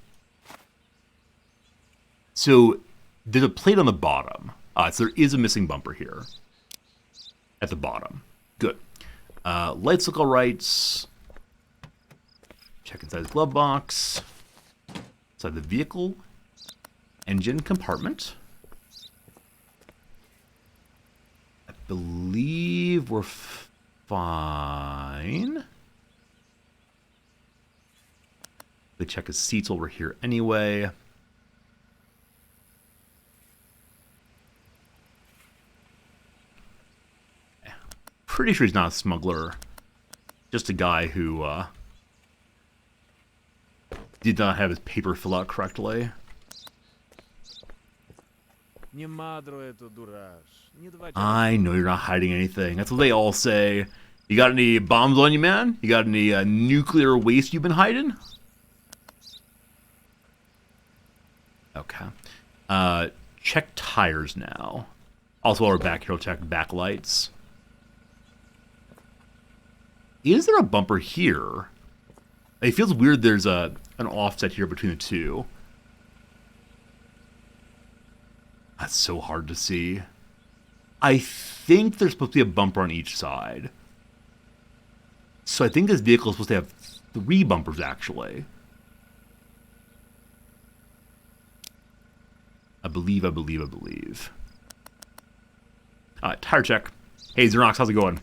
So there's a plate on the bottom. So there is a missing bumper here. At the bottom. Good. Lights look alright. Check inside the glove box. Inside the vehicle. Engine compartment. I believe we're fine. They check his seats while we're here anyway. Pretty sure he's not a smuggler. Just a guy who did not have his paper fill out correctly. I know you're not hiding anything. That's what they all say. You got any bombs on you, man? You got any nuclear waste you've been hiding? Okay. Check tires now. Also, while we're back here, we'll check backlights. Is there a bumper here? It feels weird there's an offset here between the two. That's so hard to see. I think there's supposed to be a bumper on each side. So I think this vehicle is supposed to have 3 bumpers, actually. I believe. Alright, tire check. Hey, Xerox, how's it going?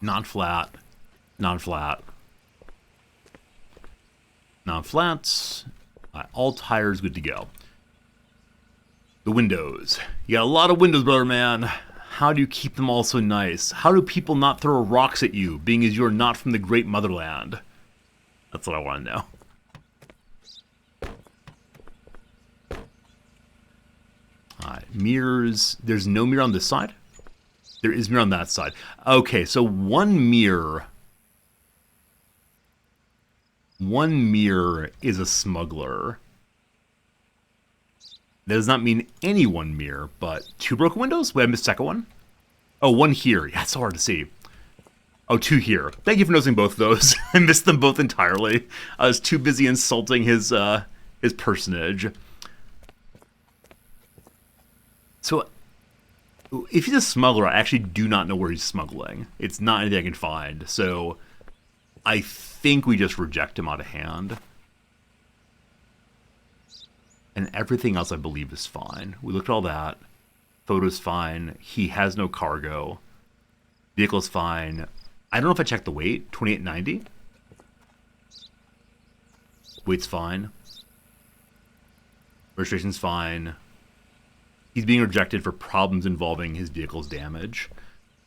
Non-flat. Non-flat. Non-flats. All tires good to go. The windows. You got a lot of windows, brother man. How do you keep them all so nice? How do people not throw rocks at you, being as you're not from the great motherland? That's what I want to know. Alright, mirrors. There's no mirror on this side. There is mirror on that side. Okay, so one mirror is a smuggler. That does not mean any one mirror, but 2 broken windows? Wait, I missed the second one? Oh, 1 here. Yeah, it's so hard to see. Oh, 2 here. Thank you for noticing both of those. I missed them both entirely. I was too busy insulting his personage. So, if he's a smuggler, I actually do not know where he's smuggling. It's not anything I can find, so I think we just reject him out of hand. And everything else, I believe, is fine. We looked at all that. Photo's fine. He has no cargo. Vehicle's fine. I don't know if I checked the weight. 2890. Weight's fine. Registration's fine. He's being rejected for problems involving his vehicle's damage.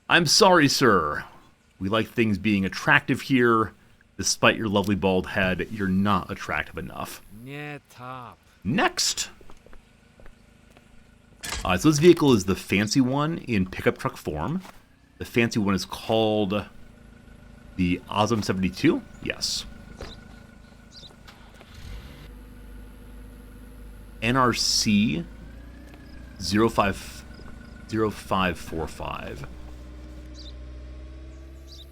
I'm sorry, sir. We like things being attractive here. Despite your lovely bald head, you're not attractive enough. Nie top. Next! So this vehicle is the fancy one in pickup truck form. The fancy one is called the Azam 72? Yes. NRC 0545.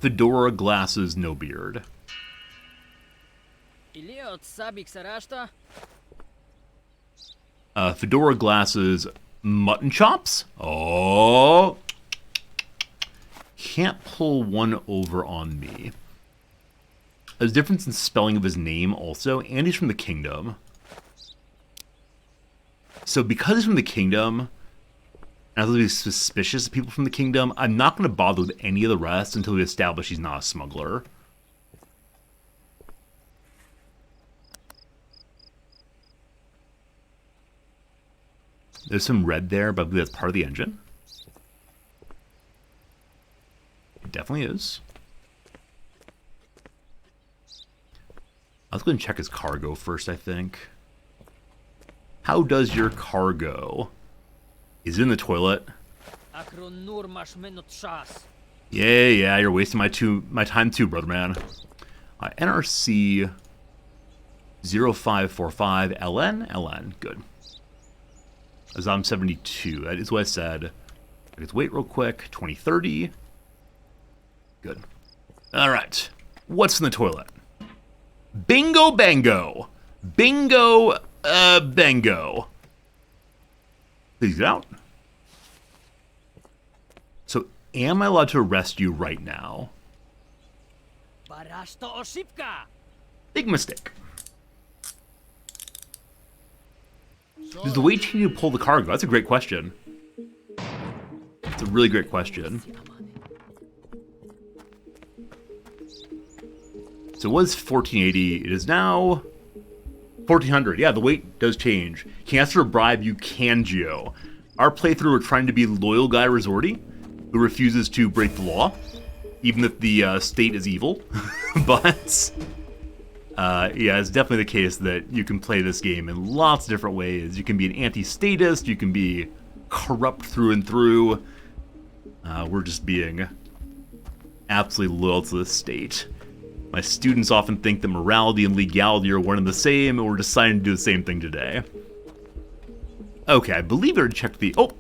Fedora, glasses, no beard. Fedora, glasses, mutton chops? Oh! Can't pull one over on me. There's a difference in spelling of his name also, and he's from the Kingdom. So because he's from the Kingdom, and I was really suspicious of people from the Kingdom, I'm not going to bother with any of the rest until we establish he's not a smuggler. There's some red there, but I believe that's part of the engine. It definitely is. Let's go and check his cargo first, I think. How does your cargo? Is it in the toilet? Yeah, you're wasting my time too, brother man. NRC 0545 LN, good. Azam 72, that is what I said. Let's wait real quick. 2030. Good. Alright. What's in the toilet? Bingo bango. Bingo bango. Please get out. So, am I allowed to arrest you right now? Big mistake. Does the weight change to pull the cargo? That's a great question. It's a really great question. So it was 1480. It is now 1400. Yeah, the weight does change. Can you ask for a bribe? You can, Geo. Our playthrough, we're trying to be loyal guy resorty who refuses to break the law, even if the state is evil. But yeah, it's definitely the case that you can play this game in lots of different ways. You can be an anti-statist, you can be corrupt through and through. We're just being absolutely loyal to the state. My students often think that morality and legality are one and the same, and we're deciding to do the same thing today. Okay, I believe I already checked the... Oh!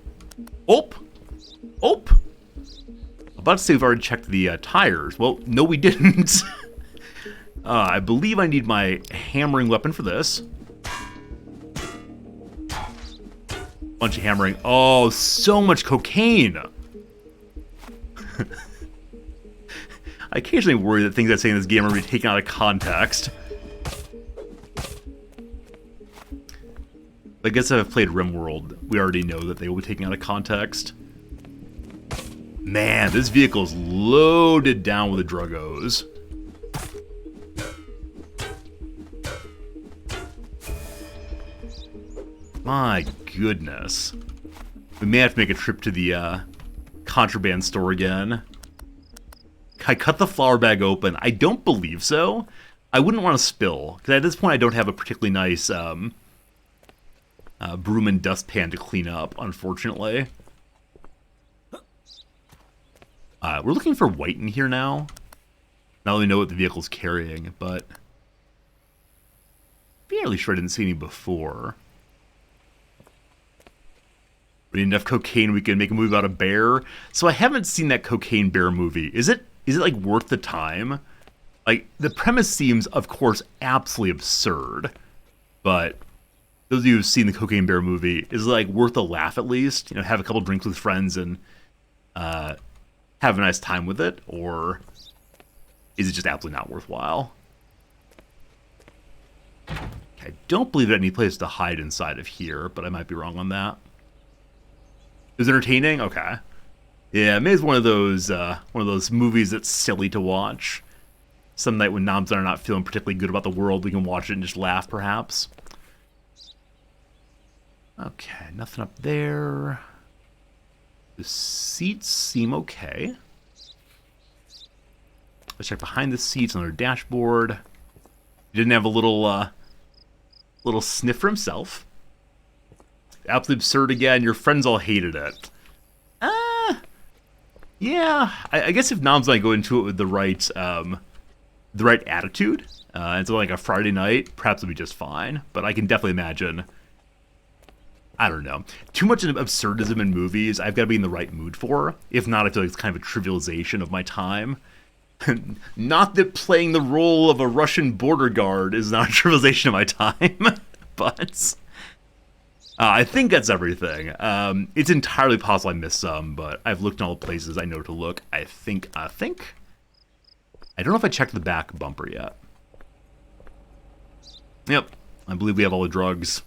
about to say we've already checked the tires. Well, no, we didn't. I believe I need my hammering weapon for this. Bunch of hammering. Oh, so much cocaine. I occasionally worry that things I say in this game are going to be taken out of context. I guess if I've played RimWorld, we already know that they will be taken out of context. Man, this vehicle is loaded down with the druggos. My goodness. We may have to make a trip to the Contraband store again. I cut the flour bag open. I don't believe so. I wouldn't want to spill, because at this point I don't have a particularly nice broom and dustpan to clean up, unfortunately. We're looking for white in here now. Not only know what the vehicle's carrying, but fairly sure I didn't see any before. We need enough cocaine we can make a movie about a bear. So I haven't seen that Cocaine Bear movie. Is it like worth the time? Like, the premise seems, of course, absolutely absurd. But those of you who've seen the Cocaine Bear movie, is it like worth a laugh at least? You know, have a couple drinks with friends and have a nice time with it? Or is it just absolutely not worthwhile? I don't believe there's any place to hide inside of here, but I might be wrong on that. It was entertaining? Okay. Yeah, maybe it's one of those movies that's silly to watch. Some night when Noms and I are not feeling particularly good about the world, we can watch it and just laugh, perhaps. Okay, nothing up there. The seats seem okay. Let's check behind the seats on their dashboard. He didn't have a little sniff for himself. Absolutely absurd again. Your friends all hated it. Yeah. I guess if Noms and I go into it with the right attitude, and so like a Friday night, perhaps it'll be just fine. But I can definitely imagine, I don't know, too much absurdism in movies I've got to be in the right mood for. If not, I feel like it's kind of a trivialization of my time. Not that playing the role of a Russian border guard is not a trivialization of my time, but I think that's everything. It's entirely possible I missed some, but I've looked in all the places I know to look. I think. I don't know if I checked the back bumper yet. Yep, I believe we have all the drugs.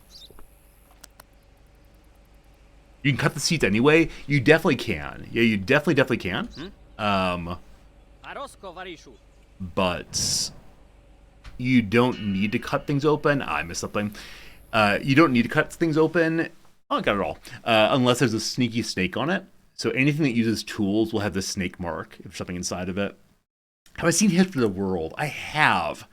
You can cut the seats anyway. You definitely can. Yeah, you definitely can. But you don't need to cut things open. I missed something. You don't need to cut things open. Oh, I got it all. Unless there's a sneaky snake on it. So anything that uses tools will have the snake mark if there's something inside of it. Have I seen History of the World? I have.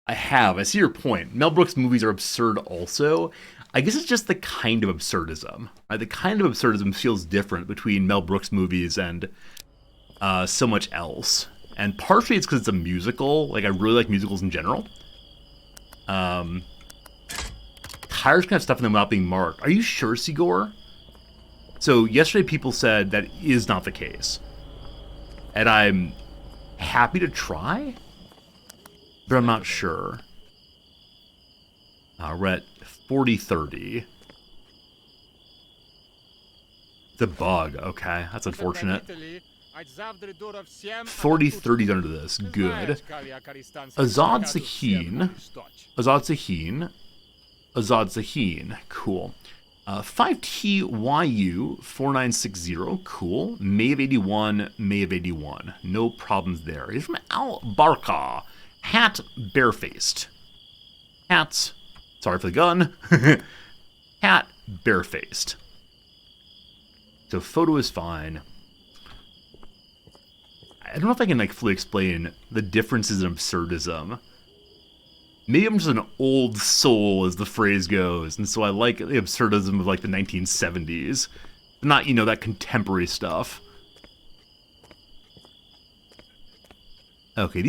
I see your point. Mel Brooks movies are absurd also. I guess it's just the kind of absurdism. Right? The kind of absurdism feels different between Mel Brooks movies and so much else. And partially it's because it's a musical. Like, I really like musicals in general. Tires can have stuff in them without being marked. Are you sure, Sigor? So yesterday people said that is not the case. And I'm happy to try, but I'm not sure. We're at 40-30. It's a bug, okay. That's unfortunate. 40-30 under this. Good. Azad Sahin. Cool. 5TYU4960. Cool. May of 81. No problems there. He's from Al Barka. Hat barefaced. Hat. Sorry for the gun. Hat barefaced. So photo is fine. I don't know if I can like fully explain the differences in absurdism. Maybe I'm just an old soul, as the phrase goes, and so I like the absurdism of like the 1970s, not, you know, that contemporary stuff. Okay,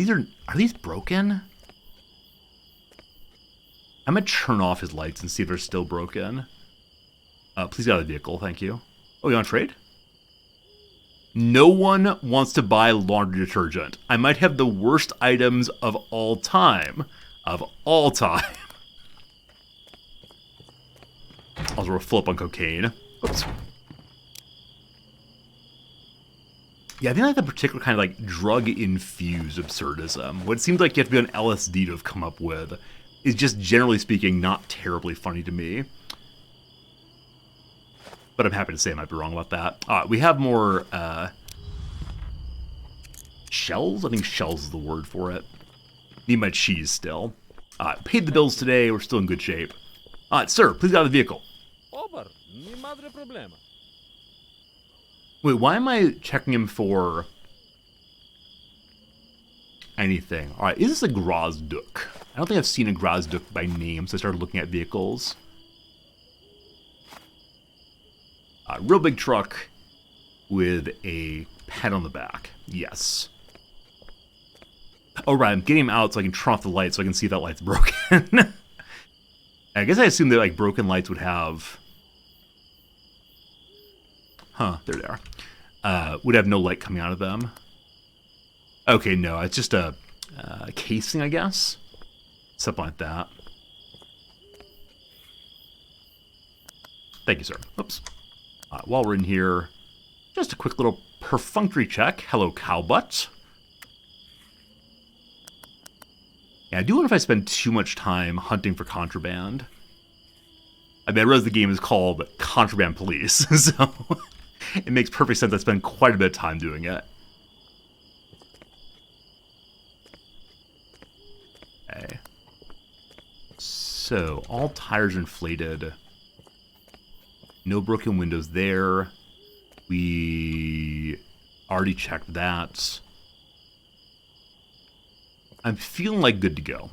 are these broken? I'm gonna turn off his lights and see if they're still broken. Please get out of the vehicle, thank you. Oh, you want to trade? No one wants to buy laundry detergent. I might have the worst items of all time. Of all time. Also, a flip on cocaine. Oops. Yeah, I think like the particular kind of like drug-infused absurdism, what it seems like you have to be on LSD to have come up with, is just generally speaking not terribly funny to me. But I'm happy to say I might be wrong about that. We have more shells? I think shells is the word for it. Need my cheese still. Paid the bills today. We're still in good shape. Sir, please get out of the vehicle. Obar, ni madre problema. Wait, why am I checking him for anything? Alright, is this a Grozduk? I don't think I've seen a Grozduk by name, so I started looking at vehicles. Real big truck with a pet on the back. Yes. Oh, right, I'm getting him out so I can turn off the light so I can see if that light's broken. I guess I assumed that like broken lights would have... Huh, there they are. Would have no light coming out of them. Okay, no, it's just a casing, I guess. Something like that. Thank you, sir. Oops. While we're in here, just a quick little perfunctory check. Hello, cowbutt. Yeah, I do wonder if I spend too much time hunting for contraband. I mean, I realize the game is called Contraband Police, so it makes perfect sense I spend quite a bit of time doing it. Okay. So, all tires inflated. No broken windows there. We already checked that. I'm feeling like good to go.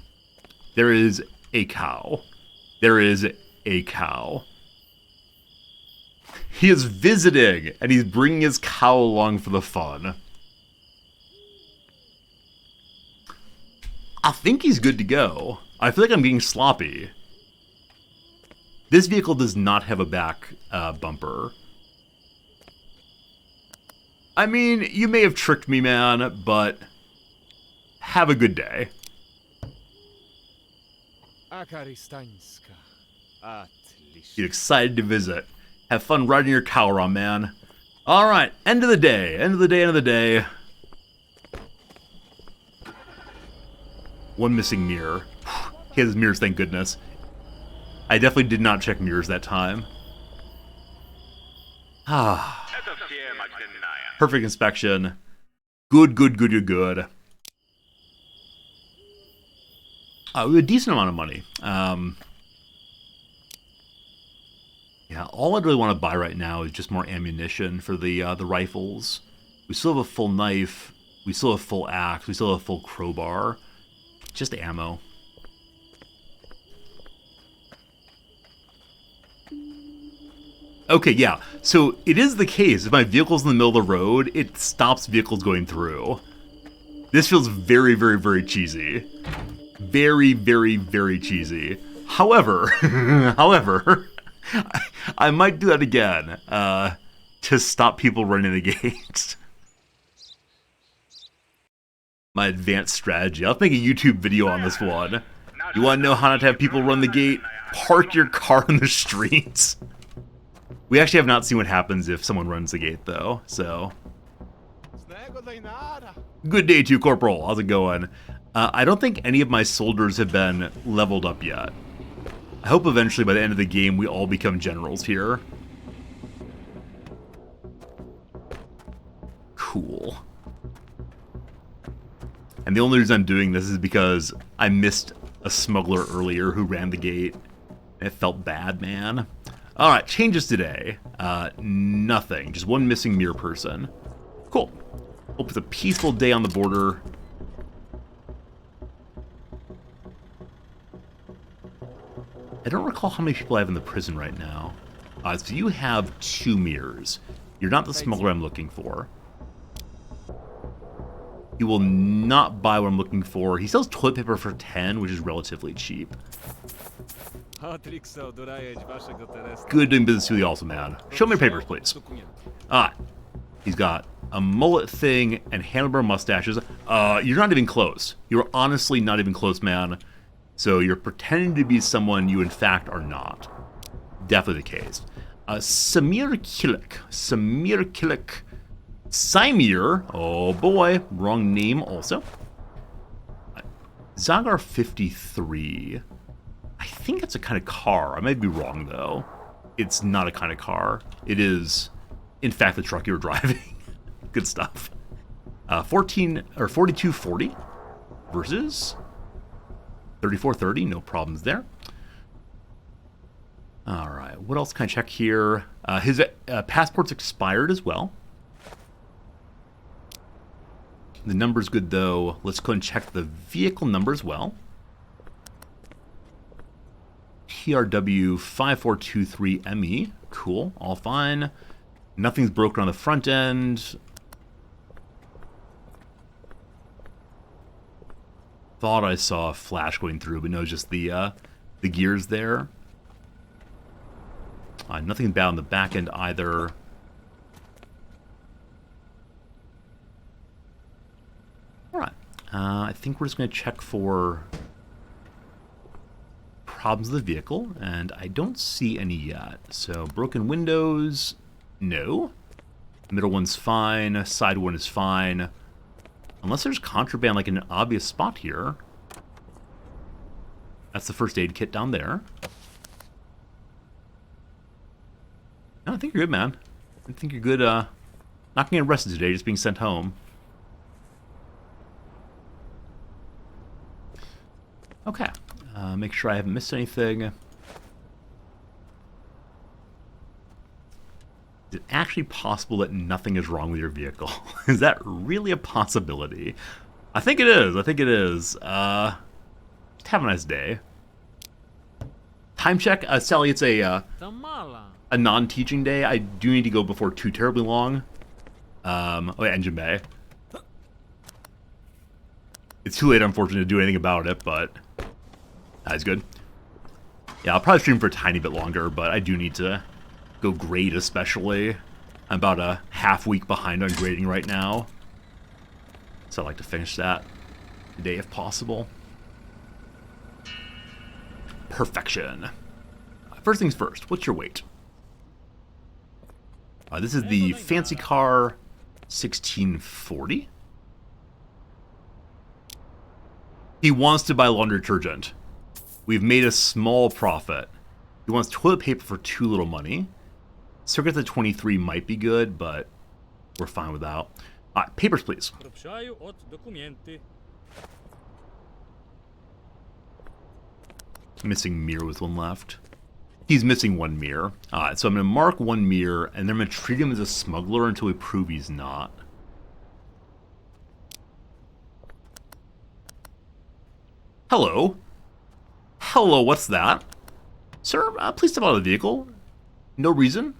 There is a cow. There is a cow. He is visiting, and he's bringing his cow along for the fun. I think he's good to go. I feel like I'm getting sloppy. This vehicle does not have a back bumper. I mean, you may have tricked me, man, but have a good day. You're excited to visit. Have fun riding your cow around, man. Alright, end of the day. End of the day, end of the day. One missing mirror. He has his mirrors, thank goodness. I definitely did not check mirrors that time. Perfect inspection. Good, good, good, good, good. We have a decent amount of money. Yeah, all I really want to buy right now is just more ammunition for the rifles. We still have a full knife. We still have a full axe. We still have a full crowbar. Just ammo. Okay, yeah. So it is the case. If my vehicle's in the middle of the road, it stops vehicles going through. This feels very, very, very cheesy. Very, very, very cheesy. However, I might do that again to stop people running the gate. My advanced strategy. I'll make a YouTube video on this one. You want to know how not to have people run the gate? Park your car in the streets. We actually have not seen what happens if someone runs the gate, though, so... Good day to you, Corporal. How's it going? I don't think any of my soldiers have been leveled up yet. I hope eventually by the end of the game we all become generals here. Cool. And the only reason I'm doing this is because I missed a smuggler earlier who ran the gate. It felt bad, man. Alright, changes today. Nothing. Just one missing mirror person. Cool. Hope it's a peaceful day on the border. I don't recall how many people I have in the prison right now. So you have 2 mirrors. You're not the smuggler I'm looking for. He will not buy what I'm looking for. He sells toilet paper for 10, which is relatively cheap. Good doing business with you also, man. Show me your papers, please. He's got a mullet thing, and handlebar mustaches. You're not even close. You're honestly not even close, man. So you're pretending to be someone you in fact are not. Definitely the case. Samir Kilik. Simir. Oh boy, wrong name also. Zagar 53. I think it's a kind of car. I might be wrong though. It's not a kind of car. It is, in fact, the truck you were driving. Good stuff. 4240 versus 3430. No problems there. All right. What else can I check here? His passport's expired as well. The number's good though. Let's go and check the vehicle number as well. TRW 5423ME. Cool. All fine. Nothing's broken on the front end. Thought I saw a flash going through, but no, just the gears there. Nothing bad on the back end either. Alright. I think we're just going to check for problems with the vehicle, and I don't see any yet. So, broken windows, no. Middle one's fine, side one is fine. Unless there's contraband like in an obvious spot here. That's the first aid kit down there. No, I think you're good, man. I think you're good, not getting arrested today, just being sent home. Okay. Make sure I haven't missed anything. Is it actually possible that nothing is wrong with your vehicle? Is that really a possibility? I think it is. I think it is. Just have a nice day. Time check. Sally, it's a non-teaching day. I do need to go before too terribly long. Oh yeah, engine bay. It's too late, unfortunately, to do anything about it, but that's good. Yeah, I'll probably stream for a tiny bit longer, but I do need to go grade, especially. I'm about a half week behind on grading right now, so I'd like to finish that today if possible. Perfection. First things first, what's your weight? This is the fancy car 1640. He wants to buy laundry detergent. We've made a small profit. He wants toilet paper for too little money. Circuit at 23 might be good, but we're fine without. Papers, please. Missing mirror with one left. He's missing one mirror. So I'm going to mark one mirror, and then I'm going to treat him as a smuggler until we prove he's not. Hello. Hello, what's that? Sir, please step out of the vehicle. No reason.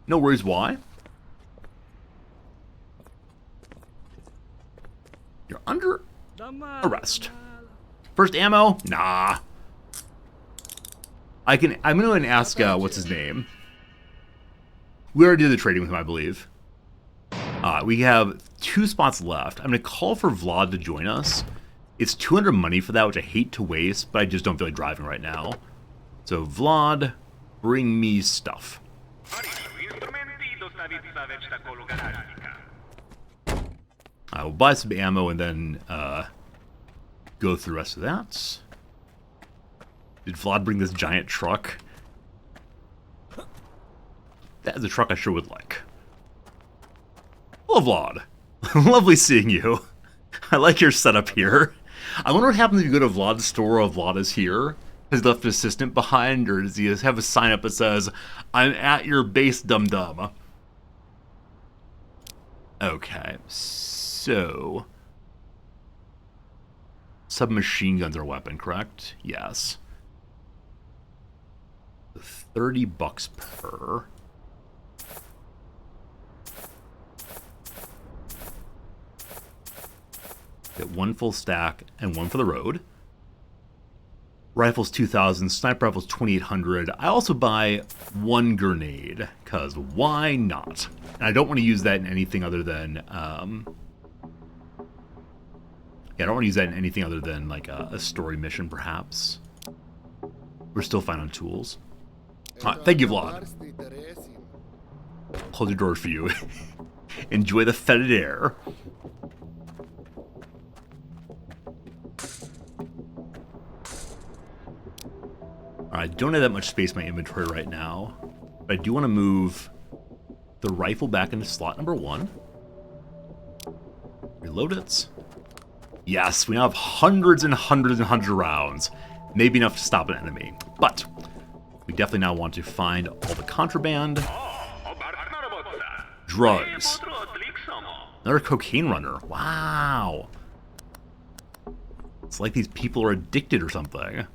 No worries why. You're under arrest. First ammo? Nah. I'm going to go and ask, what's his name? We already did the trading with him, I believe. We have 2 spots left. I'm going to call for Vlad to join us. It's 200 money for that, which I hate to waste, but I just don't feel like driving right now. So, Vlad, bring me stuff. I will buy some ammo and then go through the rest of that. Did Vlad bring this giant truck? That is a truck I sure would like. Hello, Vlad. Lovely seeing you. I like your setup here. I wonder what happens if you go to Vlad's store while Vlad is here. Has he left an assistant behind, or does he have a sign up that says, "I'm at your base, dum-dum"? Okay, so... submachine guns are a weapon, correct? Yes. $30 per. Get 1 full stack and 1 for the road. Rifles 2,000, sniper rifles 2,800. I also buy 1 grenade, because why not? And I don't want to use that in anything other than, yeah, I don't want to use that in anything other than, like, a story mission, perhaps. We're still fine on tools. Thank you, Vlad. Close your doors for you. Enjoy the fetid air. I don't have that much space in my inventory right now, but I do want to move the rifle back into slot number 1. Reload it. Yes, we now have hundreds and hundreds and hundreds of rounds. Maybe enough to stop an enemy, but we definitely now want to find all the contraband. Drugs. Another cocaine runner. Wow. It's like these people are addicted or something.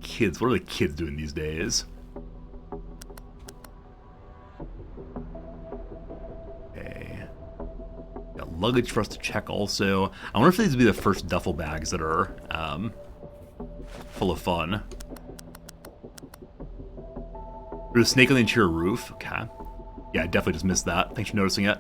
Kids, what are the kids doing these days? Okay. Got luggage for us to check also. I wonder if these would be the first duffel bags that are full of fun. There's a snake on the interior roof. Okay. Yeah, I definitely just missed that. Thanks for noticing it.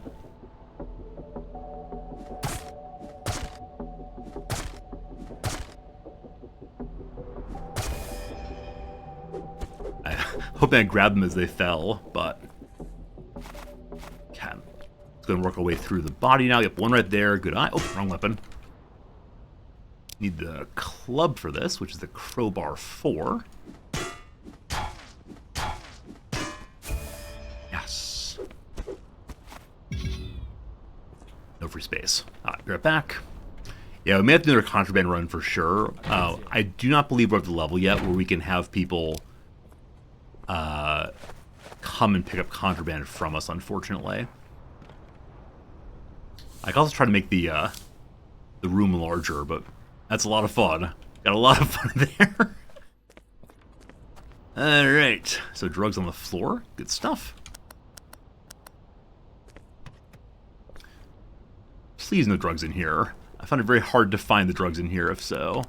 Hoping I grabbed them as they fell, but okay. Let's go and work our way through the body now. Yep, one right there. Good eye. Oh, wrong weapon. Need the club for this, which is the crowbar 4. Yes. No free space. Be right back. Yeah, we may have to do another contraband run for sure. I do not believe we're at the level yet where we can have people come and pick up contraband from us, unfortunately. I can also try to make the room larger, but that's a lot of fun. Got a lot of fun there. Alright, so drugs on the floor. Good stuff. Please no drugs in here. I found it very hard to find the drugs in here, if so.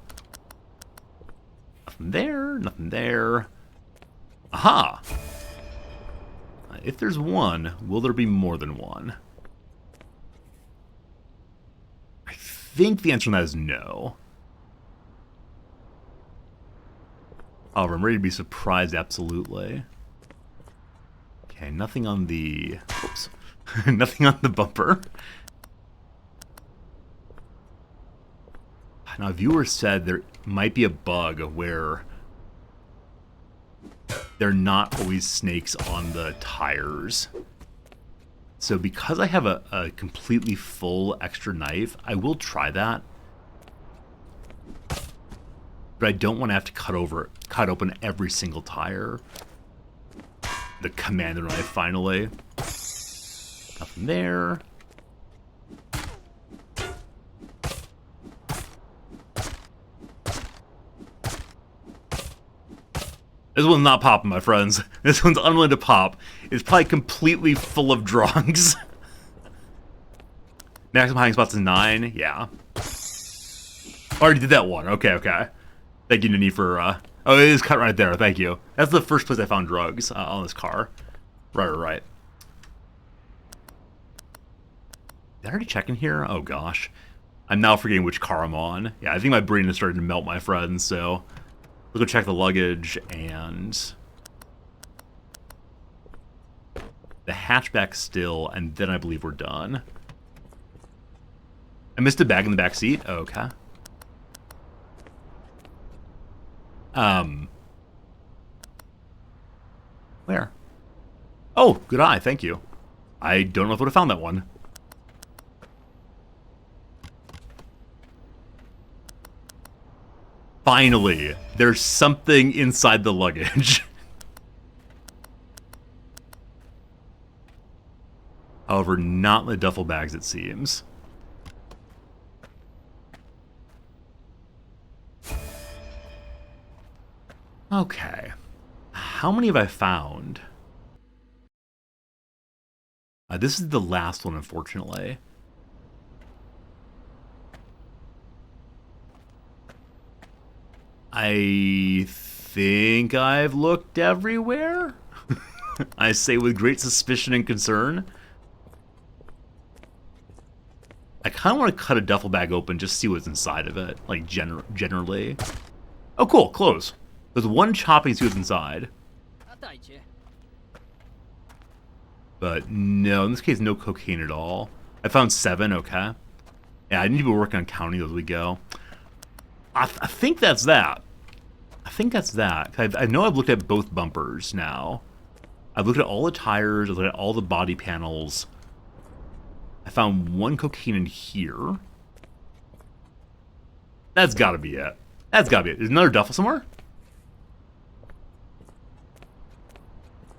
Nothing there, nothing there. Aha! If there's one, will there be more than one? I think the answer to that is no. However, I'm ready to be surprised, absolutely. Okay, nothing on the... Oops. Nothing on the bumper. Now, a viewer said there might be a bug where they're not always snakes on the tires. So because I have a completely full extra knife, I will try that. But I don't want to have to cut open every single tire. The commander knife, finally. Nothing there. This one's not popping, my friends. This one's unwilling to pop. It's probably completely full of drugs. Maximum hiding spots is 9. Yeah. Already did that one. Okay, okay. Thank you, Nini, for... Oh, it is cut right there. Thank you. That's the first place I found drugs on this car. Right. Did I already check in here? Oh, gosh. I'm now forgetting which car I'm on. Yeah, I think my brain is starting to melt, my friends, so... We'll go check the luggage and the hatchback still, and then I believe we're done. I missed a bag in the back seat. Oh, okay. Where? Oh, good eye. Thank you. I don't know if I would have found that one. Finally, there's something inside the luggage. However, not in the duffel bags, it seems. Okay. How many have I found? This is the last one, unfortunately. I think I've looked everywhere. I say with great suspicion and concern. I kind of want to cut a duffel bag open just to see what's inside of it, like generally. Oh, cool, clothes. There's one chopping, see what's inside. But no, in this case, no cocaine at all. I found 7, okay. Yeah, I need to be working on counting those as we go. I think that's that. I think that's that. I know I've looked at both bumpers now. I've looked at all the tires, I've looked at all the body panels. I found 1 cocaine in here. That's gotta be it. That's gotta be it. There's another duffel somewhere?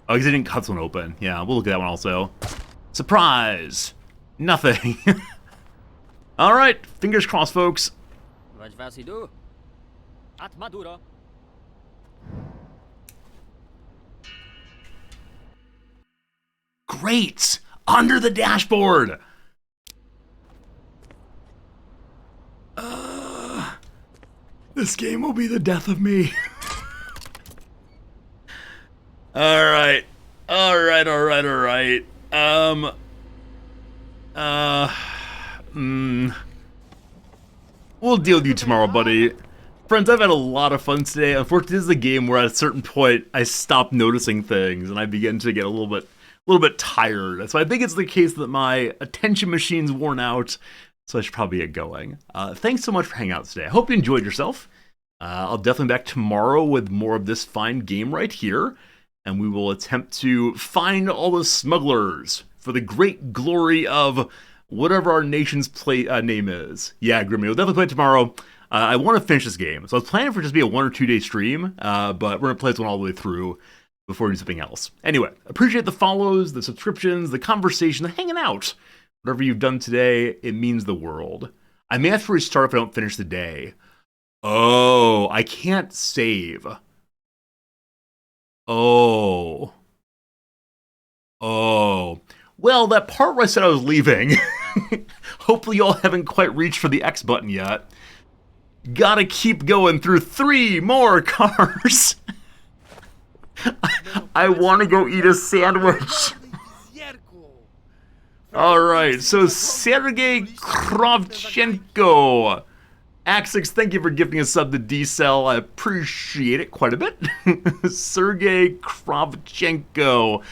Oh, because I didn't cut this one open. Yeah, we'll look at that one also. Surprise! Nothing. Alright, fingers crossed, folks. Great! Under the dashboard! This game will be the death of me. Alright. Alright. We'll deal with you tomorrow, buddy. Friends, I've had a lot of fun today. Unfortunately, this is a game where at a certain point, I stop noticing things and I begin to get a little bit tired. So I think it's the case that my attention machine's worn out, so I should probably get going. Thanks so much for hanging out today. I hope you enjoyed yourself. I'll definitely be back tomorrow with more of this fine game right here, and we will attempt to find all the smugglers for the great glory of whatever our nation's name is. Yeah, Grimmy, we'll definitely play it tomorrow. I want to finish this game, so I was planning for it to just be a 1 or 2 day stream, but we're going to play this one all the way through before we do something else. Anyway, appreciate the follows, the subscriptions, the conversation, the hanging out. Whatever you've done today, it means the world. I may have to restart if I don't finish the day. Oh, I can't save. Oh. Well, that part where I said I was leaving, hopefully y'all haven't quite reached for the X button yet. Gotta keep going through 3 more cars. I want to go eat a sandwich. Alright, so Sergey Kravchenko. Axix, thank you for gifting a sub to D-Cell. I appreciate it quite a bit. Sergey Kravchenko.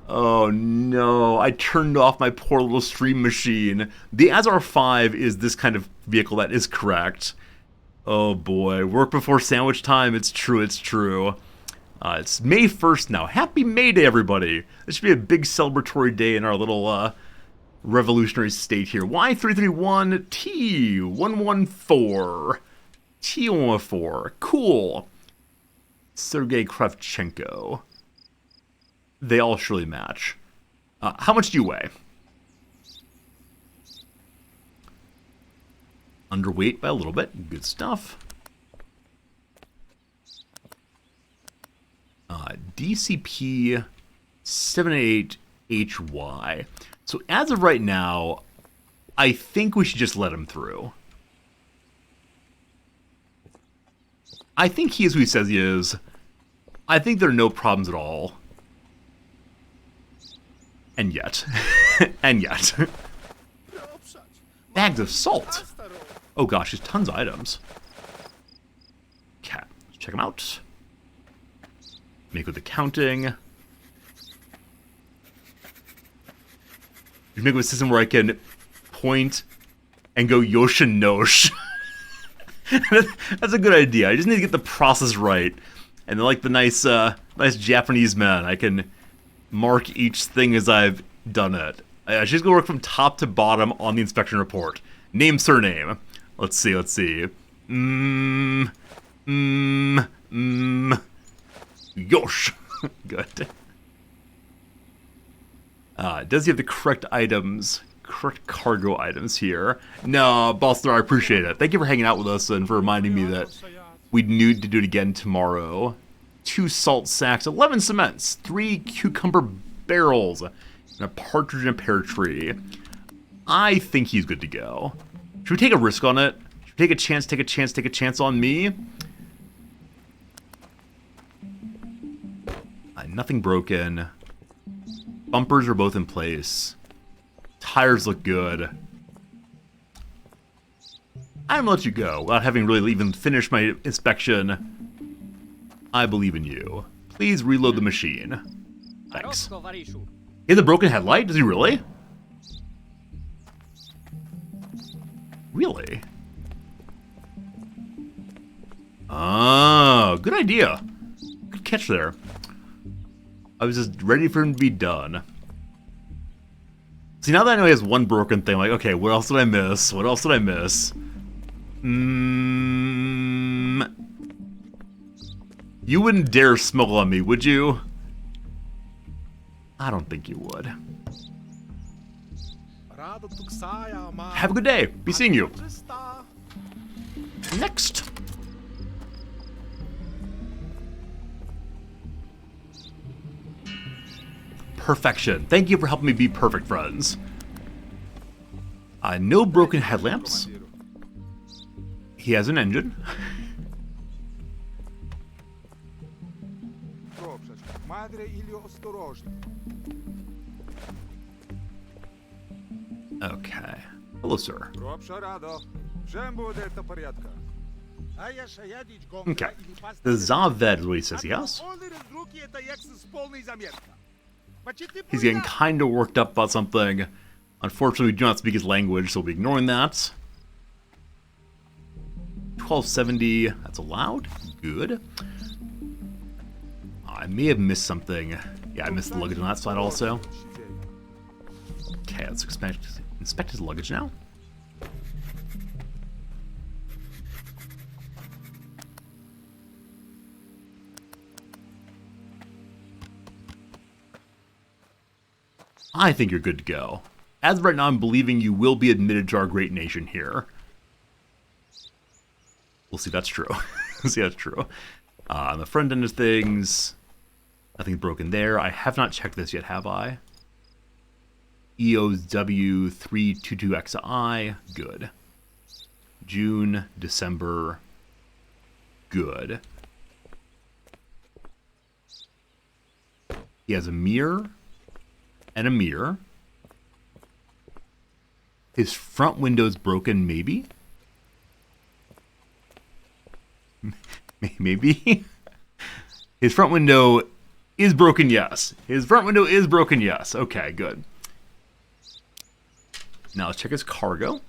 Oh no, I turned off my poor little stream machine. The Azar 5 is this kind of vehicle, that is correct. Oh boy, work before sandwich time. It's true, it's true. It's May 1st now. Happy May Day, everybody. This should be a big celebratory day in our little revolutionary state here. Y331T114. T114. Cool. Sergey Kravchenko. They all surely match. How much do you weigh? Underweight by a little bit. Good stuff. DCP 78HY. So as of right now, I think we should just let him through. I think he is who he says he is. I think there are no problems at all. And yet. And yet. Bags of salt. Oh gosh, there's tons of items. Okay, let's check them out. Make with the counting. Make with a system where I can point and go Yoshinosh. That's a good idea. I just need to get the process right. And then, like the nice Japanese man, I can mark each thing as I've done it. I should just go work from top to bottom on the inspection report. Name, surname. Let's see. Yosh. Good. Does he have the correct items? Correct cargo items here? No, Boston, I appreciate it. Thank you for hanging out with us and for reminding me that we need to do it again tomorrow. 2 salt sacks, 11 cements, 3 cucumber barrels, and a partridge and a pear tree. I think he's good to go. Should we take a risk on it? Should we take a chance on me? Nothing broken. Bumpers are both in place. Tires look good. I'm gonna let you go without having really even finished my inspection. I believe in you. Please reload the machine. Thanks. He has a broken headlight? Does he really? Really? Oh, good idea. Good catch there. I was just ready for him to be done. See, now that I know he has one broken thing, I'm like, okay, what else did I miss? What else did I miss? You wouldn't dare smuggle on me, would you? I don't think you would. Have a good day. Be seeing you. Next. Perfection. Thank you for helping me be perfect, friends. No broken headlamps. He has an engine. Okay. Hello, sir. Okay. The Zaved is what he says, yes? He's getting kind of worked up about something. Unfortunately, we do not speak his language, so we'll be ignoring that. 1270, that's allowed. Good. I may have missed something. Yeah, I missed the luggage on that side also. Okay, let's inspect his luggage now. I think you're good to go. As of right now, I'm believing you will be admitted to our great nation here. We'll see if that's true. We'll see if that's true. On the front end of things, nothing broken there. I have not checked this yet, have I? EOSW322XI, good. June, December, good. He has a mirror and a mirror. His front window's broken, maybe? Maybe? His front window is broken, yes. His front window is broken, yes. Okay, good. Now let's check his cargo.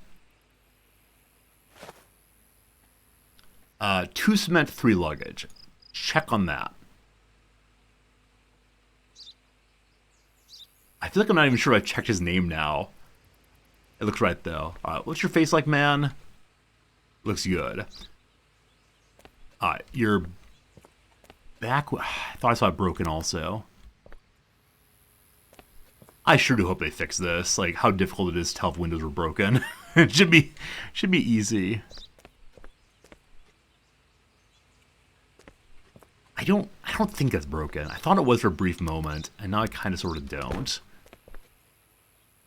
2 cement, 3 luggage. Check on that. I feel like I'm not even sure I checked his name now. It looks right, though. What's your face like, man? Looks good. Your back... I thought I saw it broken also. I sure do hope they fix this. Like, how difficult it is to tell if windows were broken. It should be easy. I don't think that's broken. I thought it was for a brief moment, and now I kind of sort of don't.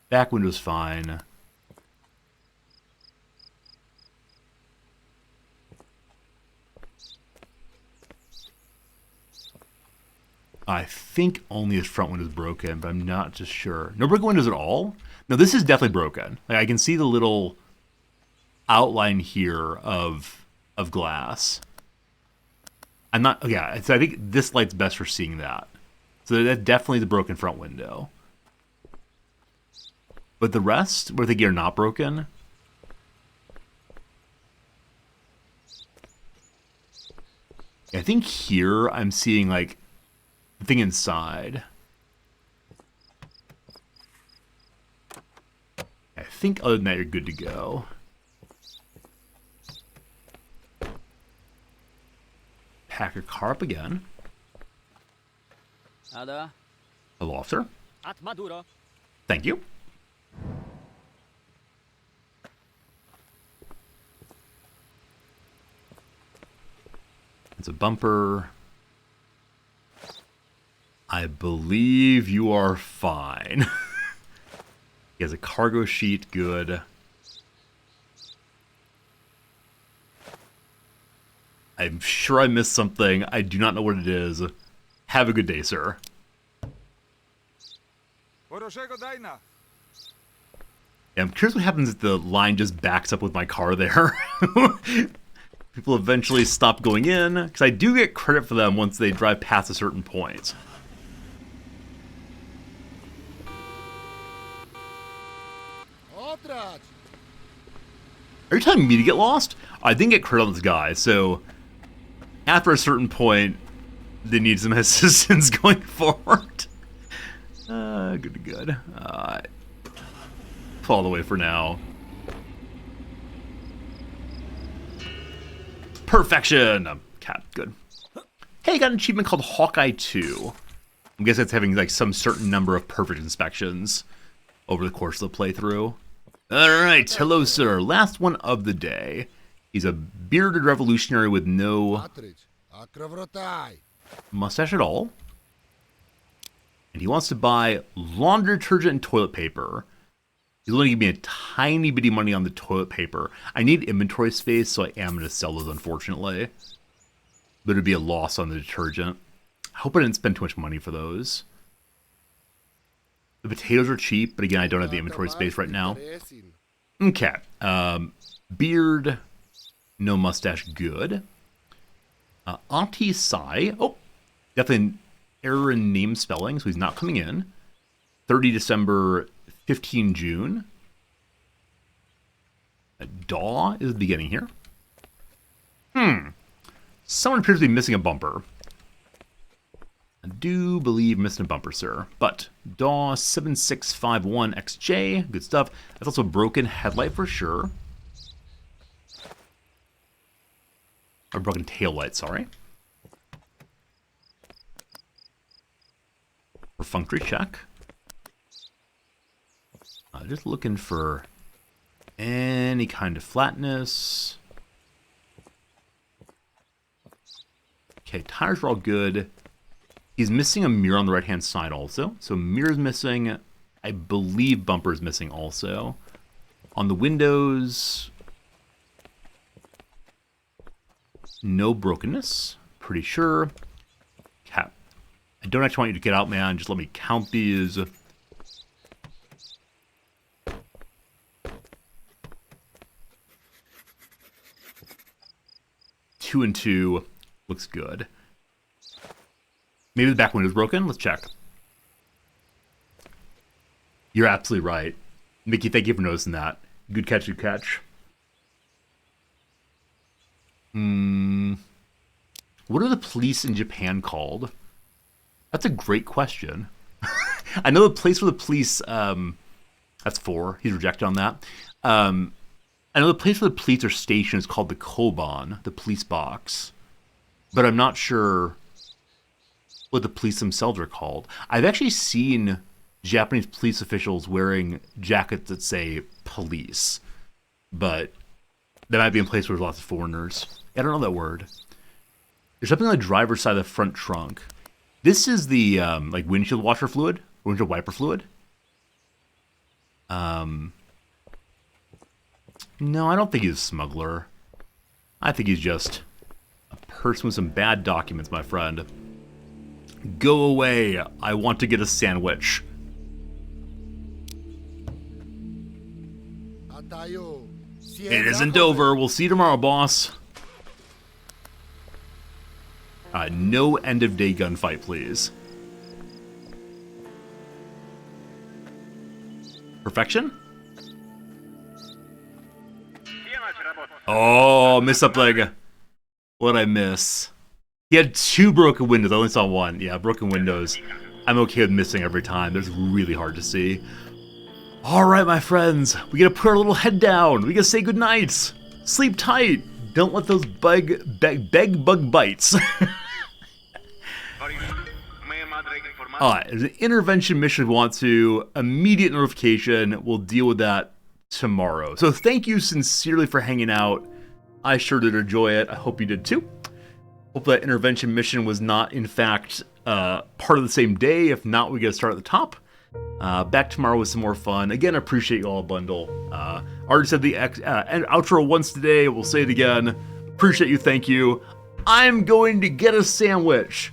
Back window's fine. I think only his front window's broken, but I'm not just sure. No broken windows at all? No, this is definitely broken. Like, I can see the little outline here of glass. I'm not... Yeah, so I think this light's best for seeing that. So that definitely is a broken front window. But the rest, where the gear not broken... I think here I'm seeing, like, the thing inside. I think other than that, you're good to go. Pack your car up again. Ada. Hello, officer. At Maduro. Thank you. It's a bumper. I believe you are fine. He has a cargo sheet, good. I'm sure I missed something. I do not know what it is. Have a good day, sir. Хорошего дайна. Yeah, I'm curious what happens if the line just backs up with my car there. People eventually stop going in, because I do get credit for them once they drive past a certain point. Otrać! Are you telling me to get lost? I didn't get credit on this guy, so after a certain point, they need some assistance going forward. Good. Pull all the way for now. Perfection! Cat, good. Hey, got an achievement called Hawkeye 2. I guess it's having like some certain number of perfect inspections over the course of the playthrough. Alright, hello sir. Last one of the day. He's a bearded revolutionary with no Patryć, a krowrotaj! mustache at all. And he wants to buy laundry detergent and toilet paper. He's only giving me a tiny bitty money on the toilet paper. I need inventory space, so I am going to sell those, unfortunately. But it'd be a loss on the detergent. I hope I didn't spend too much money for those. The potatoes are cheap, but again, I don't have the inventory space right now. Okay. Beard, no mustache, good. Auntie Sai. Oh, definitely an error in name spelling, so he's not coming in. 30 December, 15 June. Daw is the beginning here. Someone appears to be missing a bumper. I do believe missing a bumper, sir. But Daw 7651XJ, good stuff. That's also a broken headlight for sure. Or broken tail light, sorry. Perfunctory check. Just looking for any kind of flatness. Okay, tires are all good. He's missing a mirror on the right-hand side also. So mirror's missing. I believe bumper's missing also. On the windows, no brokenness. Pretty sure. Cap. I don't actually want you to get out, man. Just let me count these. 2 and 2 looks good. Maybe the back window's broken. Let's check. You're absolutely right. Mickey, thank you for noticing that. Good catch, good catch. What are the police in Japan called? That's a great question. I know the place where the police... that's 4. He's rejected on that. I know the place where the police are stationed is called the Koban, the police box. But I'm not sure what the police themselves are called. I've actually seen Japanese police officials wearing jackets that say police. But that might be in a place where there's lots of foreigners. I don't know that word. There's something on the driver's side of the front trunk. This is the like windshield washer fluid, windshield wiper fluid. No, I don't think he's a smuggler. I think he's just a person with some bad documents, my friend. Go away. I want to get a sandwich. It isn't over. We'll see you tomorrow, boss. No end-of-day gunfight, please. Perfection? Oh, miss up leg. What'd I miss? He had 2 broken windows. I only saw 1. Yeah, broken windows. I'm okay with missing every time. That's really hard to see. Alright, my friends. We gotta put our little head down. We gotta say goodnight. Sleep tight. Don't let those beg bug bites. Alright, there's an intervention mission we want to. Immediate notification. We'll deal with that tomorrow. So thank you sincerely for hanging out. I sure did enjoy it. I hope you did too. Hope that intervention mission was not, in fact, part of the same day. If not, we gotta start at the top. Back tomorrow with some more fun. Again, I appreciate you all a bundle. Already said the outro once today. We'll say it again. Appreciate you. Thank you. I'm going to get a sandwich.